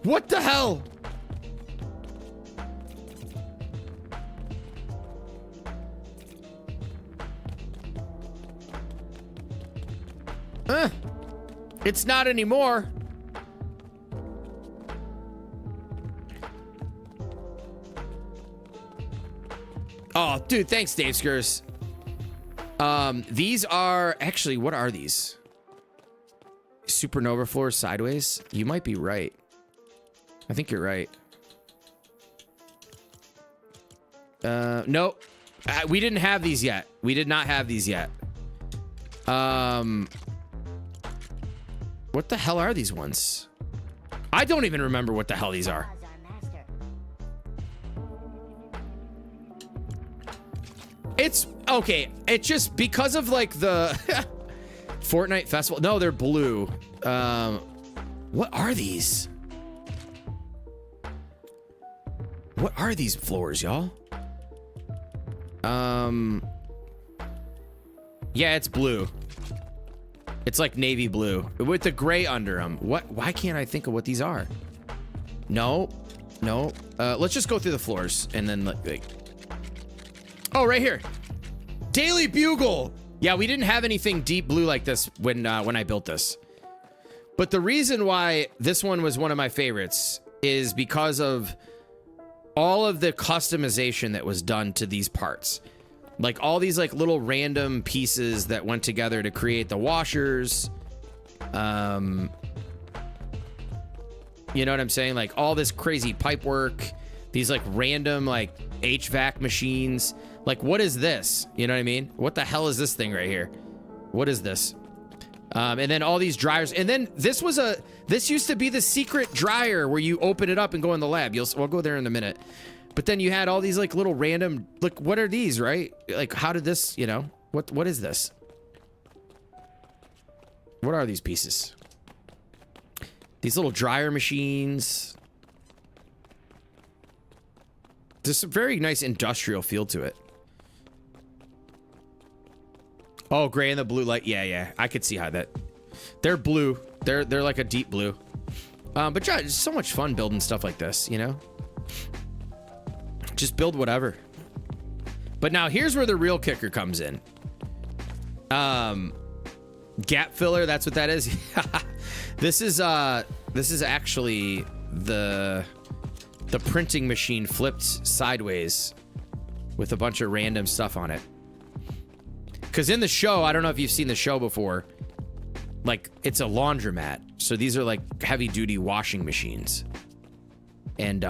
What the hell? It's not anymore. Oh, dude, thanks, Dave Skurs. These are actually, what are these? Supernova floor sideways? You might be right. I think you're right. Nope. We didn't have these yet. We did not have these yet. What the hell are these ones? I don't even remember what the hell these are. It's okay. It's just because of like the Fortnite Festival. No, they're blue. What are these? What are these floors, y'all? Yeah, it's blue. It's like navy blue with the gray under them. What? Why can't I think of what these are? No. Let's just go through the floors and then like. Oh, right here. Daily Bugle. Yeah, we didn't have anything deep blue like this when I built this. But the reason why this one was one of my favorites is because of all of the customization that was done to these parts. Like all these like little random pieces that went together to create the washers. You know what I'm saying? Like all this crazy pipe work, these like random like HVAC machines. Like what is this? You know what I mean? What the hell is this thing right here? What is this? And then all these dryers. And then this used to be the secret dryer where you open it up and go in the lab. We'll go there in a minute. But then you had all these like little random, like what are these, right? Like how did this, you know, what is this? What are these pieces? These little dryer machines. There's a very nice industrial feel to it. Oh, gray and the blue light. Yeah. I could see how that. They're blue. They're like a deep blue. But yeah, it's so much fun building stuff like this, you know? Just build whatever. But now here's where the real kicker comes in. Gap filler, that's what that is. This is actually the printing machine flipped sideways with a bunch of random stuff on it. Because in the show, I don't know if you've seen the show before, like it's a laundromat. So these are like heavy duty washing machines. And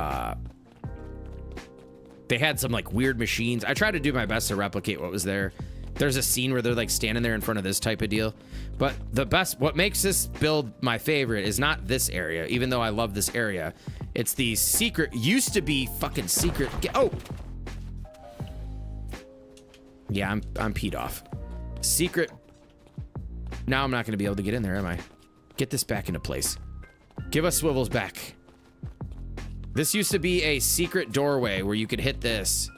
they had some like weird machines. I tried to do my best to replicate what was there. There's a scene where they're like standing there in front of this type of deal. But what makes this build my favorite is not this area, even though I love this area. It's the secret, used to be fucking secret. Oh! Yeah, I'm peed off. Secret. Now I'm not going to be able to get in there, am I? Get this back into place. Give us swivels back. This used to be a secret doorway where you could hit this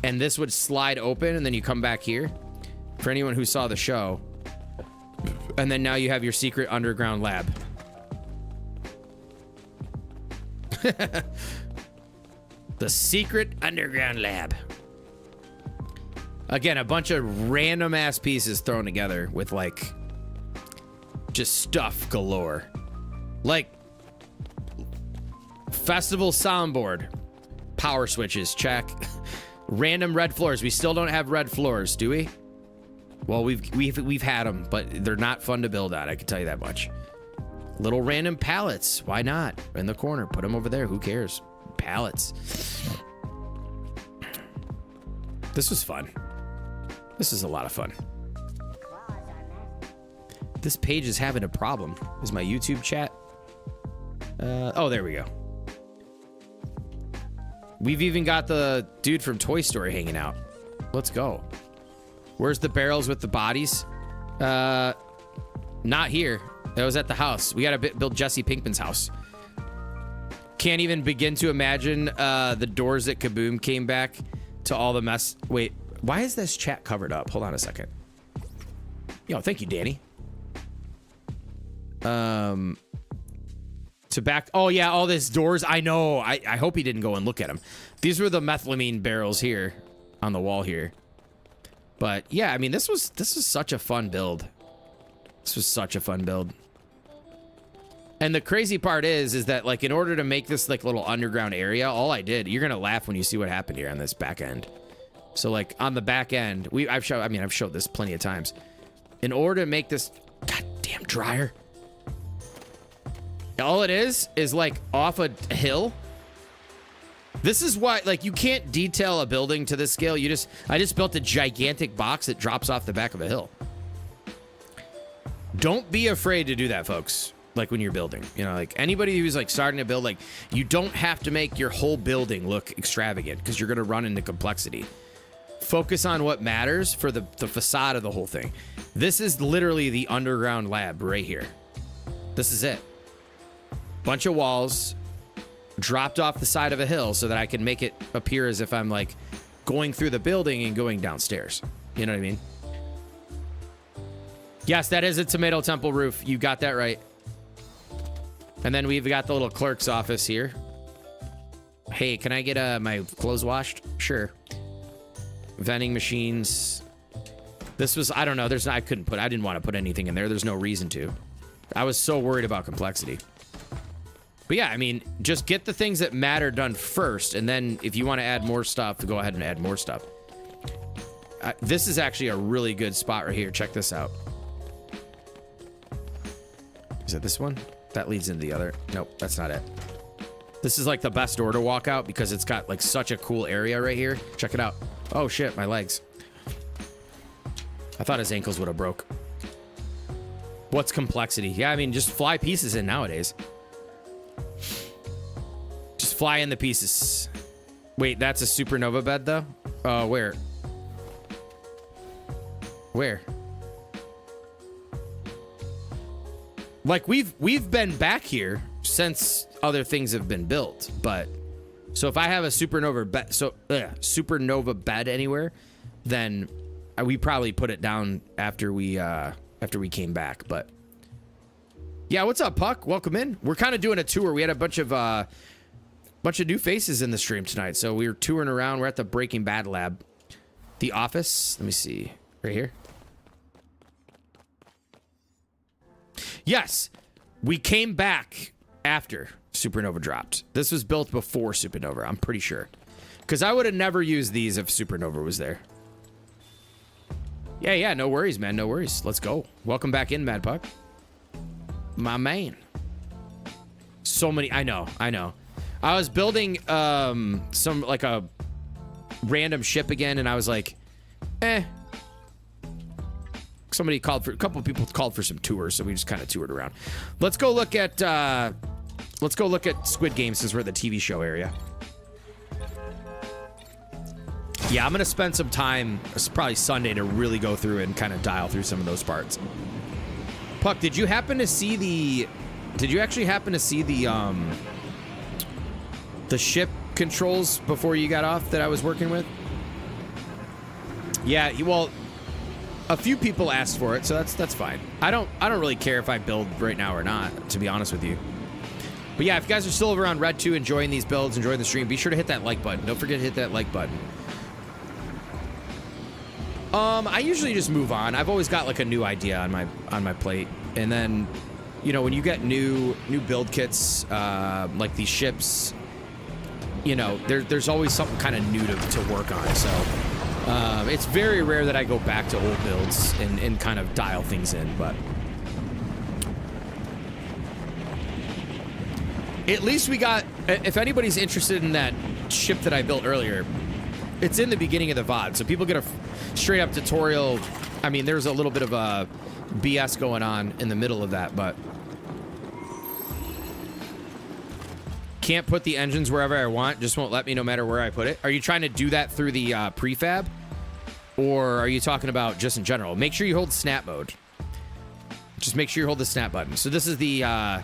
and this would slide open and then you come back here. For anyone who saw the show. And then now you have your secret underground lab. The secret underground lab. Again, a bunch of random ass pieces thrown together with like just stuff galore. Like festival soundboard, power switches, check. Random red floors. We still don't have red floors, do we? Well, we've had them, but they're not fun to build on. I can tell you that much. Little random pallets. Why not? In the corner. Put them over there. Who cares? Pallets. This was fun. This is a lot of fun. This page is having a problem. Is my YouTube chat? Oh, there we go. We've even got the dude from Toy Story hanging out. Let's go. Where's the barrels with the bodies? Not here. That was at the house. We gotta build Jesse Pinkman's house. Can't even begin to imagine the doors that Kaboom came back to all the mess. Wait, why is this chat covered up? Hold on a second. Yo, thank you, Danny. To back. Oh yeah, all these doors. I know. I hope he didn't go and look at them. These were the methylamine barrels here on the wall here. But yeah, I mean, this was such a fun build. This was such a fun build. And the crazy part is that like in order to make this like little underground area, all I did, you're gonna laugh when you see what happened here on this back end. So like on the back end, I've showed this plenty of times. In order to make this goddamn dryer, all it is like off a hill. This is why, like, you can't detail a building to this scale. I just built a gigantic box that drops off the back of a hill. Don't be afraid to do that, folks. Like when you're building, you know, like anybody who's like starting to build, like you don't have to make your whole building look extravagant because you're going to run into complexity. focus on what matters for the facade of the whole thing. This is literally the underground lab right here. This is it. Bunch of walls dropped off the side of a hill so that I can make it appear as if I'm like going through the building and going downstairs. You know what I mean? Yes, that is a Tomato Temple roof. You got that right. And then we've got the little clerk's office here. Hey, can I get my clothes washed? Sure. Vending machines. This was, I don't know. I didn't want to put anything in there. There's no reason to. I was so worried about complexity. But yeah, I mean, just get the things that matter done first. And then if you want to add more stuff, go ahead and add more stuff. This is actually a really good spot right here. Check this out. Is it this one? That leads into the other. Nope, that's not it. This is like the best door to walk out because it's got like such a cool area right here. Check it out. Oh shit, my legs. I thought his ankles would have broke. What's complexity? Yeah, I mean, just fly pieces in nowadays. Just fly in the pieces. Wait, that's a supernova bed though? Where? Where? Like we've been back here since other things have been built, but so if I have a supernova bed anywhere, then we probably put it down after we came back. But yeah, what's up, Puck? Welcome in. We're kind of doing a tour. We had a bunch of new faces in the stream tonight, so we were touring around. We're at the Breaking Bad lab, the office. Let me see, right here. Yes, we came back after Supernova dropped. This was built before Supernova, I'm pretty sure. Because I would have never used these if Supernova was there. Yeah, no worries, man, no worries. Let's go. Welcome back in, Mad Puck. My man. So many, I know. I was building some, like a random ship again, and I was like, a couple of people called for some tours, so we just kind of toured around. Let's go look at Squid Game since we're at the TV show area. Yeah, I'm gonna spend some time, it's probably Sunday, to really go through and kind of dial through some of those parts. Puck, did you actually happen to see the ship controls before you got off that I was working with? Yeah, well, a few people asked for it, so that's fine. I don't really care if I build right now or not, to be honest with you. But yeah, if you guys are still over on Red 2 enjoying these builds, enjoying the stream, be sure to hit that like button. Don't forget to hit that like button. I usually just move on. I've always got like a new idea on my plate, and then, you know, when you get new build kits, like these ships, you know, there's always something kind of new to work on. So it's very rare that I go back to old builds and kind of dial things in, but at least we got, if anybody's interested in that ship that I built earlier, it's in the beginning of the VOD, so people get a straight up tutorial. I mean, there's a little bit of a BS going on in the middle of that, but can't put the engines wherever I want, just won't let me no matter where I put it. Are you trying to do that through the prefab, or are you talking about just in general? Make sure you hold snap mode. Just make sure you hold the snap button. So this is the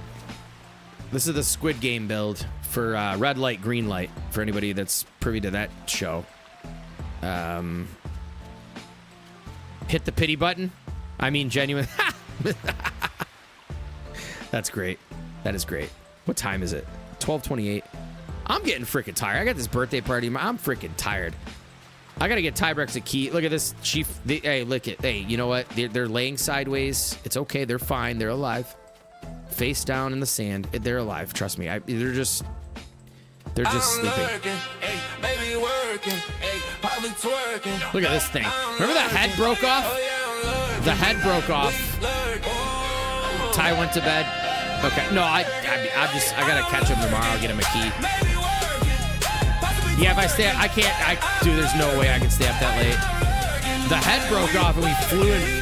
Squid Game build for red light, green light, for anybody that's privy to that show. Hit the pity button. I mean, genuine. That's great. That is great. What time is it? 12:28. I'm getting freaking tired. I got this birthday party. I'm freaking tired. I gotta get Tybrex a key. Look at this chief. Hey, look at. Hey, you know what? They're laying sideways. It's okay. They're fine. They're alive. Face down in the sand. They're alive. Trust me. They're just sleeping. Look at this thing. Remember that head broke off? The head broke off. Ty went to bed. Okay. No, I gotta catch him tomorrow. I'll get him a key. Yeah, if I stay, I can't. Dude, there's no way I can stay up that late. The head broke off and we flew in.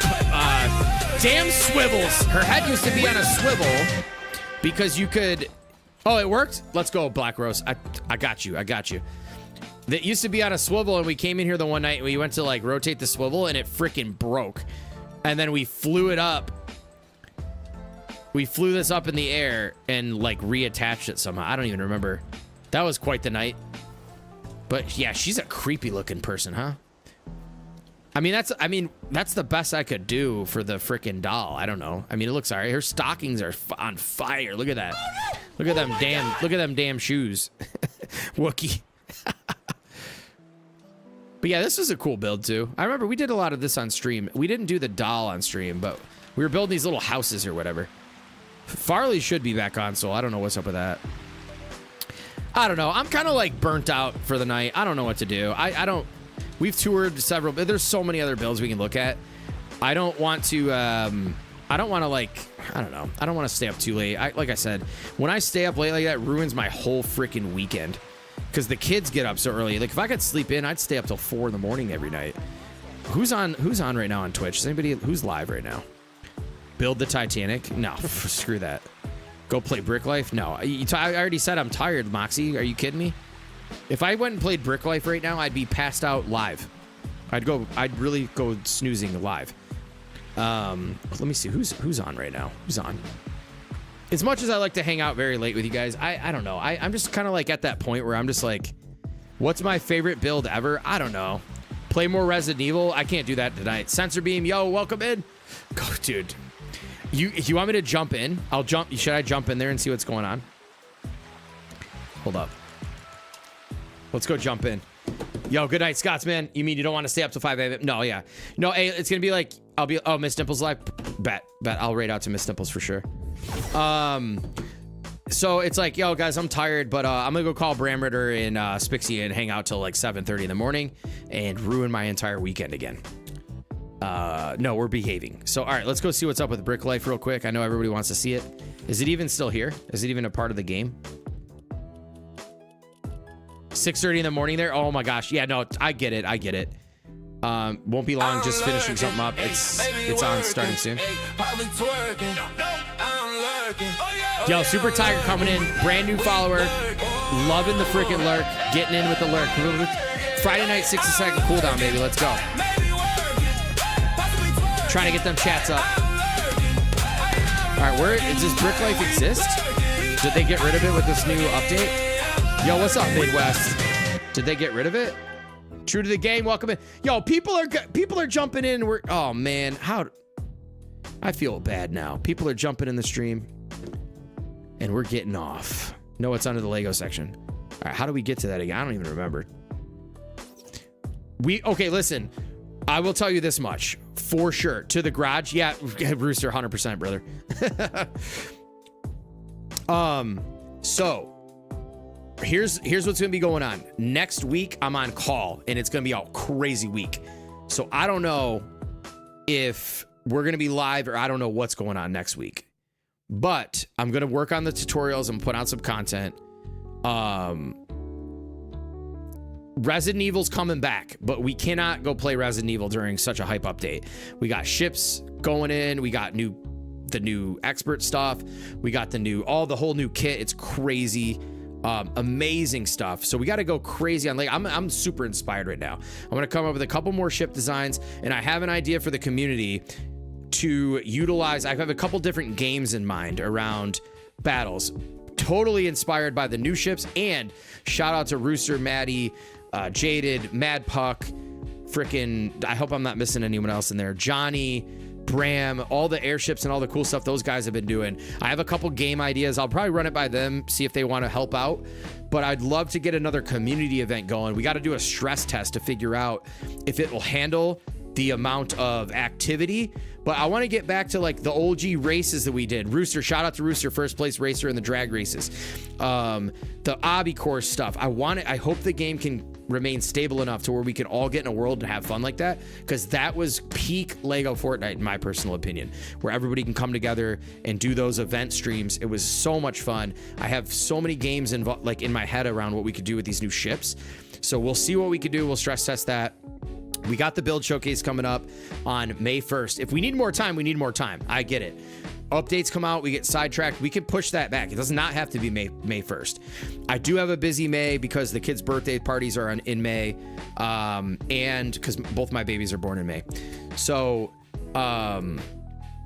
Damn swivels. Her head used to be on a swivel because you could. Oh, it worked? Let's go, Black Rose. I got you. that used to be on a swivel, and we came in here the one night and we went to like rotate the swivel and it freaking broke. And then we flew it up. We flew this up in the air and like reattached it somehow. I don't even remember. That was quite the night. But yeah, she's a creepy looking person, huh? I mean, that's the best I could do for the freaking doll. I don't know. I mean, it looks all right. Her stockings are on fire. Look at that. Look at them damn shoes. Wookie. But yeah, this was a cool build too. I remember we did a lot of this on stream. We didn't do the doll on stream, but we were building these little houses or whatever. Farley should be back on, so I don't know what's up with that. I don't know. I'm kind of like burnt out for the night. I don't know what to do. I don't. We've toured several, but there's so many other builds we can look at. I don't want to. I don't want to like. I don't know. I don't want to stay up too late. Like I said, when I stay up late like that, ruins my whole freaking weekend. Because the kids get up so early. Like if I could sleep in, I'd stay up till 4 in the morning every night. Who's on right now on Twitch? Is anybody who's live right now? Build the Titanic? No, screw that. Go play Brick Life? No, I already said I'm tired, Moxie. Are you kidding me? If I went and played Brick Life right now, I'd be passed out live. I'd really go snoozing live. Let me see who's on right now. Who's on? As much as I like to hang out very late with you guys, I don't know. I'm just kind of like at that point where I'm just like, what's my favorite build ever? I don't know. Play more Resident Evil? I can't do that tonight. Sensor Beam, yo, welcome in. Go, dude. You want me to jump in? I'll jump. Should I jump in there and see what's going on? Hold up. Let's go jump in. Yo, good night, Scotsman. You mean you don't want to stay up till 5 a.m.? No, yeah. No, hey, it's going to be like, oh, Miss Dimples live? Bet. I'll raid out to Miss Dimples for sure. So it's like, yo, guys, I'm tired, but I'm going to go call Bram Ritter and Spixie and hang out till like 7:30 in the morning and ruin my entire weekend again. No, we're behaving. So, all right, let's go see what's up with Brick Life real quick. I know everybody wants to see it. Is it even still here? Is it even a part of the game? 6:30 in the morning there. Oh my gosh. Yeah, no, I get it. Won't be long. Just finishing something up. It's on starting soon. Yo, Super Tiger coming in. Brand new follower. Loving the freaking lurk. Getting in with the lurk. Friday night, 60-second cooldown, baby. Let's go. Trying to get them chats up. All right, where does this Brick Life exist? Did they get rid of it with this new update? Yo, what's up, Midwest? Did they get rid of it? True to the game, welcome in. Yo, people are jumping in. Oh man, I feel bad now. People are jumping in the stream, and we're getting off. No, it's under the Lego section. All right, how do we get to that again? I don't even remember. Okay, listen. I will tell you this much for sure. To the garage, yeah, Rooster, 100%, brother. So. Here's what's gonna be going on. Next week, I'm on call, and it's gonna be a crazy week. So I don't know if we're gonna be live, or I don't know what's going on next week. But I'm gonna work on the tutorials and put out some content. Resident Evil's coming back, but we cannot go play Resident Evil during such a hype update. We got ships going in. We got the new expert stuff. We got the whole new kit. It's crazy. Amazing stuff. So we got to go crazy on like I'm super inspired right now. I'm gonna come up with a couple more ship designs, and I have an idea for the community to utilize. I have a couple different games in mind around battles, totally inspired by the new ships. And shout out to Rooster, Maddie, Jaded, Mad Puck, freaking, I hope I'm not missing anyone else in there, Johnny, Bram, all the airships and all the cool stuff those guys have been doing. I have a couple game ideas. I'll probably run it by them, see if they want to help out. But I'd love to get another community event going. We got to do a stress test to figure out if it will handle the amount of activity. But I want to get back to like the OG races that we did. Rooster, shout out to Rooster, first place racer in the drag races. The obby course stuff. I hope the game can remain stable enough to where we can all get in a world and have fun like that, because that was peak Lego Fortnite in my personal opinion, where everybody can come together and do those event streams. It was so much fun. I have so many games in my head around what we could do with these new ships. So we'll see what we could do. We'll stress test that. We got the build showcase coming up on May 1st. If we need more time, we need more time. I get it. updates come out, we get sidetracked, we can push that back. It does not have to be May 1st. I do have a busy May because the kids' birthday parties are in May, and because both my babies are born in May. So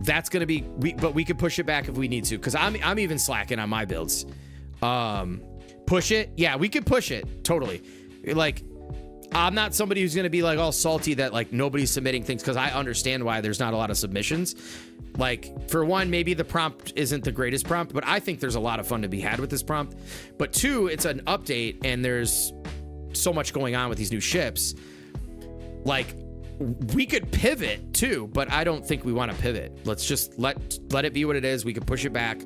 that's gonna be but we could push it back if we need to, because I'm even slacking on my builds. Push it, yeah, we could push it totally. Like, I'm not somebody who's gonna be like all salty that like nobody's submitting things, because I understand why there's not a lot of submissions. Like, for one, maybe the prompt isn't the greatest prompt, but I think there's a lot of fun to be had with this prompt. But two, it's an update and there's so much going on with these new ships. Like, we could pivot too, but I don't think we want to pivot. Let's just let it be what it is. We could push it back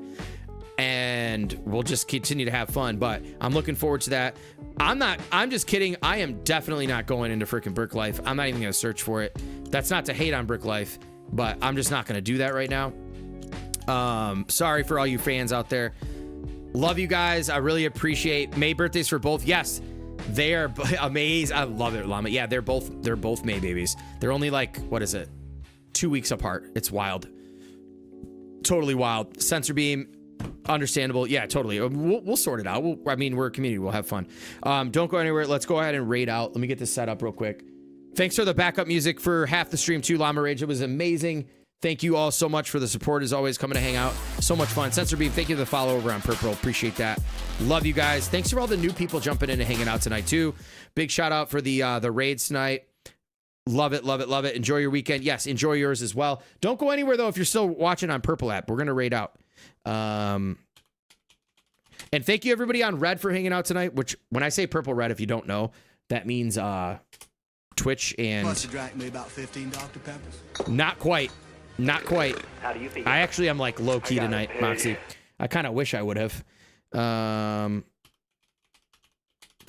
and we'll just continue to have fun. But I'm looking forward to that. I'm just kidding. I am definitely not going into freaking Brick Life. I'm not even going to search for it. That's not to hate on Brick Life, but I'm just not going to do that right now. Sorry for all you fans out there. Love you guys. I really appreciate May birthdays for both. Yes, they are amazing. I love it, Llama. Yeah, they're both May babies. They're only like, what is it? 2 weeks apart. It's wild. Totally wild. Sensor beam, understandable. Yeah, totally. We'll sort it out. I mean, we're a community. We'll have fun. Don't go anywhere. Let's go ahead and raid out. Let me get this set up real quick. Thanks for the backup music for half the stream too, Llama Rage. It was amazing. Thank you all so much for the support, as always, coming to hang out. So much fun. Sensor Beam, thank you for the follow over on Purple. Appreciate that. Love you guys. Thanks for all the new people jumping in and hanging out tonight too. Big shout out for the raids tonight. Love it, love it, love it. Enjoy your weekend. Yes, enjoy yours as well. Don't go anywhere though if you're still watching on Purple app. We're gonna raid out. And thank you everybody on Red for hanging out tonight. Which, when I say Purple Red, if you don't know, that means Twitch and Plus, you drank me about 15 Dr. Peppers. Not quite. How do you feel? I actually am like low key tonight, Moxie. I kind of wish I would have. Can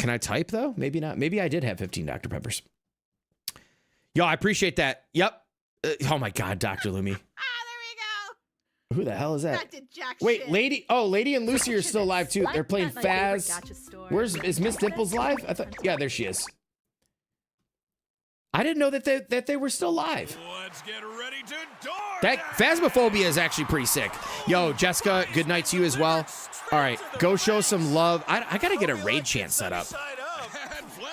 I type though? Maybe not. Maybe I did have 15 Dr. Peppers. Yo, I appreciate that. Yep. Oh my God, Dr. Lumi. There we go. Who the hell is that? That did jack Wait, shit. Lady and Lucy are still live too. They're playing Like my favorite Faz. gacha store. Is Miss Dimples live? I thought, yeah, there she is. I didn't know that they were still live. Let's get ready to door. That Phasmophobia is actually pretty sick. Yo, Jessica, good night to you as well. All right, go show some love. I gotta get a raid chant set up.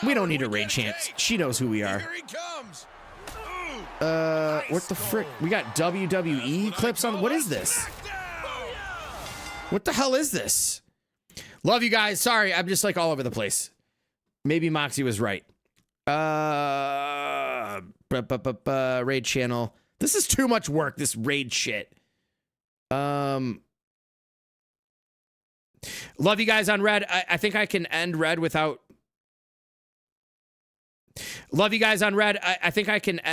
We don't need a raid chant. She knows who we are. Here he comes. What the frick? We got WWE clips on. What is this? What the hell is this? Love you guys. Sorry, I'm just like all over the place. Maybe Moxie was right. Raid channel. This is too much work, this raid shit. Love you guys on Red. I think I can end Red without... Love you guys on Red. I think I can